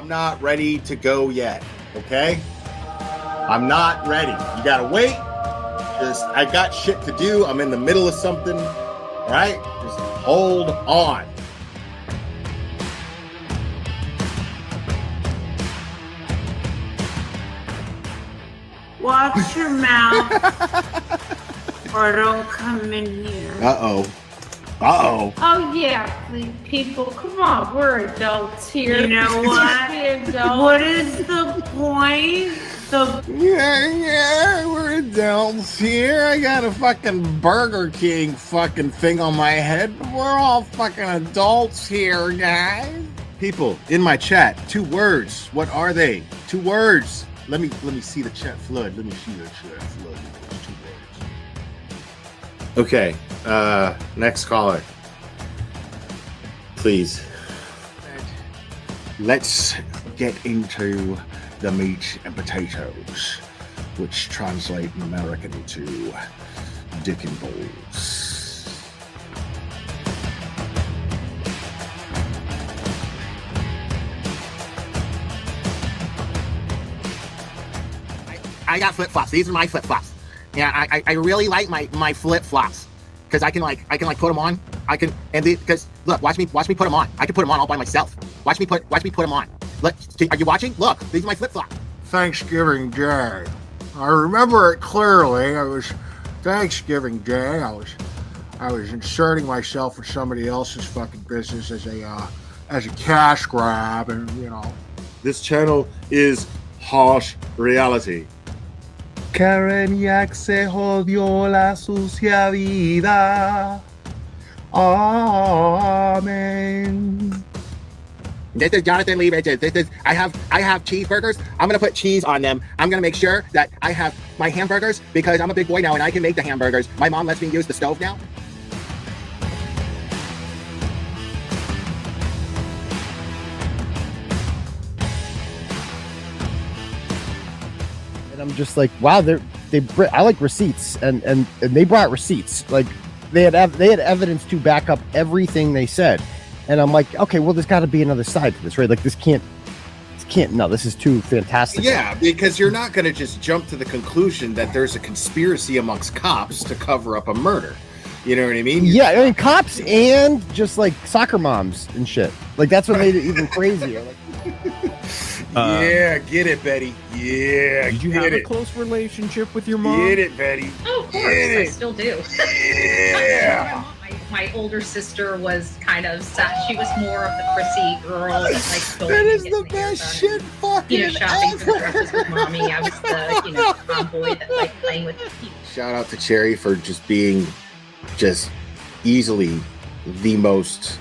I'm not ready to go yet, okay? I'm not ready. You gotta wait. I got shit to do. I'm in the middle of something, all right? Just hold on. Watch your mouth or don't come in here. Uh-oh. Uh-oh. Oh, yeah, people, come on, we're adults here. You know what? What is the point? Yeah, we're adults here. I got a fucking Burger King fucking thing on my head. We're all fucking adults here, guys. People in my chat, 2 words. What are they? 2 words. Let me see the chat flood. Let me see the chat flood. 2 words. Okay, next caller. Please. Let's get into the meat and potatoes, which translate in American to dick and balls. I got flip-flops. These are my flip-flops. Yeah, I really like my flip-flops because I can put them on. Because look, watch me put them on. I can put them on all by myself. Watch me put them on. Look, are you watching? Look, these are my flip-flops. Thanksgiving Day. I remember it clearly. It was Thanksgiving Day. I was inserting myself in somebody else's fucking business as a cash grab, and you know. This channel is harsh reality. Karen jak se jodió la sucia vida. Amen. This is Jonathan Lee Riches. I have cheeseburgers. I'm gonna put cheese on them. I'm gonna make sure that I have my hamburgers because I'm a big boy now and I can make the hamburgers. My mom lets me use the stove now. And I'm just like, wow, I like receipts, and they brought receipts. Like they had evidence to back up everything they said. And I'm like, okay, well, there's got to be another side to this, right? Like, this can't. No, this is too fantastic. Yeah, because you're not going to just jump to the conclusion that there's a conspiracy amongst cops to cover up a murder. You know what I mean? Yeah, I mean, cops and just like soccer moms and shit. Like, that's what made it even crazier. Like, yeah, get it, Betty. Yeah, did you have a close relationship with your mom? Get it, Betty. Oh, of course, I still do. Yeah. My older sister was kind of sad. She was more of the prissy girl that likes going. That is the best shit fucking shopping ever. for dresses with mommy. I was the tomboy that liked playing with the people. Shout out to Cherry for just being easily the most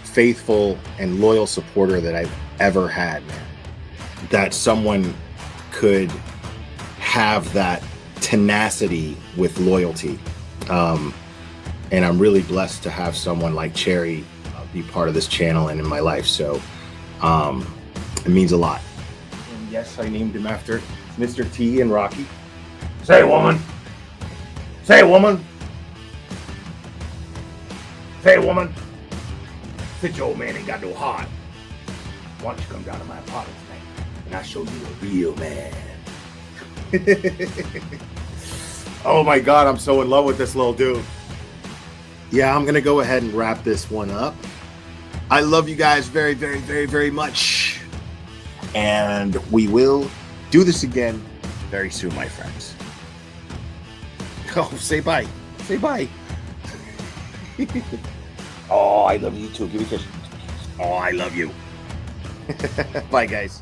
faithful and loyal supporter that I've ever had, man. That someone could have that tenacity with loyalty. And I'm really blessed to have someone like Cherry be part of this channel and in my life. So it means a lot. And yes, I named him after Mr. T and Rocky. Say, woman. Say, woman. Say, woman. Since your old man ain't got no heart, why don't you come down to my apartment tonight and I'll show you a real man. Oh my God, I'm so in love with this little dude. Yeah, I'm going to go ahead and wrap this one up. I love you guys very, very, very, very much. And we will do this again very soon, my friends. Oh, say bye. Say bye. Oh, I love you too. Give me a kiss. Oh, I love you. Bye, guys.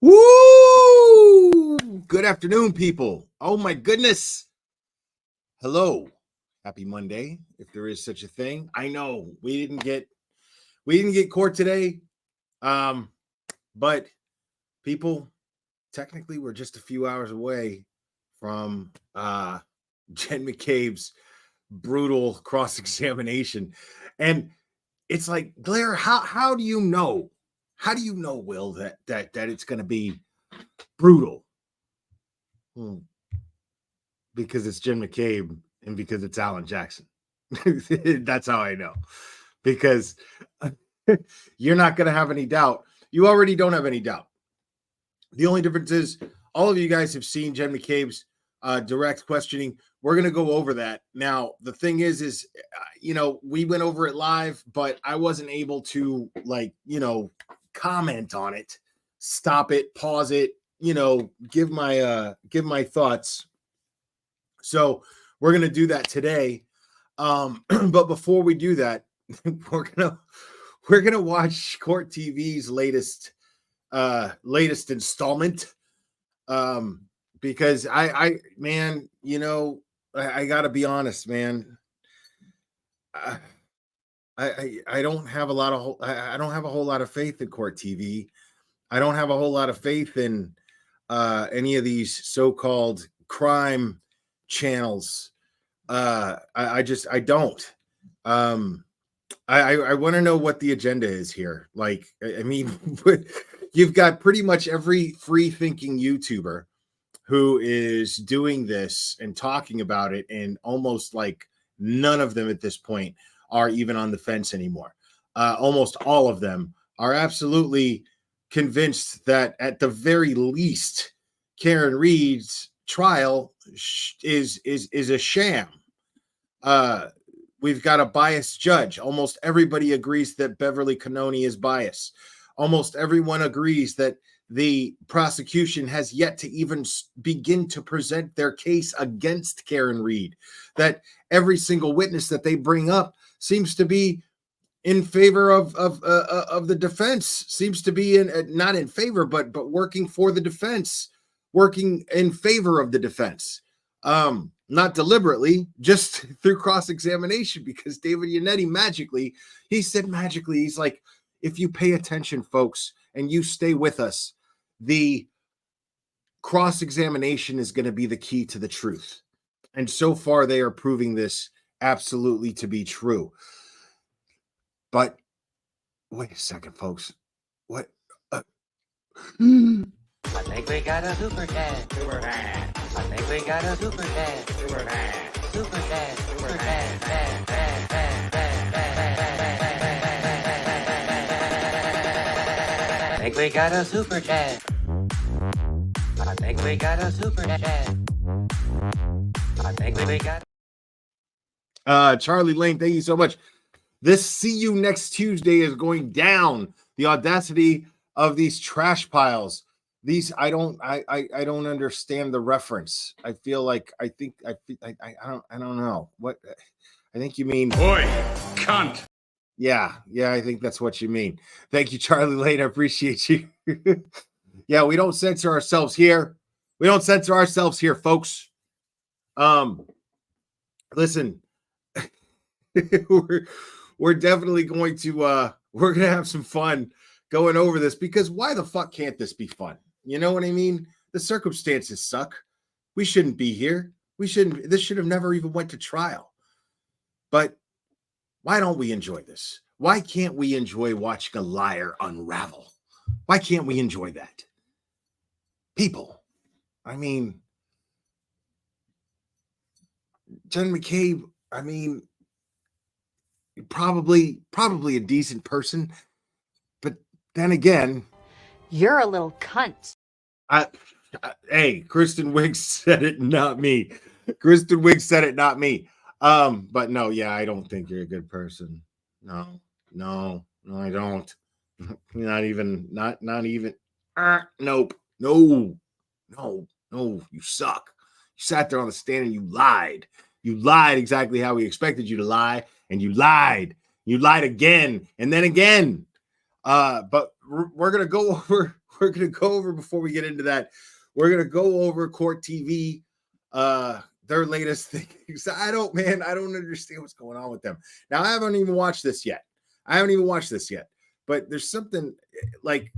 Woo! Good afternoon, people. Oh my goodness. Hello. Happy Monday, if there is such a thing. I know we didn't get court today. But people, technically we're just a few hours away from Jen McCabe's brutal cross-examination. And it's like, Blair, how do you know? How do you know, Will, that it's going to be brutal? Because it's Jen McCabe and because it's Alan Jackson. That's how I know. Because you're not going to have any doubt. You already don't have any doubt. The only difference is all of you guys have seen Jen McCabe's direct questioning. We're going to go over that. Now, the thing is, we went over it live, but I wasn't able to comment on it, stop it, pause it, give my thoughts. So we're going to do that today. But before we do that, we're going to watch Court TV's latest installment. Because I got to be honest, man. I don't have a whole lot of faith in Court TV. I don't have a whole lot of faith in any of these so-called crime channels. I don't. I want to know what the agenda is here. Like, I mean, you've got pretty much every free-thinking YouTuber who is doing this and talking about it, and almost like none of them at this point are even on the fence anymore. Almost all of them are absolutely convinced that at the very least, Karen Reed's trial is a sham. We've got a biased judge. Almost everybody agrees that Beverly Cannoni is biased. Almost everyone agrees that the prosecution has yet to even begin to present their case against Karen Reed. That every single witness that they bring up seems to be in favor of the defense. Seems to be not in favor, but working for the defense, working in favor of the defense. Not deliberately, just through cross-examination, because David Yannetti he's like, if you pay attention, folks, and you stay with us, the cross-examination is going to be the key to the truth. And so far, they are proving this absolutely to be true. But wait a second, folks. What? I think we got a super dad. Super dad. I think we got a super dad. Super dad. Super dad. Super dad. Dad, dad, dad, dad, dad. I think we got a super dad. I think we got a super dad. I think we got. Charlie Lane, thank you so much. This See You Next Tuesday is going down. The audacity of these trash piles. These I don't understand the reference. I feel like I don't know what I think you mean. Boy, cunt. Yeah, I think that's what you mean. Thank you, Charlie Lane. I appreciate you. Yeah, we don't censor ourselves here. We don't censor ourselves here, folks. Listen, we're definitely going to we're gonna have some fun going over this, because why the fuck can't this be fun? You know what I mean? The circumstances suck. We shouldn't be here. This should have never even went to trial. But why don't we enjoy this? Why can't we enjoy watching a liar unravel? Why can't we enjoy that? People, I mean, Jen McCabe, I mean, probably a decent person. But then again, you're a little cunt. Hey, Kristen Wiig said it, not me. Kristen Wiig said it, not me. But no, yeah, I don't think you're a good person. No, I don't. Not even. Nope. No, you suck. You sat there on the stand and you lied. You lied exactly how we expected you to lie, and you lied. You lied again and then again. But we're gonna go over we're gonna go over, before we get into that, we're gonna go over Court TV, their latest things. I don't understand what's going on with them. Now, I haven't even watched this yet. But there's something like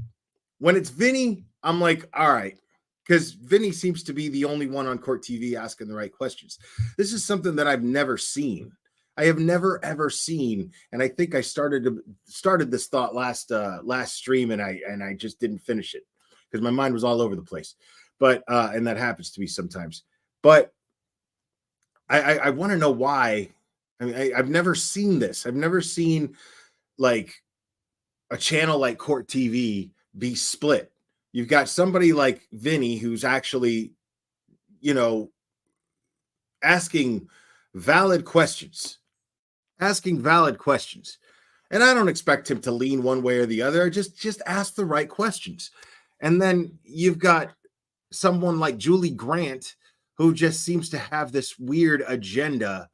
when it's Vinny, I'm like, all right, because Vinny seems to be the only one on Court TV asking the right questions. This is something that I've never seen. I have never ever seen, and I think I started this thought last stream, and I just didn't finish it because my mind was all over the place. But and that happens to me sometimes. But I want to know why. I mean, I've never seen this. I've never seen like a channel like Court TV be split. You've got somebody like Vinny who's actually, asking valid questions. And I don't expect him to lean one way or the other. Just ask the right questions. And then you've got someone like Julie Grant, who just seems to have this weird agenda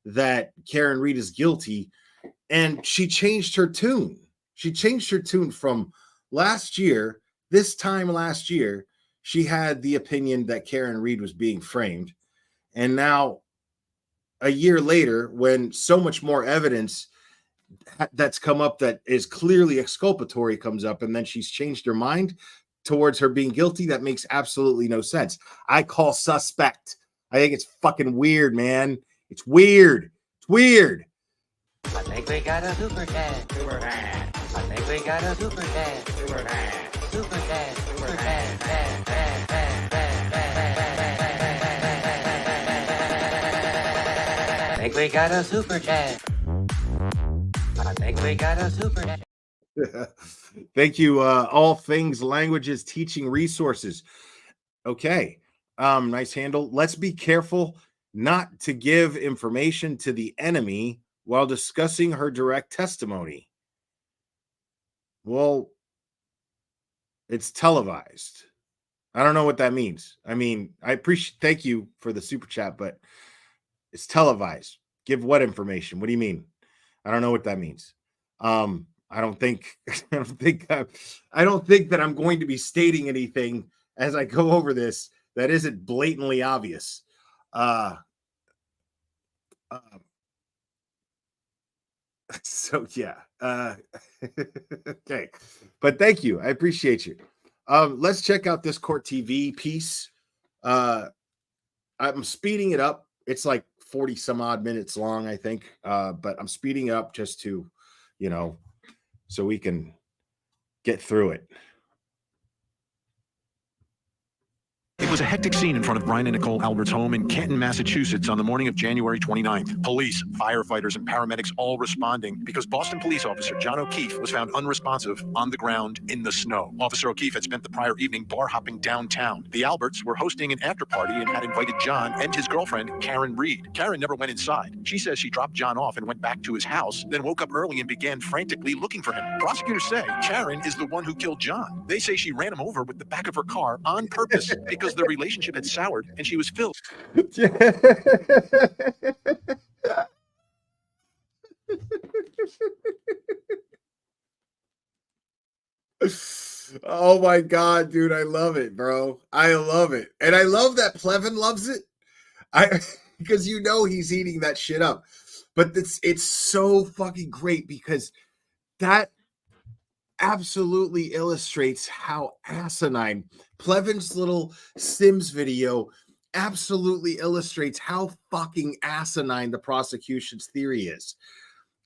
that Karen Read is guilty. And she changed her tune. From last year. This time last year, she had the opinion that Karen Read was being framed. And now, a year later, when so much more evidence that's come up that is clearly exculpatory comes up, and then she's changed her mind towards her being guilty, that makes absolutely no sense. I call suspect. I think it's fucking weird, man. It's weird. I think we got a super dad. Super dad. I think we got a super dad. Super dad. Super dad. Super dad. Dad, dad, dad, dad, dad. I think we got a super dad. I think we got a super dad. Thank you. All Things Languages Teaching Resources. Okay. Nice handle. Let's be careful not to give information to the enemy while discussing her direct testimony. Well, it's televised. I don't know what that means. I mean, thank you for the super chat, but it's televised. Give what information? What do you mean? I don't know what that means. I don't think that I'm going to be stating anything as I go over this that isn't blatantly obvious. So yeah. Okay. But thank you. I appreciate you. Let's check out this Court TV piece. I'm speeding it up. It's like 40 some odd minutes long, I think. But I'm speeding it up just to, so we can get through it. It was a hectic scene in front of Brian and Nicole Albert's home in Canton, Massachusetts on the morning of January 29th. Police, firefighters, and paramedics all responding because Boston police officer John O'Keefe was found unresponsive on the ground in the snow. Officer O'Keefe had spent the prior evening bar hopping downtown. The Alberts were hosting an after party and had invited John and his girlfriend, Karen Read. Karen never went inside. She says she dropped John off and went back to his house, then woke up early and began frantically looking for him. Prosecutors say Karen is the one who killed John. They say she ran him over with the back of her car on purpose because the relationship had soured and she was filled. Oh my God, dude. I love it, bro. I love it. And I love that Plevin loves it. Because he's eating that shit up. But it's so fucking great because that absolutely illustrates how asinine Plevin's little Sims video absolutely illustrates how fucking asinine the prosecution's theory is.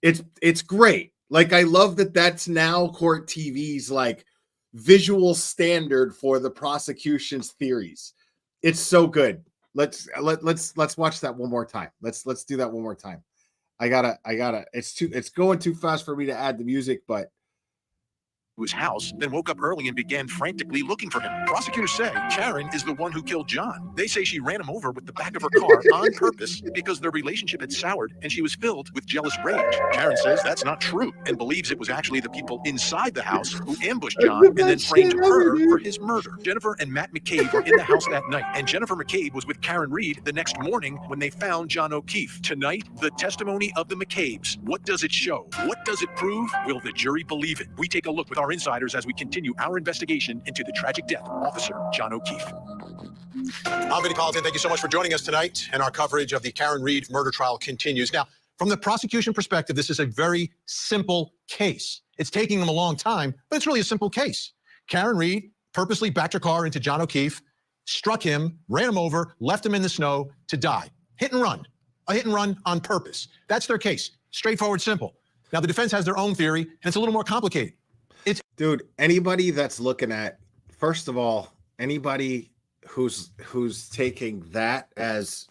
It's great. Like, I love that that's now Court TV's like visual standard for the prosecution's theories. It's so good. Let's watch that one more time. Let's do that one more time. I gotta. It's going too fast for me to add the music, but. His house, then woke up early and began frantically looking for him. Prosecutors say Karen is the one who killed John. They say she ran him over with the back of her car on purpose because their relationship had soured and she was filled with jealous rage. Karen says that's not true and believes it was actually the people inside the house who ambushed John and then framed her for his murder. Jennifer and Matt McCabe were in the house that night, and Jennifer McCabe was with Karen Read the next morning when they found John O'Keefe. Tonight, the testimony of the McCabes. What does it show? What does it prove? Will the jury believe it? We take a look with our our insiders as we continue our investigation into the tragic death of Officer John O'Keefe. I'm Vinnie Politan. Thank you so much for joining us tonight. And our coverage of the Karen Reed murder trial continues. Now, from the prosecution perspective, this is a very simple case. It's taking them a long time, but it's really a simple case. Karen Reed purposely backed her car into John O'Keefe, struck him, ran him over, left him in the snow to die. Hit and run. A hit and run on purpose. That's their case. Straightforward, simple. Now, the defense has their own theory, and it's a little more complicated. Dude, anybody that's looking at, first of all, anybody who's taking that as,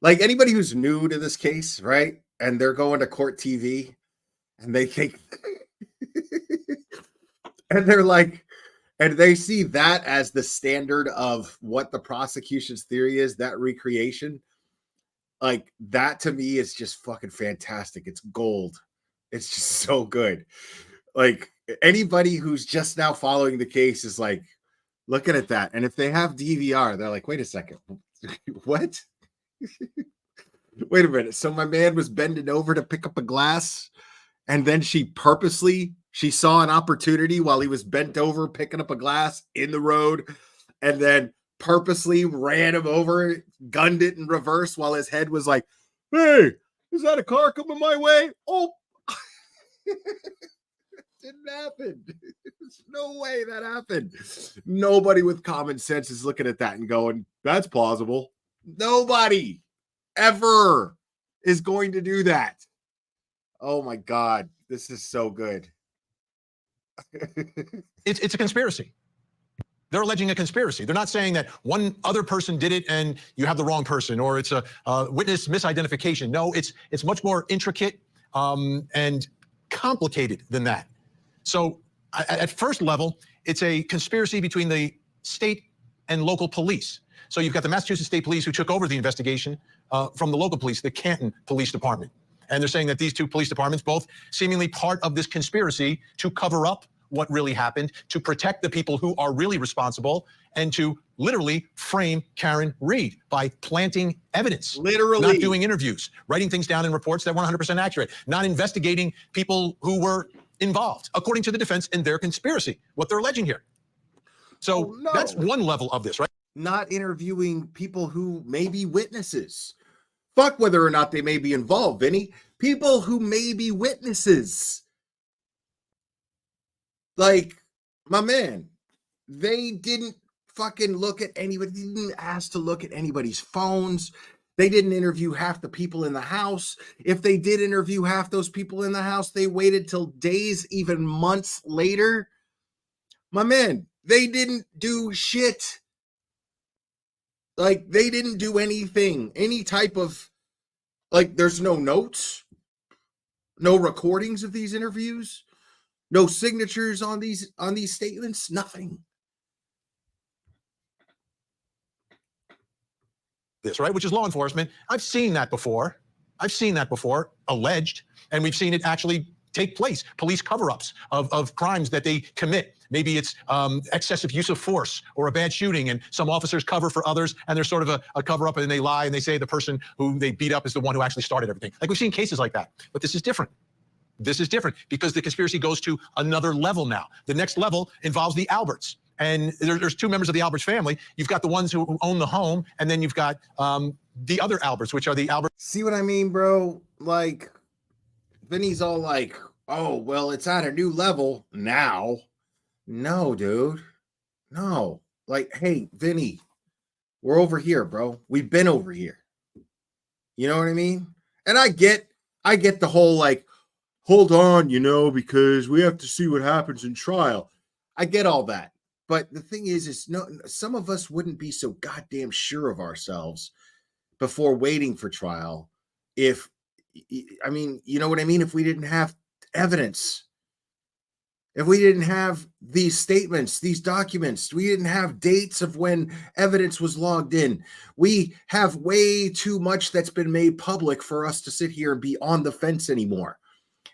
like, anybody who's new to this case, right? And they're going to court TV and they think, and they're like, and they see that as the standard of what the prosecution's theory is, that recreation. Like, that to me is just fucking fantastic. It's gold. It's just so good. Like, anybody who's just now following the case is like looking at that. And if they have DVR, they're like, wait a second. What? Wait a minute. So my man was bending over to pick up a glass, and then she saw an opportunity while he was bent over picking up a glass in the road, and then purposely ran him over, gunned it in reverse while his head was like, hey, is that a car coming my way? Oh, didn't happen. There's no way that happened. Nobody with common sense is looking at that and going, that's plausible. Nobody ever is going to do that. Oh my God, this is so good. It's a conspiracy. They're alleging a conspiracy. They're not saying that one other person did it and you have the wrong person, or it's a witness misidentification. No, it's much more intricate and complicated than that. So at first level, it's a conspiracy between the state and local police. So you've got the Massachusetts State Police who took over the investigation from the local police, the Canton Police Department. And they're saying that these two police departments, both seemingly part of this conspiracy to cover up what really happened, to protect the people who are really responsible, and to literally frame Karen Reed by planting evidence. Literally. Not doing interviews, writing things down in reports that weren't 100% accurate, not investigating people who were involved, according to the defense and their conspiracy, what they're alleging here. So that's one level of this, right? Not interviewing people who may be witnesses. Fuck whether or not they may be involved, Vinny. People who may be witnesses. Like, my man, they didn't fucking look at anybody. They didn't ask to look at anybody's phones. They didn't interview half the people in the house. If they did interview half those people in the house, they waited till days, even months later. My man, they didn't do shit. Like, they didn't do anything, any type of, like, there's no notes, no recordings of these interviews, no signatures on these statements, nothing. This, right, which is law enforcement. I've seen that before. Alleged, and we've seen it actually take place. Police cover-ups of crimes that they commit. Maybe it's excessive use of force or a bad shooting, and some officers cover for others, and there's sort of a cover-up, and they lie, and they say the person who they beat up is the one who actually started everything. Like, we've seen cases like that, but this is different. This is different because the conspiracy goes to another level now. The next level involves the Alberts. And there's two members of the Alberts family. You've got the ones who own the home, and then you've got the other Alberts, which are the Alberts. See what I mean, bro? Like, Vinny's all like, oh, well, it's at a new level now. No, dude. No. Like, hey, Vinny, we're over here, bro. We've been over here. You know what I mean? And I get the whole, like, hold on, because we have to see what happens in trial. I get all that. But the thing is no, some of us wouldn't be so goddamn sure of ourselves before waiting for trial. If, I mean, you know what I mean? If we didn't have evidence, if we didn't have these statements, these documents, we didn't have dates of when evidence was logged in. We have way too much that's been made public for us to sit here and be on the fence anymore.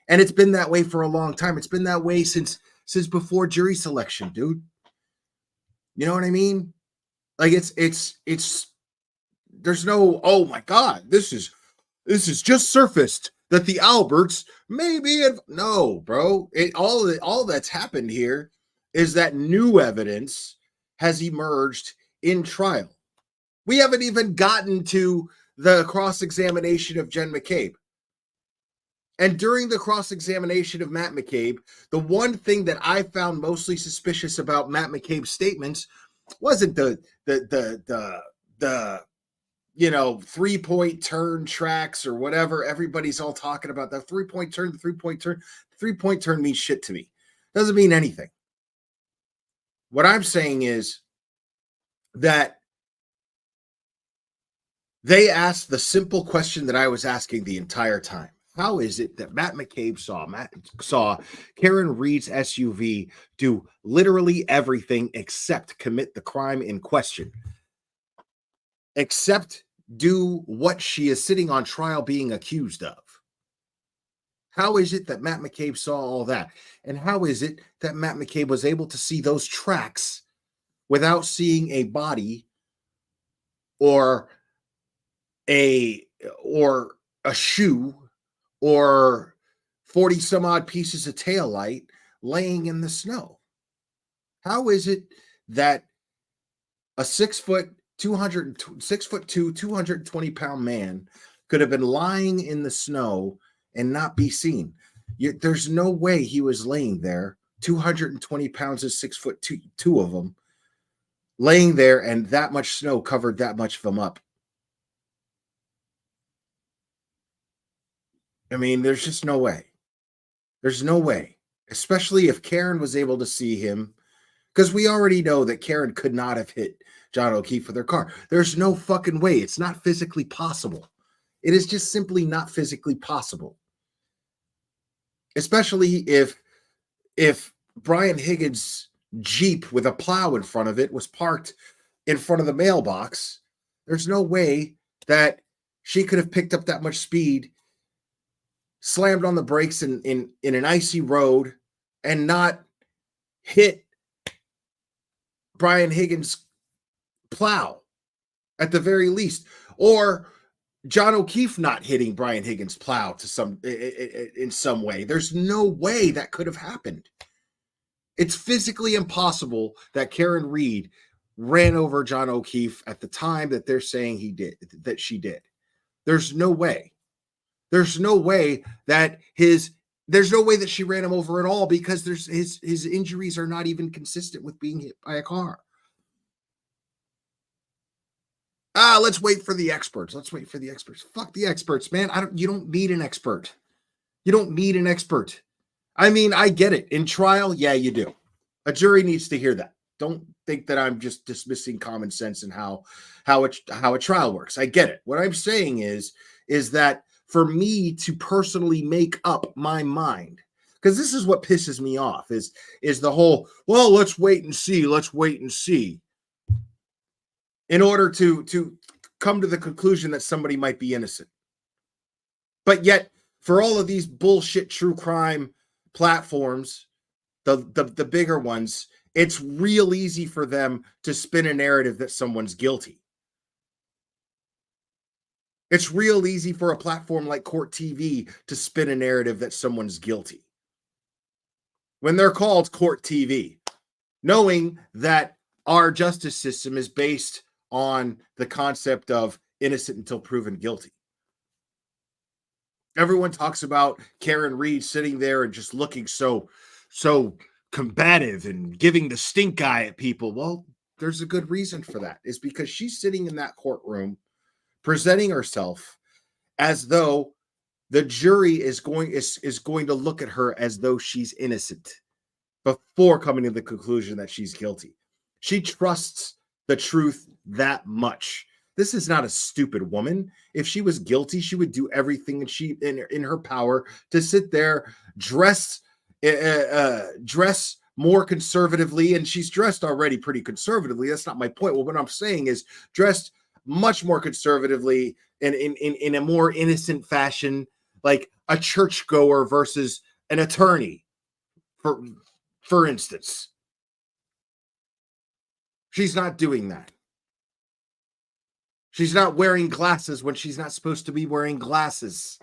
And it's been that way for a long time. It's been that way since before jury selection, dude. You know what I mean? Like, it's there's no, oh my God, this is just surfaced. that the Alberts may be no, bro. All that's happened here is that new evidence has emerged in trial. We haven't even gotten to the cross-examination of Jen McCabe. And during the cross-examination of Matt McCabe, the one thing that I found mostly suspicious about Matt McCabe's statements wasn't the 3-point turn tracks or whatever everybody's all talking about. The 3-point turn, the 3-point turn. 3-point turn means shit to me. Doesn't mean anything. What I'm saying is that they asked the simple question that I was asking the entire time. How is it that Matt McCabe saw Karen Reed's SUV do literally everything except commit the crime in question? Except do what she is sitting on trial being accused of? How is it that Matt McCabe saw all that? And how is it that Matt McCabe was able to see those tracks without seeing a body or a shoe or 40 some odd pieces of taillight laying in the snow? How is it that a 6'2", 220-pound man could have been lying in the snow and not be seen? There's no way he was laying there, 220 pounds is 6'2" of them, laying there and that much snow covered that much of him up. I mean, there's just no way. There's no way, especially if Karen was able to see him, because we already know that Karen could not have hit John O'Keefe with her car. There's no fucking way. It's not physically possible. It is just simply not physically possible. Especially if Brian Higgins' Jeep with a plow in front of it was parked in front of the mailbox. There's no way that she could have picked up that much speed, slammed on the brakes in an icy road, and not hit Brian Higgins' plow at the very least, or John O'Keefe not hitting Brian Higgins' plow in some way. There's no way that could have happened. It's physically impossible that Karen Reed ran over John O'Keefe at the time that they're saying she did. There's no way. There's no way that she ran him over at all, because his injuries are not even consistent with being hit by a car. Let's wait for the experts. Fuck the experts, man. You don't need an expert. You don't need an expert. I mean, I get it. In trial, yeah, you do. A jury needs to hear that. Don't think that I'm just dismissing common sense and how a trial works. I get it. What I'm saying is that for me to personally make up my mind, because this is what pisses me off, is the whole, well, let's wait and see, in order to come to the conclusion that somebody might be innocent. But yet, for all of these bullshit true crime platforms, the bigger ones, it's real easy for them to spin a narrative that someone's guilty. It's real easy for a platform like Court TV to spin a narrative that someone's guilty when they're called Court TV, knowing that our justice system is based on the concept of innocent until proven guilty. Everyone talks about Karen Reed sitting there and just looking so combative and giving the stink eye at people. Well, there's a good reason for that. It's because she's sitting in that courtroom presenting herself as though the jury is going to look at her as though she's innocent before coming to the conclusion that she's guilty. She trusts the truth that much. This is not a stupid woman. If she was guilty, she would do everything in her power to sit there, dress more conservatively, and she's dressed already pretty conservatively. That's not my point. Well, what I'm saying is dressed much more conservatively and in a more innocent fashion, like a churchgoer versus an attorney, for instance. She's not doing that. She's not wearing glasses when she's not supposed to be wearing glasses.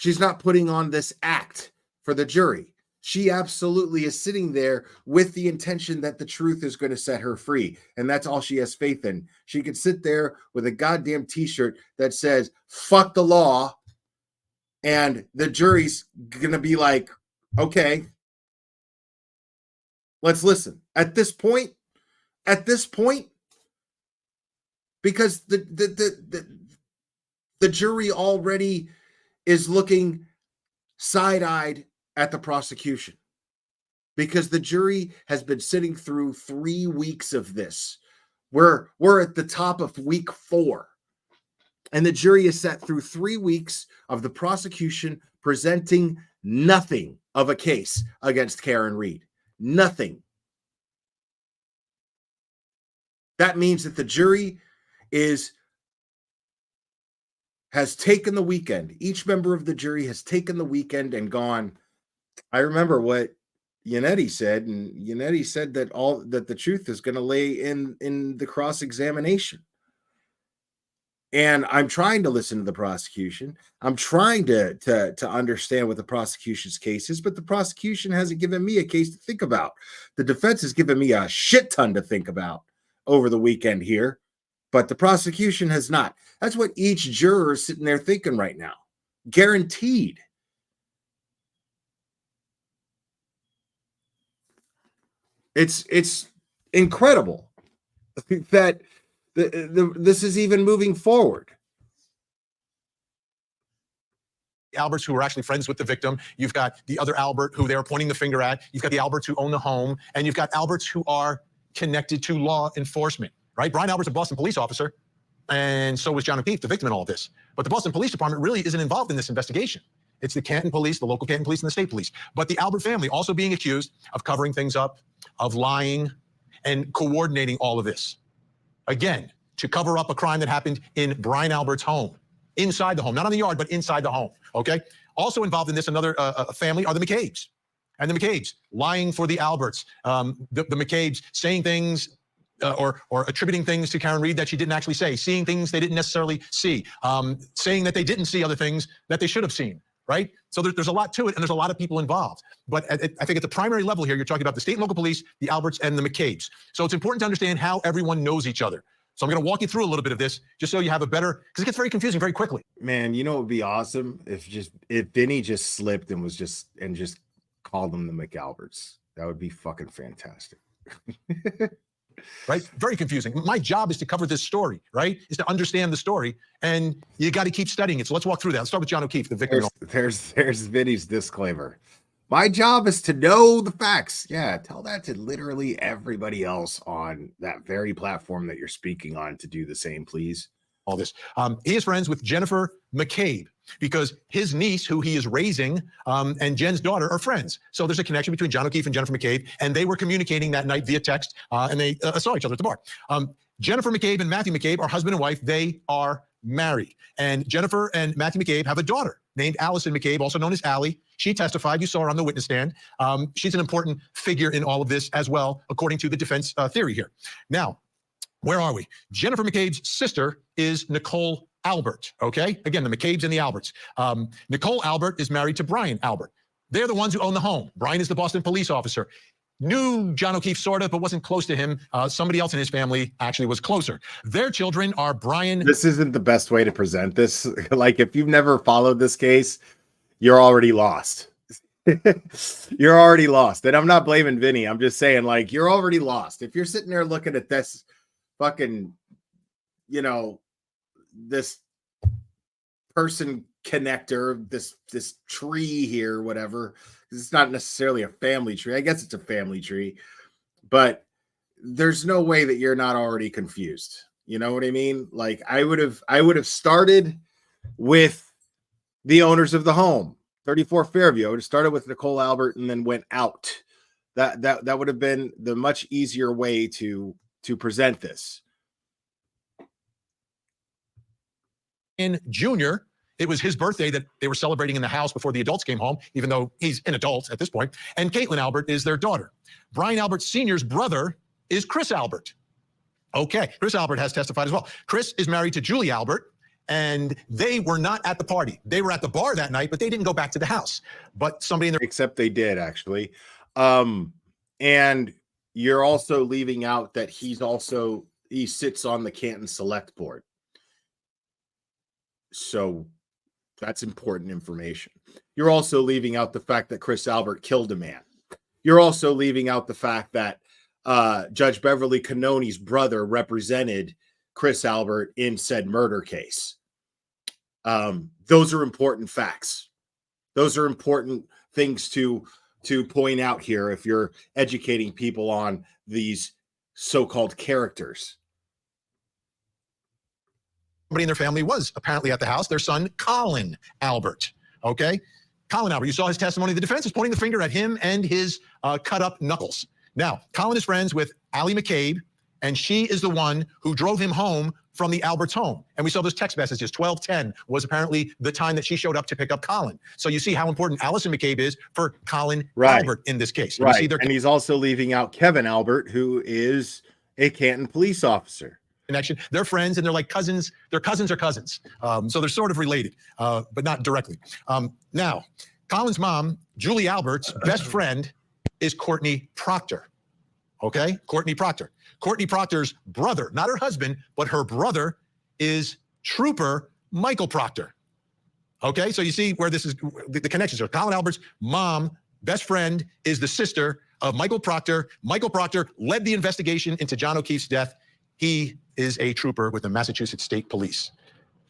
She's not putting on this act for the jury. She absolutely is sitting there with the intention that the truth is going to set her free. And that's all she has faith in. She could sit there with a goddamn t-shirt that says, fuck the law. And the jury's going to be like, okay, let's listen. At this point, because the jury already is looking side-eyed at the prosecution, because the jury has been sitting through 3 weeks of this. We're at the top of week 4, and the jury is sat through 3 weeks of the prosecution presenting nothing of a case against Karen Read. Nothing. That means that the jury has taken the weekend. Each member of the jury has taken the weekend and gone, I remember what Yannetti said, and Yannetti said that the truth is going to lay in the cross-examination. And I'm trying to listen to the prosecution. I'm trying to understand what the prosecution's case is, but the prosecution hasn't given me a case to think about. The defense has given me a shit ton to think about over the weekend here, but the prosecution has not. That's what each juror is sitting there thinking right now. Guaranteed. It's incredible that this is even moving forward. Alberts who were actually friends with the victim. You've got the other Albert who they were pointing the finger at. You've got the Alberts who own the home, and you've got Alberts who are connected to law enforcement, right? Brian Albert's a Boston police officer, and so was John O'Keefe, the victim in all of this. But the Boston Police Department really isn't involved in this investigation. It's the Canton Police, the local Canton Police, and the state police. But the Albert family also being accused of covering things up, of lying, and coordinating all of this. Again, to cover up a crime that happened in Brian Albert's home, inside the home, not on the yard, but inside the home, okay? Also involved in this, another family are the McCabes. And the McCabes lying for the Alberts, the McCabes saying things or attributing things to Karen Read that she didn't actually say, seeing things they didn't necessarily see, saying that they didn't see other things that they should have seen, right? So there's a lot to it, and there's a lot of people involved. But I think at the primary level here, you're talking about the state and local police, the Alberts, and the McCabes. So it's important to understand how everyone knows each other. So I'm going to walk you through a little bit of this, just so you have a better, because it gets very confusing very quickly. Man, you know, it would be awesome if Vinny just slipped and just called them the McAlberts. That would be fucking fantastic. Right? Very confusing. My job is to cover this story, right? Is to understand the story, and you got to keep studying it. So let's walk through that. Let's start with John O'Keefe, the victim. There's Vinny's disclaimer. My job is to know the facts. Yeah, tell that to literally everybody else on that very platform that you're speaking on to do the same, please. All this. He is friends with Jennifer McCabe because his niece, who he is raising, and Jen's daughter are friends. So there's a connection between John O'Keefe and Jennifer McCabe, and they were communicating that night via text, and they saw each other at the bar. Jennifer McCabe and Matthew McCabe are husband and wife. They are married. And Jennifer and Matthew McCabe have a daughter named Allison McCabe, also known as Allie. She testified. You saw her on the witness stand. She's an important figure in all of this as well, according to the defense theory here. Now, where are we? Jennifer McCabe's sister is Nicole Albert, okay? Again, the McCabes and the Alberts. Nicole Albert is married to Brian Albert. They're the ones who own the home. Brian is the Boston police officer. Knew John O'Keefe sort of, but wasn't close to him. Somebody else in his family actually was closer. Their children are Brian. This isn't the best way to present this. Like, if you've never followed this case, you're already lost. You're already lost. And I'm not blaming Vinny. I'm just saying, like, you're already lost. If you're sitting there looking at this fucking, you know, this person connector, this tree here, whatever. It's not necessarily a family tree. I guess it's a family tree, but there's no way that you're not already confused. You know what I mean? Like, I would have started with the owners of the home, 34 Fairview. I would have started with Nicole Albert and then went out. That would have been the much easier way to present this. In Junior, it was his birthday that they were celebrating in the house before the adults came home, even though he's an adult at this point. And Caitlin Albert is their daughter. Brian Albert Sr.'s brother is Chris Albert. Okay, Chris Albert has testified as well. Chris is married to Julie Albert, and they were not at the party. They were at the bar that night, but they didn't go back to the house. But somebody in their Except they did, actually. And you're also leaving out that he sits on the Canton Select Board. So that's important information. You're also leaving out the fact that Chris Albert killed a man. You're also leaving out the fact that Judge Beverly Cannoni's brother represented Chris Albert in said murder case. Those are important facts. Those are important things to point out here if you're educating people on these so-called characters. Somebody in their family was apparently at the house, their son, Colin Albert. Okay? Colin Albert, you saw his testimony. The defense is pointing the finger at him and his cut-up knuckles. Now, Colin is friends with Allie McCabe, and she is the one who drove him home from the Albert's home. And we saw those text messages. 12:10 was apparently the time that she showed up to pick up Colin. So you see how important Allison McCabe is for Colin Albert in this case. Right. See their and he's also leaving out Kevin Albert, who is a Canton police officer. connection. They're friends and they're like cousins. Their cousins are cousins. So they're sort of related, but not directly. Now, Colin's mom, Julie Albert's best friend is Courtney Proctor. Okay, Courtney Proctor. Courtney Proctor's brother, not her husband, but her brother is Trooper Michael Proctor. Okay, so you see where this is, the connections are. Colin Albert's mom, best friend, is the sister of Michael Proctor. Michael Proctor led the investigation into John O'Keefe's death. He is a trooper with the Massachusetts State Police.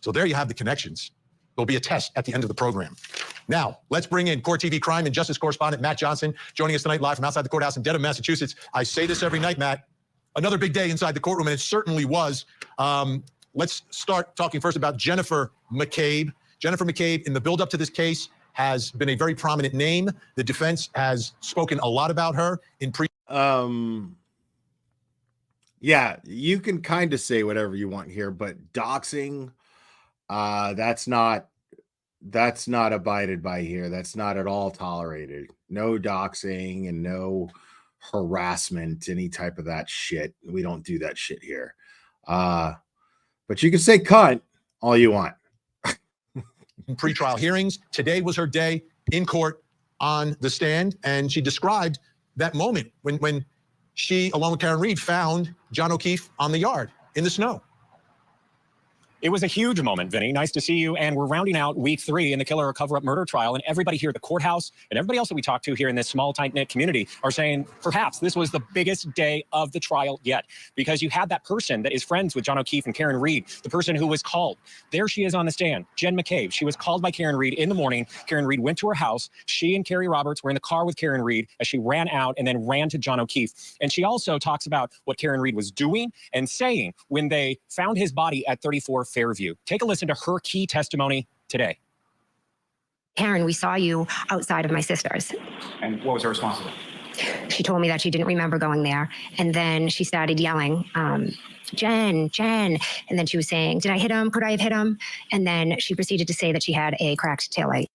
So there you have the connections. There'll be a test at the end of the program. Now, let's bring in Court TV crime and justice correspondent Matt Johnson, joining us tonight live from outside the courthouse in Dedham, Massachusetts. I say this every night, Matt. Another big day inside the courtroom, and it certainly was. Let's start talking first about Jennifer McCabe. Jennifer McCabe, in the build-up to this case, has been a very prominent name. The defense has spoken a lot about her in pre. Yeah, you can kind of say whatever you want here, but doxing, that's not abided by here. That's not at all tolerated. No doxing and no harassment, any type of that shit. We don't do that shit here. But you can say cunt all you want. Pre-trial hearings. Today was her day in court on the stand, and she described that moment when she, along with Karen Reed, found John O'Keefe on the yard in the snow. It was a huge moment, Vinny. Nice to see you. And we're rounding out week 3 in the killer or cover-up murder trial. And everybody here at the courthouse and everybody else that we talked to here in this small, tight-knit community are saying perhaps this was the biggest day of the trial yet, because you had that person that is friends with John O'Keefe and Karen Reed, the person who was called. There she is on the stand, Jen McCabe. She was called by Karen Reed in the morning. Karen Reed went to her house. She and Carrie Roberts were in the car with Karen Reed as she ran out and then ran to John O'Keefe. And she also talks about what Karen Reed was doing and saying when they found his body at 34 Fairview. Take a listen to her key testimony today. Karen, we saw you outside of my sister's. And what was her response to that? She told me that she didn't remember going there. And then she started yelling, Jen. And then she was saying, did I hit him? Could I have hit him? And then she proceeded to say that she had a cracked taillight.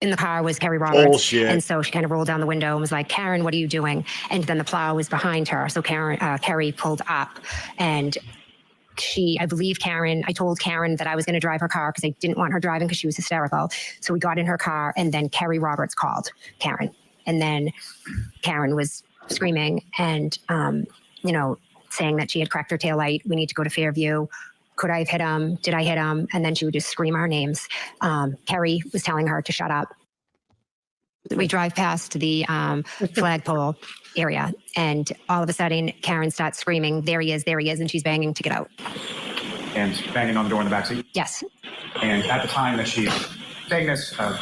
In the car was Carrie Roberts. Bullshit. And so she kind of rolled down the window and was like, Karen, what are you doing? And then the plow was behind her. So Carrie pulled up, and I told Karen that I was going to drive her car because I didn't want her driving because she was hysterical. So we got in her car, and then Carrie Roberts called Karen. And then Karen was screaming and, saying that she had cracked her taillight. We need to go to Fairview. Could I have hit him? Did I hit him? And then she would just scream our names. Carrie was telling her to shut up. We drive past the flagpole area, and all of a sudden, Karen starts screaming, there he is, and she's banging to get out. And banging on the door in the backseat? Yes. And at the time that she's saying this, were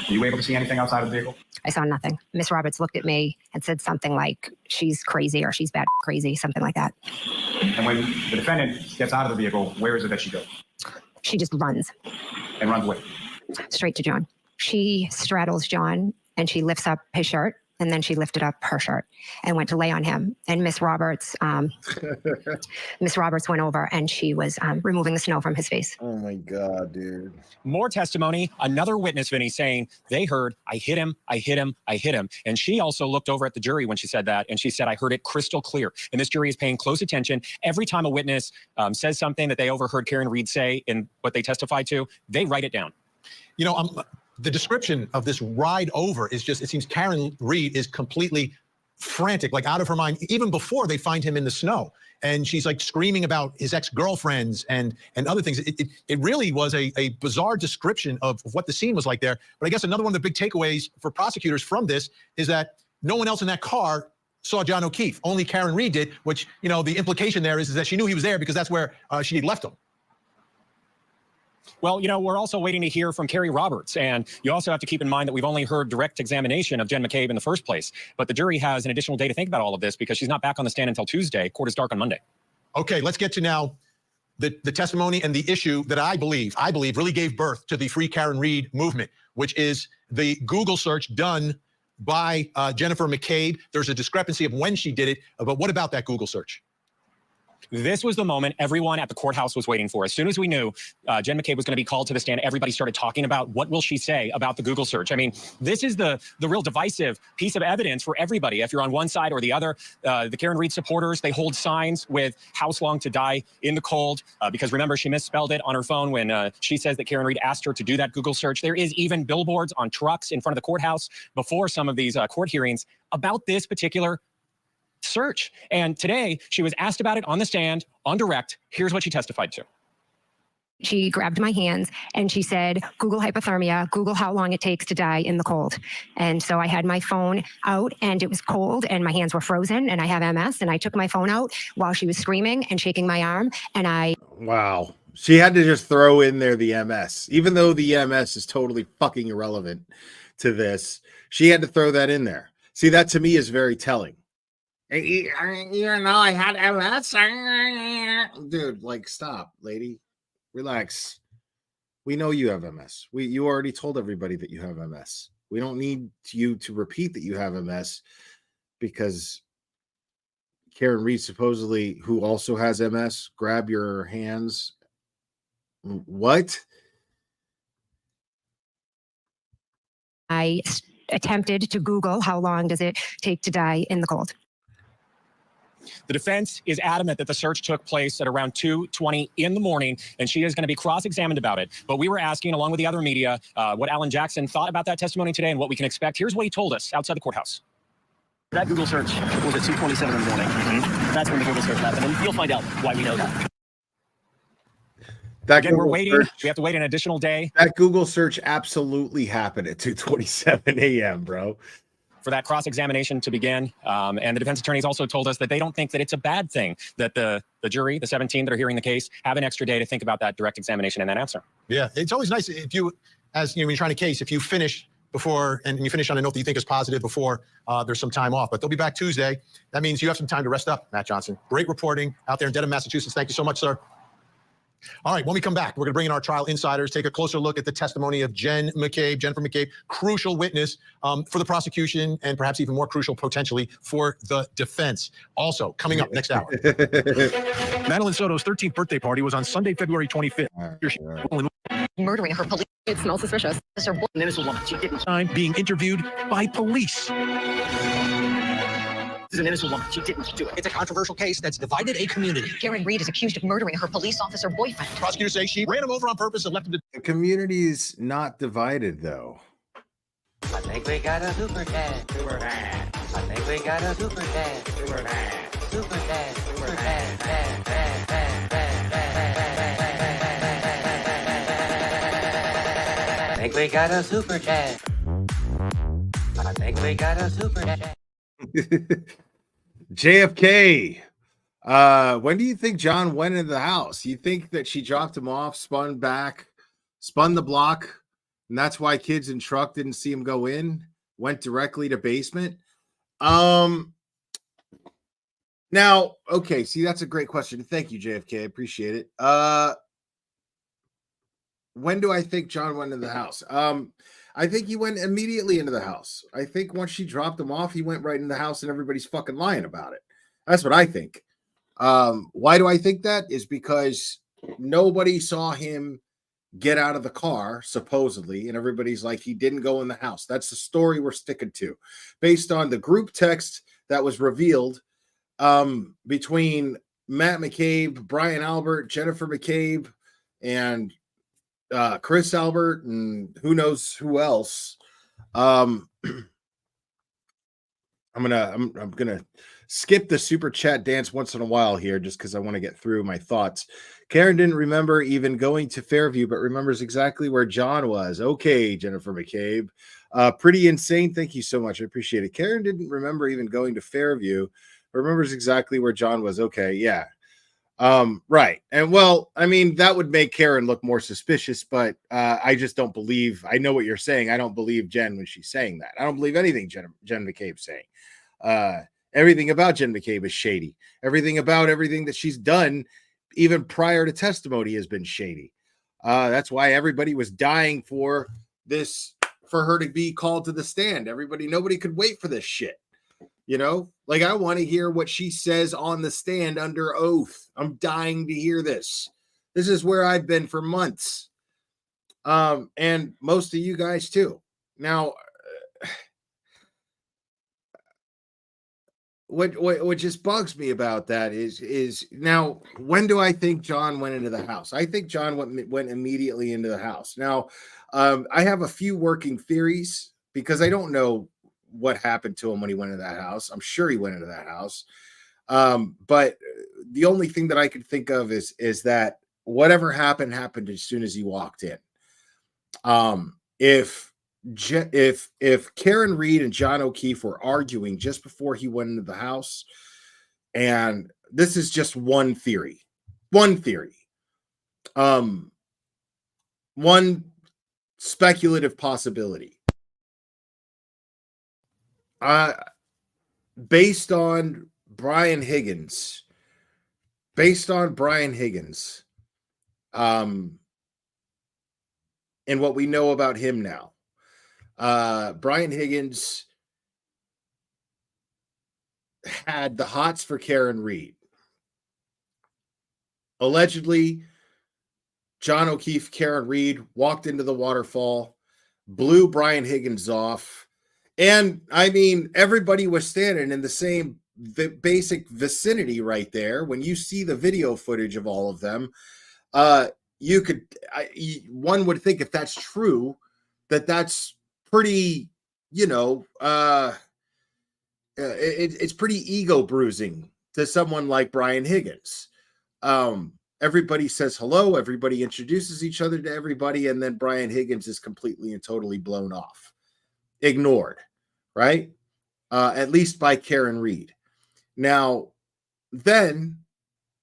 you able to see anything outside of the vehicle? I saw nothing. Miss Roberts looked at me and said something like, she's crazy or she's bad crazy, something like that. And when the defendant gets out of the vehicle, where is it that she goes? She just runs. And runs away? Straight to John. She straddles John and she lifts up his shirt And then she lifted up her shirt and went to lay on him. And Miss Roberts went over and she was removing the snow from his face. Oh my God, dude. More testimony. Another witness, Vinny, saying they heard, I hit him, I hit him, I hit him. And she also looked over at the jury when she said that. And she said, I heard it crystal clear. And this jury is paying close attention. Every time a witness says something that they overheard Karen Reed say in what they testified to, they write it down. You know, the description of this ride over is just, it seems Karen Reed is completely frantic, like out of her mind, even before they find him in the snow. And she's like screaming about his ex-girlfriends and other things. It really was a bizarre description of what the scene was like there. But I guess another one of the big takeaways for prosecutors from this is that no one else in that car saw John O'Keefe. Only Karen Reed did, which, you know, the implication there is that she knew he was there because that's where she had left him. Well, you know, we're also waiting to hear from Carrie Roberts. And you also have to keep in mind that we've only heard direct examination of Jen McCabe in the first place. But the jury has an additional day to think about all of this because she's not back on the stand until Tuesday. Court is dark on Monday. Okay, let's get to now the testimony and the issue that I believe really gave birth to the Free Karen Reed movement, which is the Google search done by Jennifer McCabe. There's a discrepancy of when she did it, but what about that Google search? This was the moment everyone at the courthouse was waiting for. As soon as we knew Jen McCabe was going to be called to the stand, everybody started talking about what will she say about the Google search. I mean, this is the real divisive piece of evidence for everybody. If you're on one side or the other, the Karen Reed supporters, they hold signs with "House Long to Die in the Cold," because remember, she misspelled it on her phone when she says that Karen Reed asked her to do that Google search. There is even billboards on trucks in front of the courthouse before some of these court hearings about this particular search. And today she was asked about it on the stand on direct. Here's what she testified to. She grabbed my hands and she said, Google hypothermia, Google how long it takes to die in the cold. And so I had my phone out and it was cold and my hands were frozen and I have MS and I took my phone out while she was screaming and shaking my arm and Wow. She had to just throw in there the MS, even though the MS is totally fucking irrelevant to this. She had to throw that in there. See, that to me is very telling. You know, I had MS. Dude, like, stop, lady. Relax. We know you have MS. You already told everybody that you have MS. We don't need you to repeat that you have MS because Karen Reed, supposedly, who also has MS, grab your hands. What? I attempted to Google how long does it take to die in the cold. The defense is adamant that the search took place at around 2:20 in the morning, and she is going to be cross-examined about it. But we were asking, along with the other media, what Alan Jackson thought about that testimony today and what we can expect. Here's what he told us outside the courthouse. That Google search was at 2:27 in the morning. That's when the Google search happened, and you'll find out why we know that. Again, we're waiting. We have to wait an additional day. That Google search absolutely happened at 2:27 a.m., bro. For that cross-examination to begin. And the defense attorneys also told us that they don't think that it's a bad thing that the jury, the 17 that are hearing the case, have an extra day to think about that direct examination and that answer. Yeah, it's always nice if you, as you know, when you're trying a case, if you finish before and you finish on a note that you think is positive before there's some time off. But they'll be back Tuesday. That means you have some time to rest up, Matt Johnson. Great reporting out there in Dedham, Massachusetts. Thank you so much, sir. All right, when we come back, we're going to bring in our trial insiders, take a closer look at the testimony of Jennifer McCabe, crucial witness for the prosecution and perhaps even more crucial potentially for the defense. Also, coming up next hour. Madeline Soto's 13th birthday party was on Sunday, February 25th. Murdering her police. It smells suspicious. An innocent woman. She didn't. Being interviewed by police. This is an innocent woman. She didn't do it. It's a controversial case that's divided a community. Karen Reed is accused of murdering her police officer boyfriend. Prosecutors say she ran him over on purpose and left him to... The community's not divided, though. I think we got a super dad. Super dad. I think we got a super dad. Super dad. Super dad. Super dad. Dad, dad, dad, dad, dad. I think we got a super dad. I think we got a super dad. JFK. When do you think John went into the house? You think that she dropped him off, spun back, spun the block, and that's why kids in truck didn't see him go in, went directly to basement? Now, okay, see, that's a great question. Thank you, JFK. I appreciate it. When do I think John went into the house? I think he went immediately into the house. I think once she dropped him off, he went right in the house and everybody's fucking lying about it. That's what I think. Why do I think that? Is because nobody saw him get out of the car, supposedly, and everybody's like, he didn't go in the house. That's the story we're sticking to. Based on the group text that was revealed between Matt McCabe, Brian Albert, Jennifer McCabe, and Chris Albert, and who knows who else. I'm gonna skip the super chat dance once in a while here, just because I want to get through my thoughts. Karen didn't remember even going to Fairview, but remembers exactly where John was. Okay, Jennifer McCabe, pretty insane. Thank you so much. I appreciate it. Karen didn't remember even going to Fairview, but remembers exactly where John was. Okay, yeah. Right. And well, I mean, that would make Karen look more suspicious, but I just don't believe. I know what you're saying. I don't believe Jen when she's saying that. I don't believe anything Jen McCabe's saying. Everything about Jen McCabe is shady. Everything that she's done, even prior to testimony, has been shady. That's why everybody was dying for her to be called to the stand. Nobody could wait for this shit. You know, like, I want to hear what she says on the stand under oath. I'm dying to hear this. This is where I've been for months. And most of you guys too. Now, what just bugs me about that is now, when do I think John went into the house? I think John went immediately into the house. Now, I have a few working theories because I don't know what happened to him when he went into that house. I'm sure he went into that house. But the only thing that I could think of is that whatever happened as soon as he walked in. If Karen Reed and John O'Keefe were arguing just before he went into the house, and this is just one theory, one speculative possibility. Based on Brian Higgins, and what we know about him now, Brian Higgins had the hots for Karen Reed. Allegedly, John O'Keefe, Karen Reed walked into the waterfall, blew Brian Higgins off. And I mean, everybody was standing in the same basic vicinity right there. When you see the video footage of all of them, one would think, if that's true, that's pretty, it's pretty ego bruising to someone like Brian Higgins. Everybody says hello, everybody introduces each other to everybody, and then Brian Higgins is completely and totally blown off, ignored, right? At least by Karen Reed. Now, then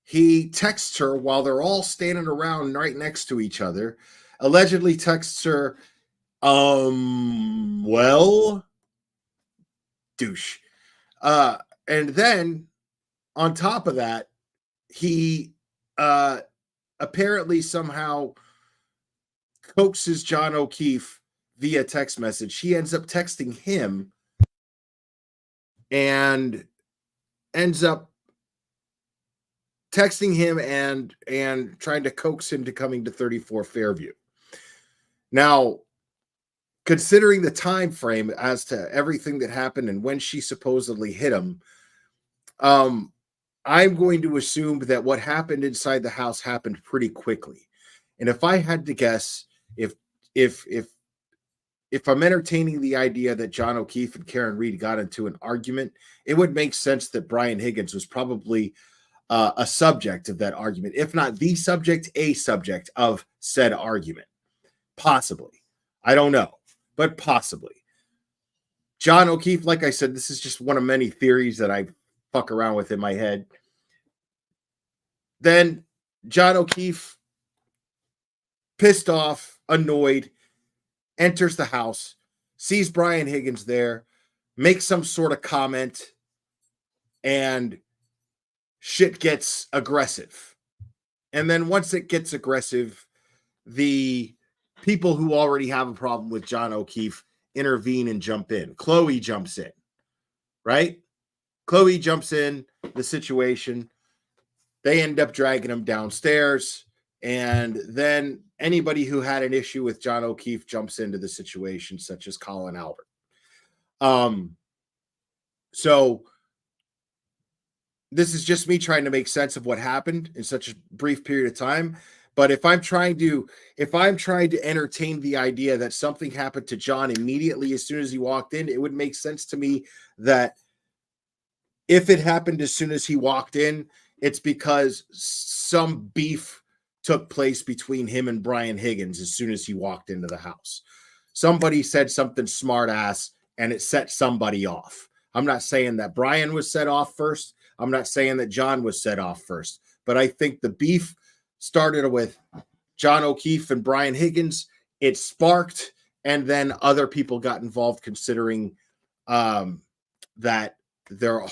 he texts her while they're all standing around right next to each other, allegedly texts her, well, douche. And then on top of that, he apparently somehow coaxes John O'Keefe via text message. He ends up texting him and ends up texting him and trying to coax him to coming to 34 Fairview. Now, considering the time frame as to everything that happened and when she supposedly hit him, I'm going to assume that what happened inside the house happened pretty quickly. And if I had to guess, if I'm entertaining the idea that John O'Keefe and Karen Reed got into an argument, it would make sense that Brian Higgins was probably a subject of that argument, if not the subject, a subject of said argument. Possibly. I don't know, but possibly. John O'Keefe, like I said, this is just one of many theories that I fuck around with in my head. Then John O'Keefe, pissed off, annoyed, enters the house, sees Brian Higgins there, makes some sort of comment, and shit gets aggressive. And then once it gets aggressive, the people who already have a problem with John O'Keefe intervene and jump in. Chloe jumps in, right? Chloe jumps in the situation. They end up dragging him downstairs. And then anybody who had an issue with John O'Keefe jumps into the situation, such as Colin Albert. So this is just me trying to make sense of what happened in such a brief period of time. But if I'm trying to entertain the idea that something happened to John immediately as soon as he walked in, it would make sense to me that if it happened as soon as he walked in, it's because some beef took place between him and Brian Higgins as soon as he walked into the house. Somebody said something smart ass and it set somebody off. I'm not saying that Brian was set off first. I'm not saying that John was set off first, but I think the beef started with John O'Keefe and Brian Higgins. It sparked, and then other people got involved, considering that there are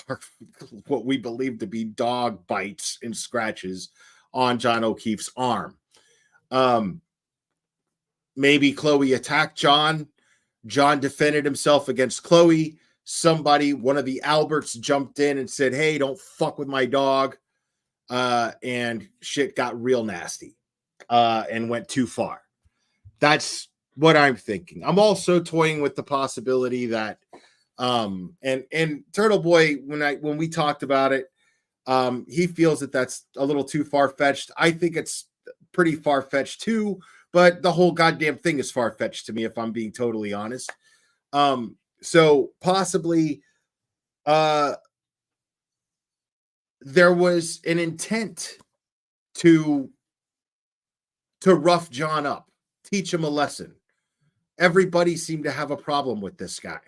what we believe to be dog bites and scratches on John O'Keefe's arm. Maybe Chloe attacked John. John defended himself against Chloe. Somebody, one of the Alberts, jumped in and said, "Hey, don't fuck with my dog." And shit got real nasty and went too far. That's what I'm thinking. I'm also toying with the possibility that and Turtle Boy, when we talked about it, he feels that that's a little too far-fetched. I think it's pretty far-fetched too, but the whole goddamn thing is far-fetched to me, if I'm being totally honest. So possibly there was an intent to rough John up, teach him a lesson. Everybody seemed to have a problem with this guy.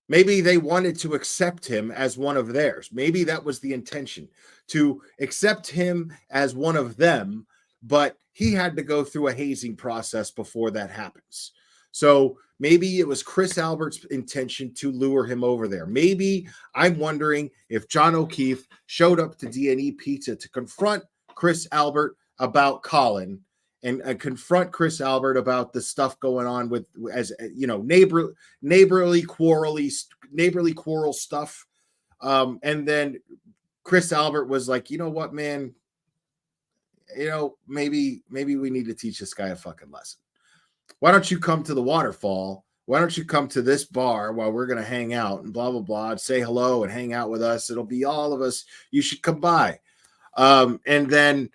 Maybe they wanted to accept him as one of theirs. Maybe that was the intention, to accept him as one of them, but he had to go through a hazing process before that happens. So maybe it was Chris Albert's intention to lure him over there. Maybe I'm wondering if John O'Keefe showed up to D&E Pizza to confront Chris Albert about Colin and confront Chris Albert about the stuff going on with, as you know, neighborly quarrel stuff. And then Chris Albert was like, you know what, man, you know, maybe we need to teach this guy a fucking lesson. Why don't you come to the waterfall? Why don't you come to this bar while we're going to hang out and blah, blah, blah, and say hello and hang out with us. It'll be all of us. You should come by. And then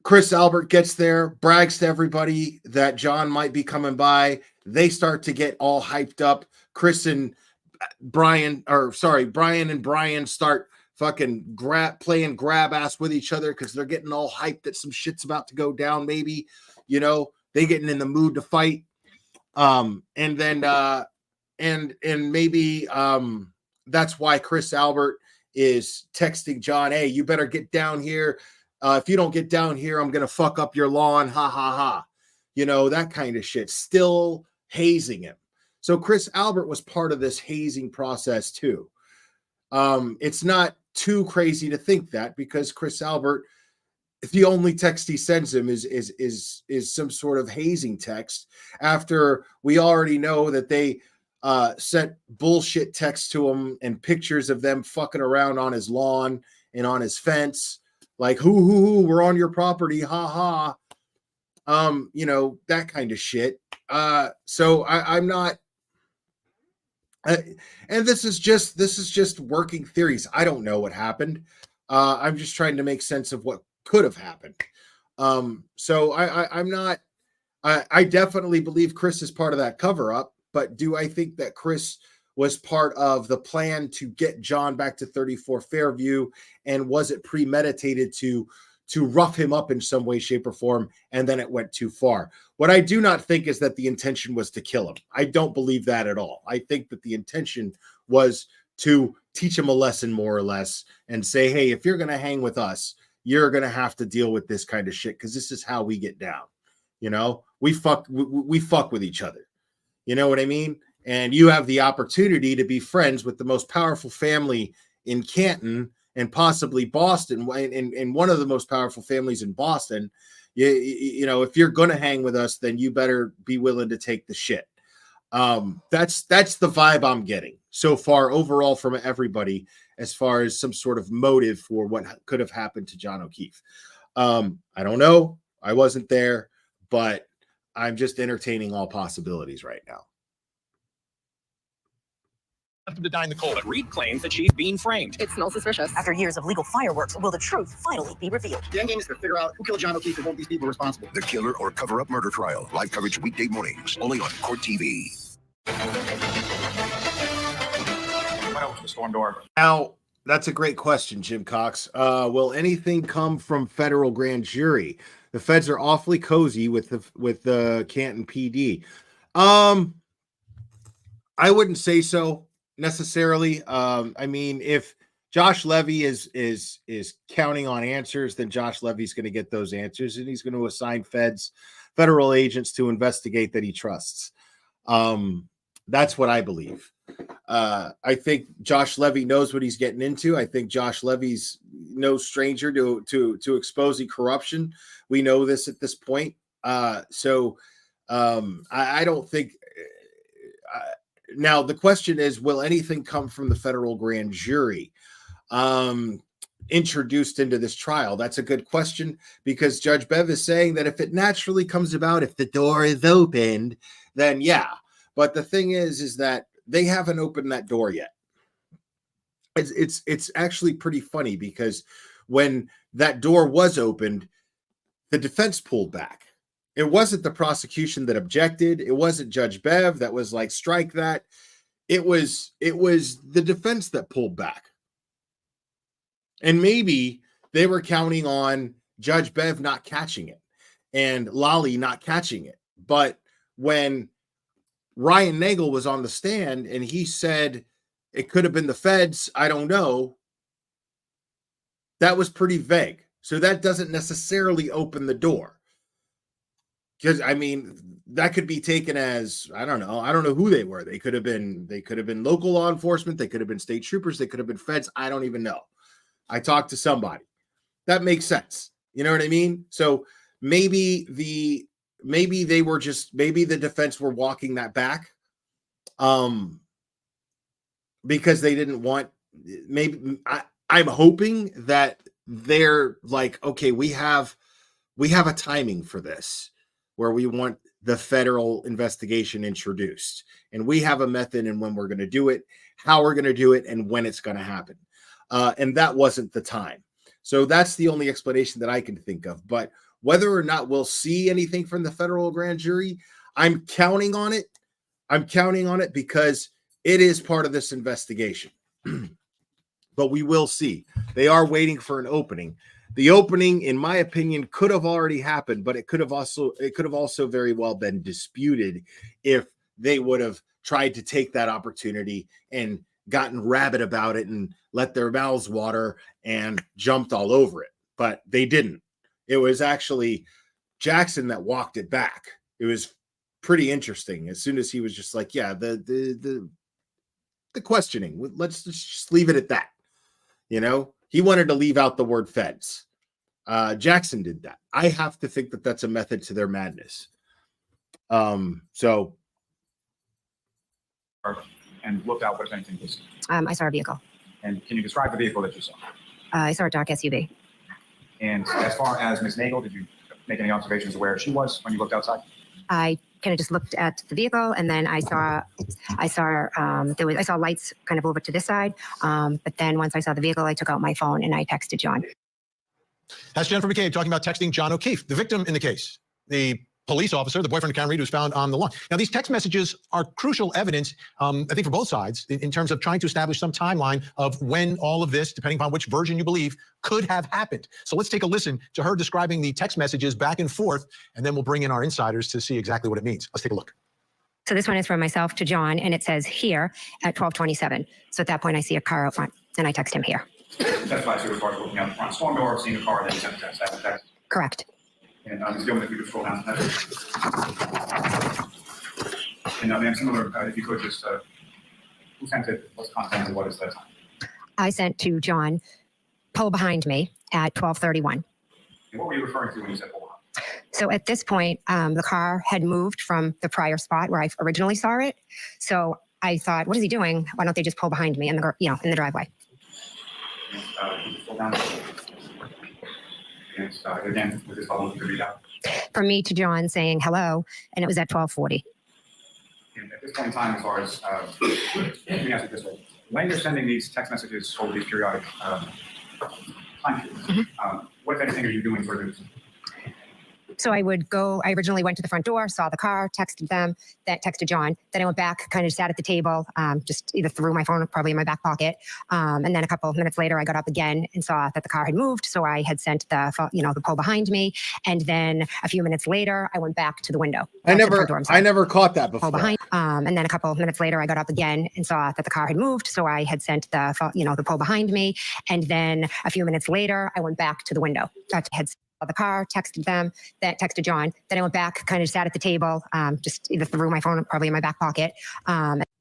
Chris Albert gets there, brags to everybody that John might be coming by. They start to get all hyped up. Brian and Brian start fucking playing grab ass with each other because they're getting all hyped that some shit's about to go down. Maybe, you know, they getting in the mood to fight. And maybe that's why Chris Albert is texting John, "Hey, you better get down here. If you don't get down here, I'm going to fuck up your lawn. Ha, ha, ha." You know, that kind of shit. Still hazing him. So Chris Albert was part of this hazing process too. It's not too crazy to think that, because Chris Albert, the only text he sends him is some sort of hazing text, after we already know that they sent bullshit texts to him and pictures of them fucking around on his lawn and on his fence. Like, who, we're on your property, ha ha. You know, that kind of shit. So I'm not, and this is just working theories. I don't know what happened. I'm just trying to make sense of what could have happened. So I'm not, I definitely believe Chris is part of that cover up, but do I think that Chris was part of the plan to get John back to 34 Fairview? And was it premeditated to rough him up in some way, shape, or form, and then it went too far? What I do not think is that the intention was to kill him. I don't believe that at all. I think that the intention was to teach him a lesson, more or less, and say, hey, if you're going to hang with us, you're going to have to deal with this kind of shit, because this is how we get down. You know, we fuck with each other. You know what I mean? And you have the opportunity to be friends with the most powerful family in Canton, and possibly Boston, and one of the most powerful families in Boston, you know, if you're going to hang with us, then you better be willing to take the shit. That's the vibe I'm getting so far overall from everybody, as far as some sort of motive for what could have happened to John O'Keefe. I don't know. I wasn't there, but I'm just entertaining all possibilities right now. To deny Nicole, but Reed claims that she's being framed. It smells suspicious. After years of legal fireworks, will the truth finally be revealed? The end game is to figure out who killed John O'Keefe and hold these people responsible. The Killer or Cover-Up Murder Trial. Live coverage weekday mornings, only on Court TV. The storm door. Now, that's a great question, Jim Cox. Will anything come from federal grand jury? The feds are awfully cozy with the Canton PD. I wouldn't say so necessarily. I mean, if Josh Levy is counting on answers, then Josh Levy's going to get those answers, and he's going to assign federal agents to investigate that he trusts. That's what I believe. I think Josh Levy knows what he's getting into. I think Josh Levy's no stranger to exposing corruption. We know this at this point. So I don't think. Now the question is, will anything come from the federal grand jury introduced into this trial? That's a good question, because Judge Bev is saying that if it naturally comes about, if the door is opened, then yeah. But the thing is that they haven't opened that door yet. It's actually pretty funny, because when that door was opened, the defense pulled back. It wasn't the prosecution that objected. It wasn't Judge Bev that was like, strike that. It was the defense that pulled back. And maybe they were counting on Judge Bev not catching it and Lolly not catching it. But when Ryan Nagel was on the stand and he said it could have been the feds, I don't know, that was pretty vague. So that doesn't necessarily open the door. Because I mean, that could be taken as, I don't know who they were. They could have been local law enforcement, they could have been state troopers, they could have been feds. I don't even know. I talked to somebody. That makes sense. You know what I mean? So maybe the defense were walking that back. Because they didn't want, I'm hoping that they're like, okay, we have a timing for this, where we want the federal investigation introduced, and we have a method and when we're going to do it, how we're going to do it, and when it's going to happen. And that wasn't the time. So that's the only explanation that I can think of. But whether or not we'll see anything from the federal grand jury, I'm counting on it. I'm counting on it because it is part of this investigation. But we will see. They are waiting for an opening. The opening, in my opinion, could have already happened, but it could have also very well been disputed if they would have tried to take that opportunity and gotten rabid about it and let their mouths water and jumped all over it. But they didn't. It was actually Jackson that walked it back. It was pretty interesting. As soon as he was just like, yeah, the questioning, let's just leave it at that. You know, he wanted to leave out the word feds. Jackson did that. I have to think that that's a method to their madness. So. And looked out, what if anything was. I saw a vehicle. And can you describe the vehicle that you saw? I saw a dark SUV. And as far as Ms. Nagel, did you make any observations of where she was when you looked outside? I kind of just looked at the vehicle, and then I saw lights kind of over to this side. But then once I saw the vehicle, I took out my phone and I texted John. That's Jennifer McCabe talking about texting John O'Keefe, the victim in the case, the police officer, the boyfriend of Karen Reed, who was found on the lawn. Now, these text messages are crucial evidence, I think, for both sides in terms of trying to establish some timeline of when all of this, depending upon which version you believe, could have happened. So let's take a listen to her describing the text messages back and forth, and then we'll bring in our insiders to see exactly what it means. Let's take a look. So this one is from myself to John, and it says here at 12:27. So at that point, I see a car out front, and I text him here. Testify to the car looking out the front storm door, seeing a car, then you sent a text. Correct. And Ms. Gilman, if you could scroll down to that. And ma'am, similar, if you could just, who sent it, what's the content, and what is the time? I sent to John pull behind me at 12:31. And what were you referring to when you said pull behind? So at this point, the car had moved from the prior spot where I originally saw it. So I thought, what is he doing? Why don't they just pull behind me in the in the driveway? Pull down. And again, with this bubble, to read out. From me to John saying hello, and it was at 12:40. And at this point in time, as far as let me ask it this way: when you're sending these text messages over these periodic time periods, what if anything are you doing for this? So I originally went to the front door, saw the car, texted them, then texted John. Then I went back, kind of sat at the table, just either threw my phone probably in my back pocket. And then a couple of minutes later, I got up again and saw that the car had moved. So I had sent the pull behind me. And then a few minutes later, I went back to the window. I never caught that before. Pull behind. And then a couple of minutes later, I got up again and saw that the car had moved. So I had sent the pull behind me. And then a few minutes later, I went back to the window. I had the car, texted them, then texted John. Then I went back, kind of sat at the table, just either threw my phone probably in my back pocket.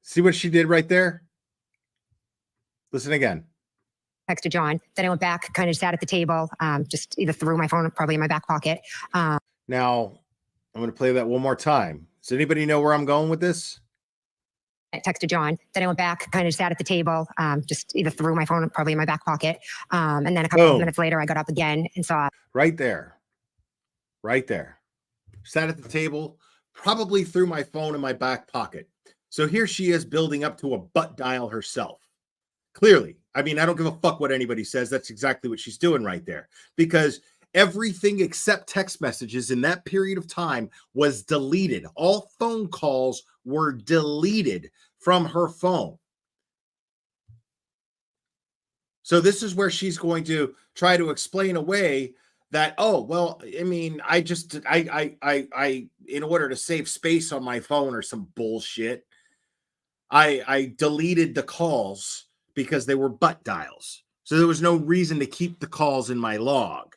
See what she did right there? Listen again. Texted John. Then I went back, kind of sat at the table, just either threw my phone probably in my back pocket. Now, I'm going to play that one more time. Does anybody know where I'm going with this? I texted John. Then I went back, kind of sat at the table, just either threw my phone probably in my back pocket. And then a couple of minutes later, I got up again and saw. Right there. Right there. Sat at the table, probably threw my phone in my back pocket. So here she is building up to a butt dial herself. Clearly. I mean, I don't give a fuck what anybody says. That's exactly what she's doing right there. Because everything except text messages in that period of time was deleted. All phone calls were deleted from her phone. So this is where she's going to try to explain away that, oh, well, I mean, I in order to save space on my phone or some bullshit, I deleted the calls because they were butt dials. So there was no reason to keep the calls in my log.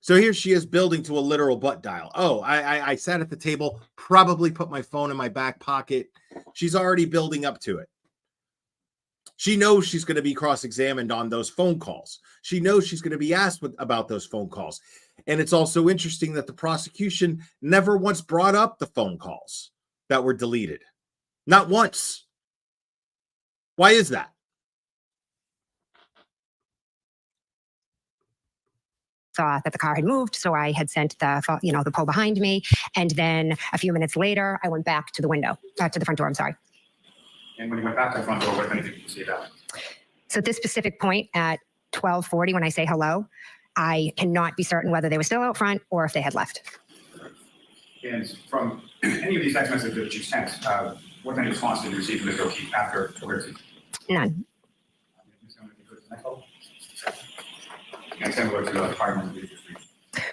So here she is building to a literal butt dial. Oh, I sat at the table, probably put my phone in my back pocket. She's already building up to it. She knows she's going to be cross-examined on those phone calls. She knows she's going to be asked about those phone calls. And it's also interesting that the prosecution never once brought up the phone calls that were deleted. Not once. Why is that? Saw that the car had moved, so I had sent the pull behind me, and then a few minutes later, I went back to the window, to the front door. I'm sorry. And when you went back to the front door, what if anything did you see that? So at this specific point at 12:40, when I say hello, I cannot be certain whether they were still out front or if they had left. And from any of these text messages that you sent, what kind of response did you receive from Ms. O'Keefe after Liberty? None. And similar to the prior ones.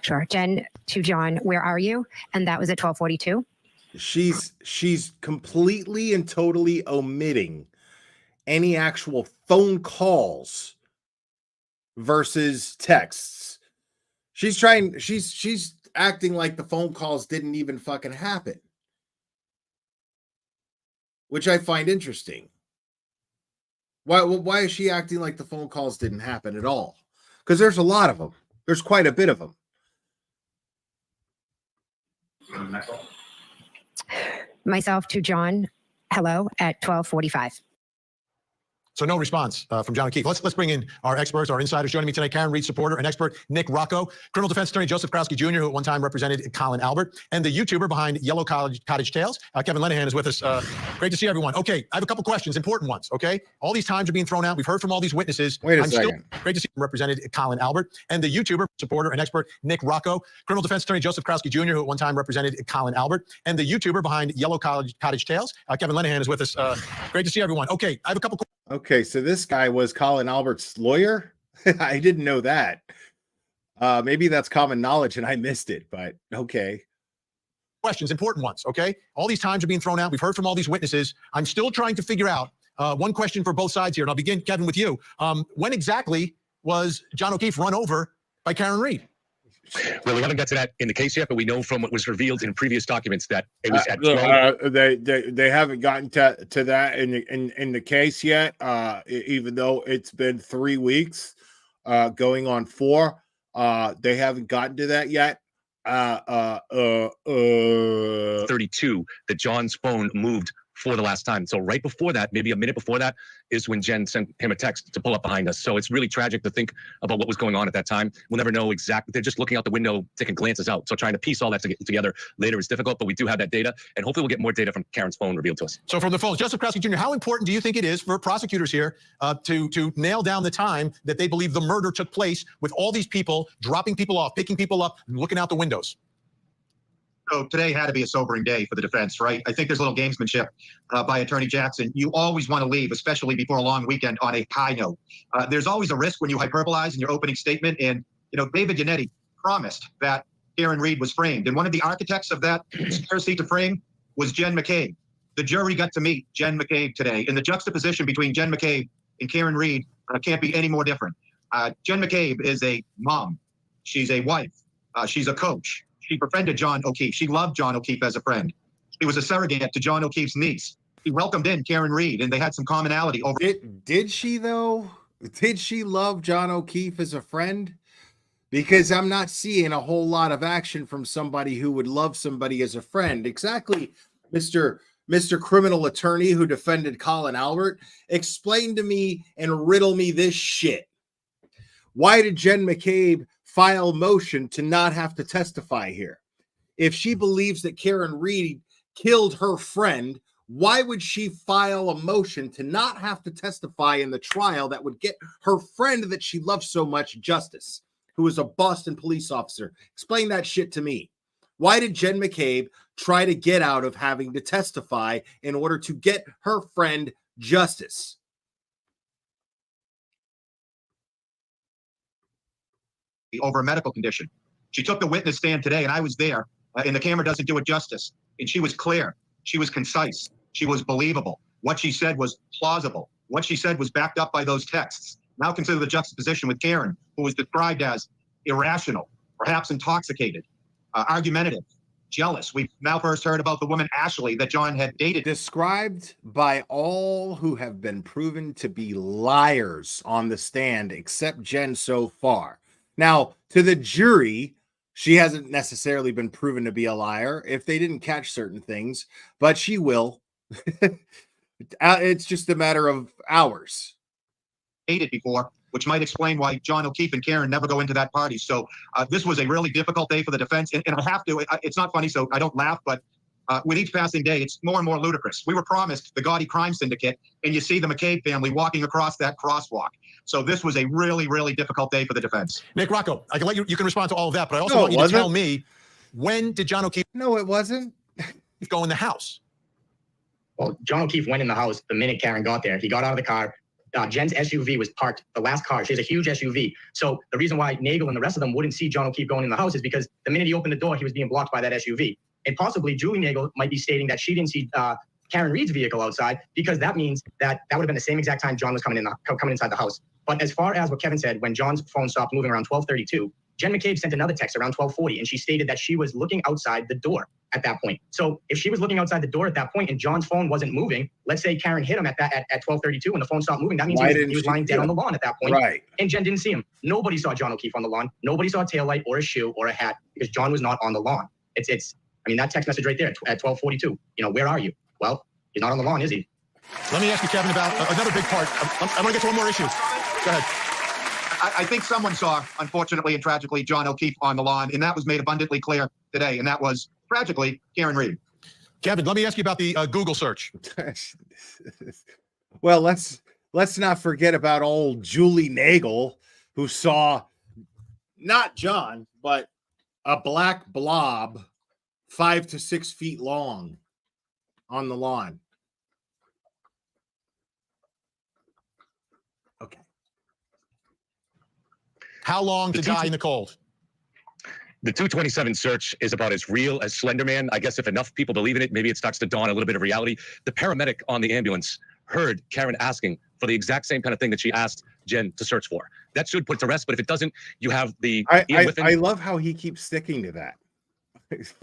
Sure. Jen to John, where are you? And that was at 12:42. She's completely and totally omitting any actual phone calls versus texts. She's acting like the phone calls didn't even fucking happen, which I find interesting. Why is she acting like the phone calls didn't happen at all? Because there's a lot of them. There's quite a bit of them. Myself to John, hello, at 12:45. So no response from John O'Keefe. Let's bring in our experts, our insiders. Joining me tonight, Karen Reed supporter and expert Nick Rocco, criminal defense attorney Joseph Krowski Jr., who at one time represented Colin Albert, and the YouTuber behind Yellow Cottage Tales, Kevin Lenahan, is with us. Great to see everyone. Okay, I have a couple questions, important ones, okay? All these times are being thrown out. We've heard from all these witnesses. Wait a second. Great to see represented Colin Albert, and the YouTuber, supporter and expert Nick Rocco, criminal defense attorney Joseph Krowski Jr., who at one time represented Colin Albert, and the YouTuber behind Yellow Cottage Tales, Kevin Lenahan, is with us. Great to see everyone. Okay, I have a couple questions. Okay, so this guy was Colin Albert's lawyer? I didn't know that. Maybe that's common knowledge and I missed it, but okay. Questions, important ones, okay? All these times are being thrown out. We've heard from all these witnesses. I'm still trying to figure out one question for both sides here, and I'll begin, Kevin, with you. When exactly was John O'Keefe run over by Karen Reed? Well, we haven't got to that in the case yet, but we know from what was revealed in previous documents that it was at 12. They haven't gotten to that in the case yet, even though it's been 3 weeks. going on 4. They haven't gotten to that yet. 32 that John's phone moved for the last time. So right before that, maybe a minute before that, is when Jen sent him a text to pull up behind us. So it's really tragic to think about what was going on at that time. We'll never know exactly. They're just looking out the window, taking glances out. So trying to piece all that together later is difficult, but we do have that data, and hopefully we'll get more data from Karen's phone revealed to us. So from the phones, Joseph Krasky Jr., how important do you think it is for prosecutors here to nail down the time that they believe the murder took place with all these people dropping people off, picking people up, looking out the windows? So today had to be a sobering day for the defense, right? I think there's a little gamesmanship by Attorney Jackson. You always want to leave, especially before a long weekend, on a high note. There's always a risk when you hyperbolize in your opening statement. And, David Yannetti promised that Karen Reed was framed. And one of the architects of that conspiracy to frame was Jen McCabe. The jury got to meet Jen McCabe today. And the juxtaposition between Jen McCabe and Karen Reed can't be any more different. Jen McCabe is a mom. She's a wife. She's a coach. She befriended John O'Keefe. She loved John O'Keefe as a friend. She was a surrogate to John O'Keefe's niece. He welcomed in Karen Reed, and they had some commonality over. Did she, though? Did she love John O'Keefe as a friend? Because I'm not seeing a whole lot of action from somebody who would love somebody as a friend. Exactly, Mr. Criminal Attorney who defended Colin Albert. Explain to me and riddle me this shit. Why did Jen McCabe file motion to not have to testify here? If she believes that Karen Reed killed her friend, why would she file a motion to not have to testify in the trial that would get her friend that she loves so much justice, who is a Boston police officer? Explain that shit to me. Why did Jen McCabe try to get out of having to testify in order to get her friend justice? Over a medical condition. She took the witness stand today, and I was there, and the camera doesn't do it justice. And she was clear. She was concise. She was believable. What she said was plausible. What she said was backed up by those texts. Now consider the juxtaposition with Karen, who was described as irrational, perhaps intoxicated, argumentative, jealous. We've now first heard about the woman Ashley that John had dated. Described by all who have been proven to be liars on the stand, except Jen so far. Now, to the jury, she hasn't necessarily been proven to be a liar if they didn't catch certain things, but she will. It's just a matter of hours. Dated before, which might explain why John O'Keefe and Karen never go into that party. So this was a really difficult day for the defense. And I have to, it's not funny, so I don't laugh, but with each passing day, it's more and more ludicrous. We were promised the gaudy crime syndicate, and you see the McCabe family walking across that crosswalk. So this was a really, really difficult day for the defense. Nick Rocco, I can let you can respond to all of that, but I also want you to tell me, when did John O'Keefe it wasn't go in the house? Well, John O'Keefe went in the house the minute Karen got there. He got out of the car. Jen's SUV was parked, the last car. She has a huge SUV. So the reason why Nagel and the rest of them wouldn't see John O'Keefe going in the house is because the minute he opened the door, he was being blocked by that SUV. And possibly Julie Nagel might be stating that she didn't see Karen Reed's vehicle outside, because that means that would have been the same exact time John was coming inside the house. But as far as what Kevin said, when John's phone stopped moving around 12:32, Jen McCabe sent another text around 12:40, and she stated that she was looking outside the door at that point. So if she was looking outside the door at that point and John's phone wasn't moving, let's say Karen hit him at 12:32 and the phone stopped moving, that means he was lying dead on the lawn at that point. Right. And Jen didn't see him. Nobody saw John O'Keefe on the lawn. Nobody saw a taillight or a shoe or a hat, because John was not on the lawn. I mean, that text message right there at 12:42. Where are you? Well, he's not on the lawn, is he? Let me ask you, Kevin, about another big part. I want to get to one more issue. Go ahead. I think someone saw, unfortunately and tragically, John O'Keefe on the lawn, and that was made abundantly clear today, and that was, tragically, Karen Reed. Kevin, let me ask you about the Google search. Well, let's not forget about old Julie Nagel, who saw not John, but a black blob 5 to 6 feet long on the lawn. Okay. How long to die in the cold? The 227 search is about as real as Slender Man. I guess if enough people believe in it, maybe it starts to dawn a little bit of reality. The paramedic on the ambulance heard Karen asking for the exact same kind of thing that she asked Jen to search for. That should put to rest, but if it doesn't, you have the... I love how he keeps sticking to that.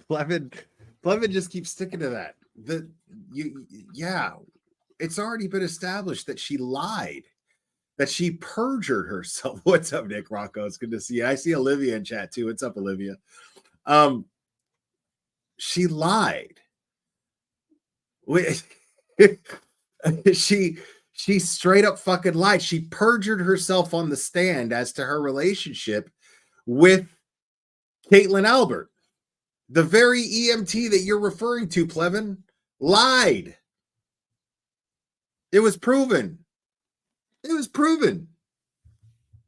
Blevin just keeps sticking to that. It's already been established that she lied. that she perjured herself. What's up, Nick Rocco? It's good to see you. I see Olivia in chat too. What's up, Olivia? She lied. She straight up fucking lied. She perjured herself on the stand as to her relationship with Caitlin Albert. The very EMT that you're referring to, Plevin, lied. It was proven. It was proven.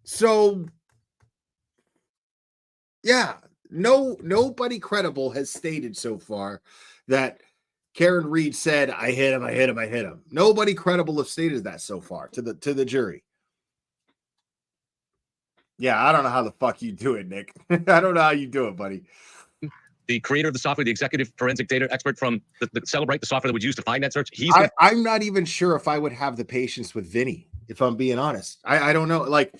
So, yeah, nobody credible has stated so far that Karen Reed said, I hit him. Nobody credible has stated that so far to the jury. Yeah, I don't know how the fuck you do it, Nick. I don't know how you do it, buddy. The creator of the software, the executive forensic data expert from the Celebrate, the software that was used to find that search. I'm not even sure if I would have the patience with Vinny, if I'm being honest. I don't know. Like,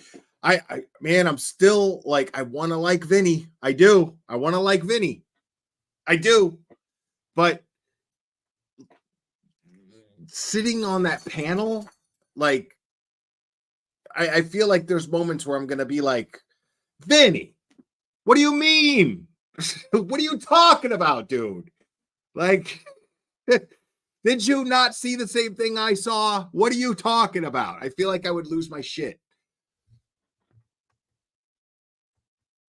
man, I'm still like, I want to like Vinny. I do. I want to like Vinny. I do. But sitting on that panel, like, I feel like there's moments where I'm going to be like, Vinny, what do you mean? What are you talking about, dude? Like, did you not see the same thing I saw? What are you talking about? I feel like I would lose my shit.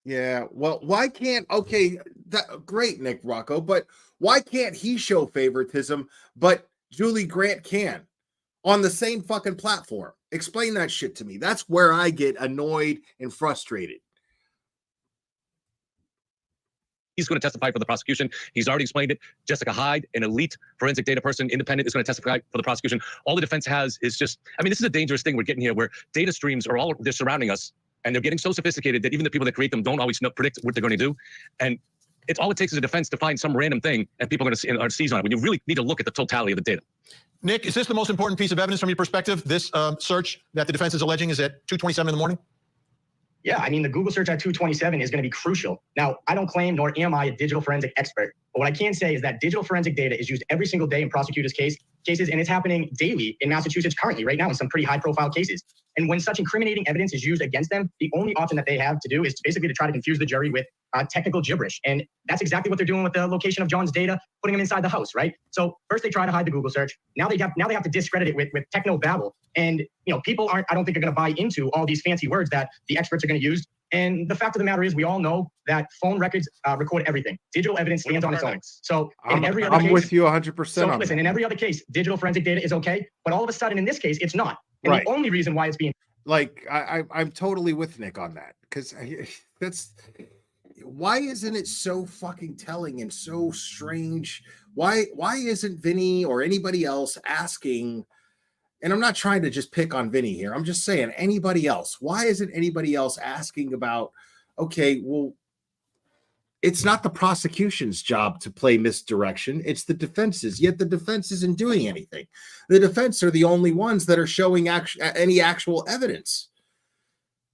Yeah, well, why can't, okay, great, Nick Rocco, but why can't he show favoritism, but Julie Grant can on the same fucking platform? Explain that shit to me. That's where I get annoyed and frustrated. He's going to testify for the prosecution. He's already explained it. Jessica Hyde, an elite forensic data person, independent, is going to testify for the prosecution. All the defense has is just, I mean, this is a dangerous thing we're getting here where data streams are all, they're surrounding us and they're getting so sophisticated that even the people that create them don't always predict what they're going to do. And it's all it takes is a defense to find some random thing and people are going to seize on it when you really need to look at the totality of the data. Nick, is this the most important piece of evidence from your perspective? This search that the defense is alleging is at 2:27 in the morning? Yeah, I mean, the Google search at 227 is going to be crucial. Now, I don't claim, nor am I a digital forensic expert, but what I can say is that digital forensic data is used every single day in prosecutors' cases, and it's happening daily in Massachusetts currently, right now, in some pretty high-profile cases. And when such incriminating evidence is used against them, the only option that they have to do is basically to try to confuse the jury with technical gibberish. And that's exactly what they're doing with the location of John's data, putting him inside the house, right? So first they try to hide the Google search. Now they have to discredit it with techno babble. And people I don't think are going to buy into all these fancy words that the experts are going to use. And the fact of the matter is, we all know that phone records record everything. Digital evidence stands on its own. So in every other case, I'm with you 100%. So listen, in every other case, digital forensic data is okay, but all of a sudden in this case, it's not. And the only reason why it's being I'm totally with Nick on that, because that's why isn't it so fucking telling and so strange? Why isn't Vinny or anybody else asking? And I'm not trying to just pick on Vinny here. I'm just saying anybody else. Why isn't anybody else asking about, okay, well, it's not the prosecution's job to play misdirection. It's the defense's, yet the defense isn't doing anything. The defense are the only ones that are showing any actual evidence.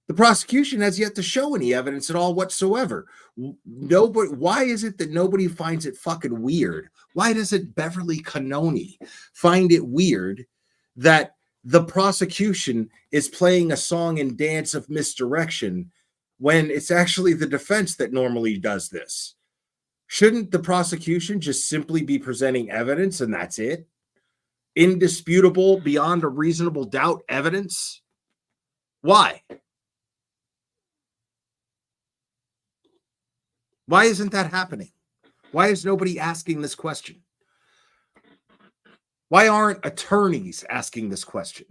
The prosecution has yet to show any evidence at all whatsoever. Nobody. Why is it that nobody finds it fucking weird? Why doesn't Beverly Cannoni find it weird that the prosecution is playing a song and dance of misdirection when it's actually the defense that normally does this? Shouldn't the prosecution just simply be presenting evidence and that's it? Indisputable, beyond a reasonable doubt evidence? Why? Why isn't that happening? Why is nobody asking this question? Why aren't attorneys asking this question?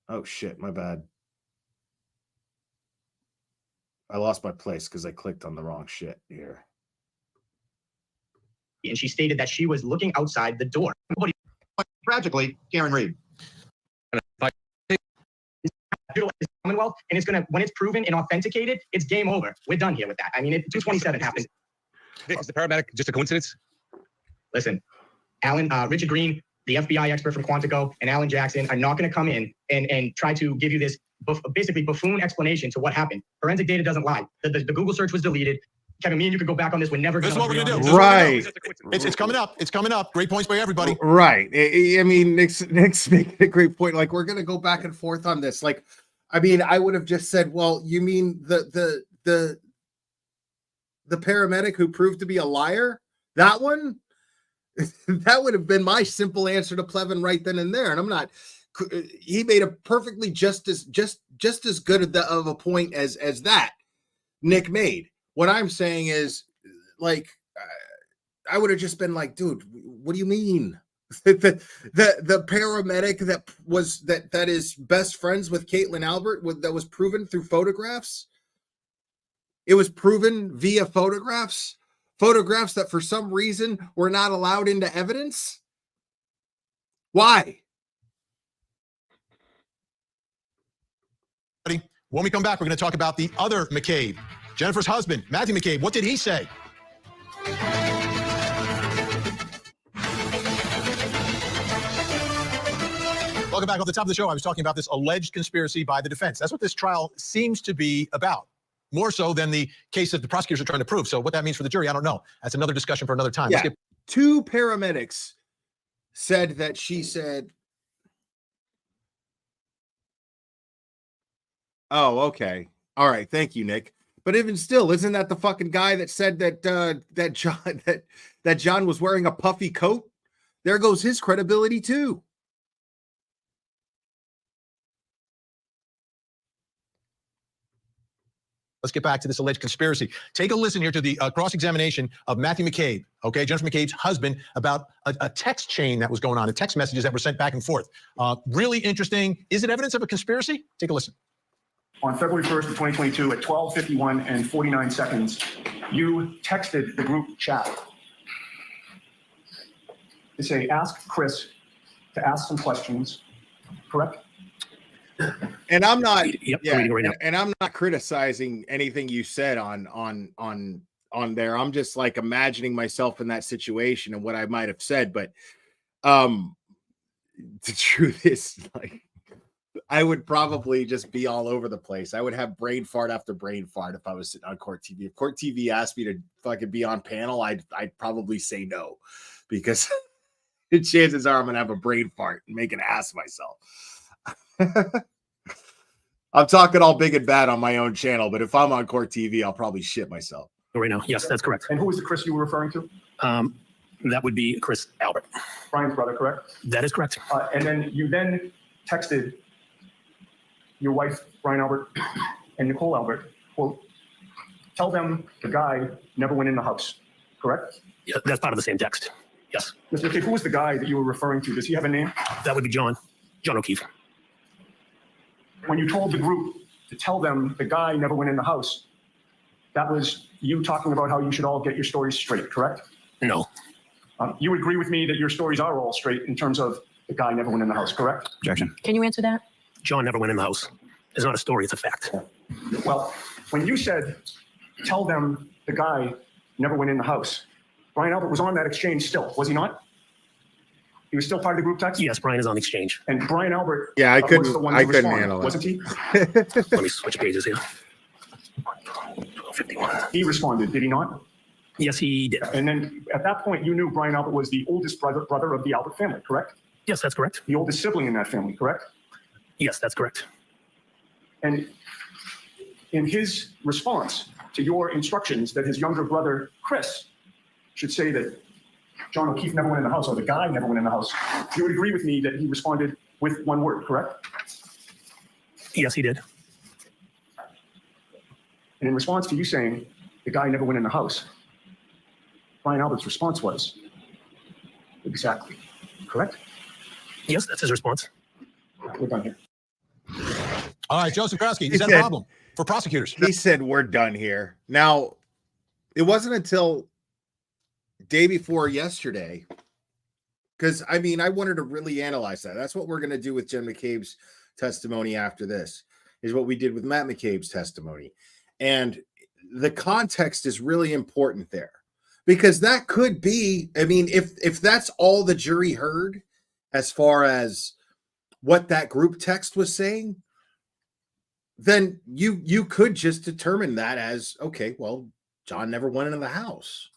Oh, shit, my bad. I lost my place because I clicked on the wrong shit here. And she stated that she was looking outside the door. Tragically, Karen Reed. Commonwealth, and it's gonna, when it's proven and authenticated, it's game over. We're done here with that. I mean, 227 happened. Is the paramedic just a coincidence? Listen, Richard Green, the FBI expert from Quantico, and Alan Jackson are not going to come in and try to give you this basically buffoon explanation to what happened. Forensic data doesn't lie. The Google search was deleted. Kevin, me and you could go back on this. We're never This is going what we're to gonna agree do. on This is this. what we're gonna do. It's coming up. It's coming up. Great points by everybody. Right. I mean, Nick's making a great point. Like, we're gonna go back and forth on this. Like, I mean, I would have just said, well, you mean the paramedic who proved to be a liar? That one? That would have been my simple answer to Plevin right then and there. And I'm not. He made a perfectly just as good of a point as that Nick made. What I'm saying is, like, I would have just been like, dude, what do you mean? the paramedic that is best friends with Caitlin Albert that was proven through photographs. It was proven via photographs that for some reason were not allowed into evidence. Why? When we come back, we're going to talk about the other McCabe, Jennifer's husband, Matthew McCabe. What did he say? Welcome back. At the top of the show, I was talking about this alleged conspiracy by the defense. That's what this trial seems to be about, more so than the case that the prosecutors are trying to prove. So what that means for the jury, I don't know. That's another discussion for another time. Yeah. Two paramedics said that she said, oh, okay. All right. Thank you, Nick. But even still, isn't that the fucking guy that said that John was wearing a puffy coat? There goes his credibility too. Let's get back to this alleged conspiracy. Take a listen here to the cross-examination of Matthew McCabe, okay, Jennifer McCabe's husband, about a text chain that was going on, the text messages that were sent back and forth. Really interesting. Is it evidence of a conspiracy? Take a listen. On February 1st of 2022 at 12:51 and 49 seconds, you texted the group chat to say, ask Chris to ask some questions, correct? And I'm not, Yep, I'm reading right now. and I'm not criticizing anything you said on there. I'm just like imagining myself in that situation and what I might have said. But the truth is, like, I would probably just be all over the place. I would have brain fart after brain fart if I was sitting on Court TV. If Court TV asked me to fucking be on panel, I'd probably say no, because the chances are I'm gonna have a brain fart and make an ass of myself. I'm talking all big and bad on my own channel, but if I'm on Court TV, I'll probably shit myself. Right now, yes, that's correct. And who was the Chris you were referring to? That would be Chris Albert. Brian's brother, correct? That is correct. And then you texted your wife, Brian Albert, and Nicole Albert, quote, tell them the guy never went in the house, correct? Yeah, that's part of the same text. Yes. Mr. McCabe, who was the guy that you were referring to? Does he have a name? That would be John O'Keefe. When you told the group to tell them the guy never went in the house, that was you talking about how you should all get your stories straight, correct? No. You agree with me that your stories are all straight in terms of the guy never went in the house, correct? Objection. Can you answer that? John never went in the house. It's not a story, it's a fact. Well, when you said, tell them the guy never went in the house, Brian Albert was on that exchange still, was he not? He was still part of the group text? Yes, Brian is on the exchange. And Brian Albert I was couldn't the one to respond, handle it. wasn't he? Let me switch pages here. 12:51. He responded, did he not? Yes, he did. And then at that point, you knew Brian Albert was the oldest brother of the Albert family, correct? Yes, that's correct. The oldest sibling in that family, correct? Yes, that's correct. And in his response to your instructions that his younger brother, Chris, should say that John O'Keefe never went in the house, or the guy never went in the house, you would agree with me that he responded with one word, correct? Yes, he did. And in response to you saying the guy never went in the house, Brian Albert's response was, exactly, correct? Yes, that's his response. We're done here. All right, Joseph Krasky, He is that a said- problem for prosecutors? He said, we're done here. Now, it wasn't until day before yesterday, because, I mean, I wanted to really analyze that. That's what we're going to do with Jen McCabe's testimony after this, is what we did with Matt McCabe's testimony. And the context is really important there, because that could be, I mean, if that's all the jury heard as far as what that group text was saying, then you could just determine that as, okay, well, John never went into the house.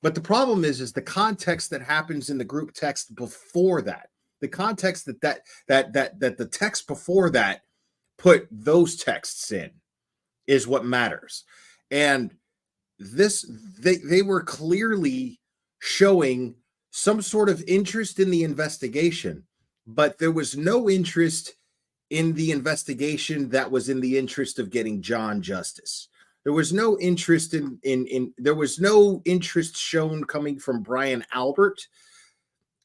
But the problem is the context that happens in the group text before that. The context that the text before that put those texts in is what matters. And they were clearly showing some sort of interest in the investigation, but there was no interest in the investigation that was in the interest of getting John justice. There was no interest there was no interest shown coming from Brian Albert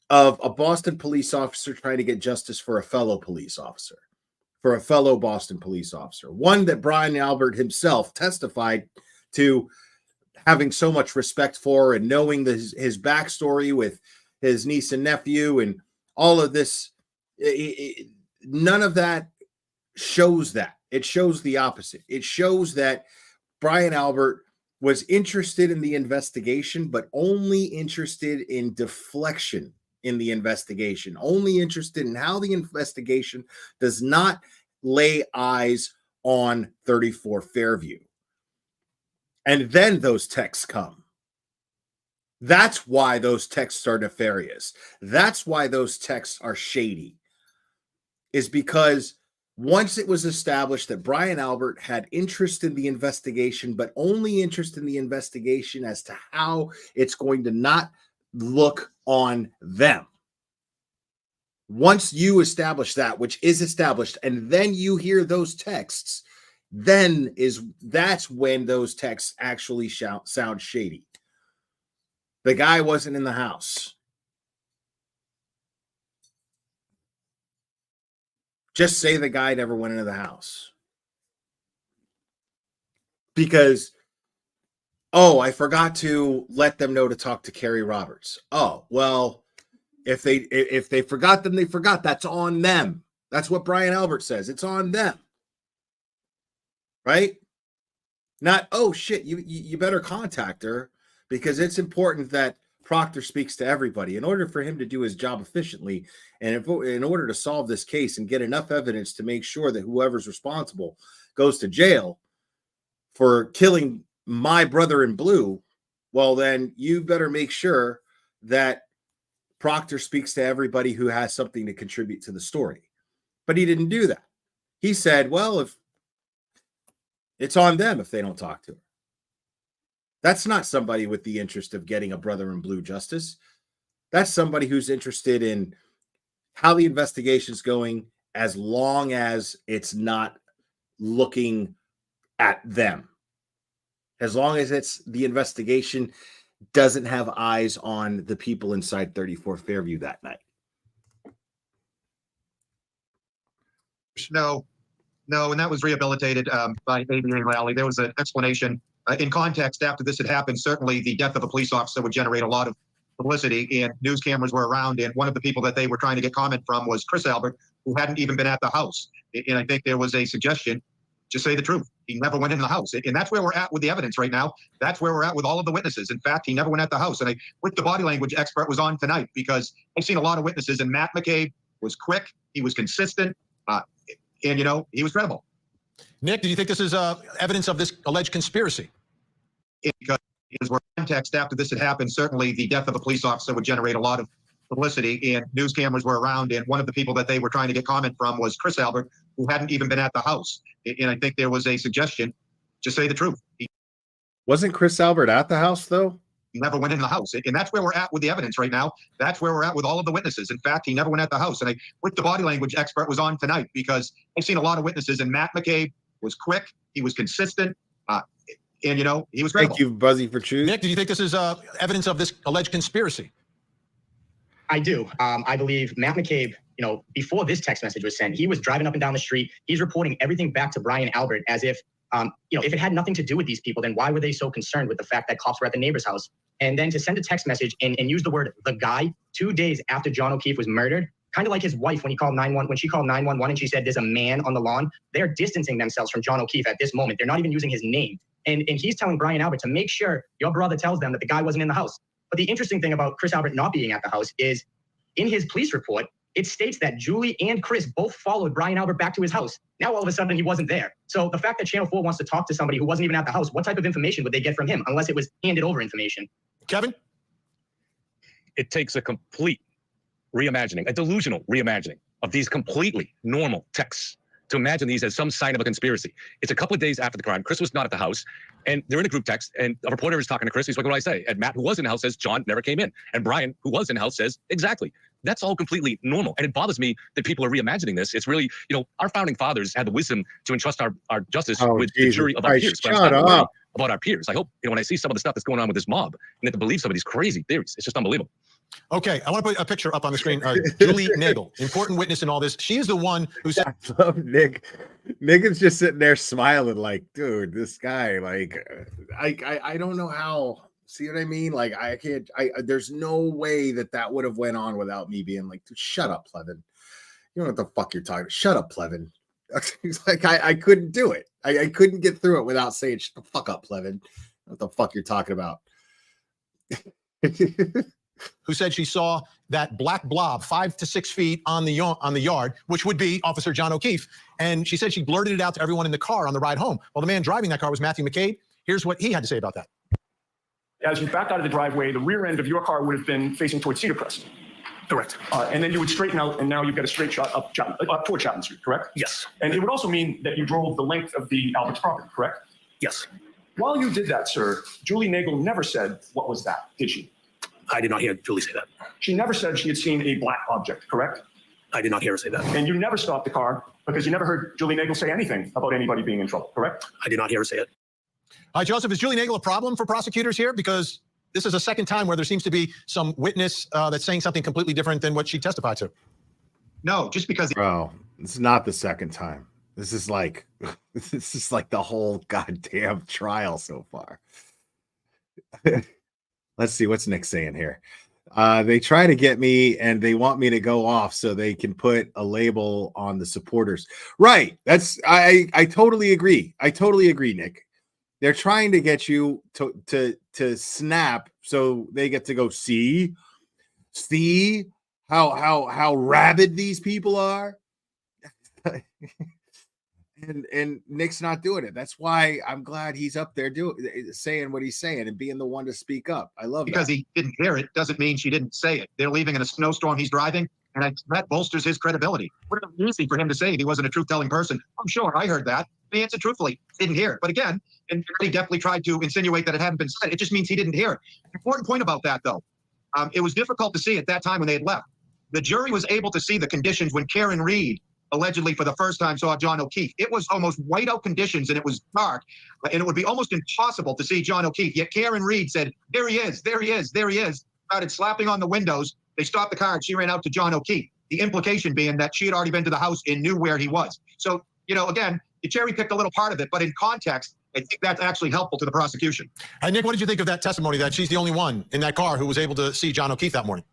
of a Boston police officer trying to get justice for a fellow police officer, for a fellow Boston police officer, one that Brian Albert himself testified to having so much respect for, and knowing his backstory with his niece and nephew and all of this. None of that shows that. It shows the opposite. It shows that Brian Albert was interested in the investigation, but only interested in deflection in the investigation, only interested in how the investigation does not lay eyes on 34 Fairview. And then those texts come. That's why those texts are nefarious. That's why those texts are shady, is because once it was established that Brian Albert had interest in the investigation, but only interest in the investigation as to how it's going to not look on them. Once you establish that, which is established, and then you hear those texts, that's when those texts actually sound shady. The guy wasn't in the house. Just say the guy never went into the house. Because, I forgot to let them know to talk to Carrie Roberts. Oh, well, if they forgot them, they forgot. That's on them. That's what Brian Albert says. It's on them. Right? Not, oh shit, you better contact her, because it's important that Proctor speaks to everybody in order for him to do his job efficiently, and in order to solve this case and get enough evidence to make sure that whoever's responsible goes to jail for killing my brother in blue. Well, then you better make sure that Proctor speaks to everybody who has something to contribute to the story. But he didn't do that. He said, well, if it's on them if they don't talk to her. That's not somebody with the interest of getting a brother in blue justice. That's somebody who's interested in how the investigation's going, as long as it's not looking at them. As long as the investigation doesn't have eyes on the people inside 34 Fairview that night. No, and that was rehabilitated by ABA Lally. There was an explanation. In context, after this had happened, certainly the death of a police officer would generate a lot of publicity, and news cameras were around, and one of the people that they were trying to get comment from was Chris Albert, who hadn't even been at the house. And I think there was a suggestion, just say the truth. He never went in the house. And that's where we're at with the evidence right now. That's where we're at with all of the witnesses. In fact, he never went at the house. And with the body language expert was on tonight, because I've seen a lot of witnesses, and Matt McCabe was quick. He was consistent. And, he was credible. Nick, do you think this is evidence of this alleged conspiracy? Because in context, after this had happened, certainly the death of a police officer would generate a lot of publicity, and news cameras were around, and one of the people that they were trying to get comment from was Chris Albert, who hadn't even been at the house. And I think there was a suggestion, just say the truth. Wasn't Chris Albert at the house, though? He never went in the house. And that's where we're at with the evidence right now. That's where we're at with all of the witnesses. In fact, he never went at the house. And with the body language expert was on tonight, because I've seen a lot of witnesses, and Matt McCabe was quick. He was consistent. And, he was credible. Thank you, Buzzy, for choosing. Nick, do you think this is evidence of this alleged conspiracy? I do. I believe Matt McCabe, before this text message was sent, he was driving up and down the street. He's reporting everything back to Brian Albert as if, if it had nothing to do with these people, then why were they so concerned with the fact that cops were at the neighbor's house? And then to send a text message and use the word "the guy" 2 days after John O'Keefe was murdered, kind of like his wife when she called 911 and she said there's a man on the lawn. They're distancing themselves from John O'Keefe at this moment. They're not even using his name. And he's telling Brian Albert to make sure your brother tells them that the guy wasn't in the house. But the interesting thing about Chris Albert not being at the house is in his police report, it states that Julie and Chris both followed Brian Albert back to his house. Now, all of a sudden, he wasn't there. So the fact that Channel 4 wants to talk to somebody who wasn't even at the house, what type of information would they get from him unless it was handed over information? Kevin? It takes a complete reimagining, a delusional reimagining of these completely normal texts to imagine these as some sign of a conspiracy. It's a couple of days after the crime. Chris was not at the house, and they're in a group text, and a reporter is talking to Chris. He's like, what do I say? And Matt, who was in the house, says John never came in. And Brian, who was in the house, says exactly. That's all completely normal. And it bothers me that people are reimagining this. It's really, our founding fathers had the wisdom to entrust our justice with the jury of our peers. Shut up. About our peers. I hope, when I see some of the stuff that's going on with this mob, and they have to believe some of these crazy theories, it's just unbelievable. Okay, I want to put a picture up on the screen. Julie Nagel, important witness in all this. She is the one who said, I love Nick. Nick is just sitting there smiling like, dude, this guy, like, I don't know how. See what I mean? Like, I can't. There's no way that would have went on without me being like, dude, shut up, Plevin. You know what the fuck you're talking. Shut up, Plevin. Like, I couldn't do it. I couldn't get through it without saying, shut the fuck up, Plevin. What the fuck you're talking about? who said she saw that black blob 5 to 6 feet on the yard, which would be Officer John O'Keefe. And she said she blurted it out to everyone in the car on the ride home. Well, the man driving that car was Matthew McCabe. Here's what he had to say about that. As you backed out of the driveway, the rear end of your car would have been facing towards Cedar Crest. Correct. And then you would straighten out, and now you've got a straight shot up toward Chapman Street, correct? Yes. And it would also mean that you drove the length of the Albert's property, correct? Yes. While you did that, sir, Julie Nagel never said, what was that, did she? I did not hear Julie say that. She never said she had seen a black object, correct? I did not hear her say that. And you never stopped the car because you never heard Julie Nagel say anything about anybody being in trouble, correct? I did not hear her say it. All right, Joseph, is Julie Nagel a problem for prosecutors here? Because this is a second time where there seems to be some witness that's saying something completely different than what she testified to. No, just because. Bro, it's not the second time. This is like the whole goddamn trial so far. Let's see what's Nick saying here. They try to get me and they want me to go off so they can put a label on the supporters. Right. I totally agree. I totally agree, Nick. They're trying to get you to snap so they get to go see how rabid these people are. And Nick's not doing it. That's why I'm glad he's up there saying what he's saying and being the one to speak up. I love because he didn't hear it doesn't mean she didn't say it. They're leaving in a snowstorm. He's driving, and that bolsters his credibility. Would have been easy for him to say if he wasn't a truth-telling person. I'm sure I heard that. He answered truthfully. Didn't hear it. But again, and he definitely tried to insinuate that it hadn't been said. It just means he didn't hear it. Important point about that, though. It was difficult to see at that time when they had left. The jury was able to see the conditions when Karen Reed allegedly for the first time saw John O'Keefe. It was almost whiteout conditions and it was dark, and it would be almost impossible to see John O'Keefe. Yet Karen Reed said, there he is, there he is, there he is. Started slapping on the windows. They stopped the car and she ran out to John O'Keefe. The implication being that she had already been to the house and knew where he was. So, again, you cherry picked a little part of it, but in context, I think that's actually helpful to the prosecution. Hey, Nick, what did you think of that testimony that she's the only one in that car who was able to see John O'Keefe that morning?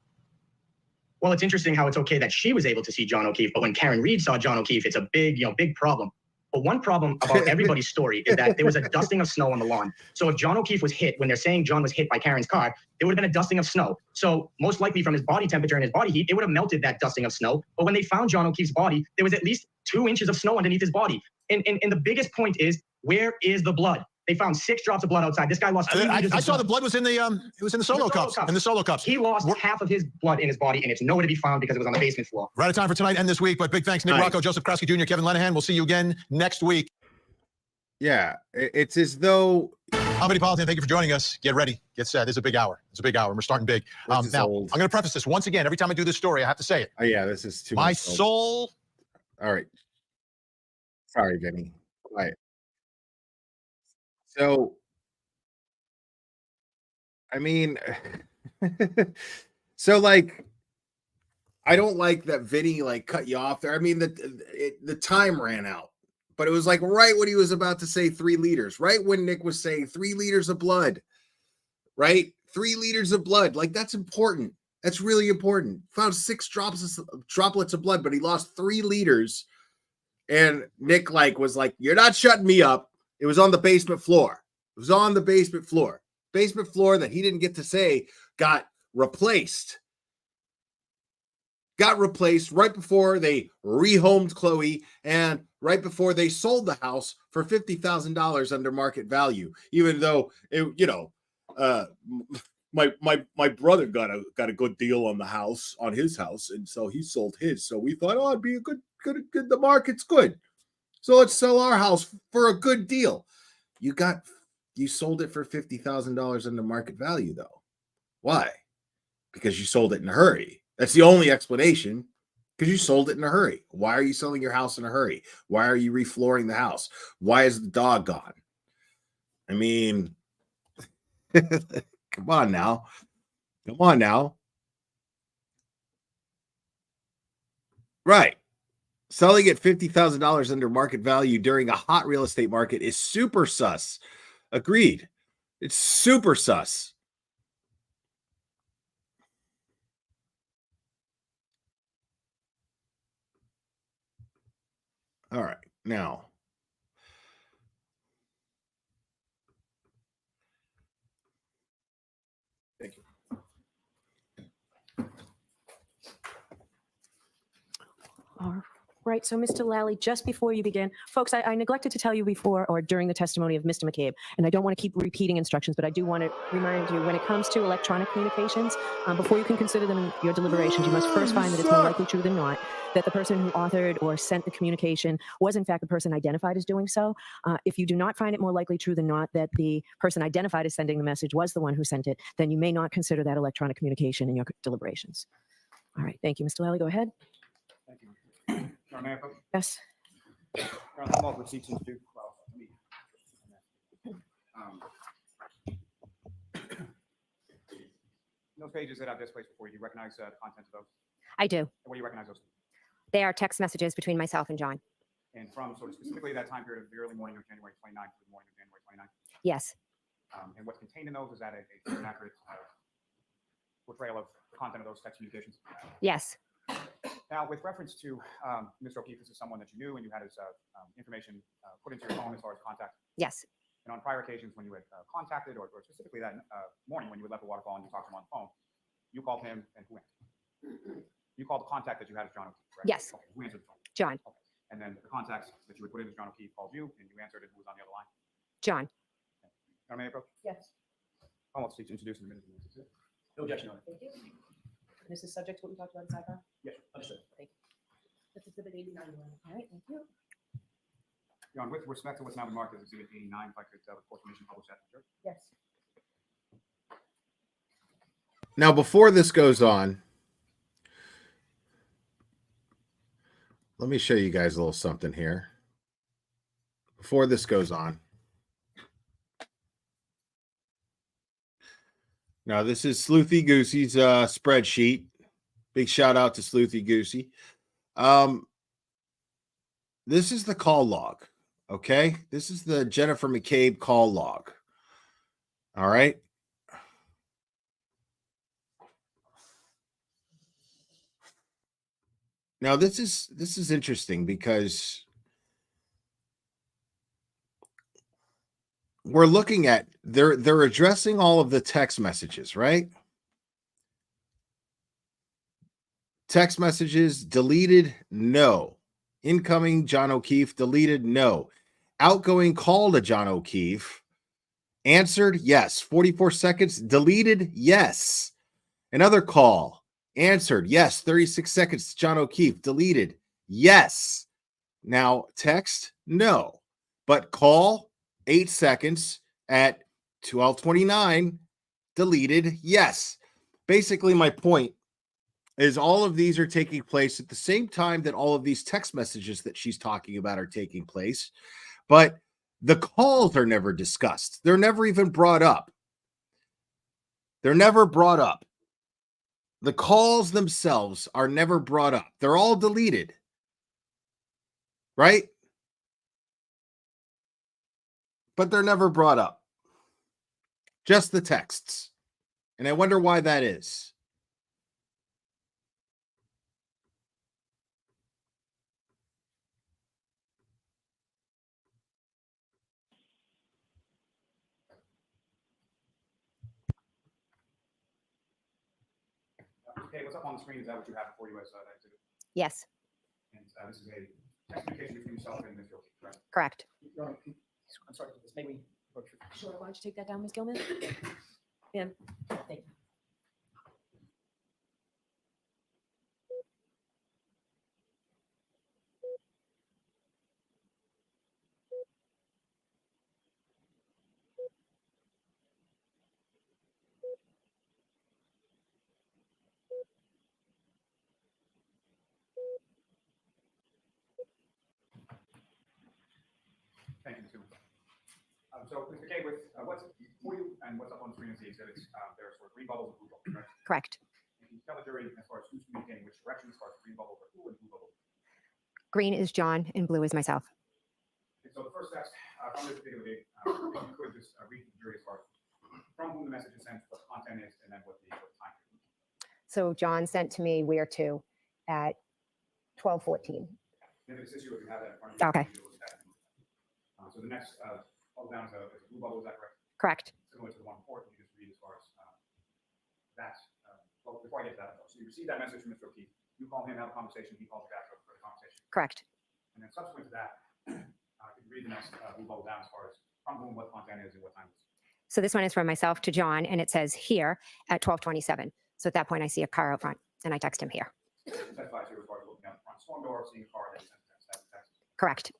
Well, it's interesting how it's okay that she was able to see John O'Keefe, but when Karen Reed saw John O'Keefe, it's a big problem. But one problem about everybody's story is that there was a dusting of snow on the lawn. So if John O'Keefe was hit, when they're saying John was hit by Karen's car, there would have been a dusting of snow. So most likely from his body temperature and his body heat, it would have melted that dusting of snow. But when they found John O'Keefe's body, there was at least 2 inches of snow underneath his body. And the biggest point is, where is the blood? They found 6 drops of blood outside. This guy lost 3 liters I saw the blood was in the it was in the solo cups. In the solo cups. He lost half of his blood in his body, and it's nowhere to be found because it was on the basement floor. We're out of time for tonight and this week, but big thanks, Nick Rocco, Joseph Krasky Jr., Kevin Lenahan. We'll see you again next week. Yeah, it's as though. Comedy Politician, thank you for joining us. Get ready, get set. It's a big hour. It's a big hour. We're starting big. Now, I'm going to preface this once again. Every time I do this story, I have to say it. Oh yeah, this is too. My soul. All right. Sorry, Vinny. Quiet. So. I mean, so I don't like that Vinny cut you off there. I mean, the time ran out, but it was right when he was about to say 3 liters, right when Nick was saying 3 liters of blood, right? 3 liters of blood. That's important. That's really important. Found 6 droplets of blood, but he lost 3 liters. And Nick was like, you're not shutting me up. It was on the basement floor. It was on the basement floor. Basement floor that he didn't get to say got replaced. got replaced right before they rehomed Chloe and right before they sold the house for $50,000 under market value, even though my brother got a good deal on his house, and so he sold his. So we thought, it'd be a good. The market's good, so let's sell our house for a good deal. You sold it for $50,000 under market value, though. Why? Because you sold it in a hurry. That's the only explanation. Because you sold it in a hurry. Why are you selling your house in a hurry? Why are you reflooring the house? Why is the dog gone? I mean, come on now. Right. Selling at $50,000 under market value during a hot real estate market is super sus. Agreed. It's super sus. All right. Now, thank you. All right. So, Mr. Lally, just before you begin, folks, I neglected to tell you before or during the testimony of Mr. McCabe, and I don't want to keep repeating instructions, but I do want to remind you when it comes to electronic communications, before you can consider them in your deliberations, you must first find that it's more likely true than not that the person who authored or sent the communication was, in fact, the person identified as doing so. If you do not find it more likely true than not that the person identified as sending the message was the one who sent it, then you may not consider that electronic communication in your deliberations. All right. Thank you. Mr. Lally, go ahead. Thank you. Your Honor, may I vote? Yes. Your Honor, I'm all receipts and due. Well, me. Those pages that I've just placed before you, do you recognize the content of those? I do. What do you recognize those? They are text messages between myself and John. And from sort of specifically that time period of the early morning of January 29th to the morning of January 29th? Yes. And what's contained in those, is that an accurate portrayal of the content of those text communications? Yes. Now, with reference to Mr. O'Keefe, this is someone that you knew and you had his information put into your phone as far as contact? Yes. And on prior occasions when you had contacted, or specifically that morning when you had left the waterfall and you talked to him on the phone, you called him and who answered? You called the contact that you had as John O'Keefe, correct? Yes. Okay. Who answered the phone? John. Okay. And then the contact that you had put in as John O'Keefe called you and you answered, and who was on the other line? John. Your Honor, may I approach? Yes. I'll seek to introduce in a minute. No objection, Your Honor. Thank you. This is subject to what we talked about in sidebar? Yes, understood. Thank you. That's exhibit 89. All right, thank you. Your Honor, with respect to what's now been marked as exhibit 89, if I could have a court commission publish that. Sure. Yes. Now, before this goes on, let me show you guys a little something here. Before this goes on. Now, this is Sleuthy Goosey's spreadsheet. Big shout out to Sleuthy Goosey. This is the call log. Okay. This is the Jennifer McCabe call log. All right. Now, this is interesting because we're looking at they're addressing all of the text messages, right? Text messages deleted, no. Incoming John O'Keefe deleted, no. Outgoing call to John O'Keefe answered, yes. 44 seconds deleted, yes. Another call answered, yes. 36 seconds to John O'Keefe deleted, yes. Now text, no. But call 8 seconds at 12:29 deleted, yes. Basically, my point is all of these are taking place at the same time that all of these text messages that she's talking about are taking place, but the calls are never discussed. They're never even brought up. They're never brought up. The calls themselves are never brought up. They're all deleted, right? But they're never brought up. Just the texts. And I wonder why that is. McCabe, what's up on the screen? Is that what you have before you as that exhibit? Yes, And this is a text communication between yourself and Ms. Gilkey, correct? correct. I'm sorry, may we? Sure, why don't you take that down, Ms. Gilman? Yeah, thank you. Thank you, Ms. Gilman. So, Mr. McCabe, with what's for you and what's up on the screen is the exhibits. There are sort of green bubbles and blue bubbles, correct? Correct. And can you tell the jury as far as who's communicating which direction, as far as green bubbles are who and blue bubbles? Green is John and blue is myself. And so the first text from this particular date, if you could just read to the jury as far as from whom the message is sent, what the content is, and then what the time is. So John sent to me where to at 12:14. If it assists you, if you have that in front of you. Okay. you can look at that. So the next bubble down is a blue bubble, is that correct? Correct. Similar to the one before, can you just read as far as that? Well, before I get to that, though, so you receive that message from Mr. O'Keefe. You call him, have a conversation. He calls you back for the conversation. Correct. And then subsequent to that, can you read the next blue bubble down as far as from whom, what content is, and what time it is? So this one is from myself to John, and it says here at 12:27. So at that point, I see a car out front, and I text him here. Testify to as far as looking out the front storm door, seeing a car that you sent the text. Correct.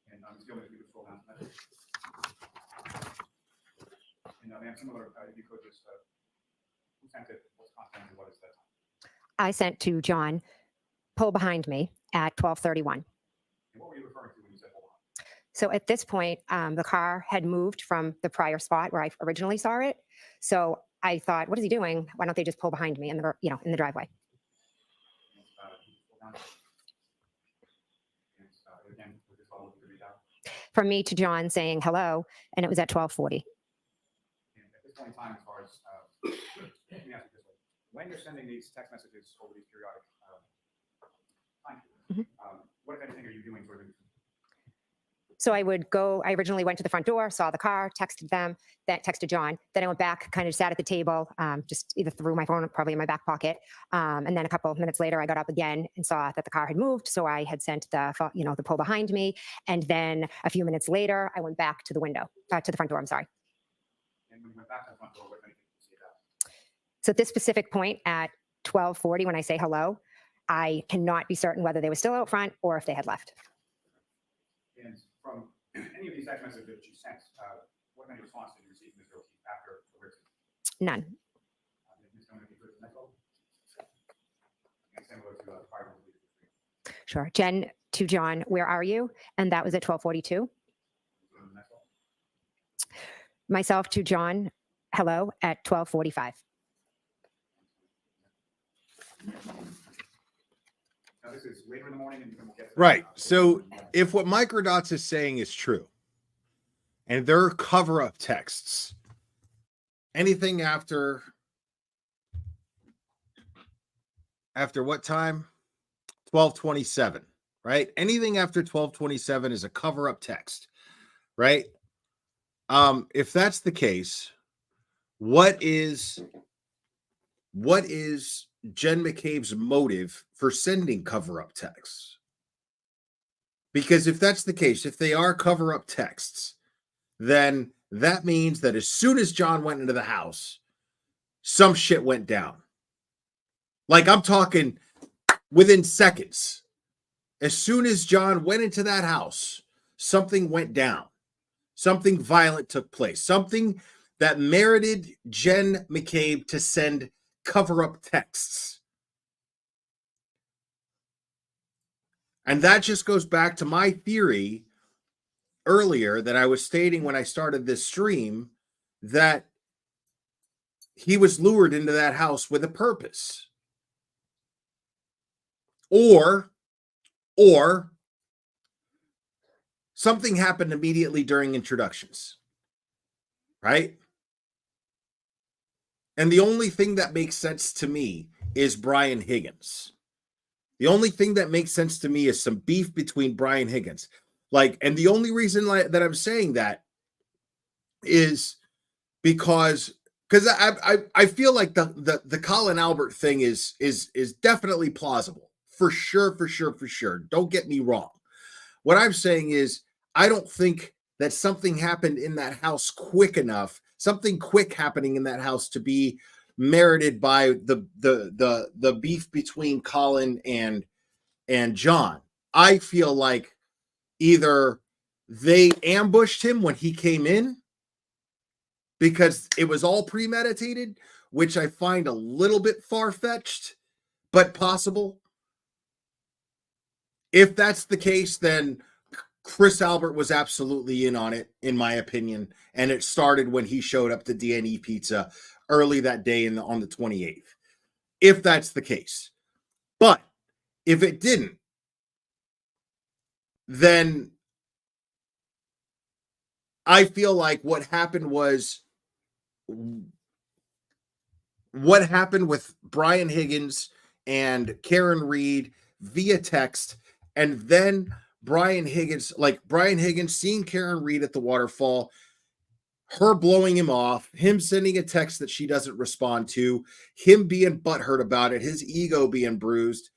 And Ms. Gilman, if you could scroll down to that. And ma'am, similar, if you could just, who sent it, what's content, and what is that time? I sent to John, pull behind me at 12:31. And what were you referring to when you said hold on? So at this point, the car had moved from the prior spot where I originally saw it. So I thought, what is he doing? Why don't they just pull behind me in the, in the driveway? Again, with this bubble, you could read out. From me to John saying hello, and it was at 12:40. And at this point in time, as far as, let me ask you this way. When you're sending these text messages over these periodic time periods, what, if anything, are you doing sort of in between? So I would go, I originally went to the front door, saw the car, texted them, then texted John. Then I went back, kind of sat at the table, just either threw my phone, probably in my back pocket. And then a couple of minutes later, I got up again and saw that the car had moved. So I had sent the, the pull behind me. And then a few minutes later, I went back to the window, to the front door, I'm sorry. And when you went back to the front door, what, if anything, did you see that? So at this specific point at 12:40, when I say hello, I cannot be certain whether they were still out front or if they had left. And from any of these text messages that you sent, what kind of response did you receive from Mr. O'Keefe after the word? None. Ms. Gilman, if you could, next level. And similar to the prior one. Sure. Jen to John, where are you? And that was at 12:42. Myself to John, hello, at 12:45. Now, this is later in the morning, and we'll get to Right. So if what Microdots is saying is true, and there are cover-up texts, anything after what time? 12:27, right? Anything after 12:27 is a cover-up text, right? If that's the case, what is Jen McCabe's motive for sending cover-up texts? Because if that's the case, if they are cover-up texts, then that means that as soon as John went into the house, some shit went down. Like, I'm talking within seconds. As soon as John went into that house, something went down. Something violent took place. Something that merited Jen McCabe to send cover-up texts. And that just goes back to my theory earlier that I was stating when I started this stream, that he was lured into that house with a purpose. Or something happened immediately during introductions, right? And the only thing that makes sense to me is Brian Higgins. The only thing that makes sense to me is some beef between Brian Higgins. Like, and the only reason that I'm saying that is because because I feel like the Colin Albert thing is definitely plausible for sure. Don't get me wrong. What I'm saying is I don't think that something happened in that house quick enough, something quick happening in that house to be merited by the beef between Colin and John. I feel like either they ambushed him when he came in because it was all premeditated, which I find a little bit far-fetched, but possible. If that's the case, then Chris Albert was absolutely in on it, in my opinion, and it started when he showed up to D&E Pizza early that day on the 28th. If that's the case. But if it didn't, then I feel like what happened with Brian Higgins and Karen Reed via text, and then Brian Higgins seeing Karen Reed at the waterfall, her blowing him off, him sending a text that she doesn't respond to, him being butthurt about it, his ego being bruised,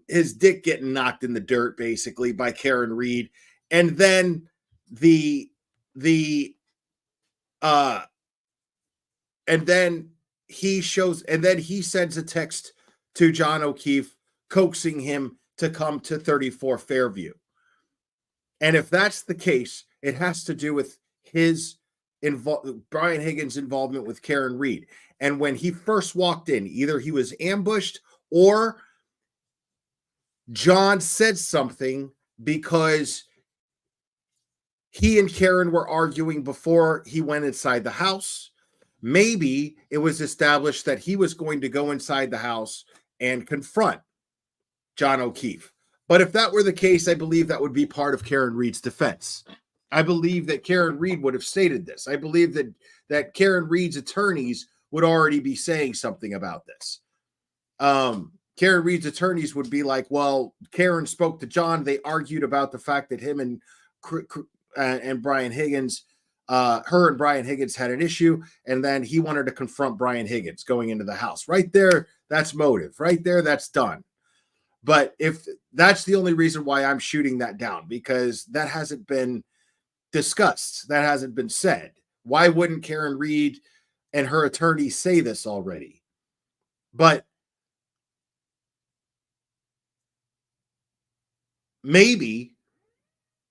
his dick getting knocked in the dirt basically by Karen Reed, and then and then he sends a text to John O'Keefe coaxing him to come to 34 Fairview. And if that's the case, it has to do with Brian Higgins' involvement with Karen Reed. And when he first walked in, either he was ambushed or John said something because he and Karen were arguing before he went inside the house. Maybe it was established that he was going to go inside the house and confront John O'Keefe. But if that were the case, I believe that would be part of Karen Reed's defense. I believe that Karen Reed would have stated this. I believe that Karen Reed's attorneys would already be saying something about this. Karen Reed's attorneys would be like, well, Karen spoke to John. They argued about the fact that him and Brian Higgins, her and Brian Higgins had an issue, and then he wanted to confront Brian Higgins going into the house. Right there, that's motive. Right there, that's done. But if that's the only reason why I'm shooting that down, because that hasn't been discussed, that hasn't been said. Why wouldn't Karen Reed and her attorney say this already? But maybe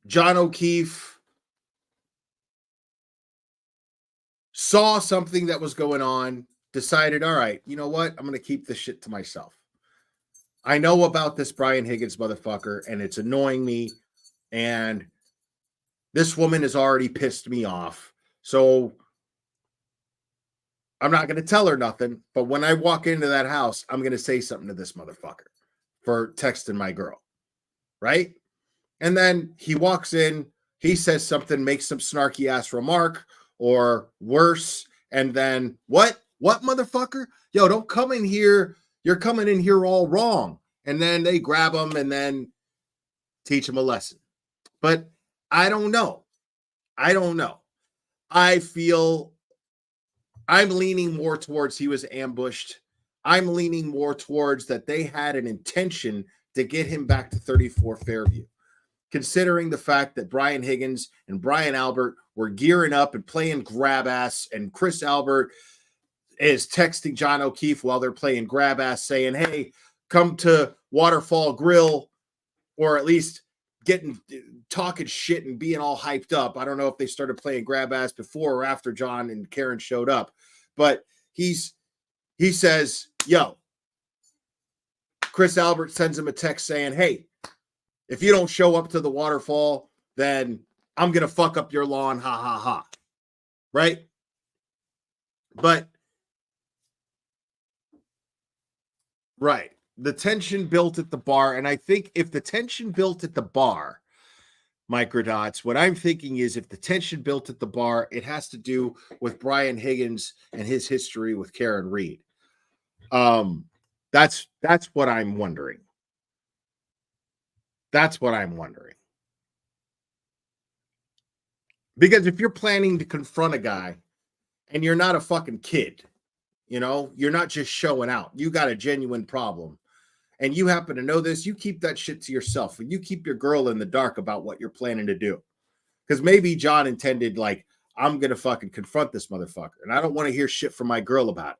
John O'Keefe saw something that was going on, decided, all right, you know what? I'm going to keep this shit to myself. I know about this Brian Higgins motherfucker, and it's annoying me, and this woman has already pissed me off. So I'm not going to tell her nothing, but when I walk into that house, I'm going to say something to this motherfucker for texting my girl, right? And then he walks in, he says something, makes some snarky ass remark, or worse, and then what motherfucker? Yo, don't come in here. You're coming in here all wrong. And then they grab him and then teach him a lesson. But I don't know. I feel I'm leaning more towards he was ambushed. I'm leaning more towards that they had an intention to get him back to 34 Fairview, considering the fact that Brian Higgins and Brian Albert were gearing up and playing grab ass, and Chris Albert is texting John O'Keefe while they're playing grab ass saying, hey, come to Waterfall Grill, or at least talking shit and being all hyped up. I don't know if they started playing grab ass before or after John and Karen showed up, but he says, yo, Chris Albert sends him a text saying, hey, if you don't show up to the waterfall, then I'm going to fuck up your lawn. Ha ha ha. Right. But right. The tension built at the bar. And I think if the tension built at the bar, Microdots, what I'm thinking is if the tension built at the bar, it has to do with Brian Higgins and his history with Karen Reed. That's what I'm wondering. That's what I'm wondering. Because if you're planning to confront a guy and you're not a fucking kid. You know, you're not just showing out. You got a genuine problem. And you happen to know this, you keep that shit to yourself. And you keep your girl in the dark about what you're planning to do. Because maybe John intended, like, I'm going to fucking confront this motherfucker. And I don't want to hear shit from my girl about it.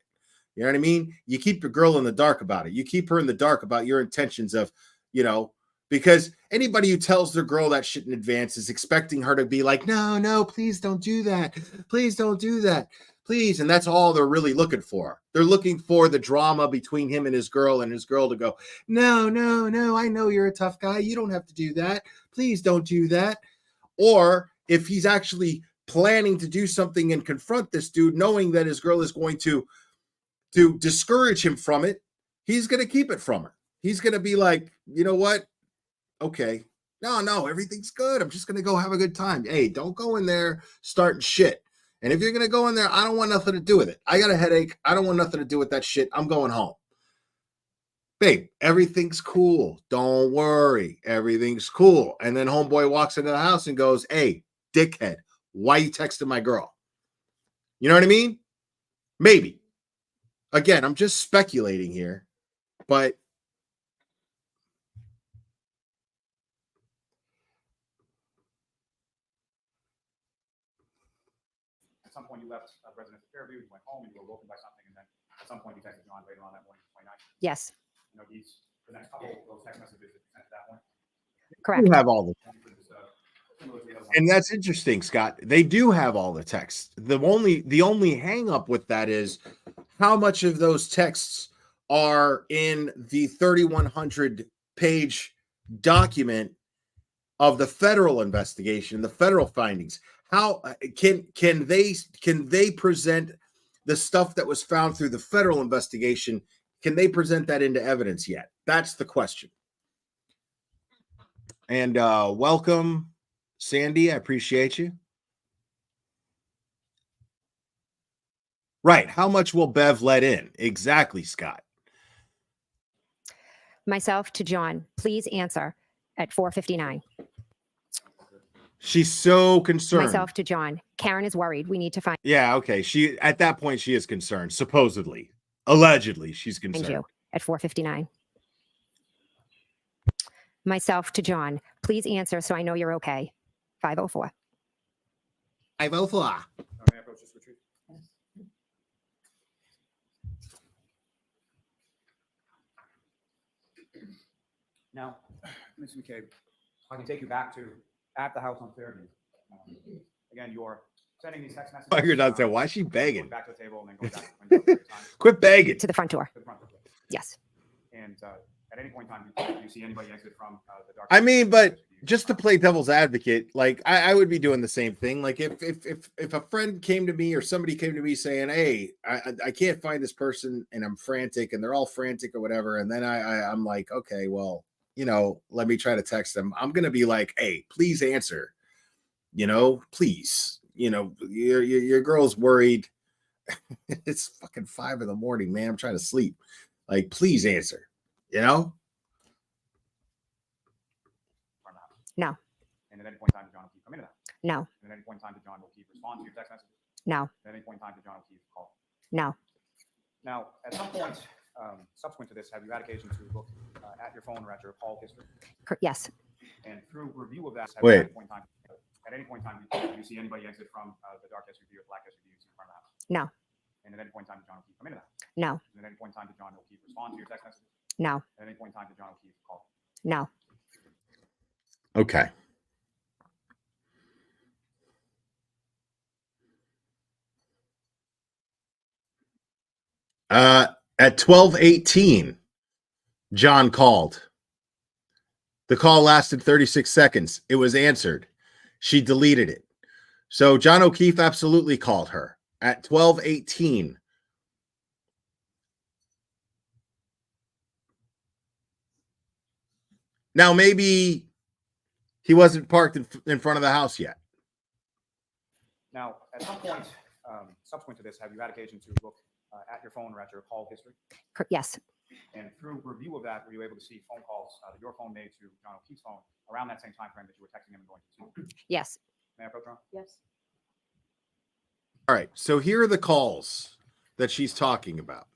You know what I mean? You keep your girl in the dark about it. You keep her in the dark about your intentions of, you know, because anybody who tells their girl that shit in advance is expecting her to be like, no, please don't do that. Please don't do that. Please. And that's all they're really looking for. They're looking for the drama between him and his girl to go, no, I know you're a tough guy. You don't have to do that. Please don't do that. Or if he's actually planning to do something and confront this dude, knowing that his girl is going to discourage him from it, he's going to keep it from her. He's going to be like, you know what? Okay. No, everything's good. I'm just going to go have a good time. Hey, don't go in there starting shit. And if you're going to go in there, I don't want nothing to do with it. I got a headache. I don't want nothing to do with that shit. I'm going home. Babe, everything's cool. Don't worry. Everything's cool. And then homeboy walks into the house and goes, hey, dickhead, why you texting my girl? You know what I mean? Maybe. Again, I'm just speculating here, but At some point, you left residence of Fairview, you went home, and you were woken by something, and then at some point, you texted John later on that morning, 29th. Yes. You know, the next couple of those text messages that you sent at that point. Correct. You have all the, and that's interesting, Scott. They do have all the texts. The only hang up with that is how much of those texts are in the 3,100 page document of the federal investigation, the federal findings. How can they present the stuff that was found through the federal investigation? Can they present that into evidence yet? That's the question. And welcome, Sandy. I appreciate you. Right. How much will Bev let in? Exactly, Scott. Myself to John, please answer at 4:59. She's so concerned. Myself to John, Karen is worried. We need to find Yeah, okay. She at that point she is concerned. Supposedly, allegedly, she's concerned. you at 4:59. Myself to John, please answer so I know you're okay. 5:04. 5:04. Now, Mr. McCabe, I can take you back to at the house on Fairview. Again, you're sending these text messages. Oh, you're not saying why is she begging? Back to the table and then going back to the window. Quit begging. To the front door. To the front door. Yes. And at any point in time, do you see anybody exit from the dark? I mean, but just to play devil's advocate, like I would be doing the same thing. Like if a friend came to me or somebody came to me saying, "Hey, I can't find this person and I'm frantic," and they're all frantic or whatever, and then I'm like, okay, well, you know, let me try to text them. I'm gonna be like, "Hey, please answer." You know, please. You know, your girl's worried. It's fucking 5 a.m, man. I'm trying to sleep. Like, please answer. You know. No. And at any point in time, John will keep coming to that. No. And at any point in time, John will keep responding to your text messages. No. At any point in time, John will keep call. No. Now, at some point subsequent to this, have you had occasion to look at your phone or at your call history? Yes. And through review of that, Wait. At any point in time, do you see anybody exit from the dark SUV or black SUV in front of the house? No. And at any point in time, John will keep coming to that. No. And at any point in time, John will keep responding to your text messages. No. At any point in time, John will keep call. No. Okay. At 12:18, John called. The call lasted 36 seconds. It was answered. She deleted it. So John O'Keefe absolutely called her at 12:18. Now, maybe he wasn't parked in front of the house yet. Now, at some point subsequent to this, have you had occasion to look at your phone or at your call history? Yes. And through review of that, were you able to see phone calls that your phone made to John O'Keefe's phone around that same time frame that you were texting him and going to see? Yes. May I approach Ron? Yes. All right. So here are the calls that she's talking about.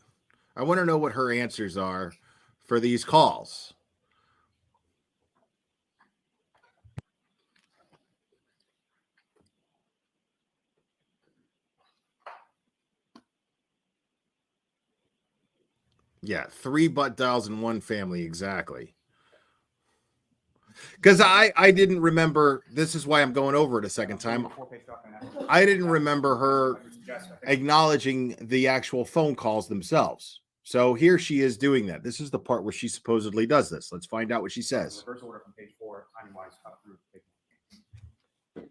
I want to know what her answers are for these calls. Yeah, 3 butt dials in one family, exactly. Because I didn't remember, this is why I'm going over it a second time. I didn't remember her acknowledging the actual phone calls themselves. So here she is doing that. This is the part where she supposedly does this. Let's find out what she says. Reverse order from page 4, timing-wise, up through page 1.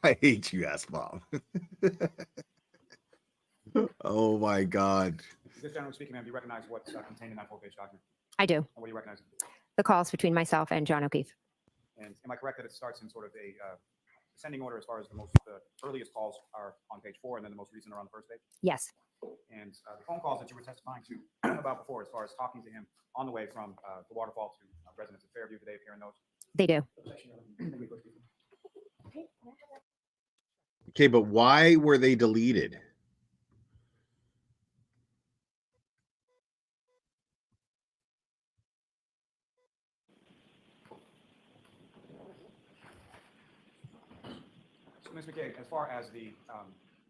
I hate you, ass mom. Oh my God. Just generally speaking, ma'am, do you recognize what's contained in that full-page document? I do. And what do you recognize? The calls between myself and John O'Keefe. And am I correct that it starts in sort of a ascending order as far as the earliest calls are on page 4 and then the most recent are on the first page? Yes. And the phone calls that you were testifying to about before, as far as talking to him on the way from the waterfall to residents of Fairview, do they appear in those? They do. Okay, but why were they deleted? So, Ms. McCabe, as far as the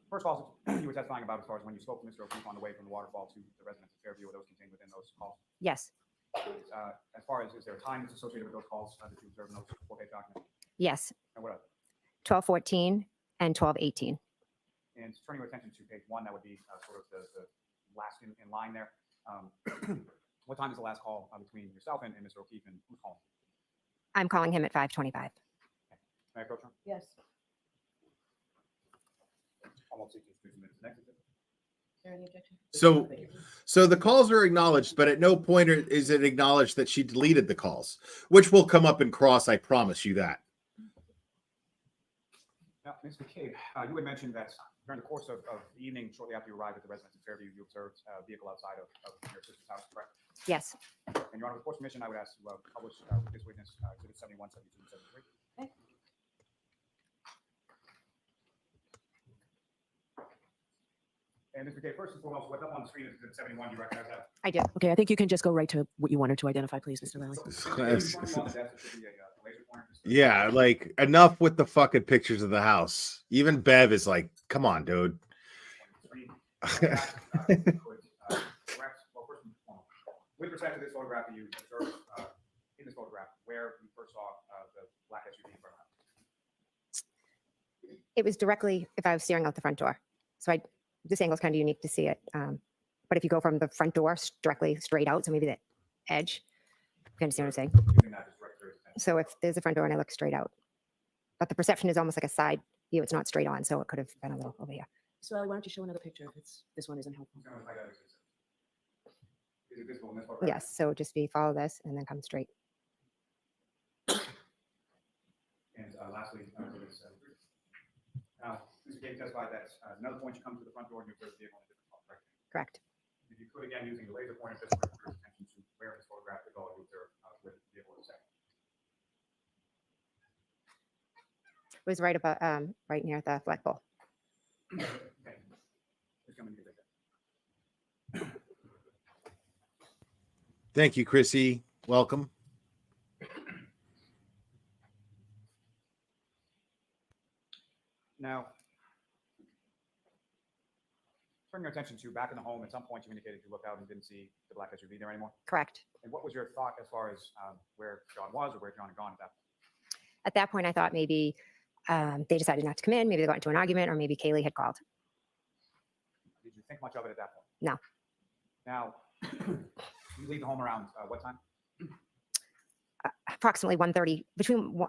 first calls you were testifying about, as far as when you spoke to Mr. O'Keefe on the way from the waterfall to the residents of Fairview, were those contained within those calls? Yes. As far as, is there a time that's associated with those calls that you observed in those full-page documents? Yes. And what else? 12:14 and 12:18. And turning your attention to page 1, that would be sort of the last in line there. What time is the last call between yourself and Mr. O'Keefe, and who's calling? I'm calling him at 5:25. May I approach him? Yes. Almost 60 minutes. Next. Is there any objection? So the calls are acknowledged, but at no point is it acknowledged that she deleted the calls, which will come up in cross. I promise you that. Now, Ms. McCabe, you had mentioned that during the course of the evening, shortly after you arrived at the residence of Fairview, you observed a vehicle outside of your sister's house, correct? Yes. And Your Honor, with court's permission, I would ask to publish this witness, Exhibit 71, 72, and 73. Okay. And Ms. McCabe, first and foremost, what's up on the screen is Exhibit 71. Do you recognize that? I do. Okay, I think you can just go right to what you wanted to identify, please, Mr. Lally. Yeah, like enough with the fucking pictures of the house. Even Bev is like, come on, dude. With respect to this photograph that you observed in this photograph, where you first saw the black SUV in front of the house? It was directly if I was staring out the front door. So this angle is kind of unique to see it. But if you go from the front door directly straight out, so maybe the edge, you understand what I'm saying? So if there's a front door and I look straight out, but the perception is almost like a side view. It's not straight on, so it could have been a little over here. So, Lally, why don't you show another picture if this one isn't helpful? Is it visible in this photograph? Yes, so just follow this and then come straight. And lastly, now, Mr. Gabe testified that another point you come to the front door and you observe the vehicle in a different spot, correct? Correct. If you could, again, using the laser pointer, just direct your attention to where this photograph could go, you observe where the vehicle is set. It was right about right near the flagpole. Okay. Just coming to that. Thank you, Chrissy. Welcome. Now, turning your attention to back in the home, at some point you indicated you looked out and didn't see the black SUV there anymore. Correct. And what was your thought as far as where John was or where John had gone at that point? At that point, I thought maybe they decided not to come in. Maybe they got into an argument, or maybe Kaylee had called. Did you think much of it at that point? No. Now, you leave the home around what time? Approximately 1:30, between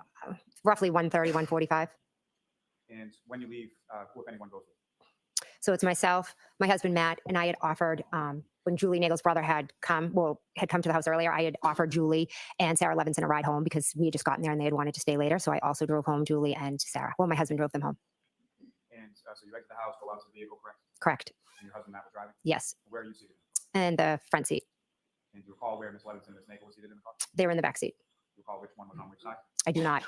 roughly 1:30, 1:45. And when you leave, who, if anyone, goes with you? So it's myself, my husband Matt, and I had offered when Julie Nagel's brother had come to the house earlier, I had offered Julie and Sarah Levinson a ride home because we had just gotten there and they had wanted to stay later. So I also drove home Julie and Sarah. Well, my husband drove them home. And so you exit the house, go out to the vehicle, correct? Correct. And your husband, Matt, was driving? Yes. Where are you seated? And the front seat. And do you recall where Ms. Levinson and Ms. Nagel were seated in the car? They were in the back seat. Do you recall which one was on which side? I do not.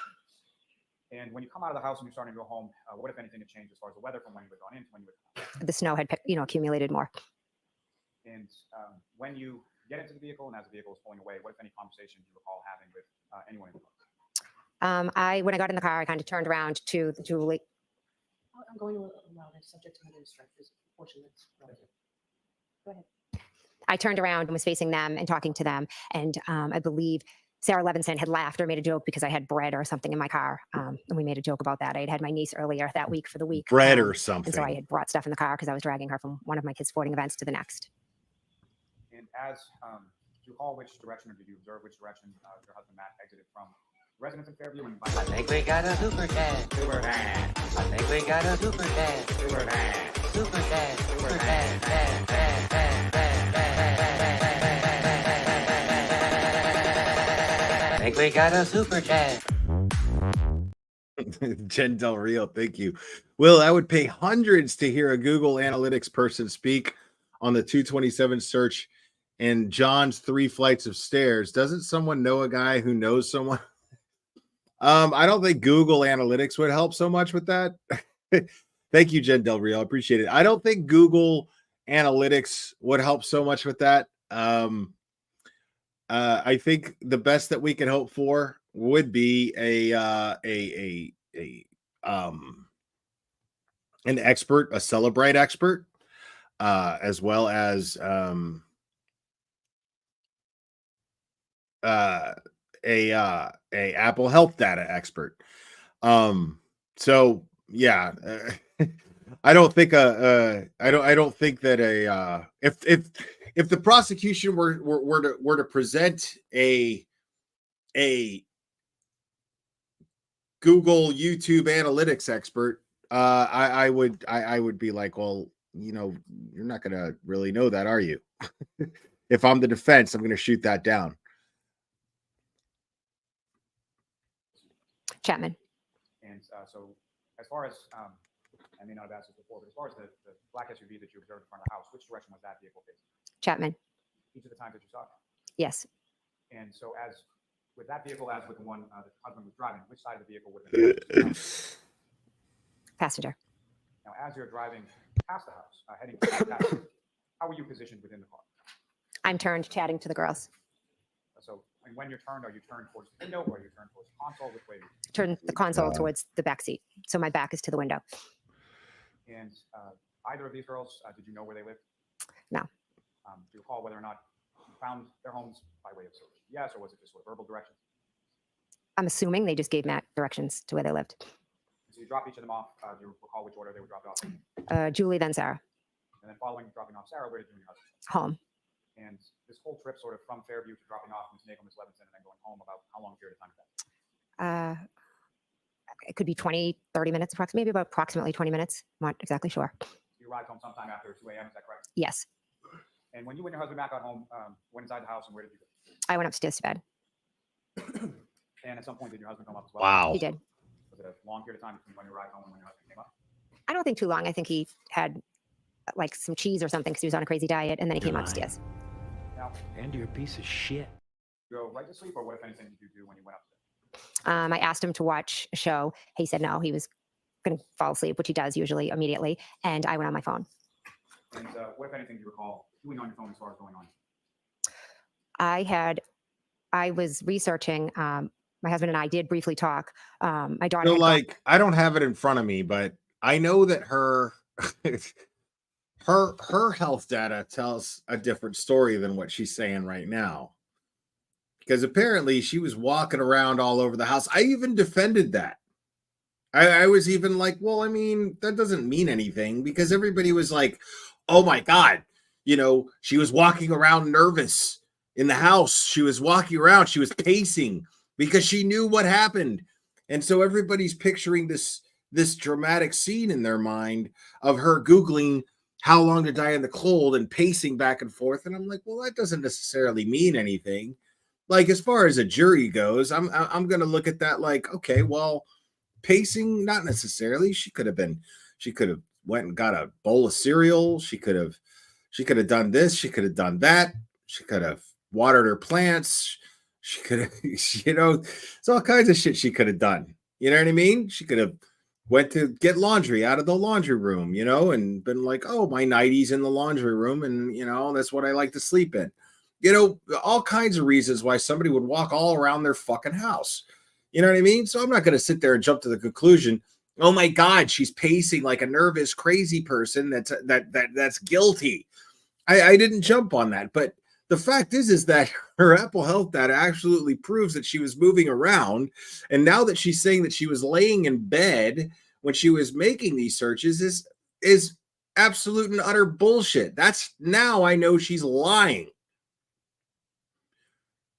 And when you come out of the house and you're starting to go home, what, if anything, had changed as far as the weather from when you had gone in to when you had come out? The snow had accumulated more. And when you get into the vehicle and as the vehicle is pulling away, what, if any, conversation do you recall having with anyone in the car? When I got in the car, I kind of turned around to Julie. I'm going to allow this subject to another strike. There's a portion that's relative. Go ahead. I turned around and was facing them and talking to them. And I believe Sarah Levinson had laughed or made a joke because I had bread or something in my car. And we made a joke about that. I had had my niece earlier that week for the week. Bread or something. And so I had brought stuff in the car because I was dragging her from one of my kids' sporting events to the next. And as do you recall which direction, or did you observe which direction your husband Matt exited from residence in Fairview? And I think we got a super dad. Super dad. I think we got a super dad. Super dad. Super dad. Super dad. Dad. Dad. Dad. Dad. I think we got a super dad. Jen Del Rio, thank you. Will, I would pay hundreds to hear a Google Analytics person speak on the 227 search and John's 3 flights of stairs. Doesn't someone know a guy who knows someone? I don't think Google Analytics would help so much with that. Thank you, Jen Del Rio. I appreciate it. I don't think Google Analytics would help so much with that. I think the best that we can hope for would be an expert, a Celebrite expert, as well as a Apple Health data expert. So yeah, I don't think I don't think that if the prosecution were to present a Google YouTube analytics expert, I would be like, well, you're not gonna really know that, are you? If I'm the defense, I'm gonna shoot that down. Chapman. And so as far as, I may not have asked this before, but as far as the black SUV that you observed in front of the house, which direction was that vehicle facing? Chapman. Each of the times that you saw it? Yes. And so as with that vehicle, as with the one that the husband was driving, which side of the vehicle would have been? Passenger. Now, as you're driving past the house, heading to the house, how were you positioned within the car? I'm turned chatting to the girls. So and when you're turned, are you turned towards the window or are you turned towards the console? Which way? Turn the console towards the back seat. So my back is to the window. And either of these girls, did you know where they lived? No. Do you recall whether or not you found their homes by way of search? Yes, or was it just sort of verbal directions? I'm assuming they just gave Matt directions to where they lived. So you drop each of them off. Do you recall which order they were dropped off? Julie, then Sarah. And then following dropping off Sarah, where did you and your husband go? Home. And this whole trip sort of from Fairview to dropping off Ms. Nagel, Ms. Levinson, and then going home, about how long a period of time is that? It could be 20, 30 minutes, maybe about approximately 20 minutes. I'm not exactly sure. You arrived home sometime after 2 a.m., is that correct? Yes. And when you and your husband Matt got home, went inside the house, and where did you go? I went upstairs to bed. And at some point, did your husband come up as well? Wow. He did. Was it a long period of time between when you arrived home and when your husband came up? I don't think too long. I think he had like some cheese or something because he was on a crazy diet, and then he came upstairs. Now, and you're a piece of shit. Go right to sleep, or what, if anything, did you do when you went upstairs? I asked him to watch a show. He said no, he was going to fall asleep, which he does usually immediately. And I went on my phone. And what, if anything, do you recall doing on your phone as far as going on? I was researching. My husband and I did briefly talk. My daughter. So, like, I don't have it in front of me, but I know that her health data tells a different story than what she's saying right now. Because apparently she was walking around all over the house. I even defended that. I was even like, well, I mean, that doesn't mean anything, because everybody was like, oh my God, she was walking around nervous in the house. She was walking around. She was pacing because she knew what happened. And so everybody's picturing this dramatic scene in their mind of her Googling how long to die in the cold and pacing back and forth. And I'm like, well, that doesn't necessarily mean anything. Like, as far as a jury goes, I'm going to look at that like, okay, well, pacing, not necessarily. She could have went and got a bowl of cereal. She could have done this. She could have done that. She could have watered her plants. She could have, it's all kinds of shit she could have done. You know what I mean? She could have went to get laundry out of the laundry room, and been like, oh, my nighty's in the laundry room. And, that's what I like to sleep in. All kinds of reasons why somebody would walk all around their fucking house. You know what I mean? So I'm not going to sit there and jump to the conclusion, oh my God, she's pacing like a nervous, crazy person that's guilty. I didn't jump on that. But the fact is that her Apple Health data absolutely proves that she was moving around. And now that she's saying that she was laying in bed when she was making these searches is absolute and utter bullshit. That's now I know she's lying.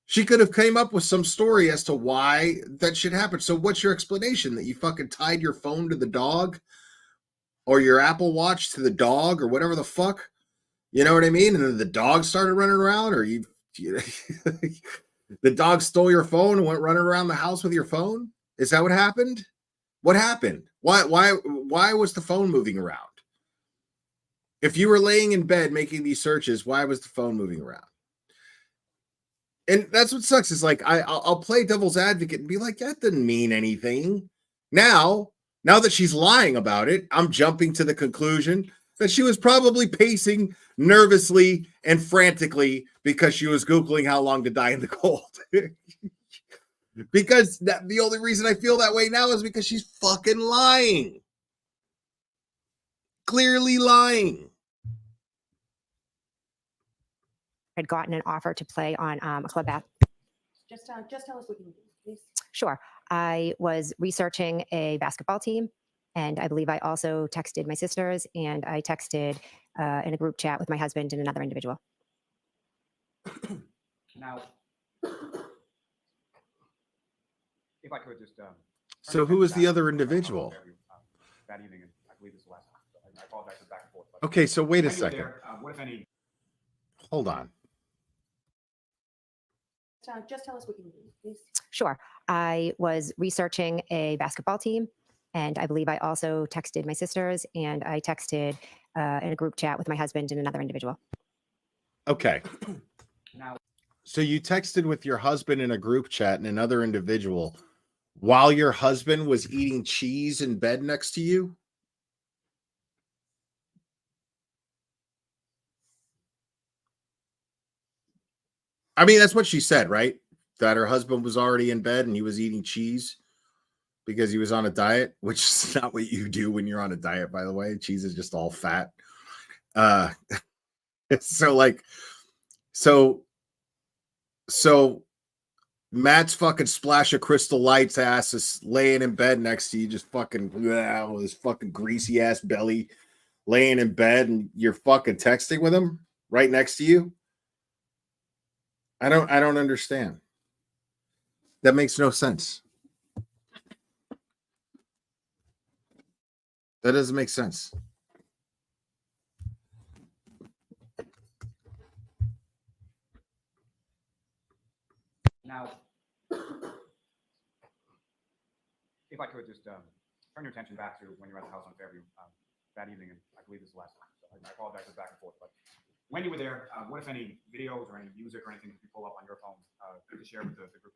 She could have came up with some story as to why that should happen. So what's your explanation? That you fucking tied your phone to the dog or your Apple Watch to the dog or whatever the fuck? You know what I mean? And then the dog started running around, or the dog stole your phone and went running around the house with your phone? Is that what happened? What happened? Why was the phone moving around? If you were laying in bed making these searches, why was the phone moving around? And that's what sucks is like, I'll play devil's advocate and be like, that didn't mean anything. Now that she's lying about it, I'm jumping to the conclusion that she was probably pacing nervously and frantically because she was Googling how long to die in the cold. Because the only reason I feel that way now is because she's fucking lying. Clearly lying. Had gotten an offer to play on a club app. Just tell us what you do, please. Sure. I was researching a basketball team, and I believe I also texted my sisters, and I texted in a group chat with my husband and another individual. Now, if I could just. So who was the other individual? That evening, and I believe this is the last time. So I apologize for the back and forth. Okay, so wait a when you were second. there, what if any? Hold on. Just tell us what you do, please. Sure. I was researching a basketball team, and I believe I also texted my sisters, and I texted in a group chat with my husband and another individual. Okay. Now, so you texted with your husband in a group chat and another individual while your husband was eating cheese in bed next to you? I mean, that's what she said, right? That her husband was already in bed and he was eating cheese because he was on a diet, which is not what you do when you're on a diet, by the way. Cheese is just all fat. So Matt's fucking splash of crystal lights ass is laying in bed next to you, just fucking with his fucking greasy ass belly laying in bed, and you're fucking texting with him right next to you. I don't understand. That makes no sense. That doesn't make sense. Now, if I could just turn your attention back to when you were at the house on Fairview that evening, and I believe this is the last time. So I apologize for the back and forth, but when you were there, what if any videos or any music or anything that you pull up on your phone to share with the group that you're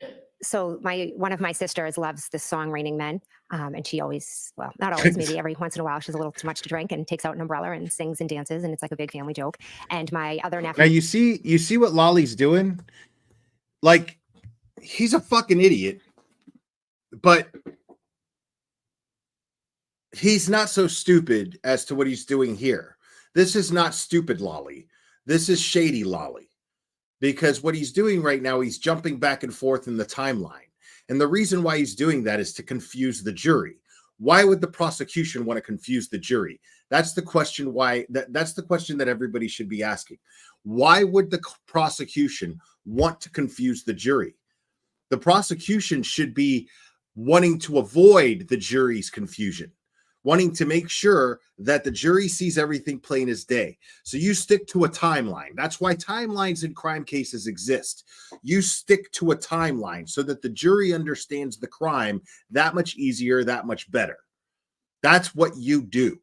there? So one of my sisters loves this song Raining Men, and she always, well, not always, maybe every once in a while, she's a little too much to drink and takes out an umbrella and sings and dances, and it's like a big family joke. And my other nephew. Now you see what Lolly's doing? Like, he's a fucking idiot, but he's not so stupid as to what he's doing here. This is not stupid Lolly. This is shady Lolly. Because what he's doing right now, he's jumping back and forth in the timeline. And the reason why he's doing that is to confuse the jury. Why would the prosecution want to confuse the jury? That's the question that's the question that everybody should be asking. Why would the prosecution want to confuse the jury? The prosecution should be wanting to avoid the jury's confusion. wanting to make sure that the jury sees everything plain as day. So you stick to a timeline. That's why timelines in crime cases exist. You stick to a timeline so that the jury understands the crime that much easier, that much better. That's what you do.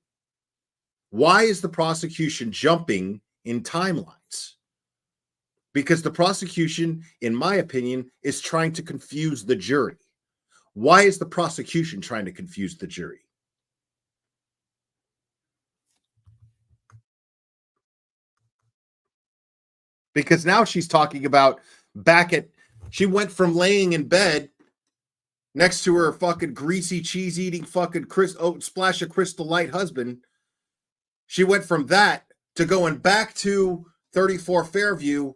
Why is the prosecution jumping in timelines? Because the prosecution, in my opinion, is trying to confuse the jury. Why is the prosecution trying to confuse the jury? Because now she's talking about she went from laying in bed next to her fucking greasy cheese eating fucking splash of Crystal Light husband. She went from that to going back to 34 Fairview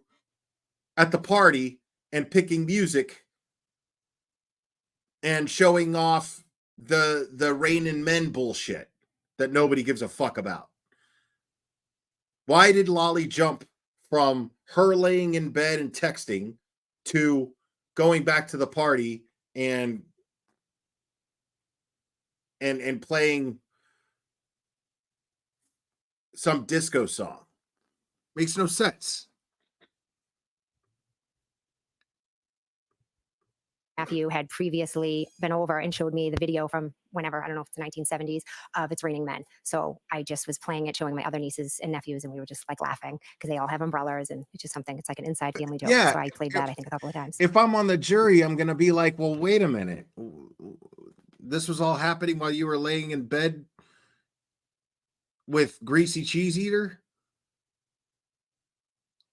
at the party and picking music and showing off the Rain and Men bullshit that nobody gives a fuck about. Why did Lolly jump from her laying in bed and texting to going back to the party and playing some disco song? Makes no sense. Nephew had previously been over and showed me the video from whenever, I don't know if it's the 1970s, of It's Raining Men. So I just was playing it, showing my other nieces and nephews, and we were just like laughing because they all have umbrellas, and it's just something, it's like an inside family joke. Yeah. So I played that, I think, a couple of times. If I'm on the jury, I'm going to be like, well, wait a minute. This was all happening while you were laying in bed with Greasy Cheese Eater?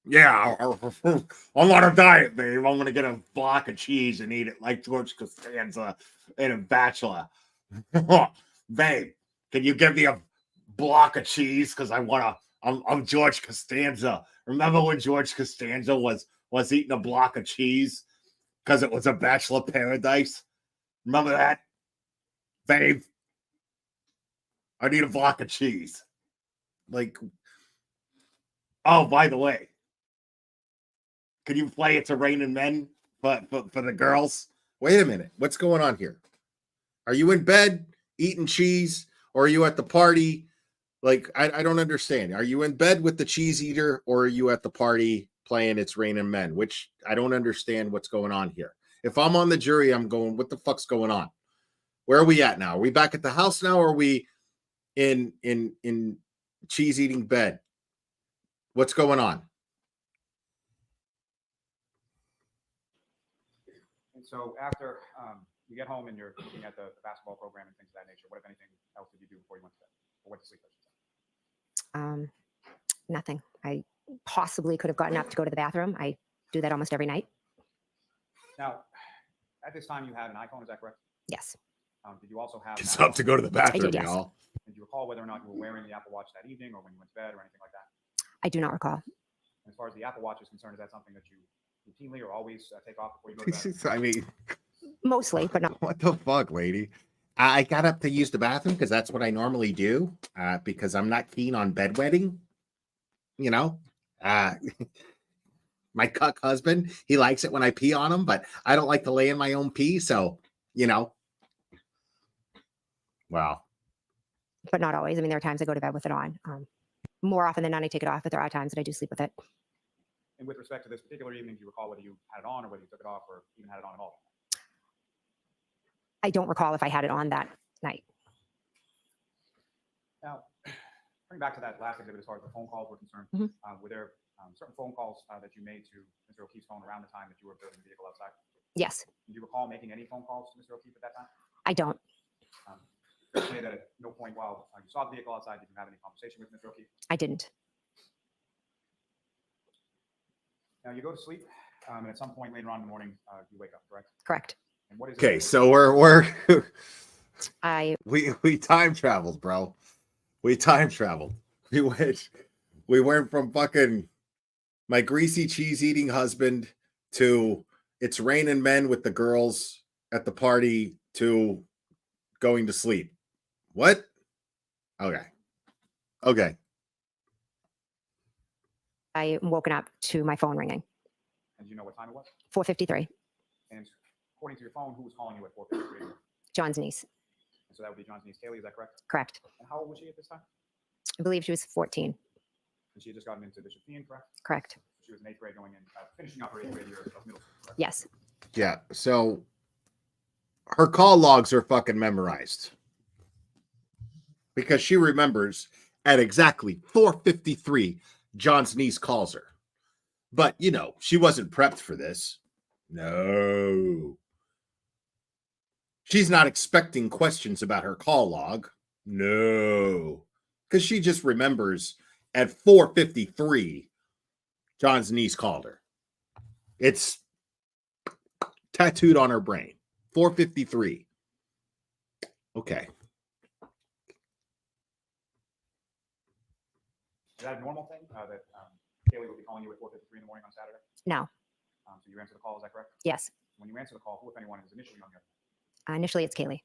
Yeah, I'm on a diet, babe. I'm going to get a block of cheese and eat it like George Costanza in a Bachelor. Babe, can you give me a block of cheese? Because I'm George Costanza. Remember when George Costanza was eating a block of cheese because it was a Bachelor paradise? Remember that? Babe, I need a block of cheese. Like, oh, by the way, can you play It's a Raining Men for the girls? Wait a minute. What's going on here? Are you in bed eating cheese, or are you at the party? Like, I don't understand. Are you in bed with the cheese eater, or are you at the party playing It's Raining Men? Which I don't understand what's going on here. If I'm on the jury, I'm going, what the fuck's going on? Where are we at now? Are we back at the house now, or are we in cheese eating bed? What's going on? And so after you get home and you're looking at the basketball program and things of that nature, what, if anything, else did you do before you went to bed or went to sleep? Nothing. I possibly could have gotten up to go to the bathroom. I do that almost every night. Now, at this time, you had an iPhone, is that correct? Yes. Did you also have It's up to go to the bathroom, I did, yes. y'all. Did you recall whether or not you were wearing the Apple Watch that evening or when you went to bed or anything like that? I do not recall. As far as the Apple Watch is concerned, is that something that you routinely or always take off before you go to bed? I mean, mostly, but not. What the fuck, lady? I got up to use the bathroom because that's what I normally do, because I'm not keen on bedwetting. You know, my cuck husband, he likes it when I pee on him, but I don't like to lay in my own pee. So, you know, wow. But not always. I mean, there are times I go to bed with it on. More often than not, I take it off, but there are times that I do sleep with it. And with respect to this particular evening, do you recall whether you had it on or whether you took it off or even had it on at all? I don't recall if I had it on that night. Now, bring back to that last exhibit as far as the phone calls were concerned. Were there certain phone calls that you made to Mr. O'Keefe's phone around the time that you were observing the vehicle outside? Yes. Do you recall making any phone calls to Mr. O'Keefe at that time? I don't. Say that at no point while you saw the vehicle outside, did you have any conversation with Mr. O'Keefe? I didn't. Now you go to sleep, and at some point later on in the morning, you wake up, correct? Correct. And what is Okay, so we're we time traveled, bro. We time traveled. We went from fucking my greasy cheese eating husband to It's Raining Men with the girls at the party to going to sleep. What? Okay. I am woken up to my phone ringing. And do you know what time it was? 4:53. And according to your phone, who was calling you at 4:53? John's niece. So that would be John's niece, Kaylee, is that correct? Correct. And how old was she at this time? I believe she was 14. And she had just gotten into Bishop Dean, correct? Correct. She was in 8th grade going in, finishing up her 8th grade year of middle school, correct? Yes. Yeah. So her call logs are fucking memorized because she remembers at exactly 4:53, John's niece calls her. But, you know, she wasn't prepped for this. No. She's not expecting questions about her call log. No. Because she just remembers at 4:53, John's niece called her. It's tattooed on her brain. 4:53. Okay. Is that a normal thing that Kaylee would be calling you at 4:53 in the morning on Saturday? No. So you answer the call, is that correct? Yes. When you answer the call, who, if anyone, is initially on the other Initially, it's Kaylee. end?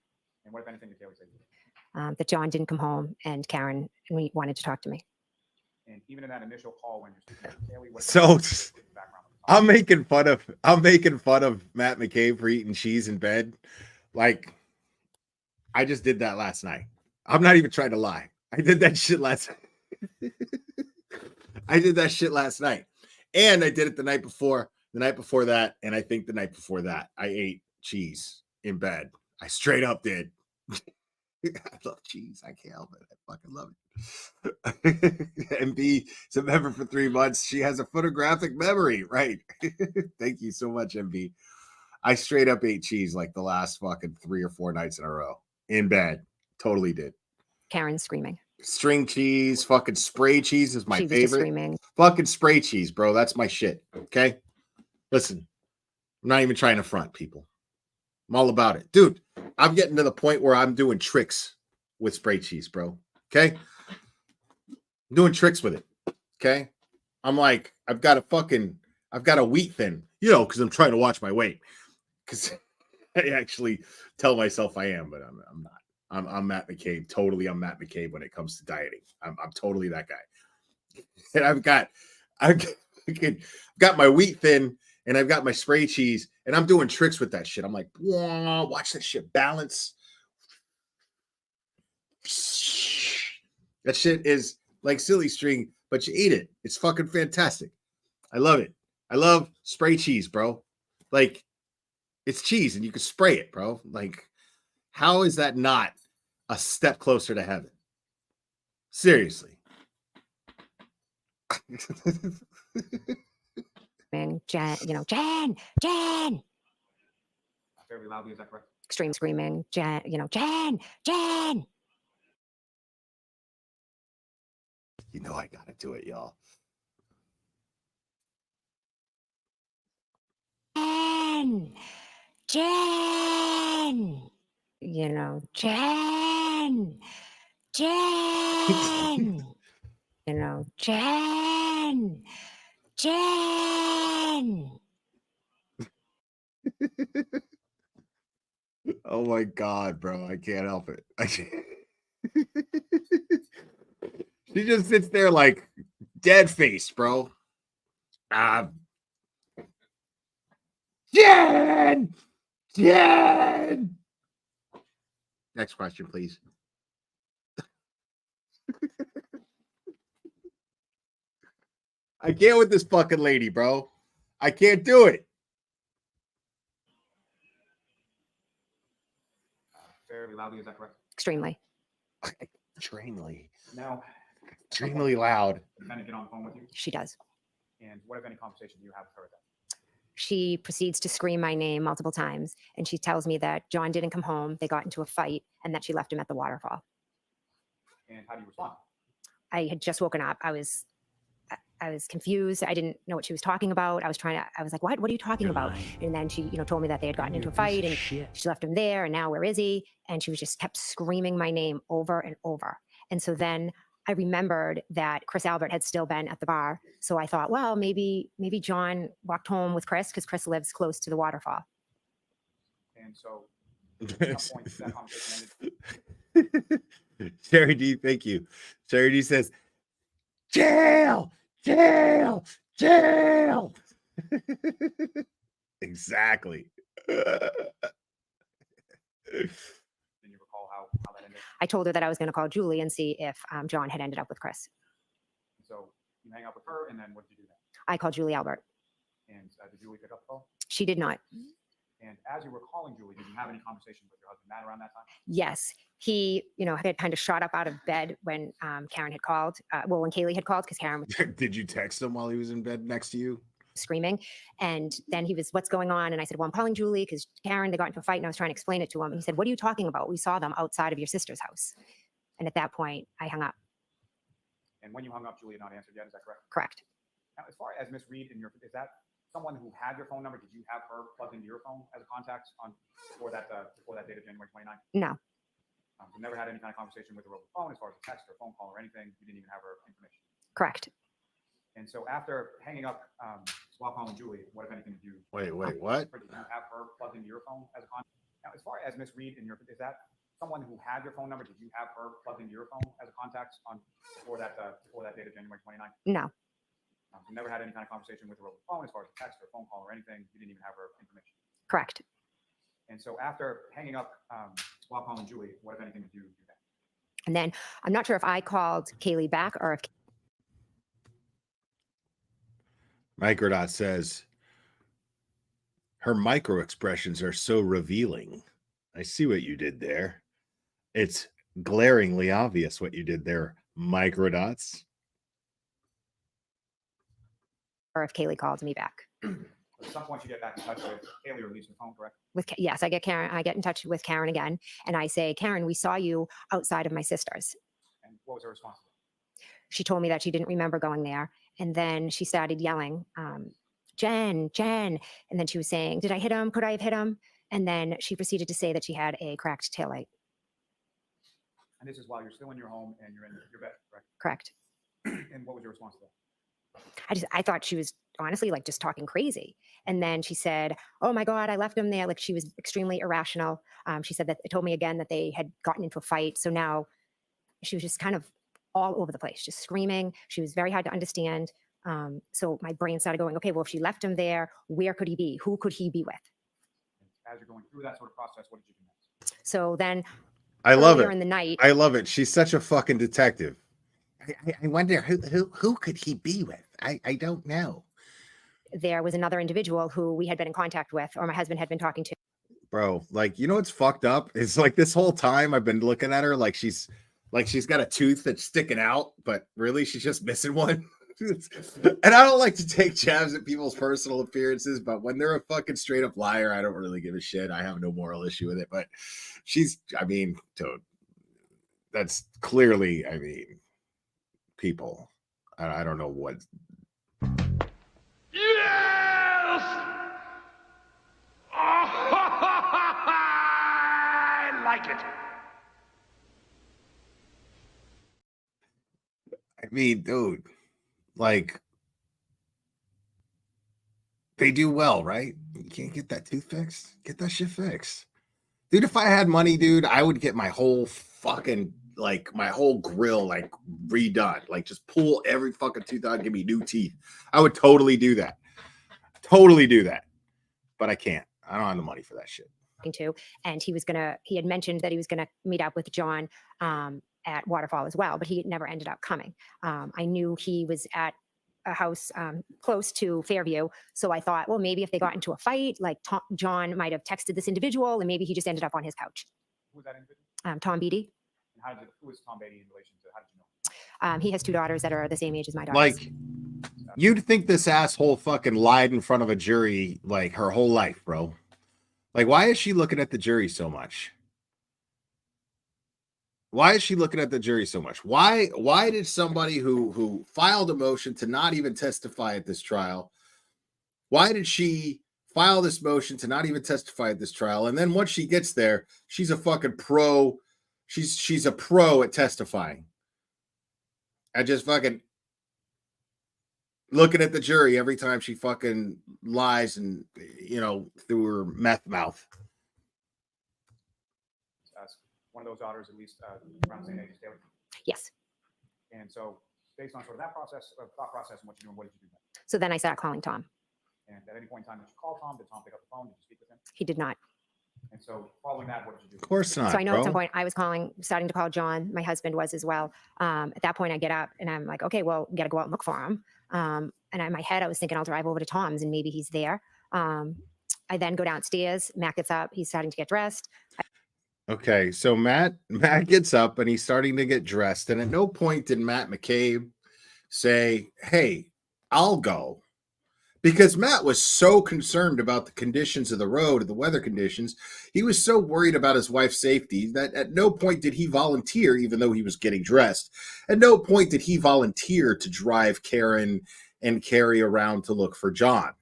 And what, if anything, did Kaylee say to you? That John didn't come home and Karen wanted to talk to me. And even in that initial call when you're speaking to Kaylee, what So I'm making fun of Matt McCabe for eating cheese in bed. Like, I just did that last night. I'm not even trying to lie. I did that shit last I did that shit last night. And I did it the night before that, and I think the night before that, I ate cheese in bed. I straight up did. I love cheese. I can't help it. I fucking love it. MB is a member for 3 months. She has a photographic memory. Right. Thank you so much, MB. I straight up ate cheese like the last fucking 3 or 4 nights in a row in bed. Totally did. Karen screaming. String cheese, fucking spray cheese is my She was just favorite. screaming. Fucking spray cheese, bro. That's my shit. Okay. Listen, I'm not even trying to front people. I'm all about it. Dude, I'm getting to the point where I'm doing tricks with spray cheese, bro. Okay. I'm doing tricks with it. Okay. I'm like, I've got a wheat thin, you know, because I'm trying to watch my weight. Because I actually tell myself I am, but I'm not. I'm Matt McCabe. Totally, I'm Matt McCabe when it comes to dieting. I'm totally that guy. And I've got my wheat thin and I've got my spray cheese and I'm doing tricks with that shit. I'm like, whoa, watch that shit balance. That shit is like silly string, but you eat it. It's fucking fantastic. I love it. I love spray cheese, bro. Like, it's cheese and you can spray it, bro. Like, how is that not a step closer to heaven? Seriously. And Jen, Jen. Fairly loudly, is that correct? Extreme screaming. Jen. You know I gotta do it, y'all. Jen. Jen. Jen. Oh my God, bro. I can't help it. She just sits there like dead face, bro. Jen! Next question, please. I can't with this fucking lady, bro. I can't do it. Fairly loudly, is that correct? Extremely. Now, Extremely loud. Kind of get on the phone with you. She does. And what, if any, conversation do you have with her at that? She proceeds to scream my name multiple times, and she tells me that John didn't come home, they got into a fight, and that she left him at the waterfall. And how do you respond? I had just woken up. I was confused. I didn't know what she was talking about. I was like, what are you talking about? And then she, told me that they had gotten into a fight and she left him there. And now where is he? And she was just kept screaming my name over and over. And so then I remembered that Chris Albert had still been at the bar. So I thought, well, maybe John walked home with Chris because Chris lives close to the waterfall. And so at some point that conversation ended. Sherry D, thank you. Sherry D says, jail. Exactly. Can you recall how I told her that I was going to call Julie and see if John had ended up with Chris. So you hang up with her, and then what did you do then? I called Julie Albert. And did Julie pick up the phone? She did not. And as you were calling Julie, did you have any conversation with your husband Matt around that time? Yes, he, had kind of shot up out of bed when Karen had called. When Kaylee had called, because Karen was Did you text him while he was in bed next to you? screaming. And then he was, what's going on? And I said, well, I'm calling Julie because Karen, they got into a fight and I was trying to explain it to him. And he said, what are you talking about? We saw them outside of your sister's house. And at that point, I hung up. And when you hung up, Julie had not answered yet. Is that correct? Correct. Now, as far as Miss Reed is that someone who had your phone number? Did you have her plugged into your phone as a contact before that date of January 29th? No. You never had any kind of conversation with her over the phone as far as a text or phone call or anything. You didn't even have her information. Correct. And so after hanging up while calling Julie, what if anything did you? Wait, what? Did you have her plugged into your phone as a contact? Now, as far as Miss Reed is that someone who had your phone number? Did you have her plugged into your phone as a contact before that date of January 29th? No. You never had any kind of conversation with her over the phone as far as a text or phone call or anything. You didn't even have her information. Correct. And so after hanging up while calling Julie, what if anything did you do then? And then I'm not sure if I called Kaylee back or if Microdot says her micro expressions are so revealing. I see what you did there. It's glaringly obvious what you did there, Microdots. or if Kaylee called me back. At some point, you get back in touch with Kaylee or leaves the phone, correct? Yes, I get Karen. I get in touch with Karen again, and I say, Karen, we saw you outside of my sister's. And what was her response? She told me that she didn't remember going there, and then she started yelling, Jen, and then she was saying, did I hit him? Could I have hit him? And then she proceeded to say that she had a cracked taillight. And this is while you're still in your home and you're in your bed, correct? Correct. And what was your response to that? I thought she was honestly like just talking crazy. And then she said, oh my God, I left him there. Like she was extremely irrational. She said that it told me again that they had gotten into a fight. So now she was just kind of all over the place, just screaming. She was very hard to understand. So my brain started going, okay, well, if she left him there, where could he be? Who could he be with? As you're going through that sort of process, what did you do next? So then I love it. in the night, I love it. She's such a fucking detective. I wonder who could he be with? I don't know. there was another individual who we had been in contact with, or my husband had been talking to. Bro, like, you know what's fucked up? It's like this whole time I've been looking at her like she's got a tooth that's sticking out, but really she's just missing one. And I don't like to take jabs at people's personal appearances, but when they're a fucking straight up liar, I don't really give a shit. I have no moral issue with it. But dude, that's clearly, people. I don't know what. Yes! I like it. Dude, like, they do well, right? You can't get that tooth fixed. Get that shit fixed. Dude, if I had money, dude, I would get my whole fucking, my whole grill, redone. Like, just pull every fucking tooth out and give me new teeth. I would totally do that. Totally do that. But I can't. I don't have the money for that shit. To, and he had mentioned that he was gonna meet up with John at Waterfall as well, but he never ended up coming. I knew he was at a house close to Fairview, so I thought, well, maybe if they got into a fight, John might have texted this individual, and maybe he just ended up on his couch. Who was that individual? Tom Beatty. And who is Tom Beatty in relation to? How did you know? He has two daughters that are the same age as my daughters. Like, you'd think this asshole fucking lied in front of a jury her whole life, bro. Like, why is she looking at the jury so much? Why is she looking at the jury so much? Why did somebody who filed a motion to not even testify at this trial, why did she file this motion to not even testify at this trial? And then once she gets there, she's a fucking pro. She's a pro at testifying. I just fucking looking at the jury every time she fucking lies and, through her meth mouth. One of those daughters, at least around the same age as Taylor? Yes. And so, based on sort of that process, thought process, and what you're doing, what did you do then? So then I started calling Tom. And at any point in time, did you call Tom? Did Tom pick up the phone? Did you speak with him? He did not. And so following that, what did you do? Of course not. So I know bro. at some point I was starting to call John. My husband was as well. At that point, I get up and I'm like, okay, well, we got to go out and look for him. And in my head, I was thinking I'll drive over to Tom's and maybe he's there. I then go downstairs. Matt gets up. He's starting to get dressed. Okay, so Matt gets up and he's starting to get dressed, and at no point did Matt McCabe say, "Hey, I'll go," because Matt was so concerned about the conditions of the road, the weather conditions. He was so worried about his wife's safety that at no point did he volunteer, even though he was getting dressed. At no point did he volunteer to drive Karen and Carrie around to look for John,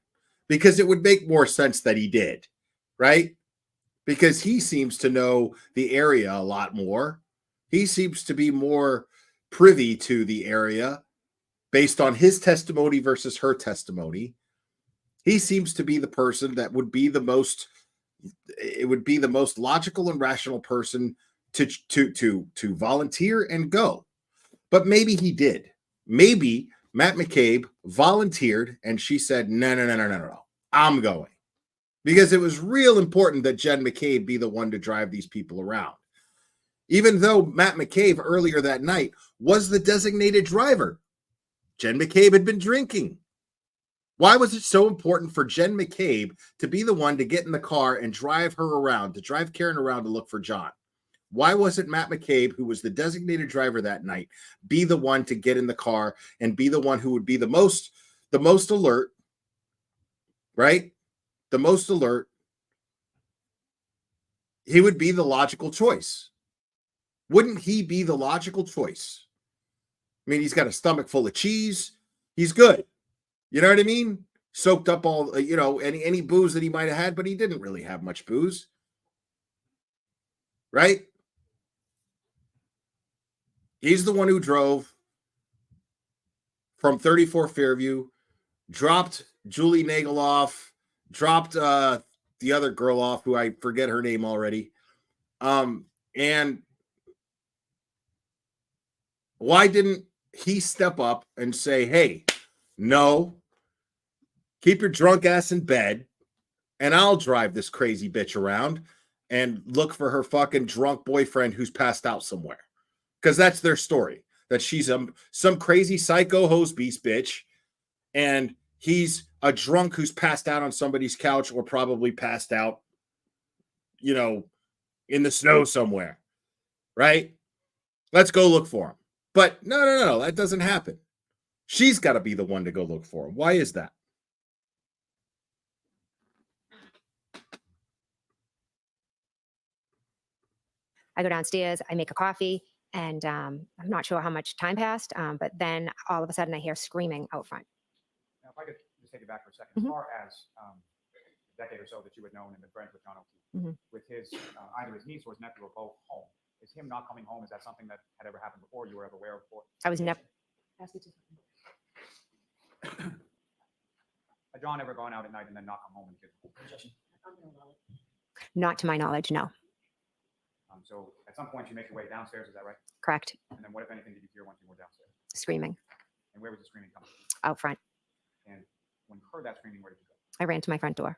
because it would make more sense that he did, right? Because he seems to know the area a lot more. He seems to be more privy to the area based on his testimony versus her testimony. He seems to be the person that would be the most, it would be the most logical and rational person to volunteer and go. But maybe he did. Maybe Matt McCabe volunteered and she said, no, I'm going. Because it was real important that Jen McCabe be the one to drive these people around. Even though Matt McCabe earlier that night was the designated driver, Jen McCabe had been drinking. Why was it so important for Jen McCabe to be the one to get in the car and drive her around, to drive Karen around to look for John? Why wasn't Matt McCabe, who was the designated driver that night, be the one to get in the car and be the one who would be the most alert, right? The most alert. He would be the logical choice. Wouldn't he be the logical choice? I mean, he's got a stomach full of cheese. He's good. You know what I mean? Soaked up all, any booze that he might have had, but he didn't really have much booze. Right? He's the one who drove from 34 Fairview, dropped Julie Nagel off, dropped the other girl off, who I forget her name already. And why didn't he step up and say, hey, no, keep your drunk ass in bed and I'll drive this crazy bitch around and look for her fucking drunk boyfriend who's passed out somewhere? Because that's their story, that she's some crazy psycho hose beast bitch and he's a drunk who's passed out on somebody's couch or probably passed out, in the snow somewhere, right? Let's go look for him. But no, that doesn't happen. She's got to be the one to go look for him. Why is that? I go downstairs, I make a coffee, and I'm not sure how much time passed, but then all of a sudden I hear screaming out front. Now, if I could just take it back for a second, as far as a decade or so that you had known and been friends with John O'Keefe, with his either his niece or his nephew or both home, is him not coming home? Is that something that had ever happened before? You were ever aware of before? I was never. Had John ever gone out at night and then not come home and get Not to my knowledge, no. So at some point you make your way downstairs, is that right? Correct. And then what, if anything, did you hear once you were downstairs? Screaming And where was the screaming coming from? out front. And when you heard that screaming, where did you go? I ran to my front door.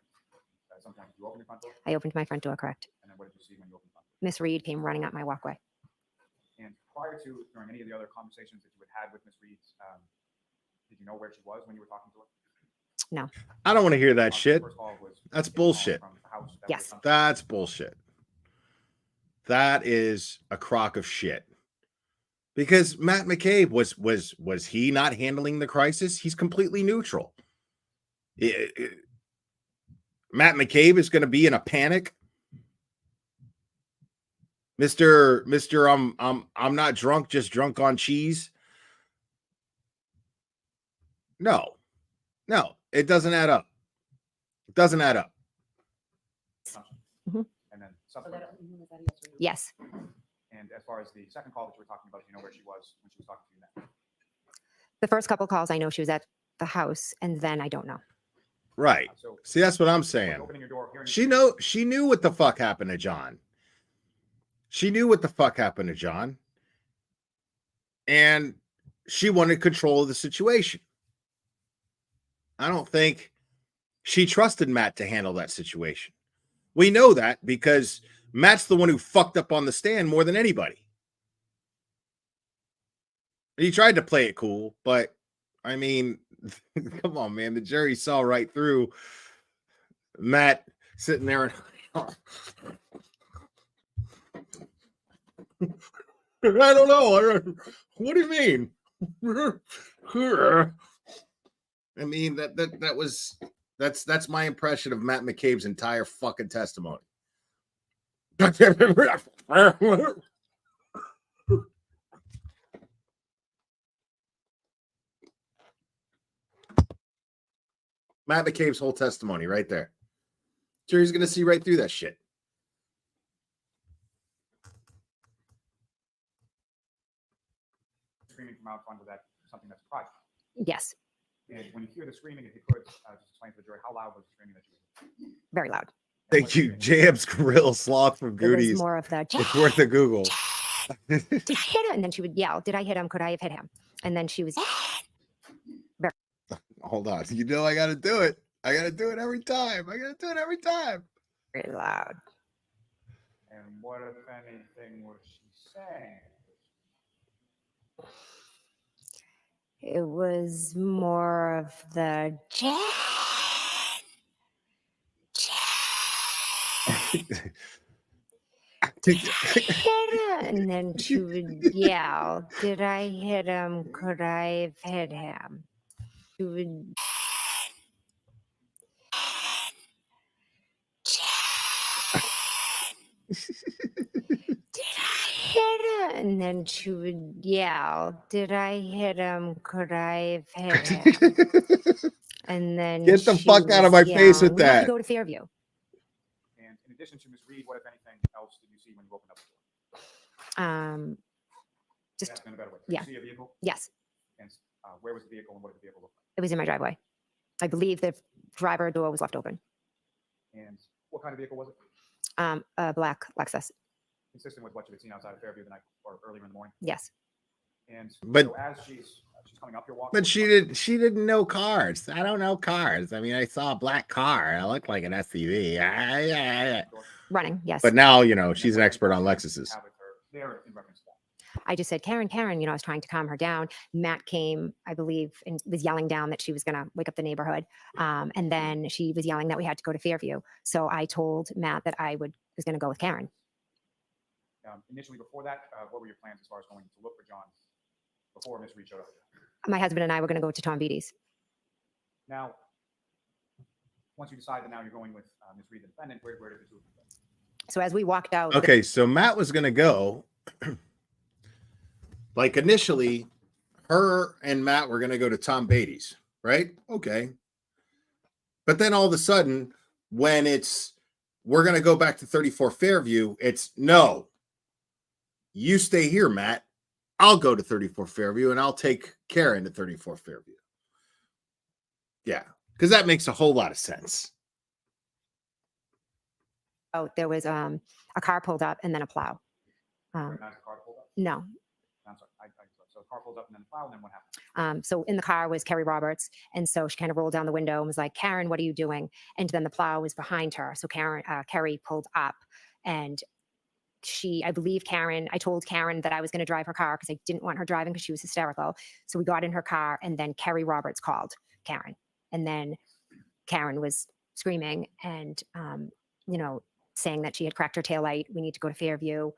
At some point, you opened your front door? I opened my front door, correct. And then what did you see when you opened the front door? Miss Reed came running up my walkway. And prior to, during any of the other conversations that you had with Miss Reed, did you know where she was when you were talking to her? No. I don't want to hear that shit. That's bullshit. Yes. That's bullshit. That is a crock of shit. Because Matt McCabe was he not handling the crisis? He's completely neutral. Matt McCabe is going to be in a panic. Mr. I'm not drunk, just drunk on cheese. No, it doesn't add up. It doesn't add up. Mm-hmm. And then subsequent. Yes. And as far as the second call that you were talking about, do you know where she was when she was talking to you now? The first couple calls, I know she was at the house, and then I don't know. Right. See, that's what I'm saying. She knew what the fuck happened to John. She knew what the fuck happened to John. And she wanted control of the situation. I don't think she trusted Matt to handle that situation. We know that because Matt's the one who fucked up on the stand more than anybody. He tried to play it cool, but I mean, come on, man. The jury saw right through Matt sitting there. I don't know. What do you mean? I mean, that's my impression of Matt McCabe's entire fucking testimony. Matt McCabe's whole testimony right there. Jury's gonna see right through that shit. Screaming from out front, was that something that's private? Yes, And when you hear the screaming, if you could just explain to the jury, how loud was the screaming that you heard? very loud. Thank you, Jams Grill Sloth from It Goodies. was more of the, It's worth a Google. did I hit him? And then she would yell, did I hit him? Could I have hit him? And then she was very Hold on. You know I gotta do it. I gotta do it every time. very loud. And what, if anything, was she saying? It was more of the hit him. And then she would yell, did I hit him? Could I have hit him? She would hit him. And then she would yell, did I hit him? Could I have hit him? And then Get the she fuck out of was my face yelling, with "We have to that." go to Fairview. And in addition to Ms. Reed, what, if anything, else did you see when you opened up the door? Just Ask in a better way. Did yeah. you see a vehicle? Yes, And where was the vehicle and what did the vehicle look it was in my driveway. I believe the driver door was left open. like? And what kind of vehicle was it? A black Lexus. Consistent with what you had seen outside of Fairview the night or earlier in the morning? Yes. And But- so as she's coming up your walk. But she didn't know cars. I don't know cars. I mean, I saw a black car. It looked like an SUV. Running, yes. But now, she's an expert on Lexuses. There in reference to that. I just said, Karen, I was trying to calm her down. Matt came, I believe, and was yelling down that she was going to wake up the neighborhood. And then she was yelling that we had to go to Fairview. So I told Matt that I was going to go with Karen. Initially, before that, what were your plans as far as going to look for John before Miss Reed showed up? My husband and I were going to go to Tom Beatty's. Now, once you decide that now you're going with Miss Reed, the defendant, where did the two of you go? So as we walked out. Okay, so Matt was going to go. Like initially, her and Matt were going to go to Tom Beatty's, right? Okay. But then all of a sudden, when we're going to go back to 34 Fairview, it's no. You stay here, Matt. I'll go to 34 Fairview and I'll take Karen to 34 Fairview. Yeah, because that makes a whole lot of sense. Oh, there was a car pulled up and then a plow. Car pulled up? No. I'm sorry. So the car pulled up and then the plow, and then what happened? So in the car was Kerry Roberts. And so she kind of rolled down the window and was like, Karen, what are you doing? And then the plow was behind her. So Kerry pulled up and I told Karen that I was going to drive her car because I didn't want her driving because she was hysterical. So we got in her car and then Kerry Roberts called Karen. And then Karen was screaming and, saying that she had cracked her taillight. We need to go to Fairview.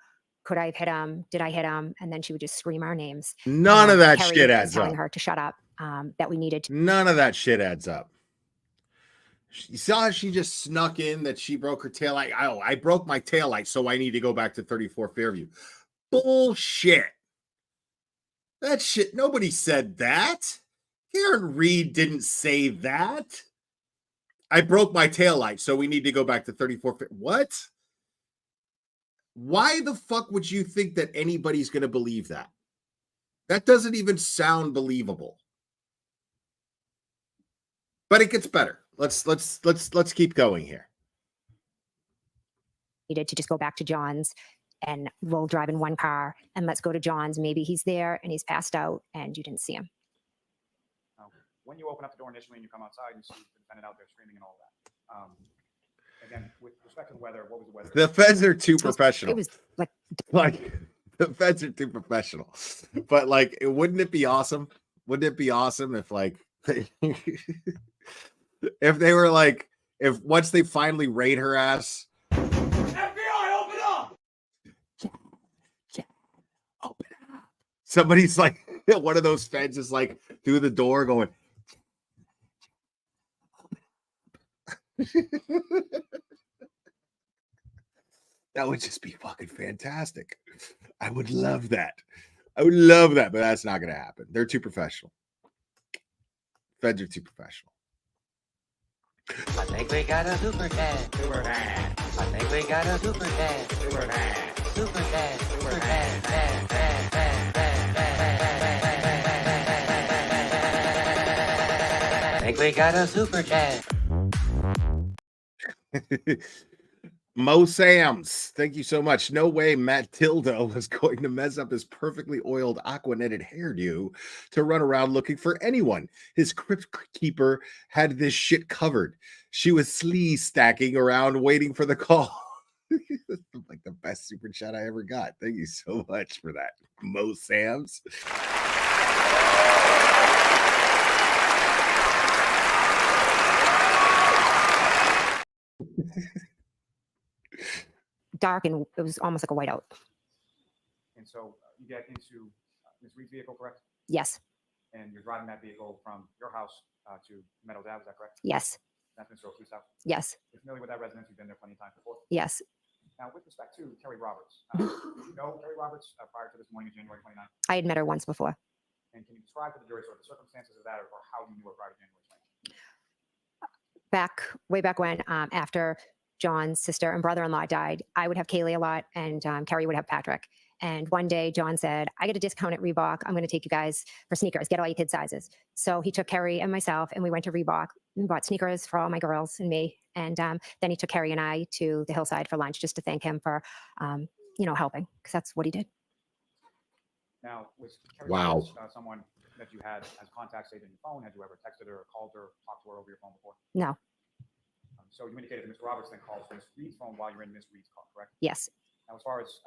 Could I have hit him? Did I hit him? And then she would just scream our names. None of that Kerry shit was adds telling up. her to shut up, that we needed to. None of that shit adds up. You saw how she just snuck in that she broke her taillight. Oh, I broke my taillight, so I need to go back to 34 Fairview. Bullshit. That shit, nobody said that. Karen Reed didn't say that. I broke my taillight, so we need to go back to 34. What? Why the fuck would you think that anybody's going to believe that? That doesn't even sound believable. But it gets better. Let's keep going here. Needed to just go back to John's and we'll drive in one car and let's go to John's. Maybe he's there and he's passed out and you didn't see him. When you open up the door initially and you come outside and you see the defendant out there screaming and all that, Again, with respect to the weather, what was the weather? The feds are too professional. It was like Like the feds are too professional. But like, wouldn't it be awesome? Wouldn't it be awesome if like if they were like, if once they finally raid her ass, FBI, open up! somebody's like, one of those feds is like through the door going, that would just be fucking fantastic. I would love that. I would love that, but that's not going to happen. They're too professional. Feds are too professional. I think we got a super dad. Super dad. I think we got a super dad. Super dad. Super dad. Super dad. Dad, dad, dad, dad, dad. I think we got a super dad. Mo Sams, thank you so much. No way Matt Tildo was going to mess up his perfectly oiled aqua-netted hairdo to run around looking for anyone. His crypt keeper had this shit covered. She was slee stacking around waiting for the call. That's like the best super chat I ever got. Thank you so much for that, Mo Sams. dark, and it was almost like a whiteout. And so you get into Ms. Reed's vehicle, correct? Yes. And you're driving that vehicle from your house to Meadows Ave, is that correct? Yes. That's Mr. O'Keefe's house? Yes. You're familiar with that residence? You've been there plenty of times before? Yes. Now, with respect to Kerry Roberts, did you know Kerry Roberts prior to this morning of January 29th? I had met her once before. And can you describe to the jury sort of the circumstances of that or how you knew her prior to January 29th? Way back when, after John's sister and brother-in-law died, I would have Kaylee a lot, and Kerry would have Patrick. And one day, John said, I get a discount at Reebok. I'm going to take you guys for sneakers. Get all your kid sizes. So he took Kerry and myself, and we went to Reebok and bought sneakers for all my girls and me. And then he took Kerry and I to the hillside for lunch just to thank him for, helping, because that's what he did. Now, was Kerry Wow. Roberts, someone that you had as contact saved in your phone? Had you ever texted her or called her, talked to her over your phone before? No. So you indicated that Mr. Roberts then calls Ms. Reed's phone while you're in Ms. Reed's car, correct? Yes. Now, as far as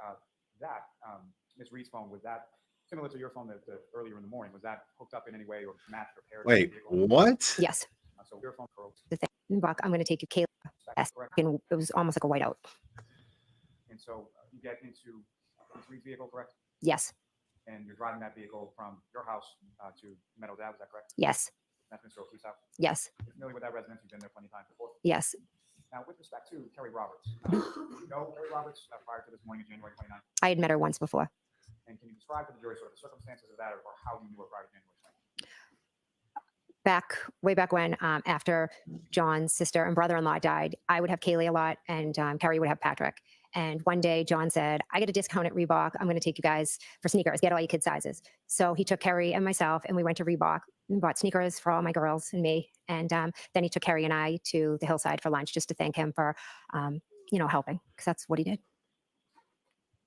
that, Ms. Reed's phone, was that similar to your phone that earlier in the morning? Was that hooked up in any way or matched or paired? Wait, what? Yes. So your phone for The thing, Reebok, I'm going to take you, Kayla. Yes. And it was almost like a whiteout. And so you get into Ms. Reed's vehicle, correct? Yes. And you're driving that vehicle from your house to Meadows Ave, is that correct? Yes. That's Mr. O'Keefe's house? Yes. You're familiar with that residence? You've been there plenty of times before? Yes. Now, with respect to Kerry Roberts, did you know Kerry Roberts prior to this morning of January 29th? I had met her once before. And can you describe to the jury sort of the circumstances of that or how you knew her prior to January 29th? Way back when, after John's sister and brother-in-law died, I would have Kaylee a lot, and Kerry would have Patrick. And one day, John said, I get a discount at Reebok. I'm going to take you guys for sneakers. Get all your kid sizes. So he took Kerry and myself, and we went to Reebok and bought sneakers for all my girls and me. And then he took Kerry and I to the hillside for lunch just to thank him for, helping, because that's what he did.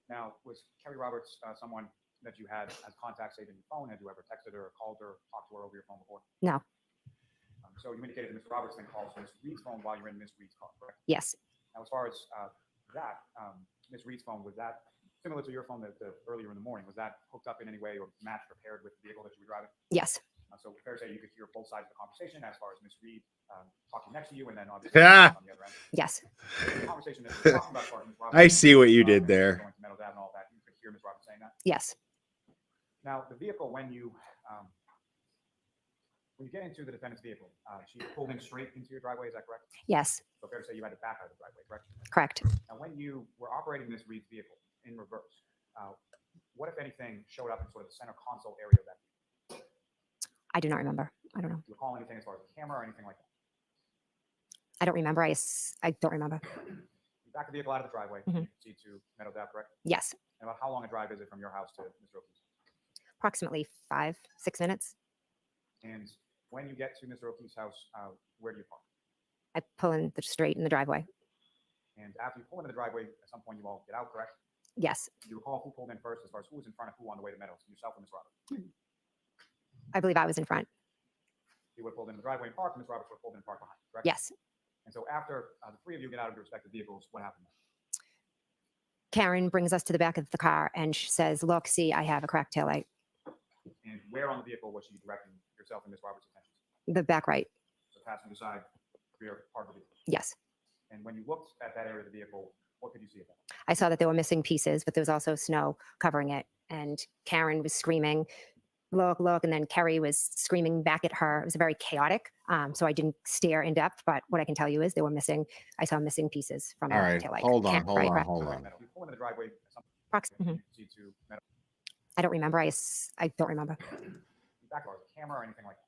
Now, was Kerry Roberts someone that you had as contact saved in your phone? Had you ever texted her or called her, talked to her over your phone before? No. So you indicated that Mr. Roberts then calls Ms. Reed's phone while you're in Ms. Reed's car, correct? Yes. Now, as far as that, Ms. Reed's phone, was that similar to your phone that earlier in the morning? Was that hooked up in any way or matched or paired with the vehicle that you were driving? Yes. So fair to say you could hear both sides of the conversation as far as Ms. Reed talking next to you and then obviously on the other end. Yes. The conversation that we're talking about, as far as Ms. Roberts, I see what you did there. going to Meadows Ave and all that, you could hear Ms. Roberts saying that. Yes. Now, the vehicle, when you get into the defendant's vehicle, she pulled in straight into your driveway, is that correct? Yes. So fair to say you had to back out of the driveway, correct? Correct. Now, when you were operating Ms. Reed's vehicle in reverse, what, if anything, showed up in sort of the center console area of that vehicle? I do not remember. I don't know. Do you recall anything as far as the camera or anything like that? I don't remember. I don't remember. You back the vehicle out of the driveway, Mhm. you proceed to Meadows Ave, correct? Yes. And about how long a drive is it from your house to Mr. O'Keefe's? Approximately 5-6 minutes. And when you get to Mr. O'Keefe's house, where do you park? I pull in the straight in the driveway. And after you pull into the driveway, at some point you all get out, correct? Yes. Do you recall who pulled in first as far as who was in front of who on the way to Meadows, yourself or Ms. Roberts? I believe I was in front. You would have pulled in the driveway and parked, and Ms. Roberts would have pulled in and parked behind, correct? Yes. And so after the three of you get out of your respective vehicles, what happened? Karen brings us to the back of the car and she says, look, see, I have a cracked taillight. And where on the vehicle was she directing yourself and Miss Roberts' attention? The back right. So passenger side, rear part of the vehicle. Yes. And when you looked at that area of the vehicle, what could you see at that? I saw that there were missing pieces, but there was also snow covering it. And Karen was screaming, look, look. And then Kerry was screaming back at her. It was very chaotic. So I didn't stare in depth, but what I can tell you is I saw missing pieces from All the right, taillight. hold on. You pull into the driveway. Mhm. I don't remember. I don't remember. Back door, camera or anything like that.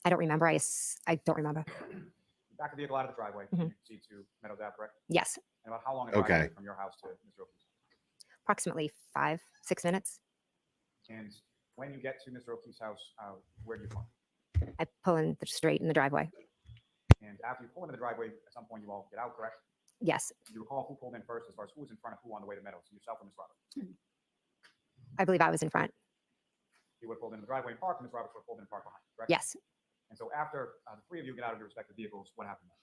I don't remember. I don't remember. Back the vehicle out of the driveway. Mhm. You see to Meadows Ave, correct? Yes. And about how long a Okay. driveway from your house to Mr. O'Keefe's? Approximately 5-6 minutes. And when you get to Mr. O'Keefe's house, where do you park? I pull in the straight in the driveway. And after you pull into the driveway, at some point you all get out, correct? Yes. Do you recall who pulled in first as far as who was in front of who on the way to Meadows, yourself or Miss Roberts? I believe I was in front. You would have pulled into the driveway and parked, and Miss Roberts would have pulled in and parked behind, correct? Yes. And so after the three of you get out of your respective vehicles, what happened then?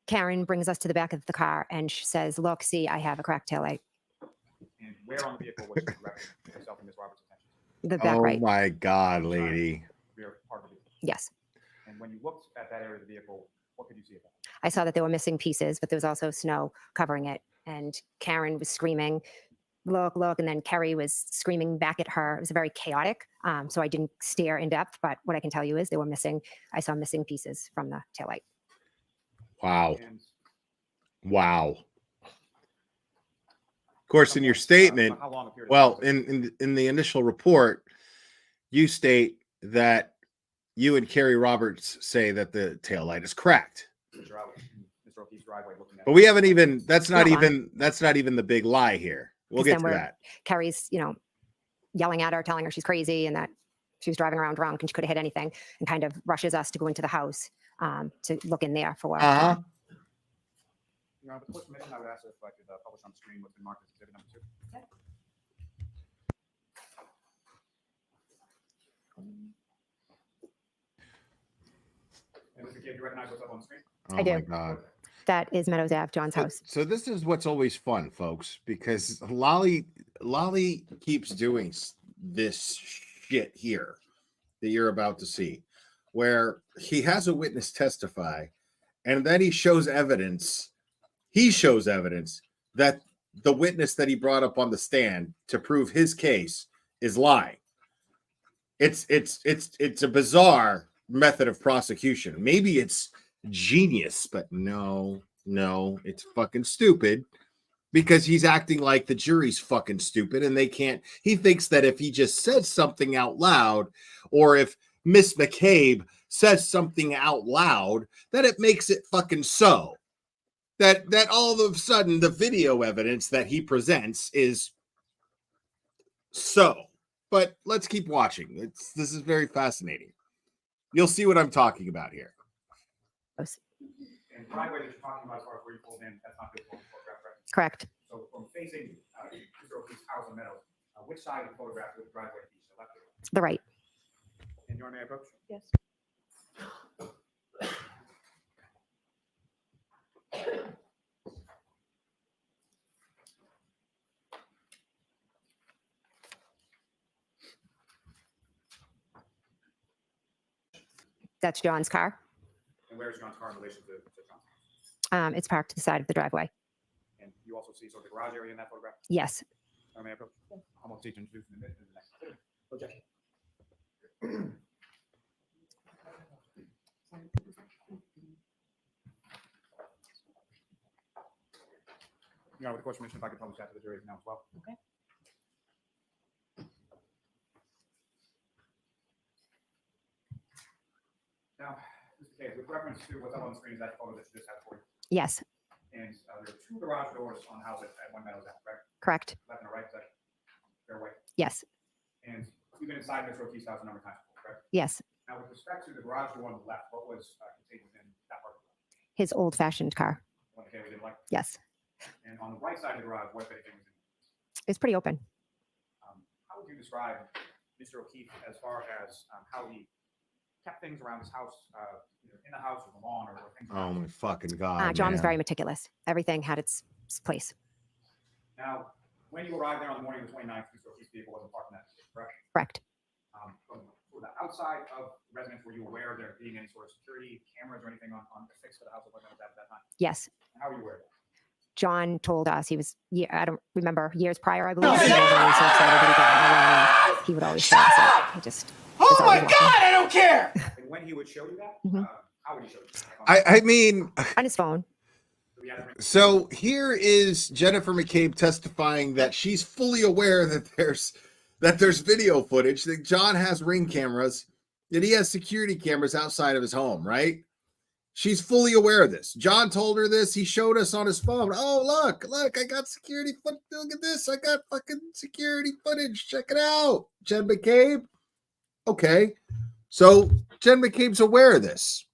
Karen brings us to the back of the car and she says, look, see, I have a cracked taillight. And where on the vehicle was she directing yourself and Miss Roberts' attention? The back Oh right. my God, lady. Rear part of the vehicle. Yes. And when you looked at that area of the vehicle, what could you see at that? I saw that there were missing pieces, but there was also snow covering it. And Karen was screaming, look, look. And then Kerry was screaming back at her. It was very chaotic. So I didn't stare in depth, but what I can tell you is I saw missing pieces from the taillight. Wow. Wow. Of course, in your statement, well, in the initial report, you state that you and Kerry Roberts say that the taillight is cracked. Mr. O'Keefe's driveway looking at But we haven't even that's not even the big lie here. We'll 'Cause get then to we're- that. Kerry's, yelling at her, telling her she's crazy and that she was driving around drunk and she could have hit anything, and kind of rushes us to go into the house to look in there for Uh-huh. With the permission, I would ask if I could publish on the screen what's been marked as exhibit number 2. And Mr. Kid, you recognize what's up on the screen? I do. Oh my God. That is Meadows Ave, John's house. So this is what's always fun, folks, because Lolly keeps doing this shit here that you're about to see, where he has a witness testify, and then he shows evidence. He shows evidence that the witness that he brought up on the stand to prove his case is lying. It's a bizarre method of prosecution. Maybe it's genius, but no, it's fucking stupid, because he's acting like the jury's fucking stupid and they can't. He thinks that if he just says something out loud, or if Miss McCabe says something out loud, that it makes it fucking so. That all of a sudden the video evidence that he presents is so. But let's keep watching. This is very fascinating. You'll see what I'm talking about here. And the driveway that you're talking about as far as where you pulled in, that's not visible in the photograph, right? Correct. So from facing Mr. O'Keefe's house on Meadows, which side of the photograph would the driveway be? The left or right? The right. And your may I approach? Yes. That's John's car. And where is John's car in relation to John's? It's parked to the side of the driveway. And you also see sort of the garage area in that photograph? Yes. May I approach? I'm going to introduce in a minute. Objection. With the court's permission, if I could publish that to the jury now as well. Okay. Now, Mr. Case, with reference to what's up on the screen, is that photo that you just had for you? Yes. And there are 2 garage doors on the house at One Meadows Ave, correct? Correct. Left and a right, is that fair way? Yes. And you've been inside Mr. O'Keefe's house a number of times before, correct? Yes. Now, with respect to the garage door on the left, what was contained within that part of the garage? His old-fashioned car. One that Kaylee didn't like? Yes. And on the right side of the garage, what if anything was in it? It's pretty open. How would you describe Mr. O'Keefe as far as how he kept things around his house, either in the house or the lawn or things. Oh my fucking god! John was man. very meticulous. Everything had its place. Now, when you arrived there on the morning of the 29th, Mr. O'Keefe's vehicle wasn't parked in that space, correct? Correct. From the outside of the residence, were you aware of there being any sort of security cameras or anything on affixed to the house or whatnot at that time? Yes. How were you aware of that? John told us he was, I don't remember, years prior, I believe. He was so excited that he got in the room. He would always show us it. He just. Oh my God, I don't care. And when he would show you that, how would he show you? I mean, on his phone. So here is Jennifer McCabe testifying that she's fully aware that there's video footage, that John has Ring cameras, that he has security cameras outside of his home, right? She's fully aware of this. John told her this. He showed us on his phone. Oh, look, I got security footage. Look at this. I got fucking security footage. Check it out. Jen McCabe. Okay. So Jen McCabe's aware of this.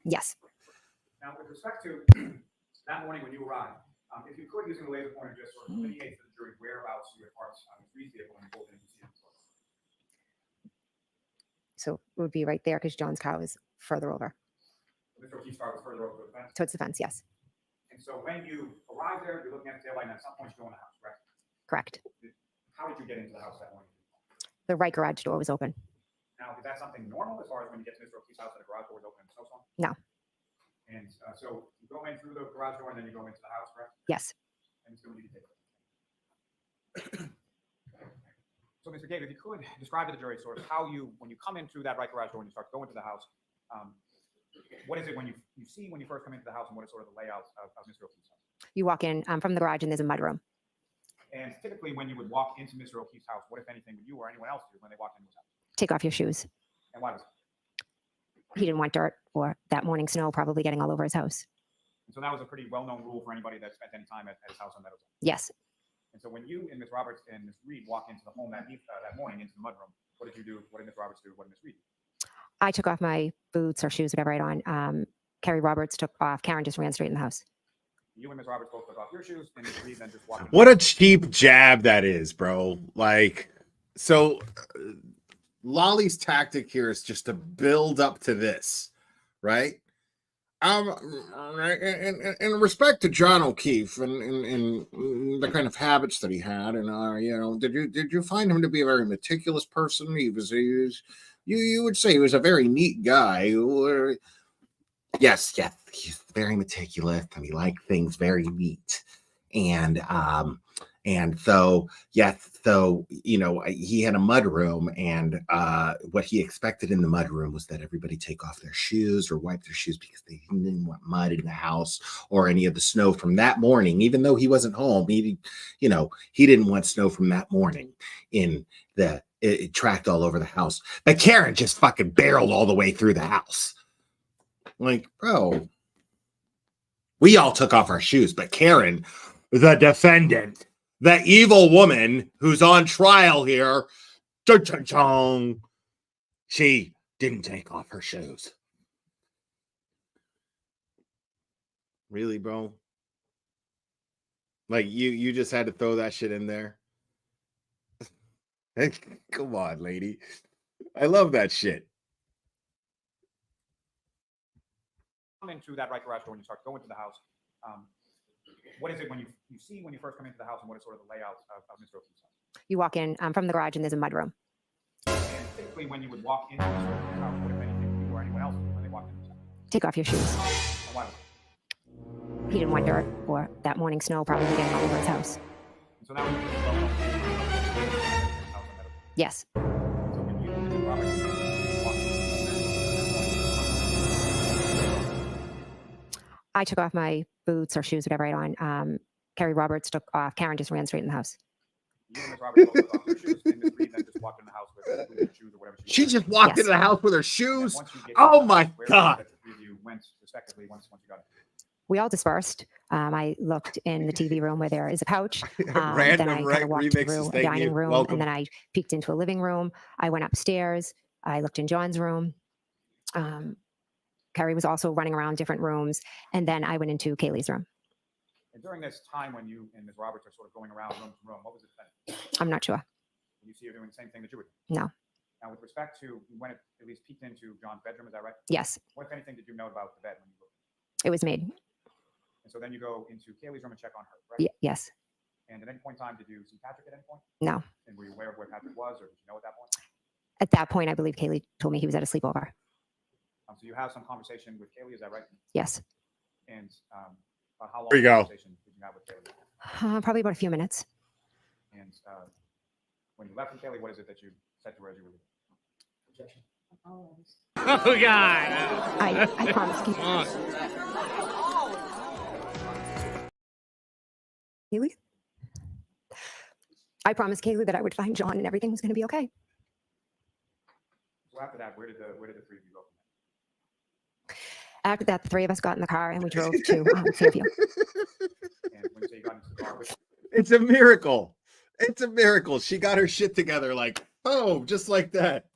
Yes. Now, with respect to that morning when you arrived, if you could, using the laser pointer, just sort of delineate to the jury whereabouts you had parked on the vehicle when you pulled in to see him. So it would be right there because John's car was further over. Mr. O'Keefe's car was further over to the fence? Towards the fence, yes. And so when you arrived there, you're looking at the taillight, and at some point you go in the house, correct? Correct. How did you get into the house that morning? The right garage door was open. Now, is that something normal as far as when you get to Mr. O'Keefe's house and the garage door is open in a snowstorm? No. And so you go in through the garage door and then you go into the house, correct? Yes. And it's going to be So, Mr. Gabe, if you could describe to the jury sort of how you, when you come in through that right garage door and you start to go into the house, what is it when you see when you first come into the house, and what is sort of the layout of Mr. O'Keefe's house? You walk in from the garage and there's a mudroom. And typically when you would walk into Mr. O'Keefe's house, what, if anything, would you or anyone else do when they walked into his house? Take off your shoes. And why was it? He didn't want dirt or that morning snow probably getting all over his house. And so that was a pretty well-known rule for anybody that spent any time at his house on Meadows. Yes. And so when you and Ms. Roberts and Ms. Reed walked into the home that morning into the mudroom, what did you do? What did Ms. Roberts do? What did Ms. Reed do? I took off my boots or shoes, whatever I had on. Carrie Roberts took off. Karen just ran straight in the house. You and Ms. Roberts both took off your shoes, and Ms. Reed then just walked in. What a cheap jab that is, bro. Like, so Lolly's tactic here is just to build up to this, right? In respect to John O'Keefe and the kind of habits that he had, and did you find him to be a very meticulous person? He was you would say he was a very neat guy. Yes, he's very meticulous, and he liked things very neat, and so yes. So, he had a mud room, and what he expected in the mud room was that everybody take off their shoes or wipe their shoes because they didn't want mud in the house or any of the snow from that morning. Even though he wasn't home, he didn't want snow from that morning it tracked all over the house. But Karen just fucking barreled all the way through the house. Like, bro, we all took off our shoes, but Karen, the defendant, the evil woman who's on trial here, she didn't take off her shoes. Really, bro? Like, you just had to throw that shit in there? Come on, lady. I love that shit. Come in through that right garage door and you start to go into the house. What is it when you see when you first come into the house, and what is sort of the layout of Mr. O'Keefe's house? You walk in from the garage and there's a mudroom. And typically when you would walk into Mr. O'Keefe's house, what, if anything, you or anyone else do when they walked into his house? Take off your shoes. And why was it? He didn't want dirt or that morning snow probably getting all over his house. And so that was well-known house on Meadows. Yes. So when you and Ms. Roberts walked I took off my boots or shoes, whatever I had on. Carrie Roberts took off. Karen just ran straight in the house. you and Ms. Roberts both took off your shoes, and Ms. Reed then just walked in the house with her shoes or whatever She just walked into the house with her shoes? Oh my God. You went respectively once you got it. We all dispersed. I looked in the TV room where there is a couch. Random then I kind of walked remixes, through a thank dining you. room, Welcome. and then I peeked into a living room. I went upstairs. I looked in John's room. Carrie was also running around different rooms, and then I went into Kaylee's room. And during this time when you and Ms. Roberts are sort of going around room to room, what was it then? I'm not sure. You see her doing the same thing that you were doing. No. Now, with respect to when it at least peeked into John's bedroom, is that right? Yes. What, if anything, did you know about the bed when you looked? It was made. And so then you go into Kaylee's room and check on her, right? Yes. And at any point in time, did you see Patrick at any point? No. And were you aware of where Patrick was, or did you know at that point? At that point, I believe Kaylee told me he was at a sleepover. So you have some conversation with Kaylee, is that right? Yes. And about how long There you go. conversation did you have with Kaylee? Probably about a few minutes. And when you left from Kaylee, what is it that you said to her as you were leaving? Objection. Oh, God. I promise Kaylee. I promised Kaylee that I would find John and everything was going to be okay. So after that, where did the three of you go from there? After that, the three of us got in the car and we drove to Fairview. And when you say you got into the car with It's a miracle. It's a miracle. She got her shit together like, oh, just like that.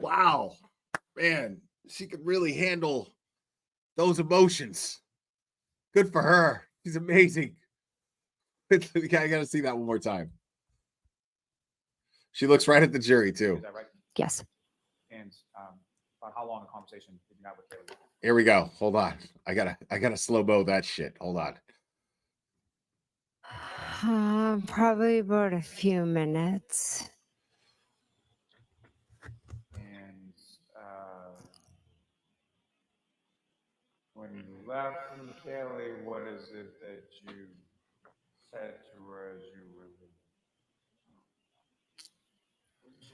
Wow. Man, she could really handle those emotions. Good for her. She's amazing. I got to see that one more time. She looks right at the jury, too. Is that right? Yes. And about how long a conversation did you have with Kaylee? Here we go. Hold on. I gotta slow-mo that shit. Hold on. Probably about a few minutes. And when you left from Kaylee, what is it that you said to her as you were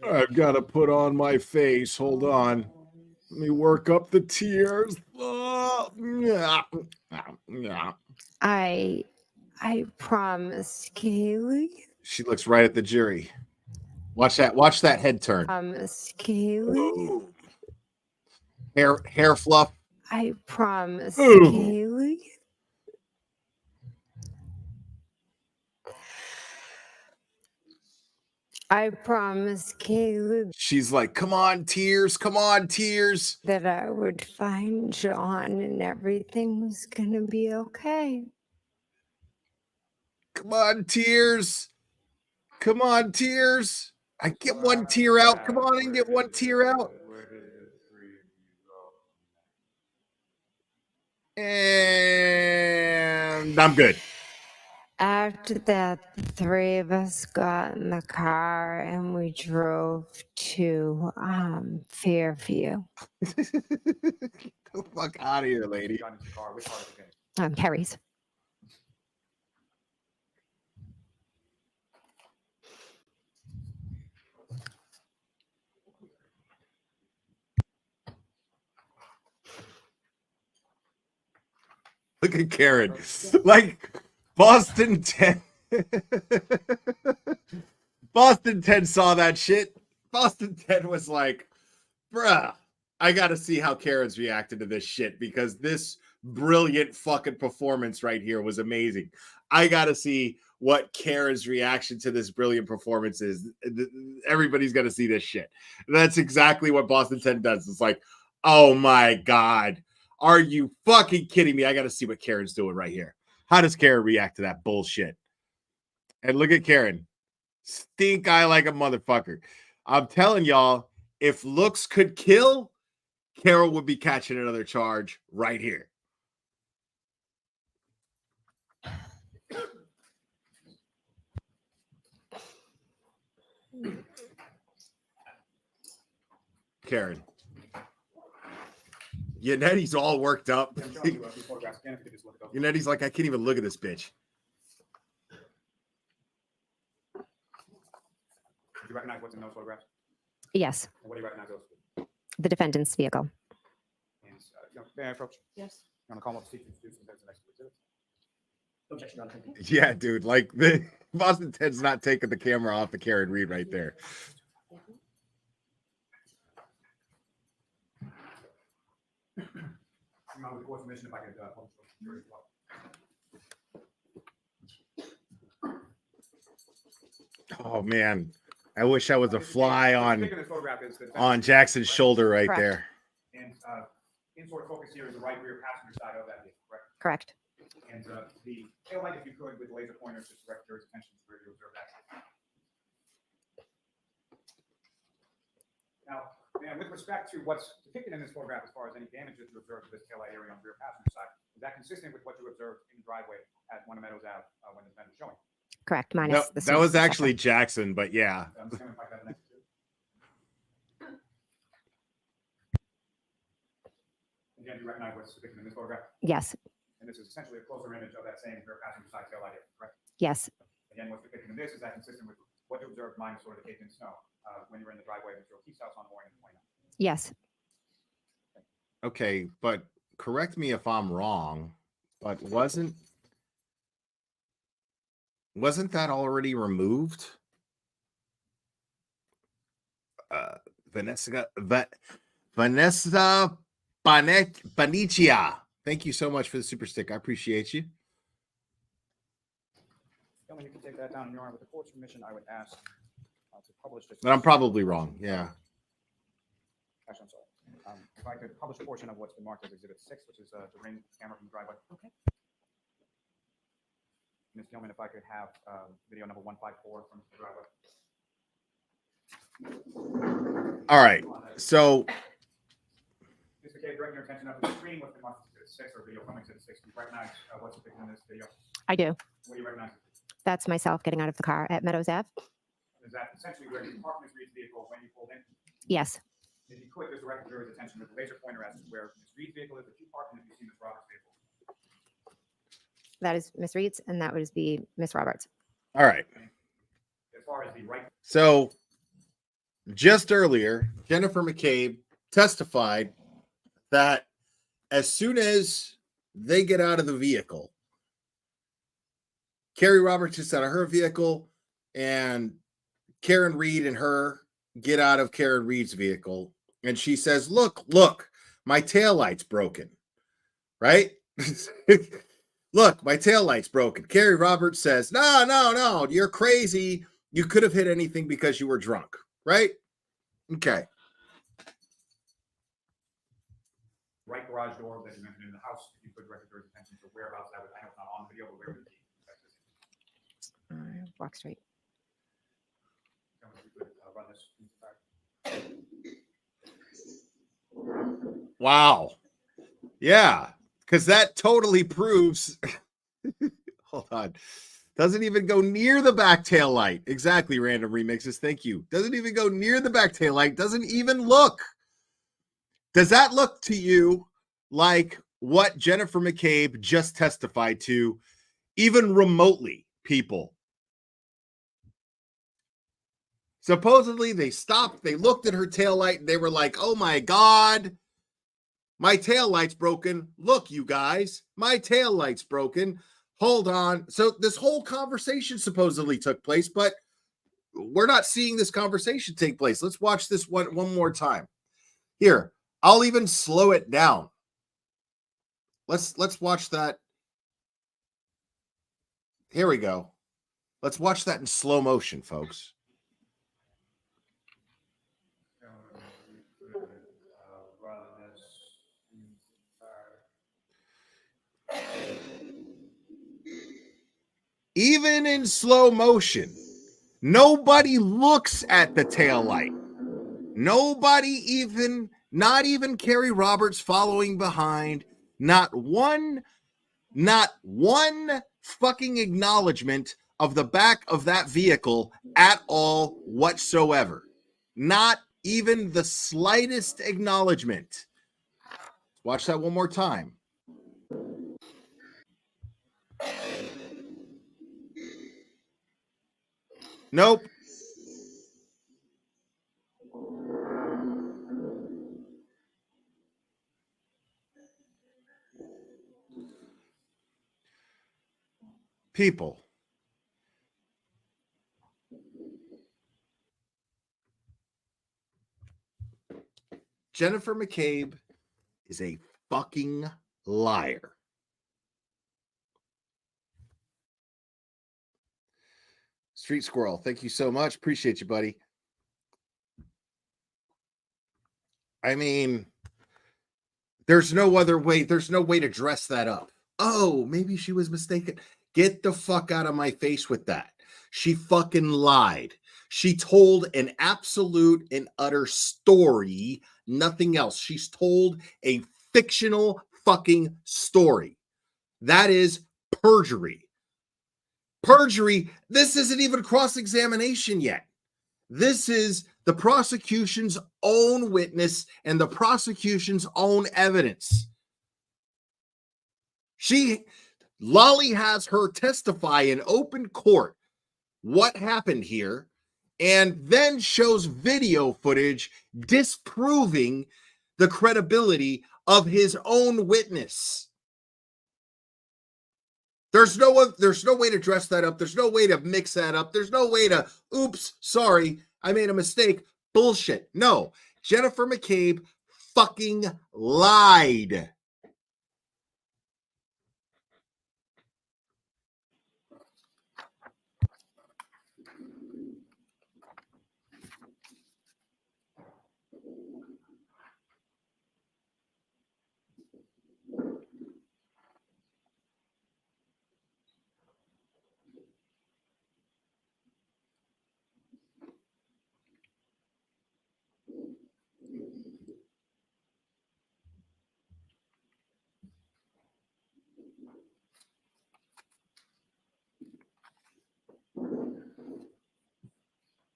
leaving? I've got to put on my face. Hold on. Let me work up the tears. I promise, Kaylee. She looks right at the jury. Watch that. Watch that head turn. Promise, Kaylee. Hair fluff. I promise, Ooh. Kaylee. I promise, Caleb, She's like, come on, tears. Come on, tears. that I would find John and everything was gonna be okay. Come on, tears. Come on, tears. I get one tear out. Come on and get one tear out. And I'm good. After that, the three of us got in the car and we drove to Fairview. Get the fuck out of here, lady. Carrie's. Look at Karen. Like Boston 10. Boston 10 saw that shit. Boston 10 was like, bruh, I gotta see how Karen's reacted to this shit because this brilliant fucking performance right here was amazing. I gotta see what Karen's reaction to this brilliant performance is. Everybody's gonna see this shit. That's exactly what Boston 10 does. It's like, oh my God. Are you fucking kidding me? I got to see what Karen's doing right here. How does Karen react to that bullshit? And look at Karen. Stink eye like a motherfucker. I'm telling y'all, if looks could kill, Carol would be catching another charge right here. Karen. Yanetti's all worked up. Yanetti's like, I can't even look at this bitch. Do you recognize what's in those photographs? Yes, And what do you recognize those? the defendant's vehicle. And, may I approach? Yes. You want to call them up to introduce themselves to the next exhibit? Objection, Your Honor. Yeah, dude. Like the Boston 10's not taking the camera off of Karen Reed right there. With court permission, if I could hold the jury as well. Oh man, I wish I was a fly on Taking this photograph is the Jackson's shoulder right Correct. there. And in sort of focus here is the right rear passenger side of that vehicle, correct? Correct. And the tail light, if you could, with laser pointers, just direct your attention to where you observe that. Now, and with respect to what's depicted in this photograph as far as any damage that you observed to this taillight area on the rear passenger side, is that consistent with what you observed in the driveway at one of Meadows Ave when this event was showing? Correct. No, Minus the that was smoke, et actually cetera. Jackson, but yeah. I'm just going to find that the next two. Again, do you recognize what's depicted in this photograph? Yes. And this is essentially a closer image of that same rear passenger side tail light, correct? Yes. Again, what's depicted in this, is that consistent with what you observed minus sort of the caked in snow when you were in the driveway of Mr. O'Keefe's house on the morning of the 29th? Yes. Okay, but correct me if I'm wrong, but wasn't that already removed? Vanessa Banicia. Thank you so much for the super stick. I appreciate you. Gentlemen, you can take that down in your arm. With the court's permission, I would ask to publish this. But I'm probably wrong. Yeah. Actually, I'm sorry. If I could publish a portion of what's been marked as Exhibit 6, which is the ring camera from the driveway. Okay. Ms. Gilman, if I could have video number 154 from the driveway. All right. So Ms. McCabe, direct your attention up to the screen. What's been marked as Exhibit 6 or video from Exhibit 6? Do you recognize what's depicted in this video? I do. What do you recognize? That's myself getting out of the car at Meadows Ave. Is that essentially where you parked Ms. Reed's vehicle when you pulled in? Yes. If you could, just direct the jury's attention with the laser pointer as to where Ms. Reed's vehicle is that you parked and if you see Ms. Roberts' vehicle. That is Miss Reed's, and that would be Miss Roberts. all right. As far as the right. So just earlier, Jennifer McCabe testified that as soon as they get out of the vehicle, Carrie Roberts gets out of her vehicle and Karen Reed and her get out of Karen Reed's vehicle. And she says, look, my taillight's broken, right? Look, my taillight's broken. Carrie Roberts says, no, you're crazy. You could have hit anything because you were drunk, right? Okay. Right garage door that you mentioned in the house, if you could direct your attention to whereabouts that was. I know it's not on video, but where would it be? Walk straight. Run this. Wow. Yeah, because that totally proves. Hold on. Doesn't even go near the back tail light. Exactly, Random Remixes. Thank you. Doesn't even go near the back tail light. Doesn't even look. Does that look to you like what Jennifer McCabe just testified to, even remotely, people? Supposedly, they stopped, they looked at her taillight, and they were like, oh my God, my taillight's broken. Look, you guys, my taillight's broken. Hold on. So this whole conversation supposedly took place, but we're not seeing this conversation take place. Let's watch this one more time. Here, I'll even slow it down. Let's watch that. Here we go. Let's watch that in slow motion, folks. Even in slow motion, nobody looks at the tail light. Nobody even, not even Carrie Roberts following behind. Not one fucking acknowledgement of the back of that vehicle at all whatsoever. Not even the slightest acknowledgement. Watch that one more time. Nope. People. Jennifer McCabe is a fucking liar. Street Squirrel, thank you so much. Appreciate you, buddy. I mean, there's no other way. There's no way to dress that up. Oh, maybe she was mistaken. Get the fuck out of my face with that. She fucking lied. She told an absolute and utter story, nothing else. She's told a fictional fucking story. That is perjury. Perjury. This isn't even cross-examination yet. This is the prosecution's own witness and the prosecution's own evidence. Lolly has her testify in open court what happened here, and then shows video footage disproving the credibility of his own witness. There's no way to dress that up. There's no way to mix that up. There's no way to, oops, sorry, I made a mistake. Bullshit. No, Jennifer McCabe fucking lied.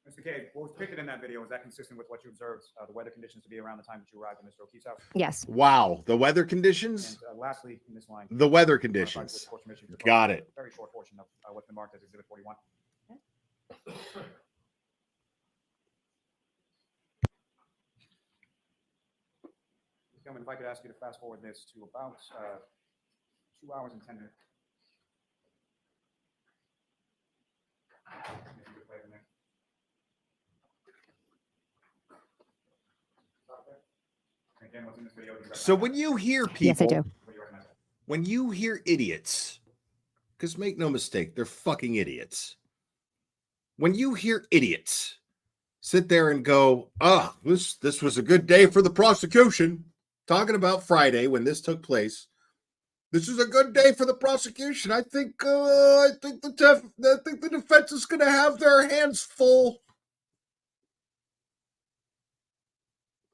Mr. Cade, what was depicted in that video, is that consistent with what you observed, the weather conditions to be around the time that you arrived at Mr. O'Keefe's house? Yes. Wow, the weather conditions? And lastly, in this line, The weather conditions. Got it. Very short portion of what's been marked as Exhibit 41. Gentlemen, if I could ask you to fast forward this to about 2 hours and 10 minutes. Again, what's in this video? So when you hear people, Yes, I do. When you hear idiots, because make no mistake, they're fucking idiots. When you hear idiots sit there and go, "Oh, this was a good day for the prosecution," talking about Friday when this took place. This is a good day for the prosecution. I think the defense is going to have their hands full.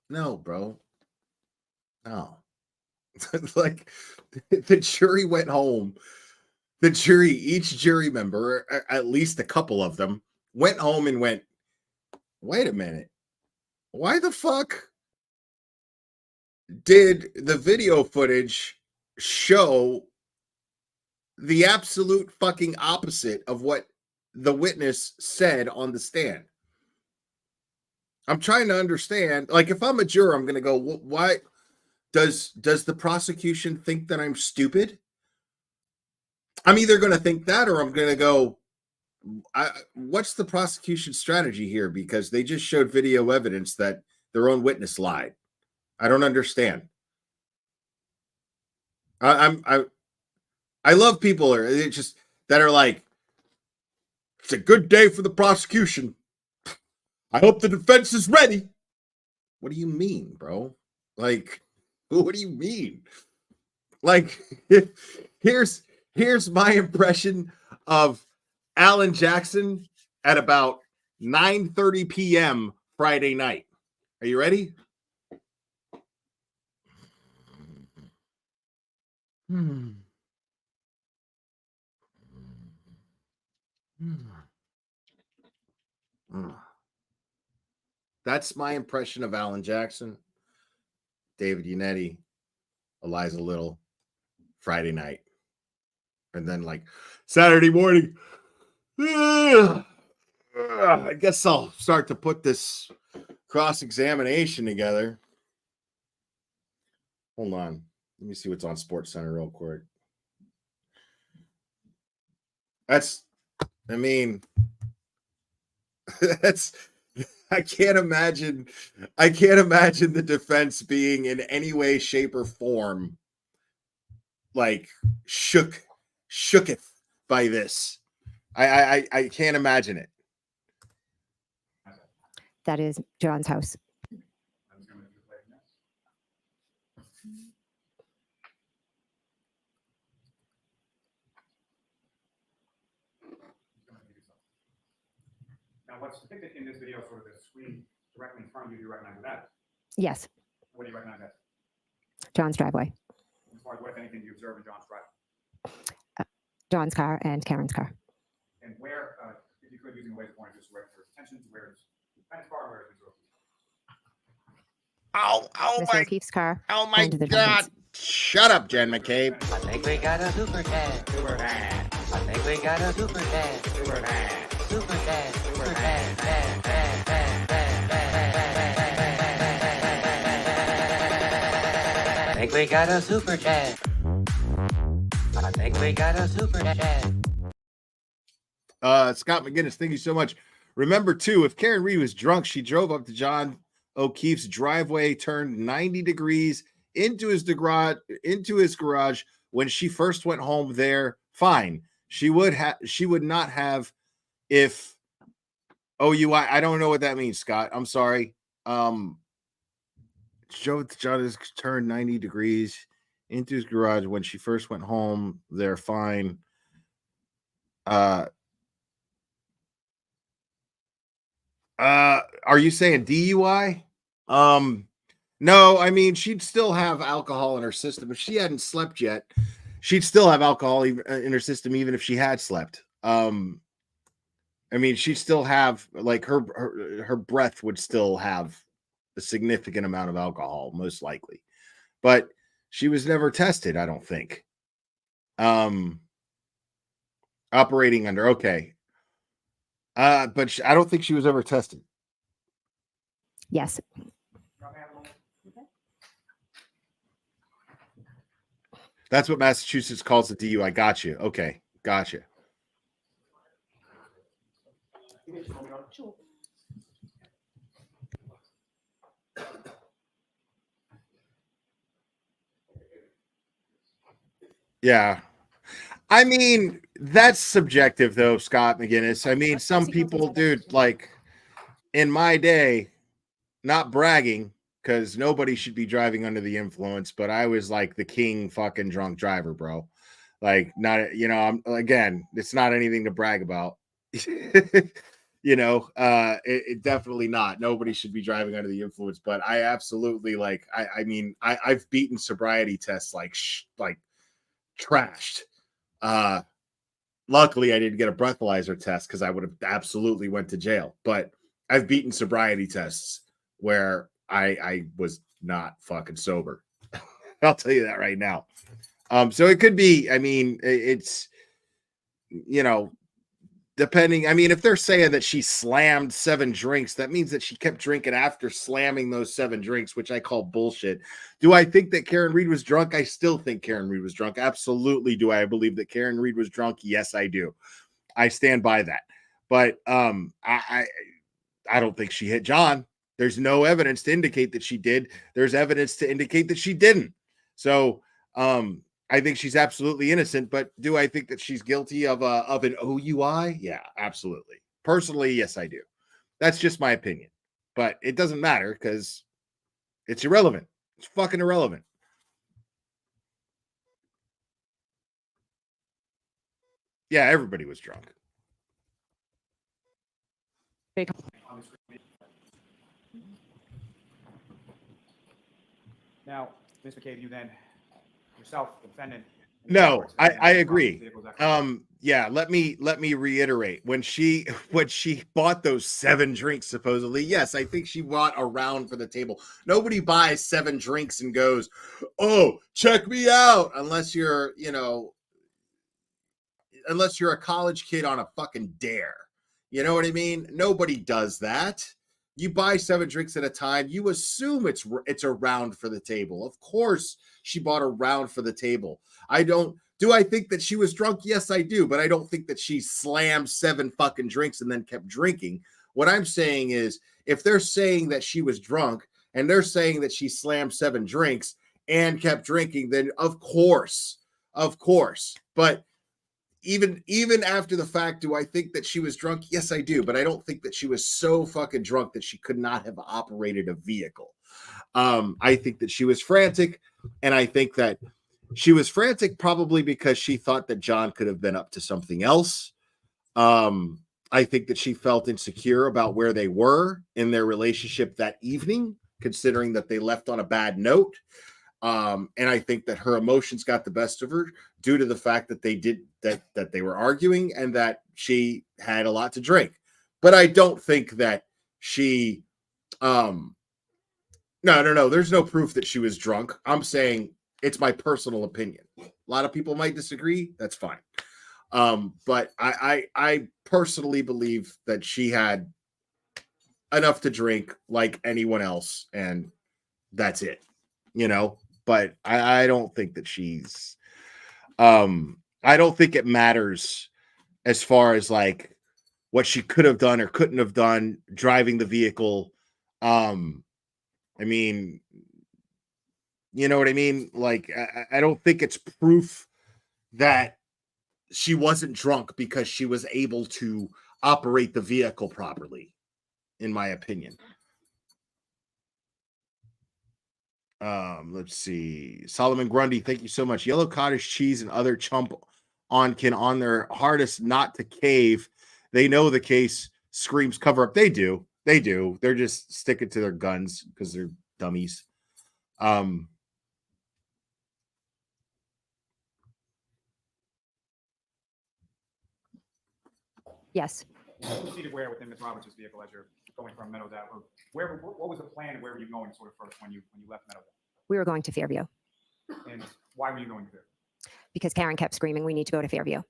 No, bro. No. Like, the jury went home. Each jury member, at least a couple of them, went home and went, wait a minute. Why the fuck did the video footage show the absolute fucking opposite of what the witness said on the stand? I'm trying to understand. Like, if I'm a juror, I'm going to go, why does the prosecution think that I'm stupid? I'm either going to think that, or I'm going to go, what's the prosecution's strategy here? Because they just showed video evidence that their own witness lied. I don't understand. I love people that are like, it's a good day for the prosecution. I hope the defense is ready. What do you mean, bro? Like, what do you mean? Like, here's my impression of Alan Jackson at about 9:30 p.m. Friday night. Are you ready? That's my impression of Alan Jackson, David Yannetti, Eliza Little, Friday night. And then, like, Saturday morning, I guess I'll start to put this cross-examination together. Hold on. Let me see what's on Sports Center real quick. I can't imagine the defense being in any way, shape, or form like shooketh by this. I can't imagine it. That is John's house. Now, what's depicted in this video, sort of the screen directly in front of you, do you recognize what that is? Yes, What do you recognize that? John's driveway, As far as what, if anything, do you observe in John's driveway? John's car and Karen's car. And where, if you could, using the laser pointer, just where there's tensions, where is defendant's car, where is Mr. O'Keefe? Mr. O'Keefe's car. Oh my and the God! defendant's. Shut up, Jen McCabe. I think we got a super dad. Super dad. I think we got a super dad. Super dad. Super dad. Super dad. Dad, dad, dad, dad, dad. I think we got a super dad. I think we got a super dad. Scott McGinnis, thank you so much. Remember, too, if Karen Reed was drunk, she drove up to John O'Keefe's driveway, turned 90 degrees into his garage when she first went home there. Fine. She would not have if OUI. I don't know what that means, Scott. I'm sorry. John has turned 90 degrees into his garage when she first went home there. Fine. Are you saying DUI? No, I mean, she'd still have alcohol in her system. If she hadn't slept yet, she'd still have alcohol in her system, even if she had slept. I mean, she'd still have, like, her breath would still have a significant amount of alcohol, most likely. But she was never tested, I don't think. Operating under, okay. But I don't think she was ever tested. Yes. That's what Massachusetts calls a DUI. Got you. Okay. Gotcha. Yeah. I mean, that's subjective, though, Scott McGinnis. I mean, some people, dude, like in my day, not bragging, because nobody should be driving under the influence, but I was like the king fucking drunk driver, bro. Like, not, you know, again, it's not anything to brag about. You know, it definitely not. Nobody should be driving under the influence, but I absolutely like, I mean, I've beaten sobriety tests like trashed. Luckily I didn't get a breathalyzer test because I would have absolutely went to jail, but I've beaten sobriety tests where I was not fucking sober. I'll tell you that right now. So it could be, I mean, it's, you know, depending, I mean, if they're saying that she slammed 7 drinks, that means that she kept drinking after slamming those 7 drinks, which I call bullshit. Do I think that Karen Reed was drunk? I still think Karen Reed was drunk. Absolutely. Do I believe that Karen Reed was drunk? Yes, I do. I stand by that. But I don't think she hit John. There's no evidence to indicate that she did. There's evidence to indicate that she didn't. So I think she's absolutely innocent, but do I think that she's guilty of an OUI? Yeah, absolutely. Personally, yes, I do. That's just my opinion. But it doesn't matter because it's irrelevant. It's fucking irrelevant. Yeah, everybody was drunk. Now, Ms. McCabe, you then yourself, the defendant. No, I agree. Yeah, let me reiterate. When she bought those 7 drinks, supposedly, yes, I think she bought a round for the table. Nobody buys 7 drinks and goes, "Oh, check me out," unless you're, you know, unless you're a college kid on a fucking dare. You know what I mean? Nobody does that. You buy 7 drinks at a time. You assume it's a round for the table. Of course, she bought a round for the table. Do I think that she was drunk? Yes, I do. But I don't think that she slammed 7 fucking drinks and then kept drinking. What I'm saying is, if they're saying that she was drunk and they're saying that she slammed 7 drinks and kept drinking, then of course. But even after the fact, do I think that she was drunk? Yes, I do. But I don't think that she was so fucking drunk that she could not have operated a vehicle. I think that she was frantic, and I think that she was frantic probably because she thought that John could have been up to something else. I think that she felt insecure about where they were in their relationship that evening, considering that they left on a bad note. And I think that her emotions got the best of her due to the fact that that they were arguing and that she had a lot to drink. But I don't think that she no. There's no proof that she was drunk. I'm saying it's my personal opinion. A lot of people might disagree. That's fine. But I personally believe that she had enough to drink like anyone else, and that's it. But I don't think that she's I don't think it matters as far as like what she could have done or couldn't have done driving the vehicle. I mean, you know what I mean? Like, I don't think it's proof that she wasn't drunk because she was able to operate the vehicle properly, in my opinion. Let's see. Solomon Grundy, thank you so much. Yellow cottage cheese and other chump on their hardest not to cave. They know the case screams cover up. They do. They're just sticking to their guns because they're dummies. Yes. Who seated where within Ms. Roberts' vehicle as you're going from Meadows Ave? What was the plan and where were you going sort of first when you left Meadows Ave? We were going to Fairview And why were you going there? because Karen kept screaming, we need to go to Fairview.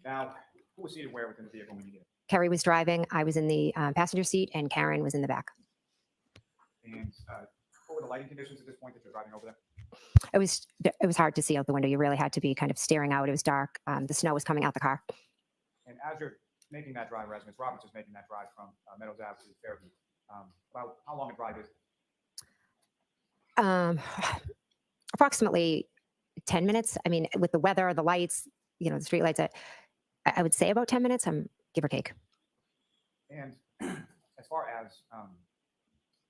Now, who was seated where within the vehicle when you did? Carrie was driving. I was in the passenger seat and Karen was in the back. And what were the lighting conditions at this point that you're driving over there? It was hard to see out the window. You really had to be kind of staring out. It was dark. The snow was coming out the car. And as you're making that drive, or as Ms. Roberts is making that drive from Meadows Ave to Fairview, about how long a drive is it? Approximately 10 minutes. I mean, with the weather, the lights, the street lights, I would say about 10 minutes, give or take. And as far as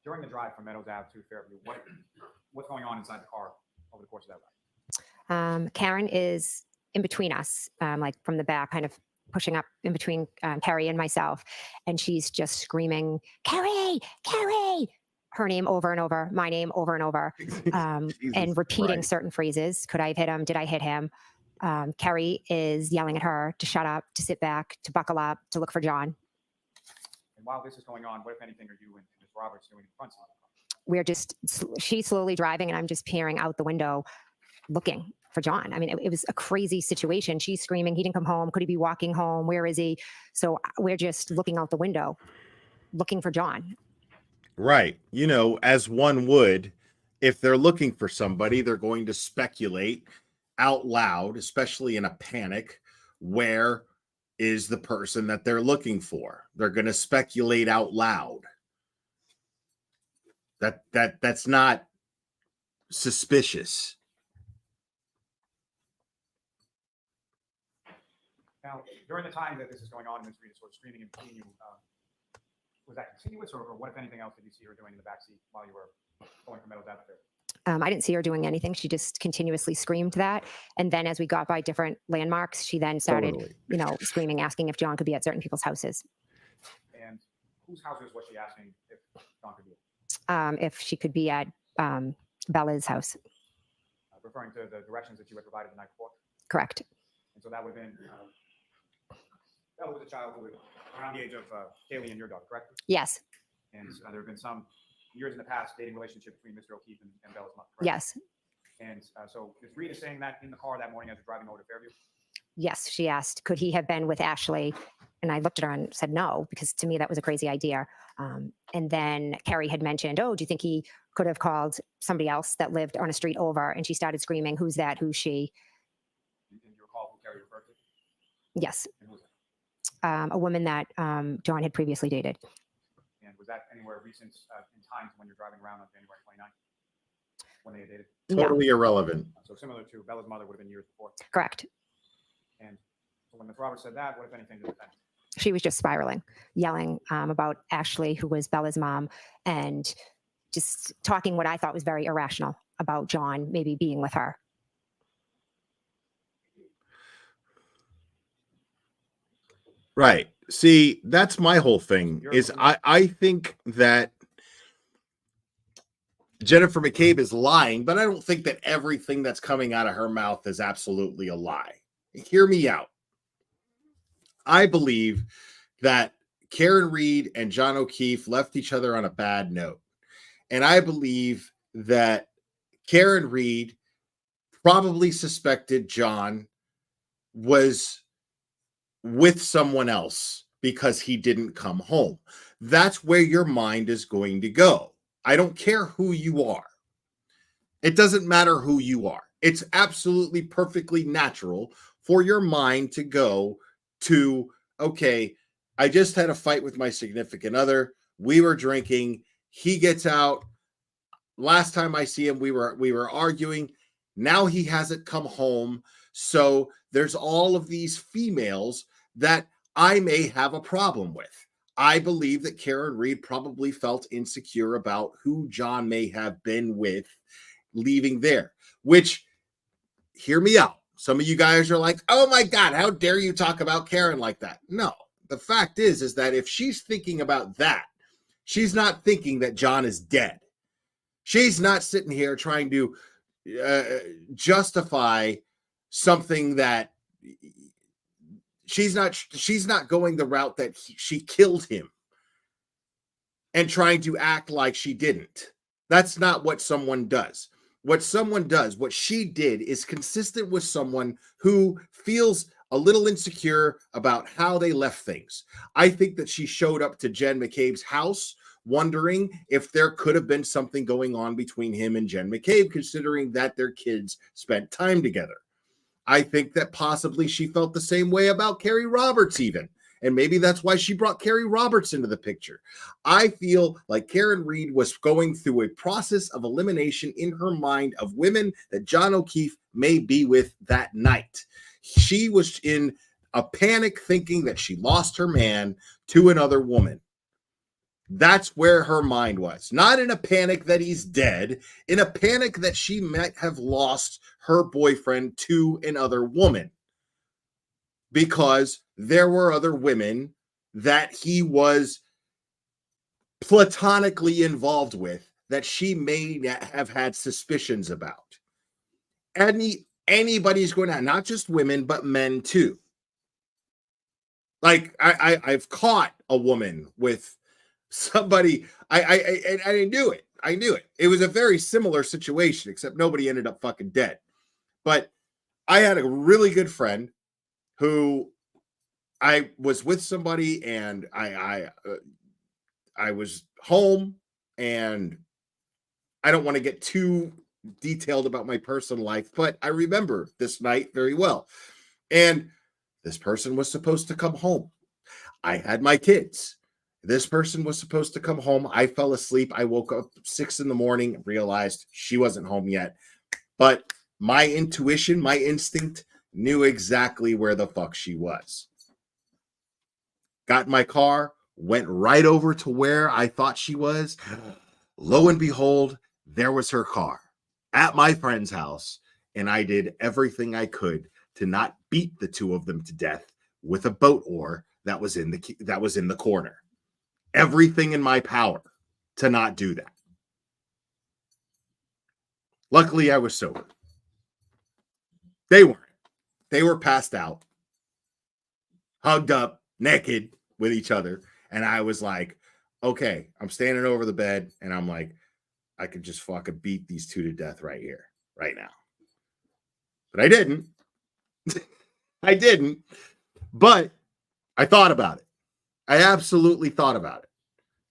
during the drive from Meadows Ave to Fairview, what's going on inside the car over the course of that ride? Karen is in between us, like from the back, kind of pushing up in between Carrie and myself. And she's just screaming, Carrie, Carrie, her name over and over, my name over and over, and repeating certain phrases. Could I have hit him? Did I hit him? Carrie is yelling at her to shut up, to sit back, to buckle up, to look for John. And while this is going on, what, if anything, are you and Ms. Roberts doing in front of you? We're just, she's slowly driving and I'm just peering out the window looking for John. I mean, it was a crazy situation. She's screaming, he didn't come home. Could he be walking home? Where is he? So we're just looking out the window, looking for John. Right. As one would, if they're looking for somebody, they're going to speculate out loud, especially in a panic, where is the person that they're looking for. They're going to speculate out loud. That's not suspicious. Now, during the time that this is going on, Ms. Reed is sort of screaming and beating you, was that continuous, or what, if anything else, did you see her doing in the backseat while you were going from Meadows Ave there? I didn't see her doing anything. She just continuously screamed that. And then as we got by different landmarks, she then started, screaming, asking if John could be at certain people's houses. And whose houses was she asking if John could be at? If she could be at Bella's house. Referring to the directions that you had provided the night before? Correct. And so that would have been, Bella was a child who was around the age of Kaylee and your daughter, correct? Yes. And there have been some years in the past dating relationship between Mr. O'Keefe and Bella's mother, correct? Yes. And so Ms. Reed is saying that in the car that morning as you're driving over to Fairview? Yes, she asked, could he have been with Ashley? And I looked at her and said no, because to me that was a crazy idea. And then Carrie had mentioned, do you think he could have called somebody else that lived on a street over? And she started screaming, who's that? Who's she? And you recall who Carrie referred to? Yes. And who was that? A woman that John had previously dated. And was that anywhere recent in time when you're driving around on January 29th when they had dated? Totally irrelevant. So similar to Bella's mother would have been years before. Correct. And so when Ms. Roberts said that, what, if anything, did it happen? She was just spiraling, yelling about Ashley, who was Bella's mom, and just talking what I thought was very irrational about John maybe being with her. Right. See, that's my whole thing. I think that Jennifer McCabe is lying, but I don't think that everything that's coming out of her mouth is absolutely a lie. Hear me out. I believe that Karen Reed and John O'Keefe left each other on a bad note. And I believe that Karen Reed probably suspected John was with someone else because he didn't come home. That's where your mind is going to go. I don't care who you are. It doesn't matter who you are. It's absolutely perfectly natural for your mind to go to, okay, I just had a fight with my significant other. We were drinking. He gets out. Last time I see him, we were arguing. Now he hasn't come home. So there's all of these females that I may have a problem with. I believe that Karen Reed probably felt insecure about who John may have been with leaving there, which, hear me out. Some of you guys are like, oh my God, how dare you talk about Karen like that? No, the fact is that if she's thinking about that, she's not thinking that John is dead. She's not sitting here trying to justify something that she's not going the route that she killed him and trying to act like she didn't. That's not what someone does. What someone does, what she did, is consistent with someone who feels a little insecure about how they left things. I think that she showed up to Jen McCabe's house wondering if there could have been something going on between him and Jen McCabe, considering that their kids spent time together. I think that possibly she felt the same way about Carrie Roberts even. And maybe that's why she brought Carrie Roberts into the picture. I feel like Karen Reed was going through a process of elimination in her mind of women that John O'Keefe may be with that night. She was in a panic thinking that she lost her man to another woman. That's where her mind was. Not in a panic that he's dead, in a panic that she might have lost her boyfriend to another woman. Because there were other women that he was platonically involved with that she may have had suspicions about. Anybody's going to, not just women, but men too. Like I've caught a woman with somebody, I knew it. I knew it. It was a very similar situation, except nobody ended up fucking dead. But I had a really good friend who I was with somebody, and I was home, and I don't want to get too detailed about my personal life, but I remember this night very well. And this person was supposed to come home. I had my kids. This person was supposed to come home. I fell asleep. I woke up 6 a.m, realized she wasn't home yet. But my intuition, my instinct knew exactly where the fuck she was. Got in my car, went right over to where I thought she was. Lo and behold, there was her car at my friend's house. And I did everything I could to not beat the two of them to death with a boat oar that was in the corner. Everything in my power to not do that. Luckily, I was sober. They weren't. They were passed out, hugged up, naked with each other. And I was like, okay, I'm standing over the bed. And I'm like, I could just fucking beat these two to death right here, right now. But I didn't. I didn't. But I thought about it. I absolutely thought about it.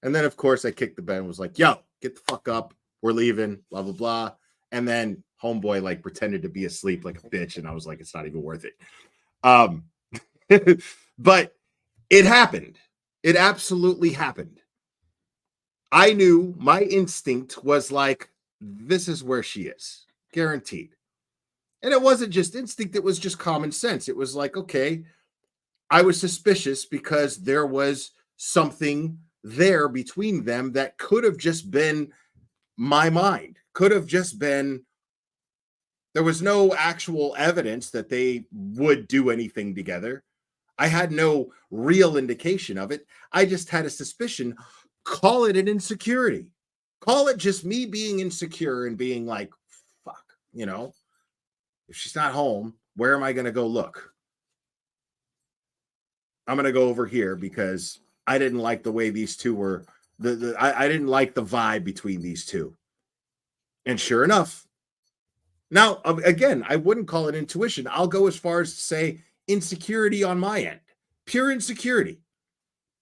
And then, of course, I kicked the bed and was like, yo, get the fuck up. We're leaving, blah, blah, blah. And then homeboy like pretended to be asleep like a bitch. And I was like, it's not even worth it. But it happened. It absolutely happened. I knew, my instinct was like, this is where she is. Guaranteed. And it wasn't just instinct. It was just common sense. It was like, okay, I was suspicious because there was something there between them that could have just been my mind. Could have just been, there was no actual evidence that they would do anything together. I had no real indication of it. I just had a suspicion. Call it an insecurity. Call it just me being insecure and being like, fuck, you know, if she's not home, where am I going to go look? I'm going to go over here because I didn't like the way these two were. I didn't like the vibe between these two. And sure enough, now, again, I wouldn't call it intuition. I'll go as far as to say insecurity on my end. Pure insecurity.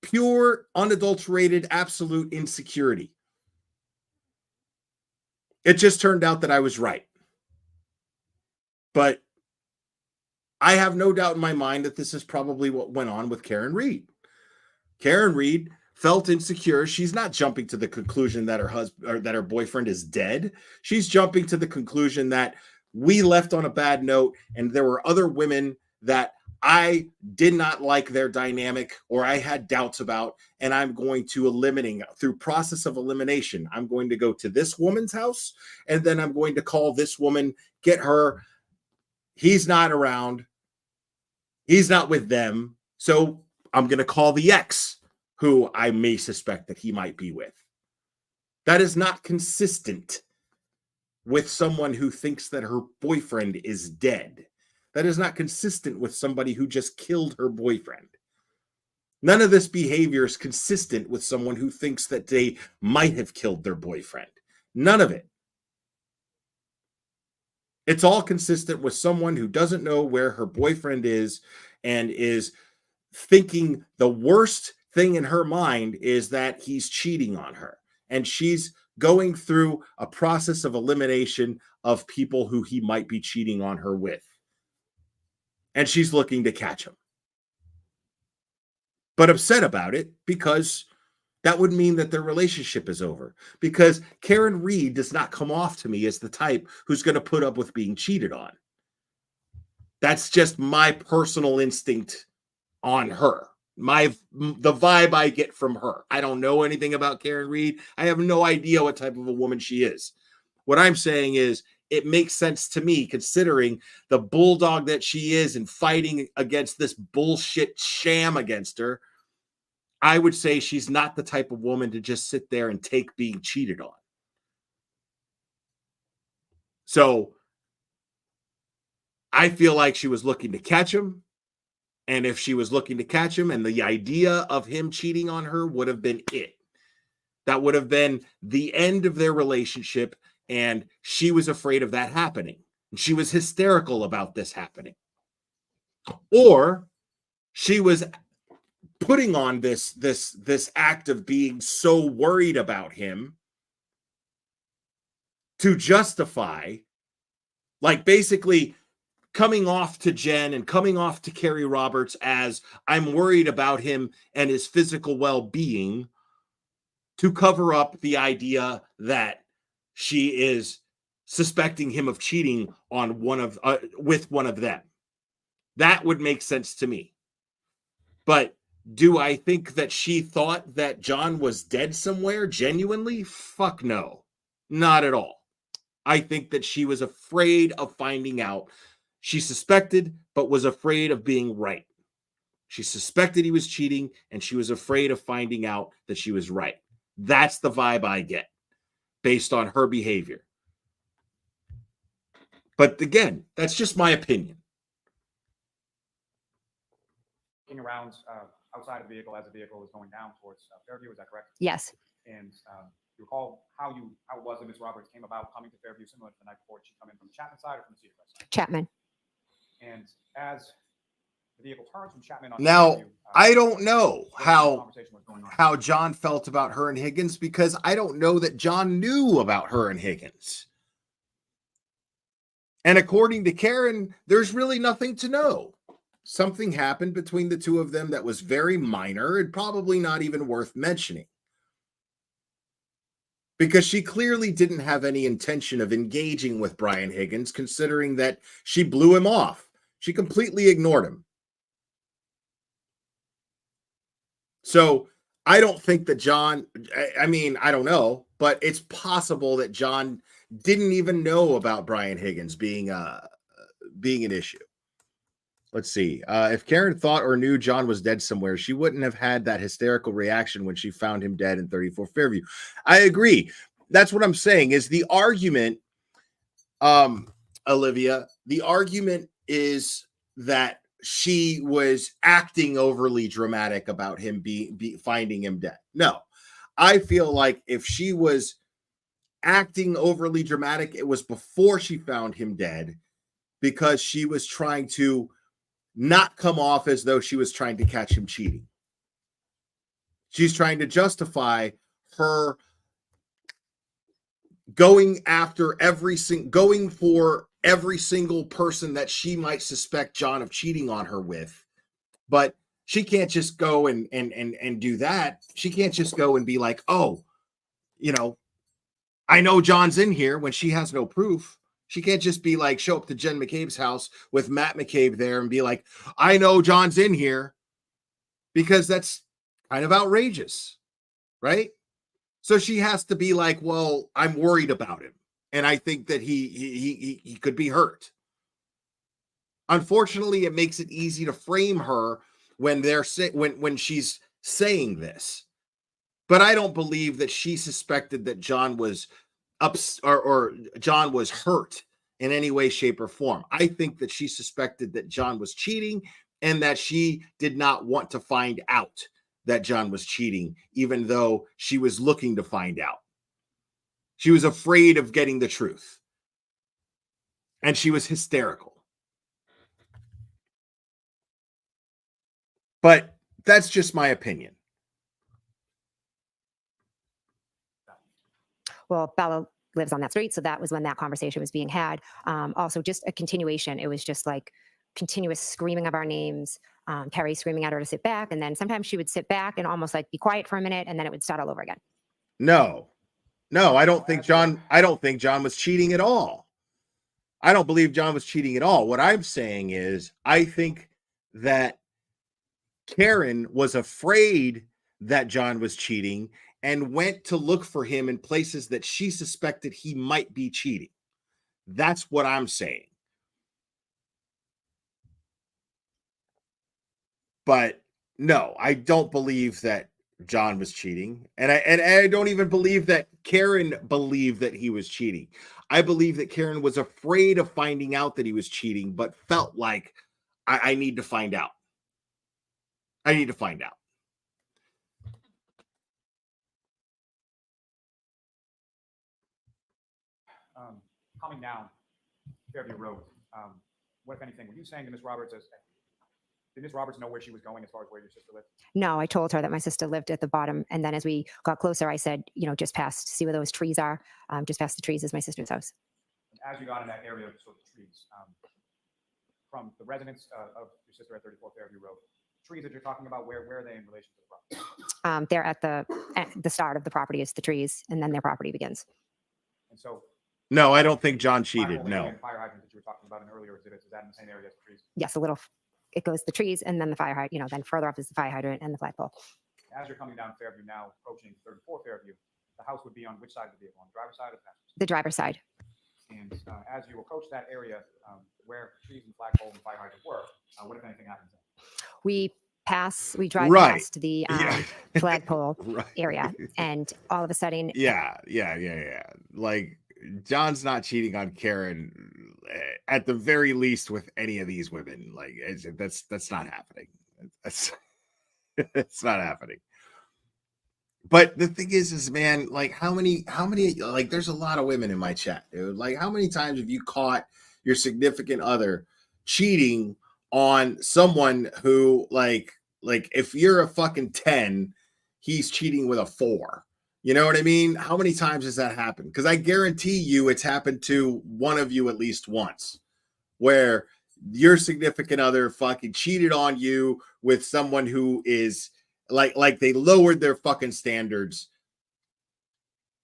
Pure, unadulterated, absolute insecurity. It just turned out that I was right. But I have no doubt in my mind that this is probably what went on with Karen Reed. Karen Reed felt insecure. She's not jumping to the conclusion that her husband or that her boyfriend is dead. She's jumping to the conclusion that we left on a bad note and there were other women that I did not like their dynamic or I had doubts about, and I'm going to eliminate through process of elimination. I'm going to go to this woman's house and then I'm going to call this woman, get her. He's not around. He's not with them. So I'm going to call the ex who I may suspect that he might be with. That is not consistent with someone who thinks that her boyfriend is dead. That is not consistent with somebody who just killed her boyfriend. None of this behavior is consistent with someone who thinks that they might have killed their boyfriend. None of it. It's all consistent with someone who doesn't know where her boyfriend is and is thinking the worst thing in her mind is that he's cheating on her. And she's going through a process of elimination of people who he might be cheating on her with. And she's looking to catch him. But upset about it because that would mean that their relationship is over. Because Karen Reed does not come off to me as the type who's going to put up with being cheated on. That's just my personal instinct on her. The vibe I get from her. I don't know anything about Karen Reed. I have no idea what type of a woman she is. What I'm saying is it makes sense to me considering the bulldog that she is and fighting against this bullshit sham against her. I would say she's not the type of woman to just sit there and take being cheated on. So I feel like she was looking to catch him. And if she was looking to catch him and the idea of him cheating on her would have been it. That would have been the end of their relationship. And she was afraid of that happening. And she was hysterical about this happening. Or she was putting on this act of being so worried about him to justify, like basically coming off to Jen and coming off to Carrie Roberts as I'm worried about him and his physical well-being to cover up the idea that she is suspecting him of cheating on with one of them. That would make sense to me. But do I think that she thought that John was dead somewhere genuinely? Fuck no. Not at all. I think that she was afraid of finding out. She suspected, but was afraid of being right. She suspected he was cheating, and she was afraid of finding out that she was right. That's the vibe I get based on her behavior. But again, that's just my opinion. Around outside of the vehicle as the vehicle was going down towards Fairview, is that correct? Yes. And you recall how it was that Ms. Roberts came about coming to Fairview similar to the night before? Did she come in from the Chapman side or from the Cedar Crest side? Chapman. And as the vehicle turns from Chapman on Now, Fairview, I don't know how John felt about her and Higgins because I don't know that John knew about her and Higgins. And according to Karen, there's really nothing to know. Something happened between the two of them that was very minor and probably not even worth mentioning. Because she clearly didn't have any intention of engaging with Brian Higgins, considering that she blew him off. She completely ignored him. So I don't think that John, I mean, I don't know, but it's possible that John didn't even know about Brian Higgins being an issue. Let's see. If Karen thought or knew John was dead somewhere, she wouldn't have had that hysterical reaction when she found him dead in 34 Fairview. I agree. That's what I'm saying is the argument, Olivia, the argument is that she was acting overly dramatic about him finding him dead. No, I feel like if she was acting overly dramatic, it was before she found him dead because she was trying to not come off as though she was trying to catch him cheating. She's trying to justify her going for every single person that she might suspect John of cheating on her with. But she can't just go and do that. She can't just go and be like, oh, I know John's in here when she has no proof. She can't just be like, show up to Jen McCabe's house with Matt McCabe there and be like, I know John's in here, because that's kind of outrageous, right? So she has to be like, well, I'm worried about him, and I think that he could be hurt. Unfortunately, it makes it easy to frame her when when she's saying this. But I don't believe that she suspected that John was or John was hurt in any way, shape, or form. I think that she suspected that John was cheating and that she did not want to find out that John was cheating, even though she was looking to find out. She was afraid of getting the truth. And she was hysterical. But that's just my opinion. Well, Bella lives on that street, so that was when that conversation was being had. Also, just a continuation. It was just like continuous screaming of our names. Carrie screaming at her to sit back, and then sometimes she would sit back and almost like be quiet for a minute, and then it would start all over again. No, I don't think John was cheating at all. I don't believe John was cheating at all. What I'm saying is, I think that Karen was afraid that John was cheating and went to look for him in places that she suspected he might be cheating. That's what I'm saying. But no, I don't believe that John was cheating. And I don't even believe that Karen believed that he was cheating. I believe that Karen was afraid of finding out that he was cheating, but felt like I need to find out. I need to find out. Coming down Fairview Road, what, if anything, were you saying to Miss Roberts, did Miss Roberts know where she was going as far as where your sister lived? No, I told her that my sister lived at the bottom. And then as we got closer, I said, just past, see where those trees are? Just past the trees is my sister's house. As you got in that area of sort of trees, from the residence of your sister at 34 Fairview Road, trees that you're talking about, where are they in relation to the property? They're at the start of the property is the trees, and then their property begins. And so, no, I don't think John cheated. No. Fire hydrant that you were talking about in earlier exhibits, is that in the same area as the trees? Yes, a little. It goes the trees, and then the fire hydrant. Then further up is the fire hydrant and the flagpole. As you're coming down Fairview now, approaching 34 Fairview, the house would be on which side of the vehicle? On the driver's side or the passenger side? The driver's side. And as you approach that area where trees and flagpole and fire hydrant were, what if anything happens there? We drive past the flagpole area, and all of a sudden, yeah. Like, John's not cheating on Karen at the very least with any of these women. Like, that's not happening. It's not happening. But the thing is, man, like, how many, like, there's a lot of women in my chat, dude. Like, how many times have you caught your significant other cheating on someone who, like if you're a fucking 10, he's cheating with a 4? You know what I mean? How many times has that happened? Because I guarantee you it's happened to one of you at least once, where your significant other fucking cheated on you with someone who is like they lowered their fucking standards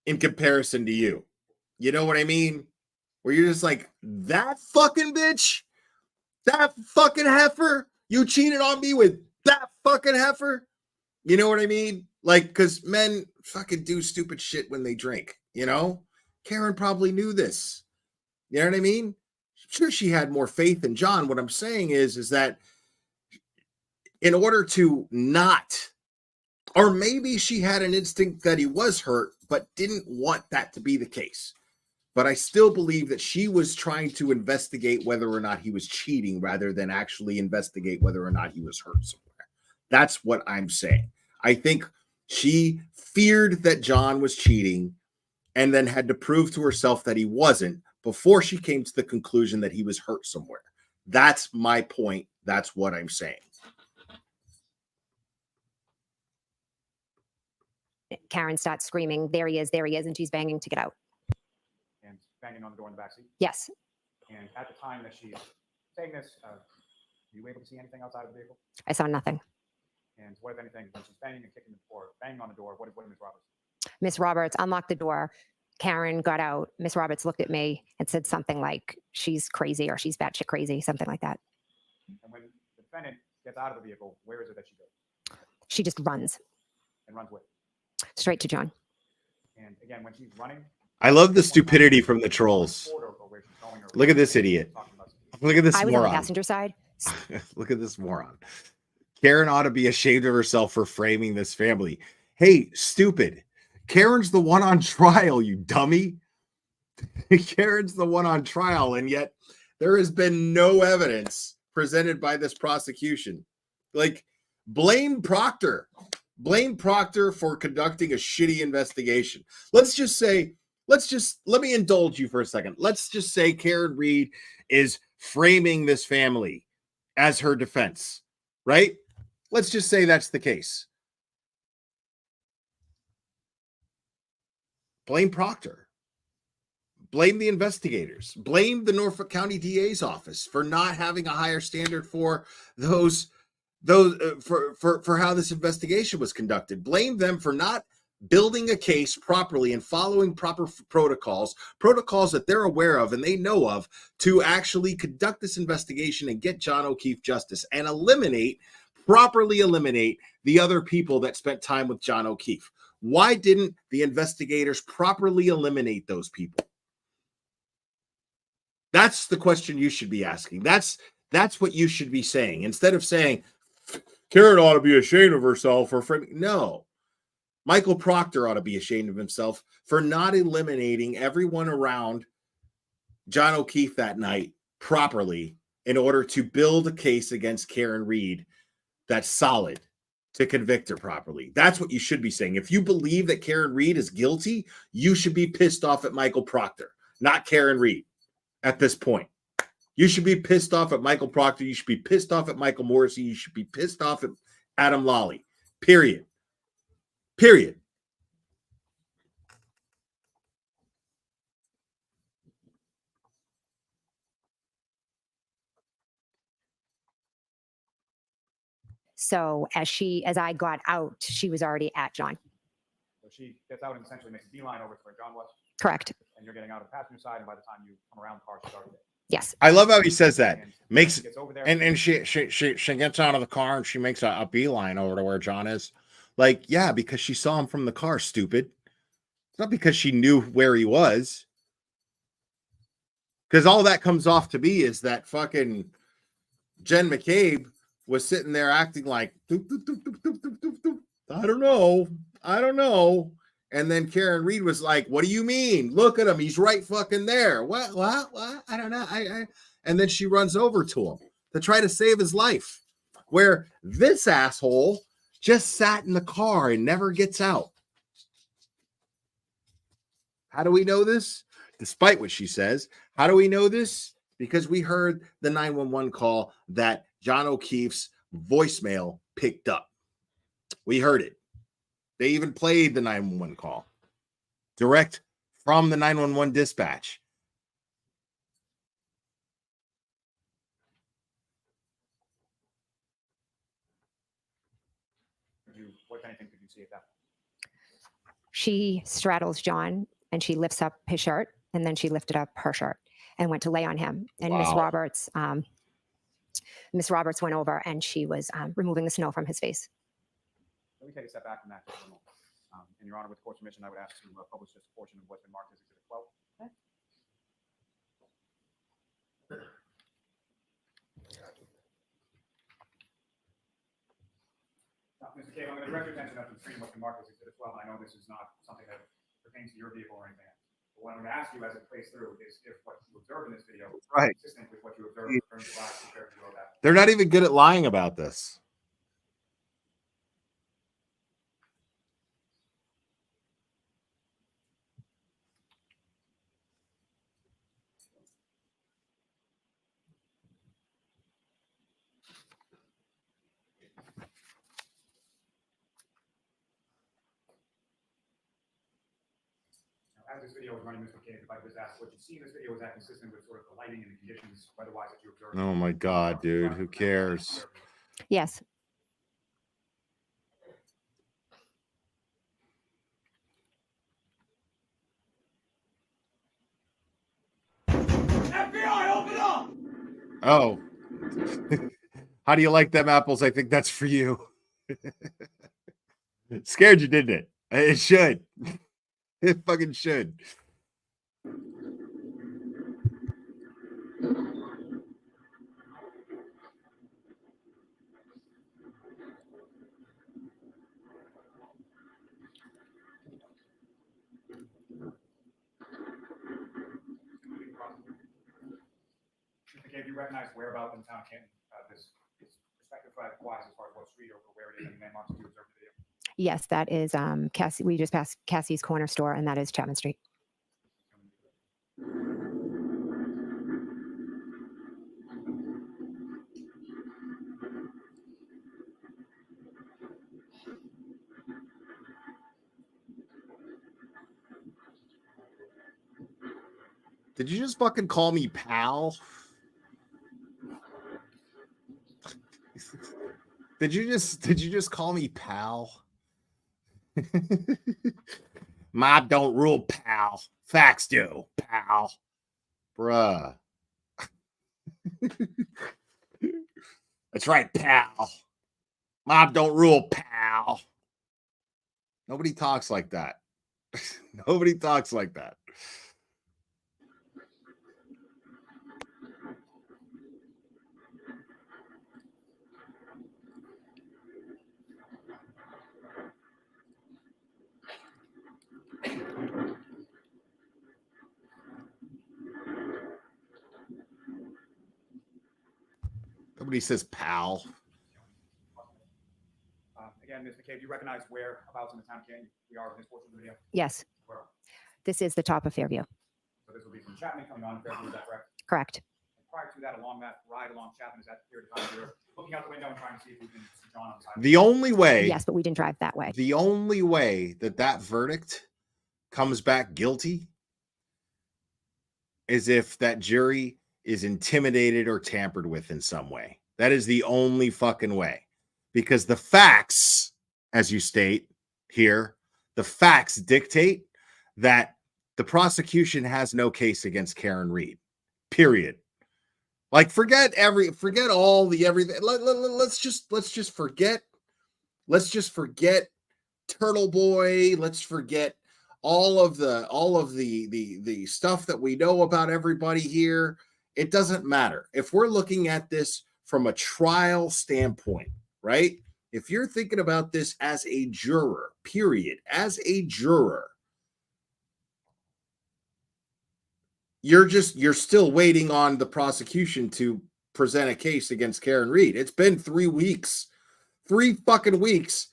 in comparison to you. You know what I mean? Where you're just like, that fucking bitch, that fucking heifer, you cheated on me with that fucking heifer. You know what I mean? Like, because men fucking do stupid shit when they drink, Karen probably knew this. You know what I mean? sure she had more faith in John. What I'm saying is that in order to not, or maybe she had an instinct that he was hurt, but didn't want that to be the case. But I still believe that she was trying to investigate whether or not he was cheating rather than actually investigate whether or not he was hurt somewhere. That's what I'm saying. I think she feared that John was cheating and then had to prove to herself that he wasn't before she came to the conclusion that he was hurt somewhere. That's my point. That's what I'm saying. Karen starts screaming, there he is, and she's banging to get out. And banging on the door in the backseat. Yes. And at the time that she's saying this, were you able to see anything outside of the vehicle? I saw nothing. And what, if anything, when she's banging and kicking the door, banging on the door, what did Miss Roberts? Miss Roberts unlocked the door. Karen got out. Miss Roberts looked at me and said something like, she's crazy or she's batshit crazy, something like that. And when the defendant gets out of the vehicle, where is it that she goes? She just runs. And runs with? Straight to John. And again, when she's running, I love the stupidity from the trolls. Look at this idiot. Look at this I was on the moron. passenger side. Look at this moron. Karen ought to be ashamed of herself for framing this family. Hey, stupid. Karen's the one on trial, you dummy. Karen's the one on trial, and yet there has been no evidence presented by this prosecution. Like, blame Proctor. Blame Proctor for conducting a shitty investigation. Let me indulge you for a second. Let's just say Karen Reed is framing this family as her defense, right? Let's just say that's the case. Blame Proctor. Blame the investigators. Blame the Norfolk County DA's office for not having a higher standard for for how this investigation was conducted. Blame them for not building a case properly and following proper protocols that they're aware of and they know of to actually conduct this investigation and get John O'Keefe justice and properly eliminate the other people that spent time with John O'Keefe. Why didn't the investigators properly eliminate those people? That's the question you should be asking. That's what you should be saying. Instead of saying, Karen ought to be ashamed of herself for framing. No. Michael Proctor ought to be ashamed of himself for not eliminating everyone around John O'Keefe that night properly in order to build a case against Karen Reed that's solid to convict her properly. That's what you should be saying. If you believe that Karen Reed is guilty, you should be pissed off at Michael Proctor, not Karen Reed at this point. You should be pissed off at Michael Proctor. You should be pissed off at Michael Morrissey. You should be pissed off at Adam Lawley. Period. Period. So as I got out, she was already at John. So she gets out and essentially makes a beeline over to where John was. Correct. And you're getting out of the passenger side, and by the time you come around the car, she's already there. Yes. I love how he says that. Makes Gets over there. and she gets out of the car and she makes a beeline over to where John is. Like, yeah, because she saw him from the car, stupid. It's not because she knew where he was. Because all that comes off to be is that fucking Jen McCabe was sitting there acting like, doop, doop, doop, doop, doop, doop, doop, doop. I don't know. And then Karen Reed was like, what do you mean? Look at him. He's right fucking there. What? I don't know. And then she runs over to him to try to save his life. Where this asshole just sat in the car and never gets out. How do we know this? Despite what she says. How do we know this? Because we heard the 911 call that John O'Keefe's voicemail picked up. We heard it. They even played the 911 call direct from the 911 dispatch. What, if anything, could you see at that? She straddles John and she lifts up his shirt and then she lifted up her shirt and went to lay on him. And Wow. Miss Roberts went over and she was removing the snow from his face. Let me take a step back from that. In Your Honor, with court's permission, I would ask to publish this portion of what's been marked as Exhibit 12. Mr. Cave, I'm going to direct your attention up to the screen what the mark is as well. I know this is not something that pertains to your vehicle or anything else. But what I'm going to ask you as it plays through is if what you observe in this video is Right. consistent with what you observed during the last compared to that. They're not even good at lying about this. As this video is running, Mr. McCabe, if I could just ask what you see in this video, is that consistent with sort of the lighting and the conditions weather-wise that you observed? Oh my God, dude. Who cares? Yes. FBI, open up! Oh. How do you like them apples? I think that's for you. Scared you, didn't it? It should. It fucking should. Mr. McCabe, do you recognize whereabouts in town Canton this perspective wise as far as what street or where it is and landmarks that you observed the video? Yes, that is Cassie. We just passed Cassie's Corner Store, and that is Chapman Street. Did you just fucking call me pal? Did you just call me pal? Mob don't rule, pal. Facts do, pal. Bruh. That's right, pal. Mob don't rule, pal. Nobody talks like that. Nobody talks like that. Nobody says pal. Again, Ms. McCabe, do you recognize whereabouts in the town Canton we are in this portion of the video? Yes. Where? This is the top of Fairview. So this will be from Chapman coming on Fairview, is that correct? Correct. And prior to that, along that ride along Chapman, is that the period of time you're looking out the window and trying to see if you can see John on the side? The only way. Yes, but we didn't drive that way. The only way that verdict comes back guilty is if that jury is intimidated or tampered with in some way. That is the only fucking way. Because the facts, as you state here, the facts dictate that the prosecution has no case against Karen Reed. Period. Like forget all the everything. Let's just forget. Let's just forget Turtle Boy. Let's forget all of the stuff that we know about everybody here. It doesn't matter. If we're looking at this from a trial standpoint, right? If you're thinking about this as a juror, period, as a juror, you're still waiting on the prosecution to present a case against Karen Reed. It's been 3 weeks, 3 fucking weeks.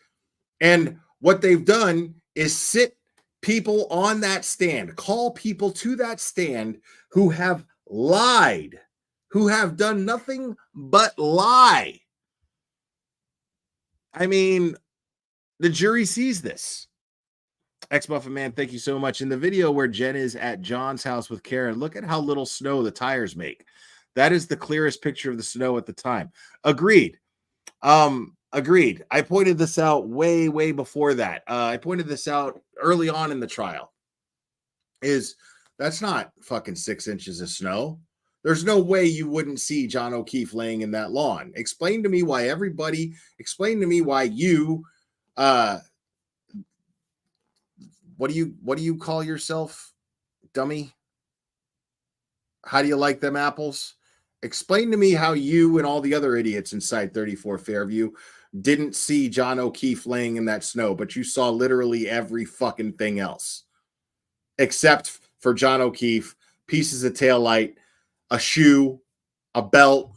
And what they've done is sit people on that stand, call people to that stand who have lied, who have done nothing but lie. I mean, the jury sees this. Ex-Muffin Man, thank you so much. In the video where Jen is at John's house with Karen, look at how little snow the tires make. That is the clearest picture of the snow at the time. Agreed. Agreed. I pointed this out way, way before that. I pointed this out early on in the trial. That's not fucking 6 inches of snow. There's no way you wouldn't see John O'Keefe laying in that lawn. Explain to me why you, what do you call yourself, dummy? How do you like them apples? Explain to me how you and all the other idiots inside 34 Fairview didn't see John O'Keefe laying in that snow, but you saw literally every fucking thing else. Except for John O'Keefe, pieces of taillight, a shoe, a belt.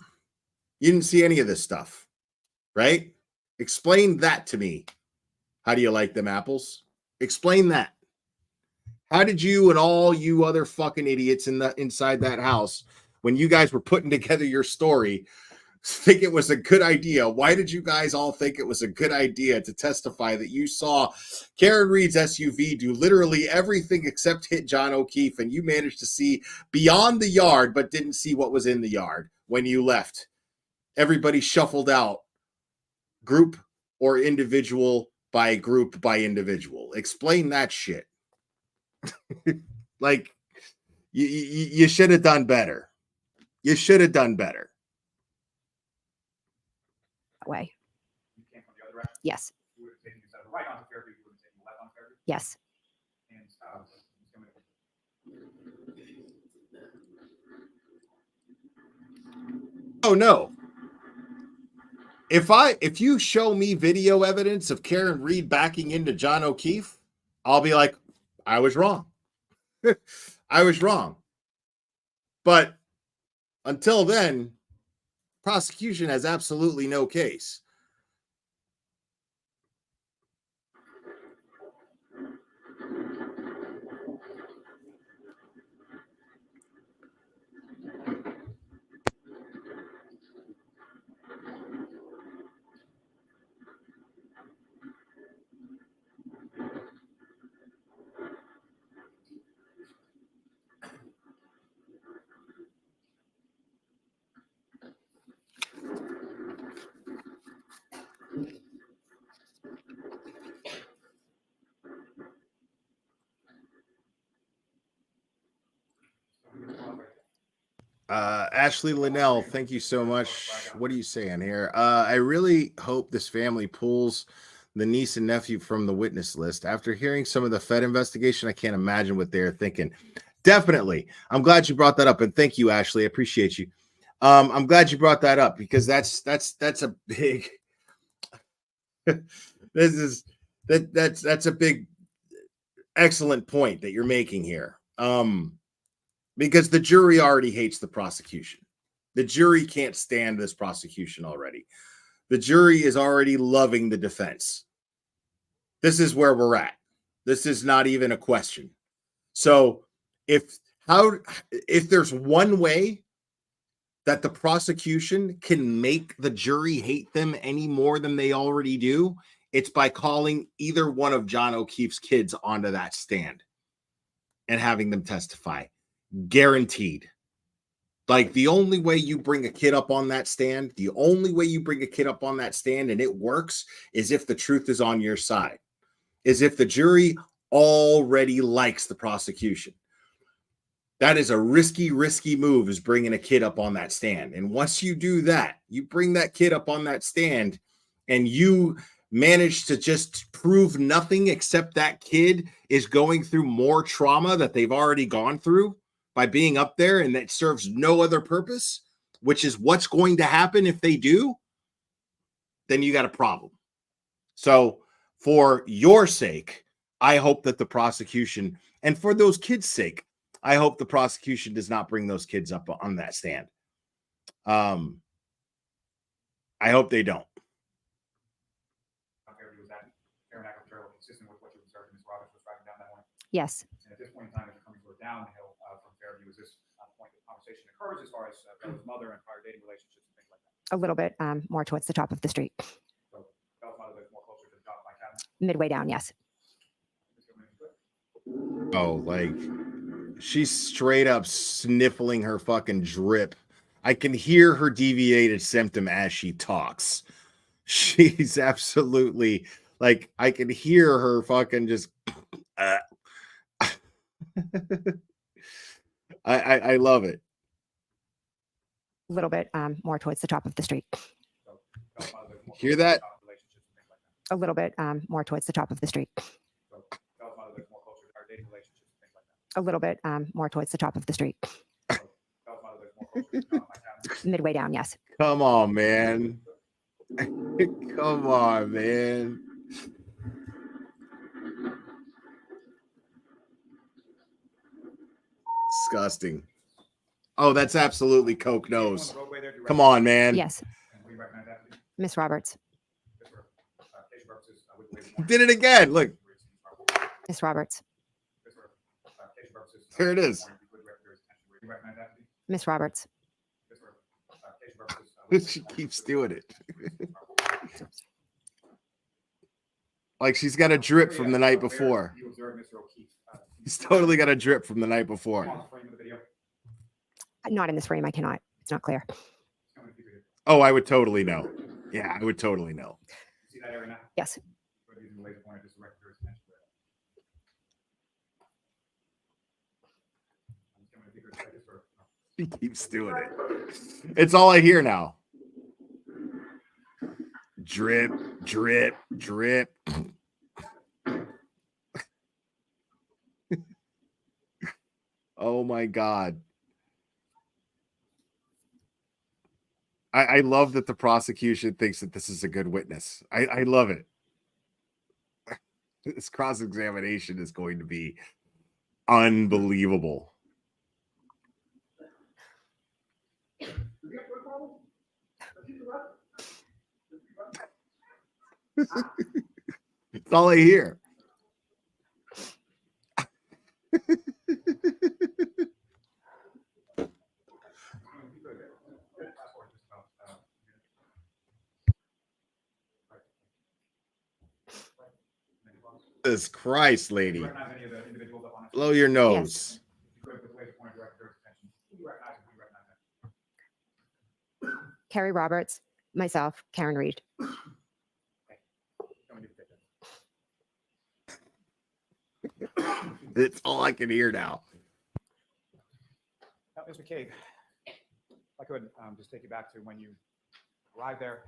You didn't see any of this stuff, right? Explain that to me. How do you like them apples? Explain that. How did you and all you other fucking idiots inside that house, when you guys were putting together your story, think it was a good idea? Why did you guys all think it was a good idea to testify that you saw Karen Reed's SUV do literally everything except hit John O'Keefe, and you managed to see beyond the yard but didn't see what was in the yard when you left? Everybody shuffled out, group or individual by group by individual. Explain that shit. Like, you should have done better. You should have done better. Way. You came from the other direction? Yes. You would have taken instead of right onto Fairview, you would have taken left on Fairview? Yes. And Oh no. If you show me video evidence of Karen Reed backing into John O'Keefe, I'll be like, I was wrong. I was wrong. But until then, prosecution has absolutely no case. Ashley Linnell, thank you so much. What are you saying here? I really hope this family pulls the niece and nephew from the witness list. After hearing some of the Fed investigation, I can't imagine what they're thinking. Definitely. I'm glad you brought that up, and thank you, Ashley. I appreciate you. I'm glad you brought that up, because that's a big that's a big excellent point that you're making here. Because the jury already hates the prosecution. The jury can't stand this prosecution already. The jury is already loving the defense. This is where we're at. This is not even a question. So if there's one way that the prosecution can make the jury hate them any more than they already do, it's by calling either one of John O'Keefe's kids onto that stand and having them testify. Guaranteed. Like, the only way you bring a kid up on that stand, and it works, is if the truth is on your side, is if the jury already likes the prosecution. That is a risky move, is bringing a kid up on that stand. And once you do that, you bring that kid up on that stand and you manage to just prove nothing except that kid is going through more trauma that they've already gone through by being up there, and that serves no other purpose, which is what's going to happen if they do, then you got a problem. So for your sake, I hope that the prosecution, and for those kids' sake, I hope the prosecution does not bring those kids up on that stand. I hope they don't. Yes. And at this point in time, it's coming sort of downhill from Fairview. Is this a point that conversation occurs as far as Bella's mother and prior dating relationships and things like that? A little bit more towards the top of the street. So Bella's mother lives more closer to the top of my cabin? Midway down, yes. Oh, like, she's straight up sniffling her fucking drip. I can hear her deviated symptom as she talks. She's absolutely, like, I can hear her fucking just I love it. A little bit more towards the top of the street. Hear that? A little bit more towards the top of the street. A little bit more towards the top of the street. midway down. Yes. Come on, man. Come on, man. Disgusting. Oh, that's absolutely Coke nose. Come on, man. Yes. Miss Roberts. Did it again. Look. Miss Roberts. Here it is. Miss Roberts. She keeps doing it. Like she's got a drip from the night before. He's totally got a drip from the night before. Not in this frame. I cannot. It's not clear. Oh, I would totally know. Yeah, I would totally know. Yes. He keeps doing it. It's all I hear now. Drip, drip, drip. Oh my God. I love that the prosecution thinks that this is a good witness. I love it. This cross-examination is going to be unbelievable. It's all I hear. Jesus Christ, lady. Blow your nose. Carrie Roberts, myself, Karen Reed. It's all I can hear now. Now, Ms. McCabe, if I could just take you back to when you arrived there.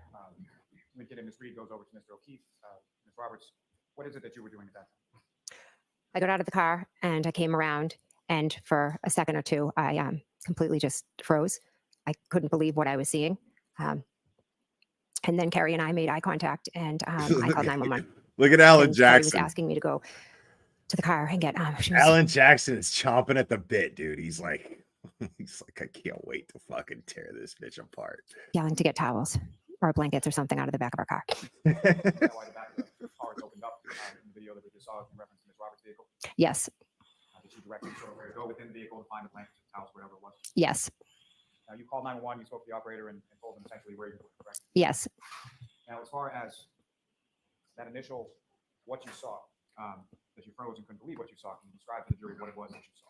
Ms. Reed goes over to Mr. O'Keefe. Ms. Roberts, what is it that you were doing at that time? I got out of the car and I came around, and for a second or two, I completely just froze. I couldn't believe what I was seeing. And then Carrie and I made eye contact, and I called 911. Look at Alan And Carrie was Jackson. asking me to go to the car and get. Alan Jackson is chomping at the bit, dude. He's like, I can't wait to fucking tear this bitch apart. Yelling to get towels or blankets or something out of the back of our car. Yes. Did she direct you sort of where to go within the vehicle to find the blankets, towels, whatever it was? Yes. Now, you called 911, you spoke to the operator and told them essentially where you were, correct? Yes. Now, as far as that initial, what you saw, that you froze and couldn't believe what you saw, can you describe to the jury what it was that you saw?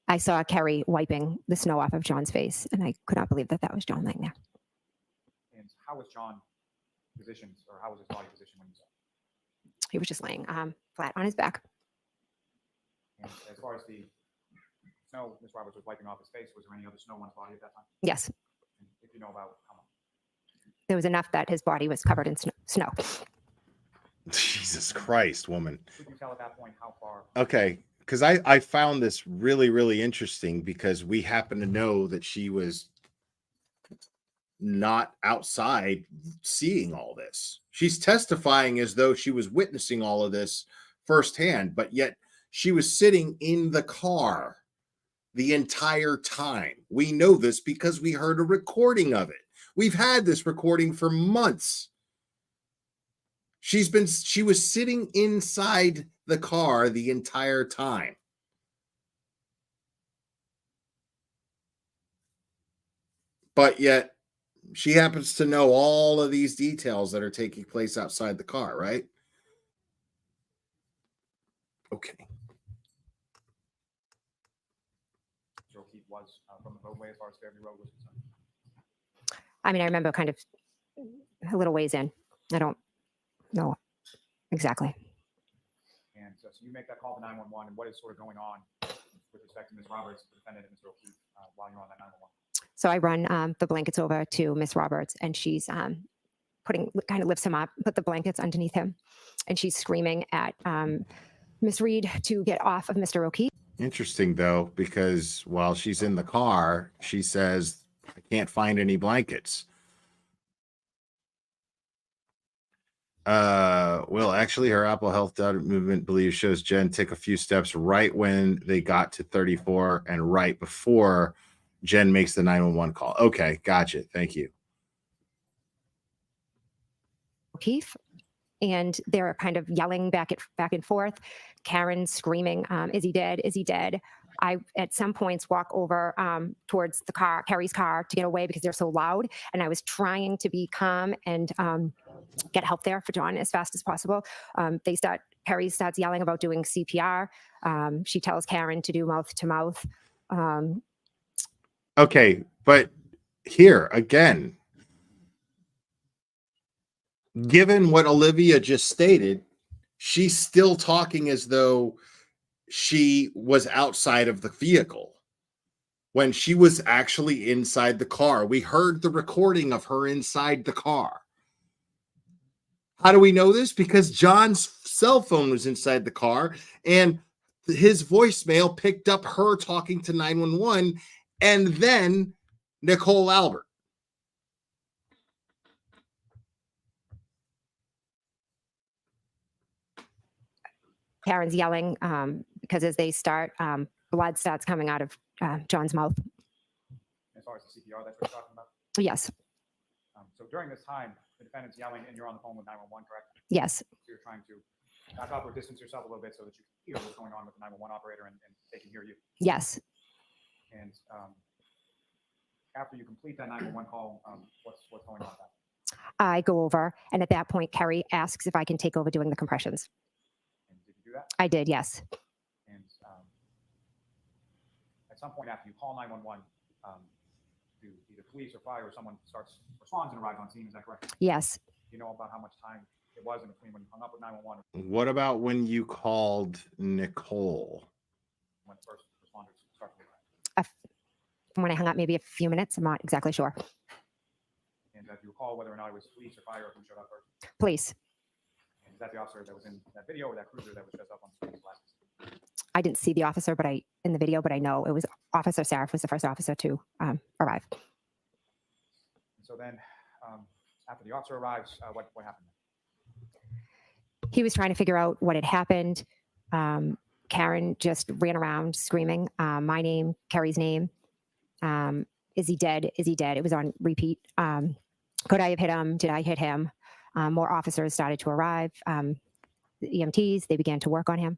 I saw Carrie wiping the snow off of John's face, and I could not believe that that was John laying there. And how was John positioned, or how was his body positioned when you saw him? He was just laying flat on his back. And as far as the snow Ms. Roberts was wiping off his face, was there any other snow on his body at that time? Yes. And if you know about how much? There was enough that his body was covered in snow. Jesus Christ, woman. Could you tell at that point how far? Okay, because I found this really, really interesting because we happen to know that she was not outside seeing all this. She's testifying as though she was witnessing all of this firsthand, but yet she was sitting in the car the entire time. We know this because we heard a recording of it. We've had this recording for months. She was sitting inside the car the entire time. But yet she happens to know all of these details that are taking place outside the car, right? Okay. Mr. O'Keefe was from the roadway as far as Fairview Road was concerned? I mean, I remember kind of a little ways in. I don't know exactly. And so you make that call to 911, and what is sort of going on with respect to Ms. Roberts, the defendant, and Mr. O'Keefe while you're on that 911? So I run the blankets over to Miss Roberts, and she's kind of lifts him up, put the blankets underneath him, and she's screaming at Miss Reed to get off of Mr. O'Keefe. Interesting, though, because while she's in the car, she says, I can't find any blankets. Well, actually, her Apple Health Data Movement believes shows Jen took a few steps right when they got to 34 and right before Jen makes the 911 call. Okay, gotcha. Thank you. Keith, and they're kind of yelling back and forth. Karen screaming, "Is he dead? Is he dead?" I, at some points, walk over towards the car, Carrie's car, to get away because they're so loud. And I was trying to be calm and get help there for John as fast as possible. Carrie starts yelling about doing CPR. She tells Karen to do mouth to mouth. Okay, but here again, given what Olivia just stated, she's still talking as though she was outside of the vehicle when she was actually inside the car. We heard the recording of her inside the car. How do we know this? Because John's cell phone was inside the car and his voicemail picked up her talking to 911 and then Nicole Albert. Karen's yelling because as they start, blood starts coming out of John's mouth. As far as the CPR that you're talking about? Yes. So during this time, the defendant's yelling and you're on the phone with 911, correct? Yes. So you're trying to back up or distance yourself a little bit so that you can hear what's going on with the 911 operator and they can hear you. Yes. And after you complete that 911 call, what's going on with that? I go over, and at that point, Carrie asks if I can take over doing the compressions. And did you do that? I did, yes. And at some point after you call 911, do either police or fire or someone responds and arrives on scene, is that correct? Yes. Do you know about how much time it was in between when you hung up with 911? What about when you called Nicole? When the first responders started to arrive? When I hung up, maybe a few minutes. I'm not exactly sure. And do you recall whether or not it was police or fire or who showed up first? Police. And is that the officer that was in that video or that cruiser that was just up on the screen glasses? I didn't see the officer, in the video, but I know it was Officer Sarif was the first officer to arrive. And so then, after the officer arrives, what happened? He was trying to figure out what had happened. Karen just ran around screaming my name, Carrie's name. Is he dead? Is he dead? It was on repeat. Could I have hit him? Did I hit him? More officers started to arrive. The EMTs, they began to work on him.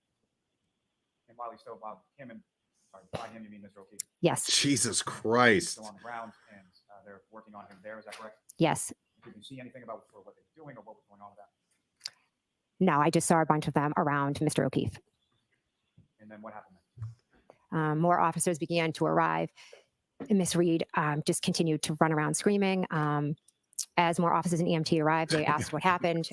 And while he's still by him, you mean Mr. O'Keefe? Yes. Jesus Christ. Still on the ground, and they're working on him there. Is that correct? Yes. Did you see anything about what they were doing or what was going on with that? No, I just saw a bunch of them around Mr. O'Keefe. And then what happened? More officers began to arrive. And Miss Reed just continued to run around screaming. As more officers and EMT arrived, they asked what happened.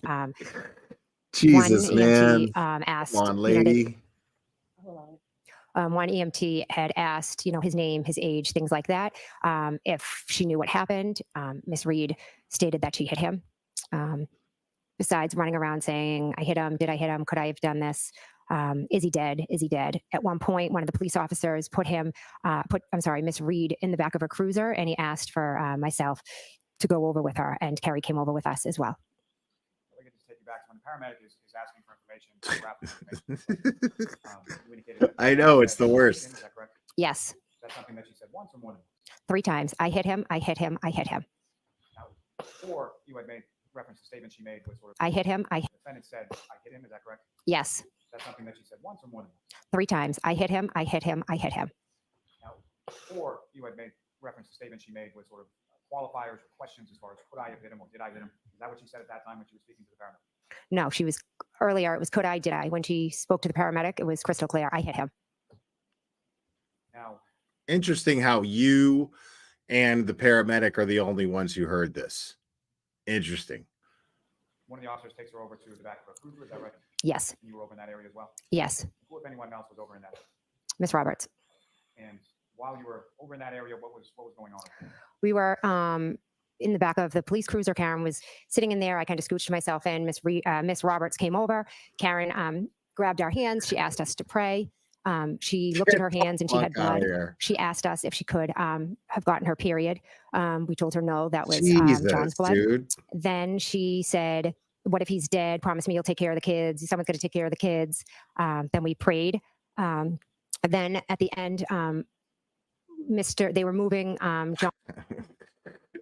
Jesus, one man. EMT asked, Come on, lady. One EMT had asked, his name, his age, things like that. If she knew what happened, Miss Reed stated that she hit him. Besides running around saying, I hit him, did I hit him, could I have done this? Is he dead? Is he dead? At one point, one of the police officers put Miss Reed in the back of a cruiser, and he asked for myself to go over with her, and Carrie came over with us as well. We can just take you back to when the paramedic is asking for information. You indicated that I know, it's the worst. Is that correct? Yes. That's something that she said once or more than once? 3 times. I hit him, I hit him, I hit him. Now, before you had made reference to the statement she made was sort of... I hit him, The defendant said, I hit him, is that correct? Yes. That's something that she said once or more than once? 3 times. I hit him, I hit him, I hit him. Now, before you had made reference to the statement she made was sort of qualifiers or questions as far as could I have hit him or did I hit him? Is that what she said at that time when she was speaking to the paramedic? No, she was earlier. It was could I, did I? When she spoke to the paramedic, it was crystal clear. I hit him. Now, Interesting how you and the paramedic are the only ones who heard this. Interesting. one of the officers takes her over to the back of a cruiser, is that right? Yes. And you were over in that area as well? Yes. Who, if anyone else, was over in that area? Miss Roberts. And while you were over in that area, what was going on? We were in the back of the police cruiser. Karen was sitting in there. I kind of scooched myself in. Miss Roberts came over. Karen grabbed our hands. She asked us to pray. She looked at her hands and she had Fuck outta blood. here. She asked us if she could have gotten her period. We told her no, that was Jesus, John's blood. dude. Then she said, what if he's dead? Promise me you'll take care of the kids. Someone's going to take care of the kids. Then we prayed. Then at the end, they were moving John.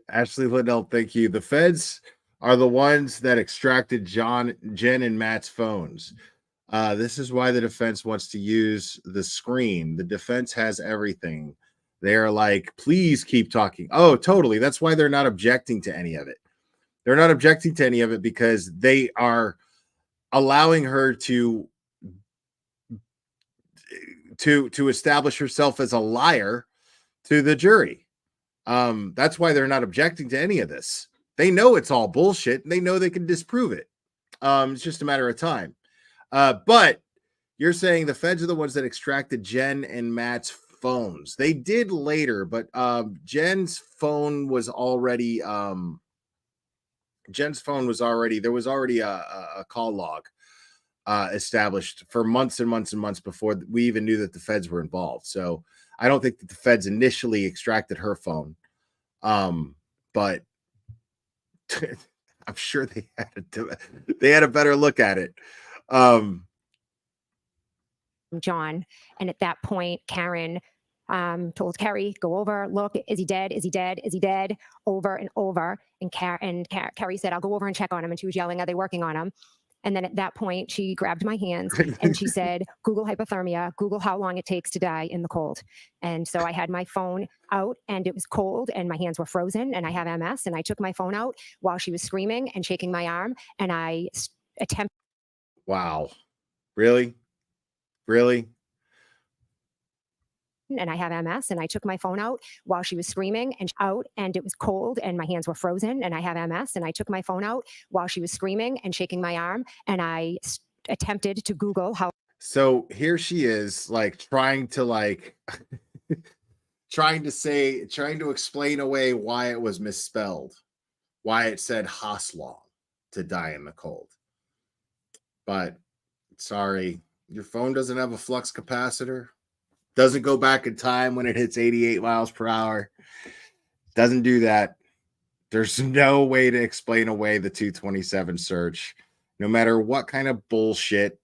Ashley Liddell, thank you. The feds are the ones that extracted Jen, and Matt's phones. This is why the defense wants to use the screen. The defense has everything. They're like, please keep talking. Oh, totally. That's why they're not objecting to any of it. They're not objecting to any of it because they are allowing her to establish herself as a liar to the jury. That's why they're not objecting to any of this. They know it's all bullshit and they know they can disprove it. It's just a matter of time. But you're saying the feds are the ones that extracted Jen and Matt's phones. They did later, but Jen's phone was already there was already a call log established for months and months and months before we even knew that the feds were involved. So I don't think that the feds initially extracted her phone. But I'm sure they had a better look at it. John. And at that point, Karen told Carrie, go over, look, is he dead? Is he dead? Is he dead? Over and over. And Carrie said, I'll go over and check on him. And she was yelling, are they working on him? And then at that point, she grabbed my hands and she said, Google hypothermia, Google how long it takes to die in the cold. And so I had my phone out and it was cold and my hands were frozen and I have MS. And I took my phone out while she was screaming and shaking my arm. And I attempted. Wow. Really? Really? And I have MS and I took my phone out while she was screaming and it was cold and my hands were frozen and I have MS and I took my phone out while she was screaming and shaking my arm and I attempted to Google how. So here she is trying to explain away why it was misspelled, why it said Haslong to die in the cold. But sorry, your phone doesn't have a flux capacitor. Doesn't go back in time when it hits 88 miles per hour. Doesn't do that. There's no way to explain away the 227 search, no matter what kind of bullshit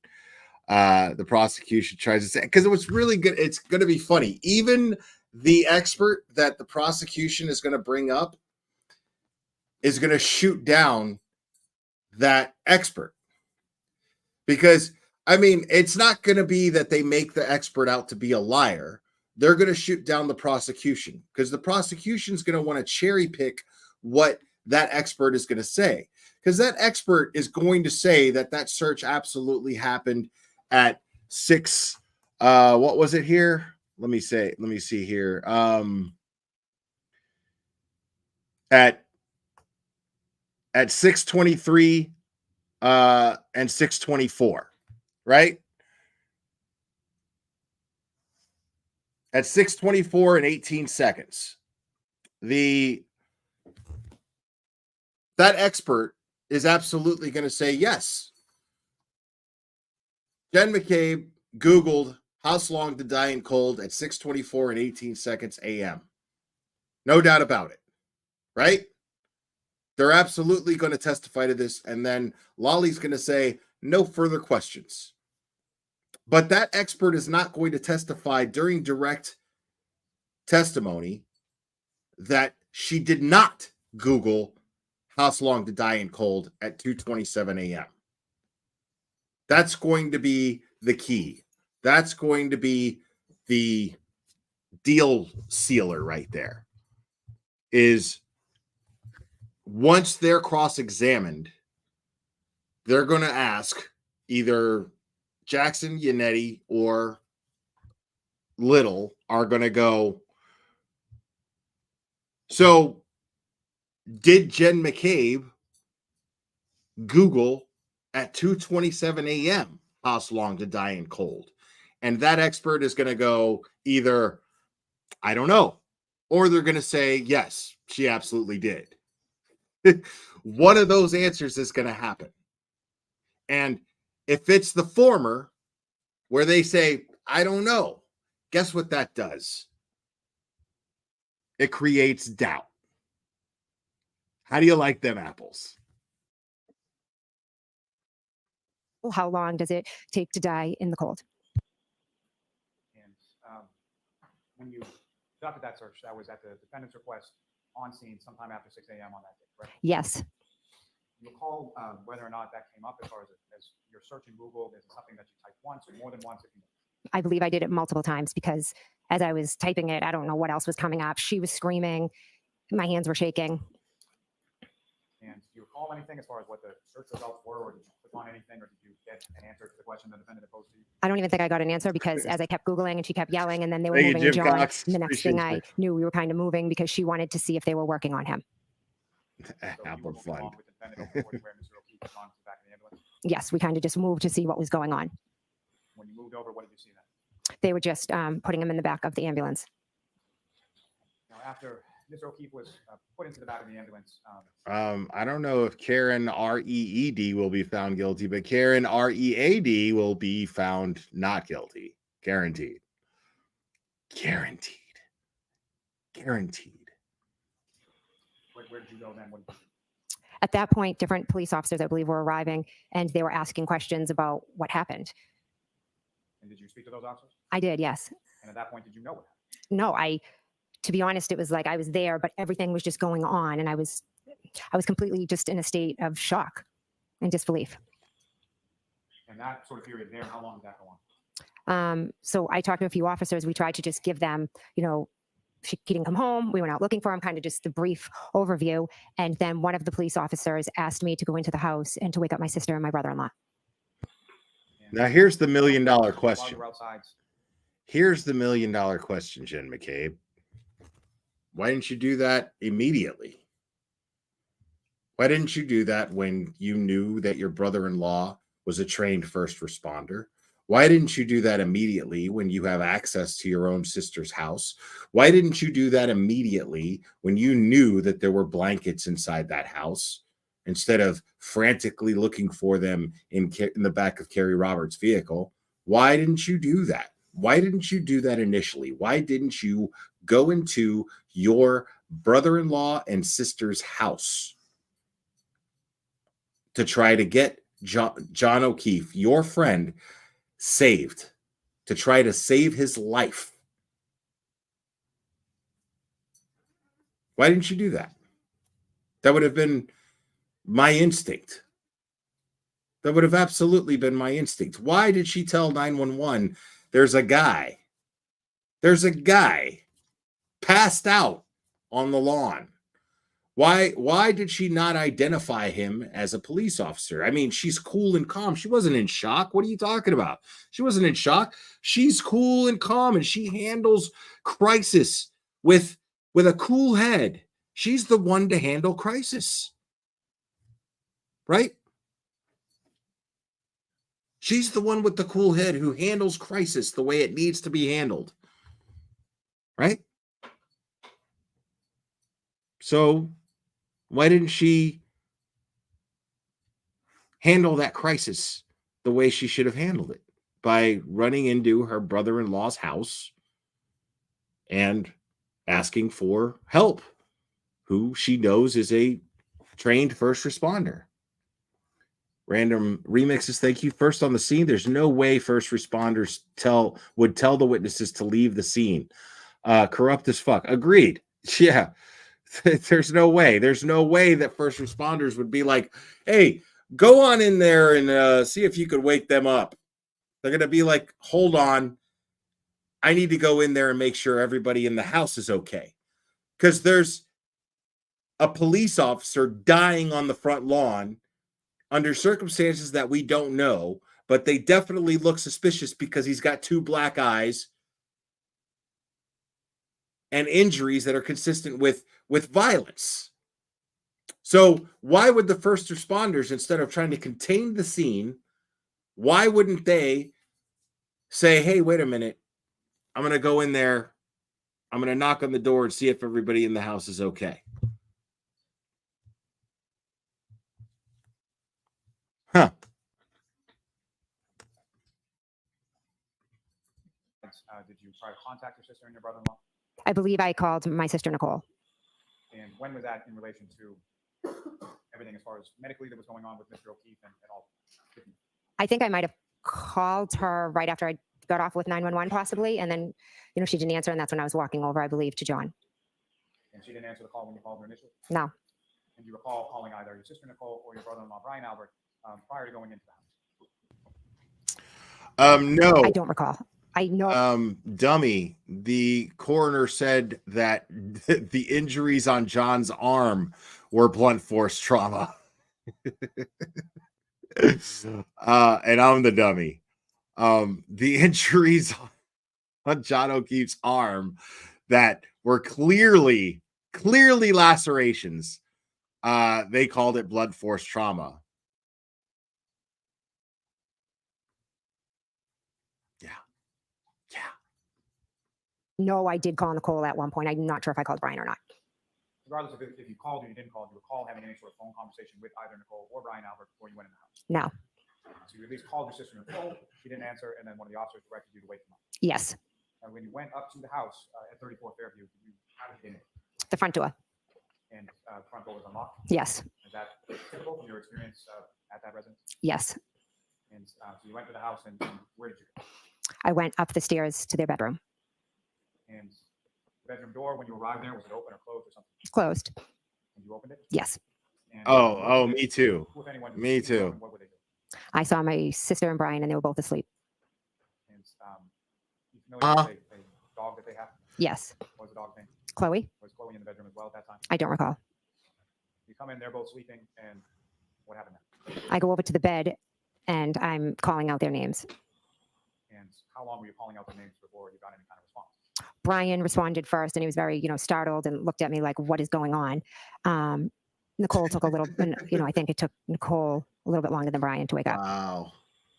the prosecution tries to say. Because it was really good. It's going to be funny. Even the expert that the prosecution is going to bring up is going to shoot down that expert. Because I mean, it's not going to be that they make the expert out to be a liar. They're going to shoot down the prosecution because the prosecution is going to want to cherry pick what that expert is going to say. Because that expert is going to say that search absolutely happened at 6. What was it here? Let me see here. At 6:23 and 6:24. Right? At 6:24 and 18 seconds. That expert is absolutely going to say yes. Jen McCabe Googled how long to die in cold at 6:24 and 18 seconds a.m. No doubt about it. Right? They're absolutely going to testify to this. And then Lolly's going to say, no further questions. But that expert is not going to testify during direct testimony that she did not Google how long to die in cold at 2:27 a.m. That's going to be the key. That's going to be the deal sealer right there. Is once they're cross-examined, they're going to ask either Jackson, Yannetti, or Little are going to go, so did Jen McCabe Google at 2:27 a.m. how long to die in cold? And that expert is going to go either, I don't know, or they're going to say, yes, she absolutely did. One of those answers is going to happen. And if it's the former, where they say, I don't know. Guess what that does? It creates doubt. How do you like them apples? How long does it take to die in the cold? And when you conducted that search, that was at the defendant's request on scene sometime after 6 a.m. on that day, correct? Yes. You recall whether or not that came up as far as your search in Google? Is it something that you typed once or more than once? If you I believe I did it multiple times because as I was typing it, I don't know what else was coming up. She was screaming. My hands were shaking. And do you recall anything as far as what the search results were, or did you click on anything, or did you get an answer to the question the defendant posed to you? I don't even think I got an answer because as I kept Googling and she kept yelling and then they were Thank you, moving Jim John. Cox. And the next thing Appreciate I knew we were kind of moving because she wanted to see if they were working on him. Apple fun. Yes, we kind of just moved to see what was going on. When you moved over, what did you see then? They were just putting him in the back of the ambulance. Now, after Mr. O'Keefe was put into the back of the ambulance, I don't know if Karen R-E-E-D will be found guilty, but Karen R-E-A-D will be found not guilty. Guaranteed. Guaranteed. Guaranteed. where did you go then? What did you do? At that point, different police officers, I believe, were arriving and they were asking questions about what happened. And did you speak to those officers? I did, yes. And at that point, did you know what happened? No, to be honest, it was like I was there, but everything was just going on. And I was completely just in a state of shock and disbelief. And that sort of period there, how long did that go on? So I talked to a few officers. We tried to just give them, he didn't come home. We went out looking for him, kind of just the brief overview. And then one of the police officers asked me to go into the house and to wake up my sister and my brother-in-law. Now, here's the $1 million While question. you were outside, Here's the $1 million question, Jen McCabe. Why didn't you do that immediately? Why didn't you do that when you knew that your brother-in-law was a trained first responder? Why didn't you do that immediately when you have access to your own sister's house? Why didn't you do that immediately when you knew that there were blankets inside that house instead of frantically looking for them in the back of Carrie Roberts' vehicle? Why didn't you do that? Why didn't you do that initially? Why didn't you go into your brother-in-law and sister's house to try to get John O'Keefe, your friend, saved, to try to save his life? Why didn't you do that? That would have been my instinct. That would have absolutely been my instinct. Why did she tell 911 there's a guy passed out on the lawn? Why did she not identify him as a police officer? I mean, she's cool and calm. She wasn't in shock. What are you talking about? She wasn't in shock. She's cool and calm, and she handles crisis with a cool head. She's the one to handle crisis, right? She's the one with the cool head who handles crisis the way it needs to be handled, right? So why didn't she handle that crisis the way she should have handled it? By running into her brother-in-law's house and asking for help, who she knows is a trained first responder. Random remixes, thank you. First on the scene, there's no way first responders would tell the witnesses to leave the scene. Corrupt as fuck. Agreed. Yeah. There's no way. There's no way that first responders would be like, hey, go on in there and see if you could wake them up. They're going to be like, hold on. I need to go in there and make sure everybody in the house is okay. Because there's a police officer dying on the front lawn under circumstances that we don't know, but they definitely look suspicious because he's got 2 black eyes and injuries that are consistent with violence. So why would the first responders, instead of trying to contain the scene, why wouldn't they say, hey, wait a minute, I'm going to go in there, I'm going to knock on the door and see if everybody in the house is okay? Huh. events, did you try to contact your sister and your brother-in-law? I believe I called my sister Nicole. And when was that in relation to everything as far as medically that was going on with Mr. O'Keefe and all? I think I might have called her right after I got off with 911 possibly. And then, she didn't answer. And that's when I was walking over, I believe, to John. And she didn't answer the call when you called her initially? No. And you recall calling either your sister Nicole or your brother-in-law Brian Albert prior to going into the house? No. I don't recall. I know. Dummy. The coroner said that the injuries on John's arm were blunt force trauma. And I'm the dummy. The injuries on John O'Keefe's arm that were clearly lacerations. They called it blunt force trauma. No, I did call Nicole at one point. I'm not sure if I called Brian or not. Regardless of if you called or you didn't call, do you recall having any sort of phone conversation with either Nicole or Brian Albert before you went in the house? No. So you at least called your sister Nicole. She didn't answer, and then one of the officers directed you to wake them up. Yes. And when you went up to the house at 34 Fairview, how did you get in? The front door. And the front door was unlocked? Yes. Is that typical from your experience at that residence? Yes. And so you went to the house, and where did you go? I went up the stairs to their bedroom. And the bedroom door, when you arrived there, was it open or closed or something? It's closed. And you opened it? Yes. And Oh, me too. Who, if anyone, Me too. What were they doing? I saw my sister and Brian, and they were both asleep. And you familiar with a dog that they have? Yes. What was the dog's name? Chloe. Was Chloe in the bedroom as well at that time? I don't recall. You come in, they're both sleeping, and what happened then? I go over to the bed, and I'm calling out their names. And how long were you calling out their names before you got any kind of response? Brian responded first, and he was very, startled and looked at me like, "What is going on?" Nicole took a little, I think it took Nicole a little bit longer than Brian to wake up. Wow.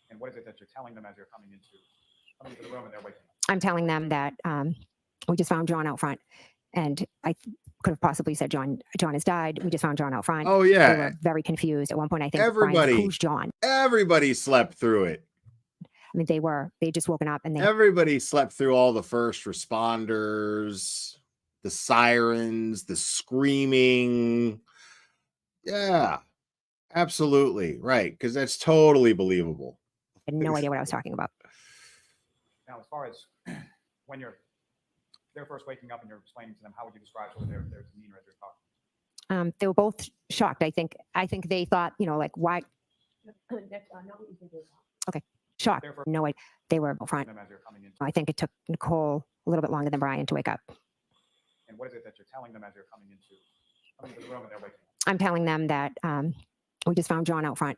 And what is it that you're telling them as you're coming into the room and they're waking up? I'm telling them that we just found John out front, and I could have possibly said John has died. We just found John out front. Oh yeah. They were very confused at one point. I think Everybody. Brian, who's John? Everybody slept through it. I mean, they just woken up and everybody slept through all the first responders, the sirens, the screaming. Yeah, absolutely. Right. Because that's totally believable. I had no idea what I was talking about. Now, as far as when they're first waking up and you're explaining to them, how would you describe sort of their demeanor as you're talking? They were both shocked. I think they thought, like, why? Okay. Shocked. No, they were front. I think it took Nicole a little bit longer than Brian to wake up. And what is it that you're telling them as you're coming into the room and they're waking up? I'm telling them that we just found John out front,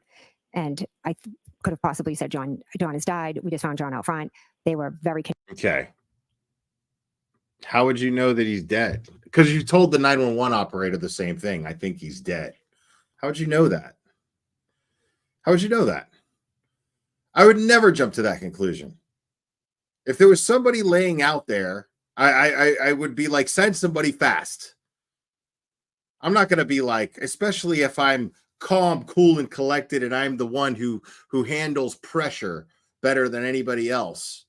and I could have possibly said John has died. We just found John out front. They were very okay. How would you know that he's dead? Because you told the 911 operator the same thing. I think he's dead. How would you know that? How would you know that? I would never jump to that conclusion. If there was somebody laying out there, I would be like, send somebody fast. I'm not going to be like, especially if I'm calm, cool, and collected, and I'm the one who handles pressure better than anybody else.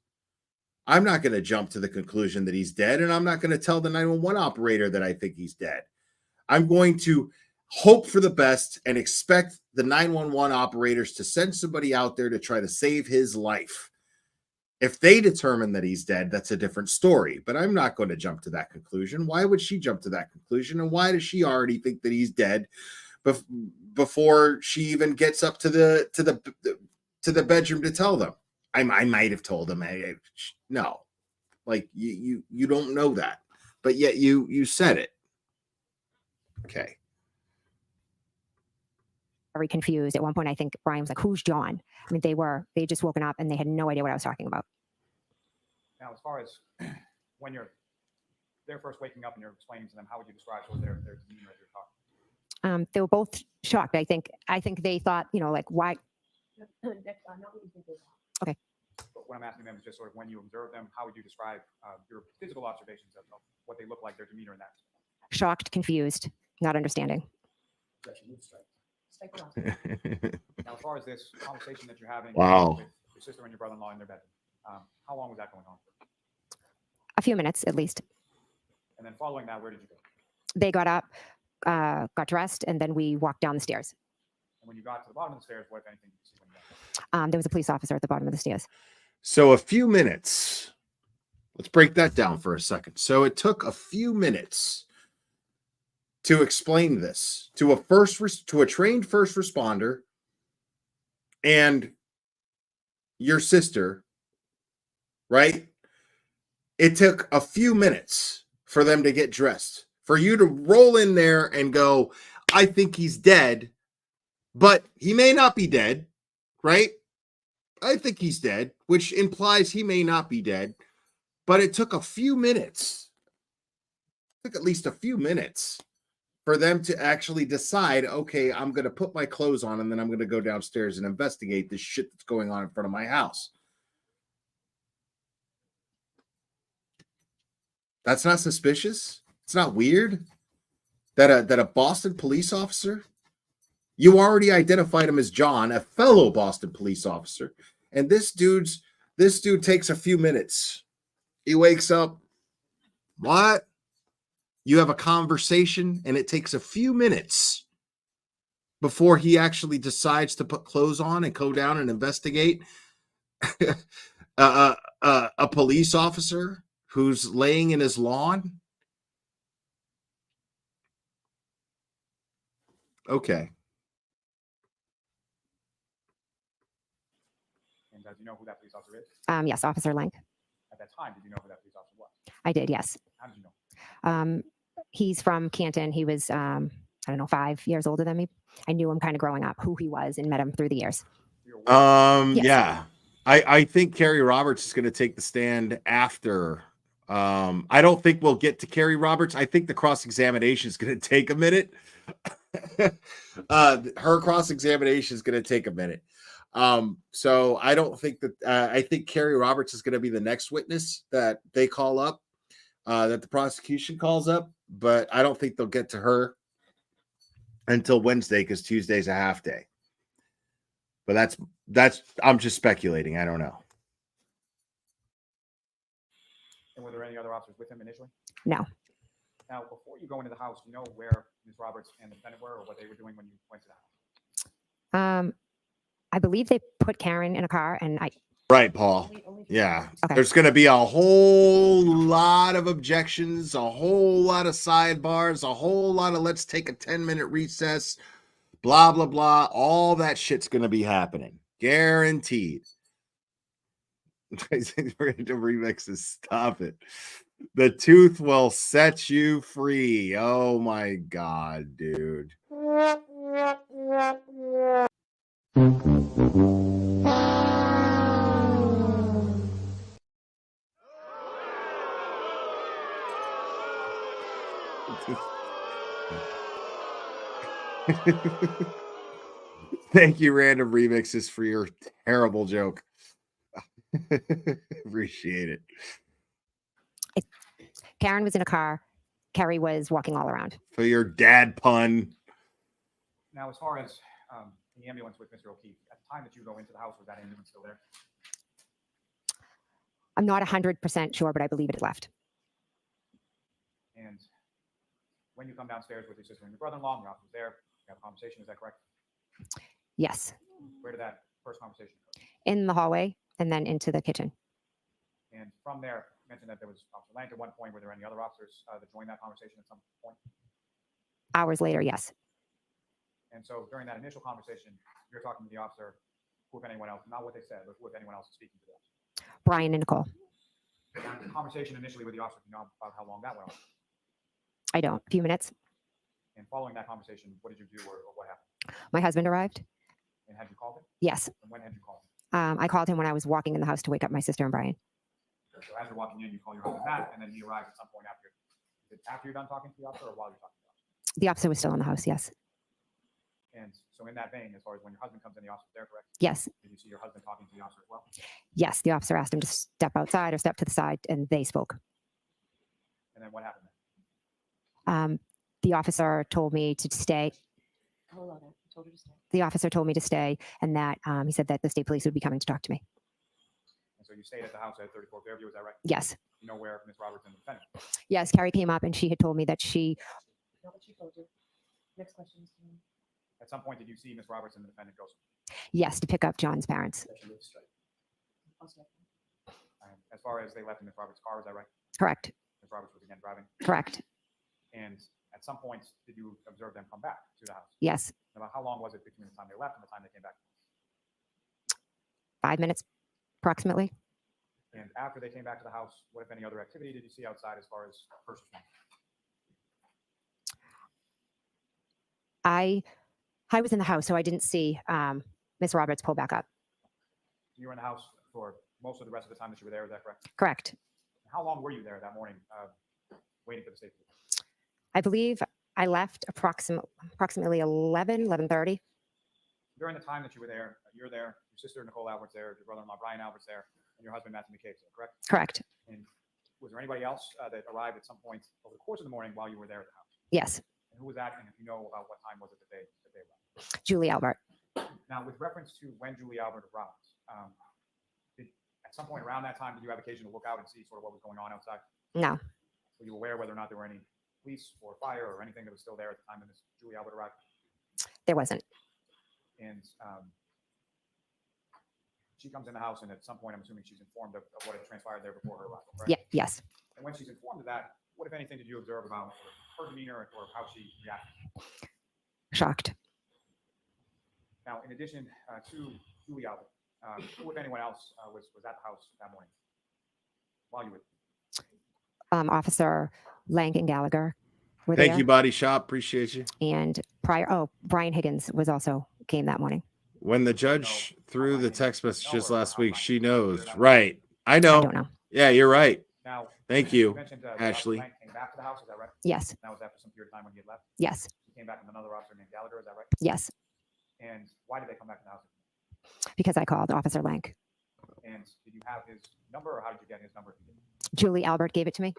I'm not going to jump to the conclusion that he's dead, and I'm not going to tell the 911 operator that I think he's dead. I'm going to hope for the best and expect the 911 operators to send somebody out there to try to save his life. If they determine that he's dead, that's a different story, but I'm not going to jump to that conclusion. Why would she jump to that conclusion? And why does she already think that he's dead before she even gets up to the bedroom to tell them? I might have told them. No, like you don't know that, but yet you said it. Okay. very confused. At one point, I think Brian was like, "Who's John?" I mean, they just woken up and they had no idea what I was talking about. Now, as far as when they're first waking up and you're explaining to them, how would you describe sort of their demeanor as you're talking? They were both shocked. I think they thought, like, why? Okay. But what I'm asking them is just sort of when you observe them, how would you describe your physical observations of what they look like, their demeanor in that? Shocked, confused, not understanding. Now, as far as this conversation that you're having Wow. with your sister and your brother-in-law in their bedroom, how long was that going on A few minutes at least. And then following that, where did you go? They got up, got dressed, and then we walked down the stairs. And when you got to the bottom of the stairs, what, if anything, did you see when you got There was a police officer at the bottom of the stairs. So a few minutes. Let's break that down for a second. So it took a few minutes to explain this to a trained first responder and your sister, right? It took a few minutes for them to get dressed, for you to roll in there and go, I think he's dead, but he may not be dead, right? I think he's dead, which implies he may not be dead, but it took a few minutes. It took at least a few minutes for them to actually decide, okay, I'm going to put my clothes on and then I'm going to go downstairs and investigate this shit that's going on in front of my house. That's not suspicious. It's not weird that a Boston police officer, you already identified him as John, a fellow Boston police officer. And this dude takes a few minutes. He wakes up. What? You have a conversation, and it takes a few minutes before he actually decides to put clothes on and go down and investigate a police officer who's laying in his lawn. Okay. And do you know who that police officer is? Yes, Officer Lang. At that time, did you know who that police officer was? I did, yes. How did you know? He's from Canton. He was, I don't know, 5 years older than me. I knew him kind of growing up, who he was, and met him through the years. Yes. Yeah. I think Carrie Roberts is going to take the stand after. I don't think we'll get to Carrie Roberts. I think the cross-examination is going to take a minute. Her cross-examination is going to take a minute. So I don't think that I think Carrie Roberts is going to be the next witness that they call up, that the prosecution calls up, but I don't think they'll get to her until Wednesday because Tuesday's a half day. But that's I'm just speculating. I don't know. And were there any other officers with him initially? No. Now, before you go into the house, do you know where Ms. Roberts and the defendant were, or what they were doing when you went to the house? I believe they put Karen in a car, and Right, Paul. Yeah. Okay. There's going to be a whole lot of objections, a whole lot of sidebars, a whole lot of let's take a 10-minute recess, blah, blah, blah. All that shit's going to be happening. Guaranteed. We're going to do remixes. Stop it. The tooth will set you free. Oh, my God, dude. Thank you, Random Remixes, for your terrible joke. Appreciate it. Karen was in a car. Carrie was walking all around. For your dad pun. Now, as far as the ambulance with Mr. O'Keefe, at the time that you go into the house, was that ambulance still there? I'm not 100% sure, but I believe it had left. And when you come downstairs with your sister and your brother-in-law, your officer's there, you have a conversation, is that correct? Yes. Where did that first conversation go? In the hallway and then into the kitchen. And from there, you mentioned that there was Officer Lang at one point. Were there any other officers that joined that conversation at some point? Hours later, yes. And so during that initial conversation, you're talking to the officer, who, if anyone else, not what they said, but who, if anyone else is speaking to them. Brian and Nicole. The conversation initially with the officer, you know about how long that went on. I don't. A few minutes. And following that conversation, what did you do, or what happened? My husband arrived. And had you called him? Yes. And when had you called him? I called him when I was walking in the house to wake up my sister and Brian. So as you're walking in, you call your husband Matt, and then he arrives at some point after. Is it after you're done talking to the officer, or while you're talking to the officer? The officer was still in the house, yes. And so in that vein, as far as when your husband comes in, the officer's there, correct? Yes. Did you see your husband talking to the officer as well? Yes, the officer asked him to step outside or step to the side, and they spoke. And then what happened then? The officer told me to stay. Hold on, I told her to stay. The officer told me to stay, and that he said that the state police would be coming to talk to me. And so you stayed at the house at 34 Fairview, is that right? Yes. You know where Miss Roberts and the defendant? Yes, Carrie came up and she had told me that she. No, what she told you. Next question. At some point, did you see Miss Roberts and the defendant go? Yes, to pick up John's parents. And as far as they left in Miss Roberts' car, is that right? Correct. Miss Roberts was again driving. Correct. And at some point, did you observe them come back to the house? Yes. About how long was it between the time they left and the time they came back? 5 minutes, approximately. And after they came back to the house, what, if any, other activity did you see outside as far as first response? I was in the house, so I didn't see Miss Roberts pull back up. You were in the house for most of the rest of the time that you were there, is that correct? Correct. How long were you there that morning waiting for the safety? I believe I left approximately 11:30. During the time that you were there, you're there, your sister Nicole Albert's there, your brother-in-law Brian Albert's there, and your husband Matthew McCabe's there, correct? Correct. And was there anybody else that arrived at some point over the course of the morning while you were there at the house? Yes. And who was that? And if you know about what time was it that they arrived? Julie Albert. Now, with reference to when Julie Albert arrived, at some point around that time, did you have occasion to look out and see sort of what was going on outside? No. Were you aware whether or not there were any police or fire or anything that was still there at the time that Miss Julie Albert arrived? There wasn't. And she comes in the house, and at some point, I'm assuming she's informed of what had transpired there before her arrival, right? Yeah. Yes. And when she's informed of that, what, if anything, did you observe about her demeanor or how she reacted? Shocked. Now, in addition to Julie Albert, who, if anyone else, was at the house that morning while you were? Officer Lang and Gallagher were Thank there. you, Body Shop. Appreciate you. And Brian Higgins came that morning. When the judge threw the text messages last week, she knows. Right. I know. I don't know. Yeah, you're right. Now, thank you, mentioned, Ashley. Lang came back to the house, is that right? Yes. That was after some period of time when he had left? Yes. He came back with another officer named Gallagher, is that right? Yes. And why did they come back to the house? Because I called Officer Lang. And did you have his number, or how did you get his number? Julie Albert gave it to me.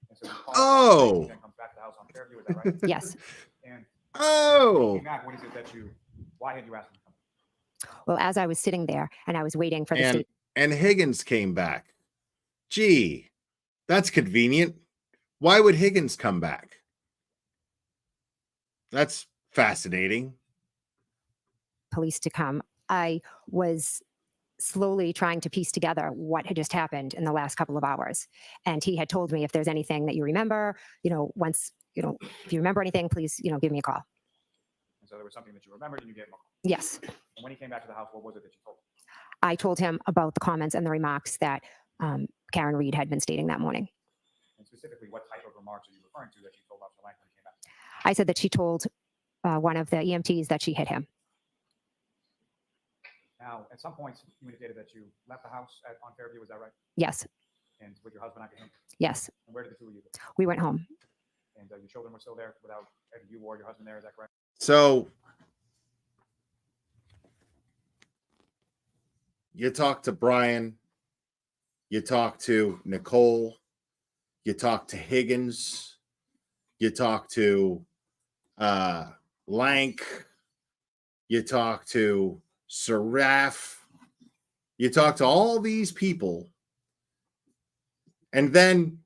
And so you called Oh. and then comes back to the house on Fairview, is that right? Yes. And oh. Matt, what is it that why had you asked him to come? Well, as I was sitting there and I was waiting for the state. And Higgins came back. Gee, that's convenient. Why would Higgins come back? That's fascinating. Police to come. I was slowly trying to piece together what had just happened in the last couple of hours. And he had told me, if there's anything that you remember, if you remember anything, please, give me a call. And so there was something that you remembered and you gave him a call. Yes. And when he came back to the house, what was it that you told him? I told him about the comments and the remarks that Karen Reed had been stating that morning. And specifically, what type of remarks are you referring to that you told Officer Lang when he came back? I said that she told one of the EMTs that she hit him. Now, at some point, you indicated that you left the house on Fairview, is that right? Yes. And with your husband after him? Yes. And where did the two of you go? We went home. And your children were still there without either you or your husband there, is that correct? So you talk to Brian, you talk to Nicole, you talk to Higgins, you talk to Lank, you talk to Seraph, you talk to all these people, and then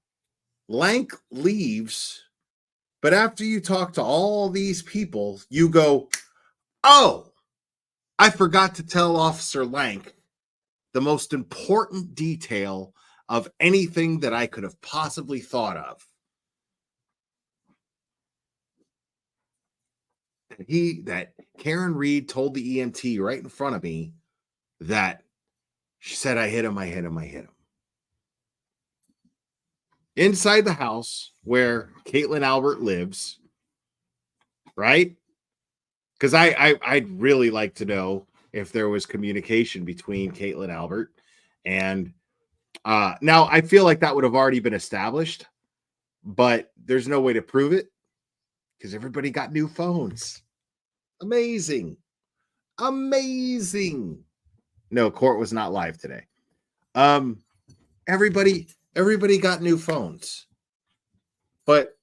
Lank leaves. But after you talk to all these people, you go, oh, I forgot to tell Officer Lank the most important detail of anything that I could have possibly thought of. That Karen Reed told the EMT right in front of me that she said, I hit him. Inside the house where Caitlin Albert lives, right? Because I'd really like to know if there was communication between Caitlin Albert and now I feel like that would have already been established, but there's no way to prove it because everybody got new phones. Amazing. No, court was not live today. Everybody got new phones. But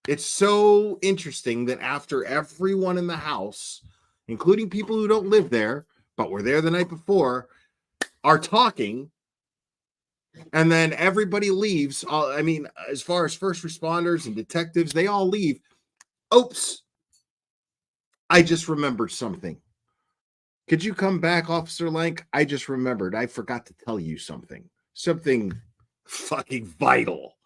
it's so interesting that after everyone in the house, including people who don't live there, but were there the night before, are talking, And then everybody leaves. I mean, as far as first responders and detectives, they all leave. Oops. I just remembered something. Could you come back, Officer Lank? I just remembered. I forgot to tell you something. Something fucking vital.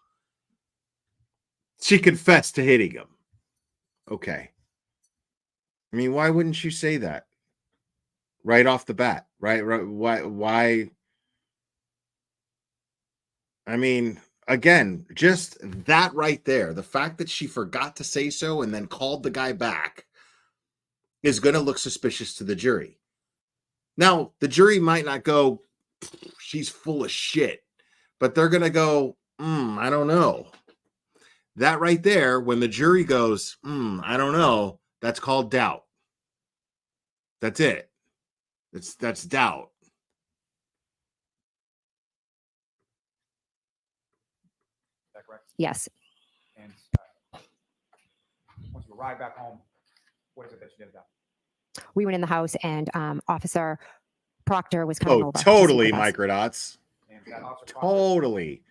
She confessed to hitting him. Okay. I mean, why wouldn't you say that? Right off the bat, right? Why? I mean, again, just that right there, the fact that she forgot to say so and then called the guy back is going to look suspicious to the jury. Now, the jury might not go, she's full of shit, but they're going to go, I don't know. That right there, when the jury goes, I don't know, that's called doubt. That's it. That's doubt. Is that correct? Yes. And once you arrive back home, what is it that you did about it? We went in the house and Officer Proctor was coming over. to Totally, speak with us. Microdots. And that officer Totally.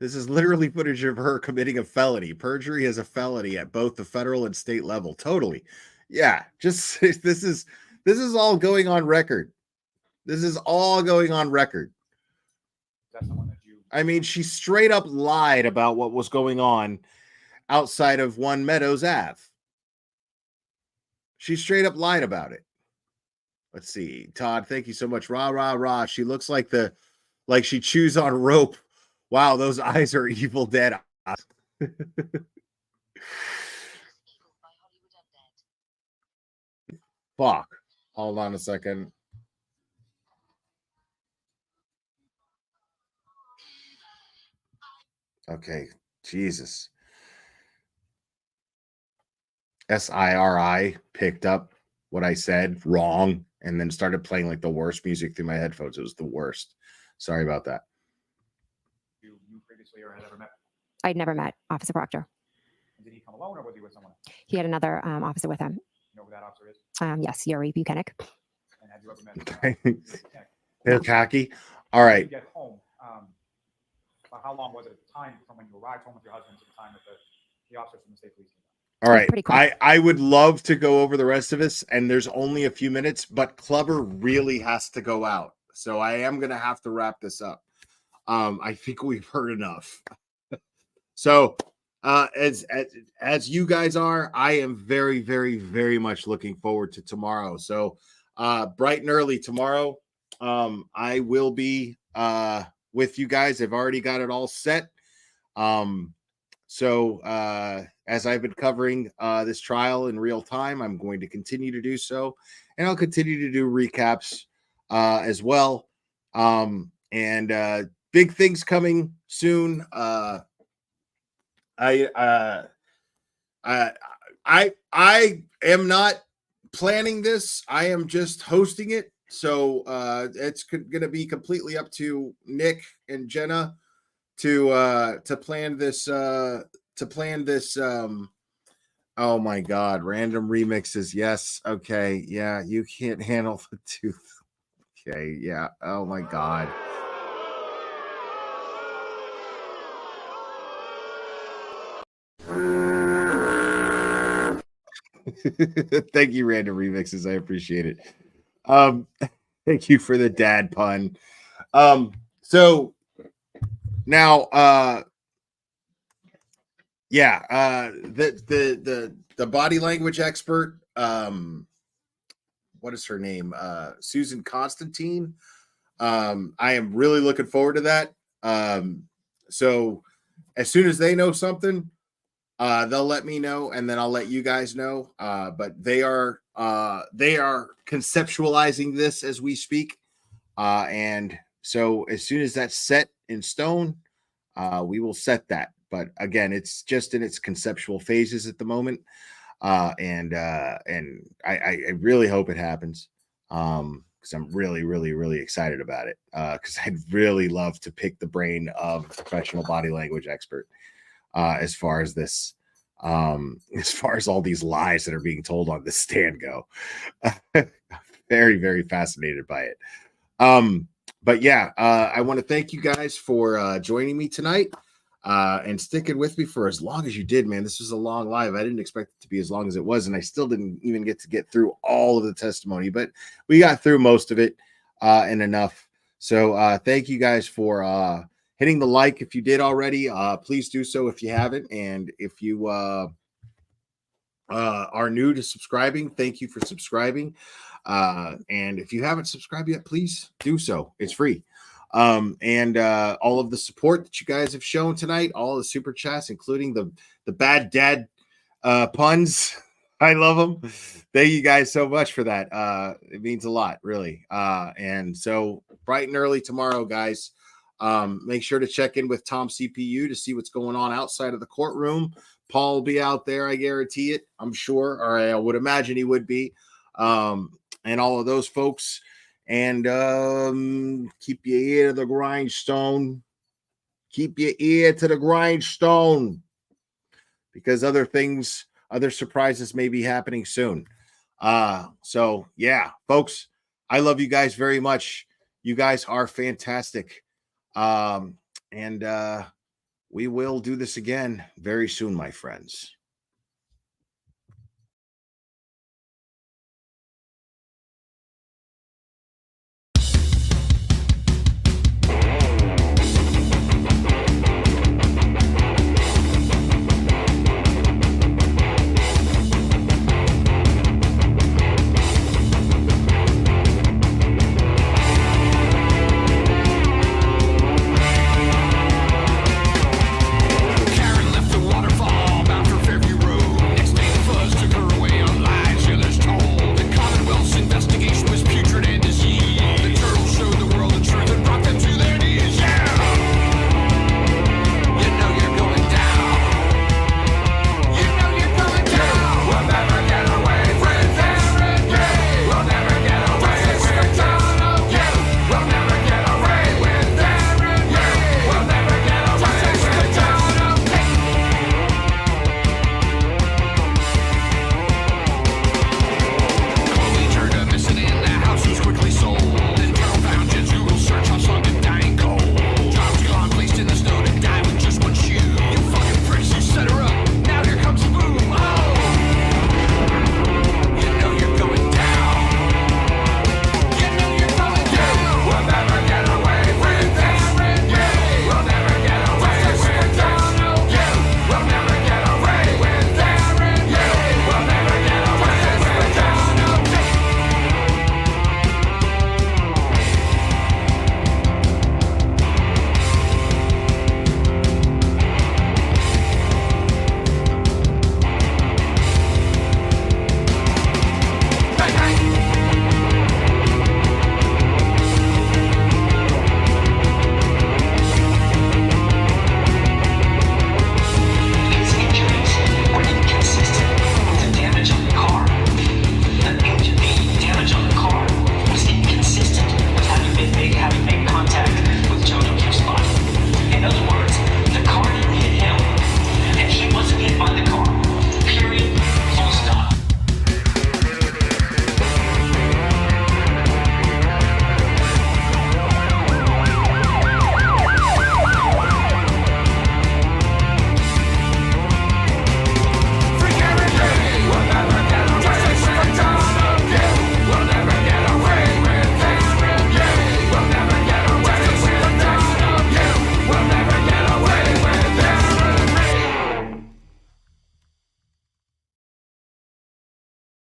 This is literally footage of her committing a felony. Perjury is a felony at both the federal and state level. Totally. Yeah, just this is all going on record. This is all going on record. That's the one that you I mean, she straight up lied about what was going on outside of One Meadows Ave. She straight up lied about it. Let's see. Todd, thank you so much. Rah, rah, rah. She looks like she chews on rope. Wow, those eyes are Evil Dead eyes. Fuck. Hold on a second. Okay. Jesus. SIRI picked up what I said wrong and then started playing like the worst music through my headphones. It was the worst. Sorry about that. you previously or had ever met? I'd never met Officer Proctor. And did he come alone or was he with someone else? He had another officer with him. You know who that officer is? Yes, Yuri Buchanan. And have you ever met? They're cocky. All right. When you get home, how long was it time from when you arrived home with your husband to the time that the officers from the state police came out? All right. I would love to go over the rest of this, and there's only a few minutes, but Clubber really has to go out. So I am going to have to wrap this up. I think we've heard enough. So as you guys are, I am very, very, very much looking forward to tomorrow. So bright and early tomorrow, I will be with you guys. I've already got it all set. So as I've been covering this trial in real time, I'm going to continue to do so, and I'll continue to do recaps as well. And big things coming soon. I am not planning this. I am just hosting it. So it's going to be completely up to Nick and Jenna to plan this. Oh my God! Random remixes. Yes. Okay. Yeah. You can't handle the tooth. Okay. Yeah. Oh my God. Thank you, Random Remixes. I appreciate it. Thank you for the dad pun. So now the body language expert, what is her name? Susan Constantine. I am really looking forward to that. So as soon as they know something, they'll let me know, and then I'll let you guys know. But they are conceptualizing this as we speak. And so as soon as that's set in stone, we will set that. But again, it's just in its conceptual phases at the moment. And I really hope it happens. Because I'm really, really, really excited about it. Because I'd really love to pick the brain of a professional body language expert. As far as this, as far as all these lies that are being told on this stand go. Very, very fascinated by it. But yeah, I want to thank you guys for joining me tonight and sticking with me for as long as you did, man. This was a long live. I didn't expect it to be as long as it was, and I still didn't even get through all of the testimony, but we got through most of it and enough. So thank you guys for hitting the like if you did already. Please do so if you haven't, and if you are new to subscribing, thank you for subscribing. And if you haven't subscribed yet, please do so. It's free. And all of the support that you guys have shown tonight, all the super chats, including the bad dad puns. I love them. Thank you guys so much for that. It means a lot, really. And so bright and early tomorrow, guys, make sure to check in with Tom CPU to see what's going on outside of the courtroom. Paul will be out there, I guarantee it, I'm sure, or I would imagine he would be. And all of those folks. And keep your ear to the grindstone. Keep your ear to the grindstone. Because other surprises may be happening soon. So, yeah, folks, I love you guys very much. You guys are fantastic. And we will do this again very soon, my friends.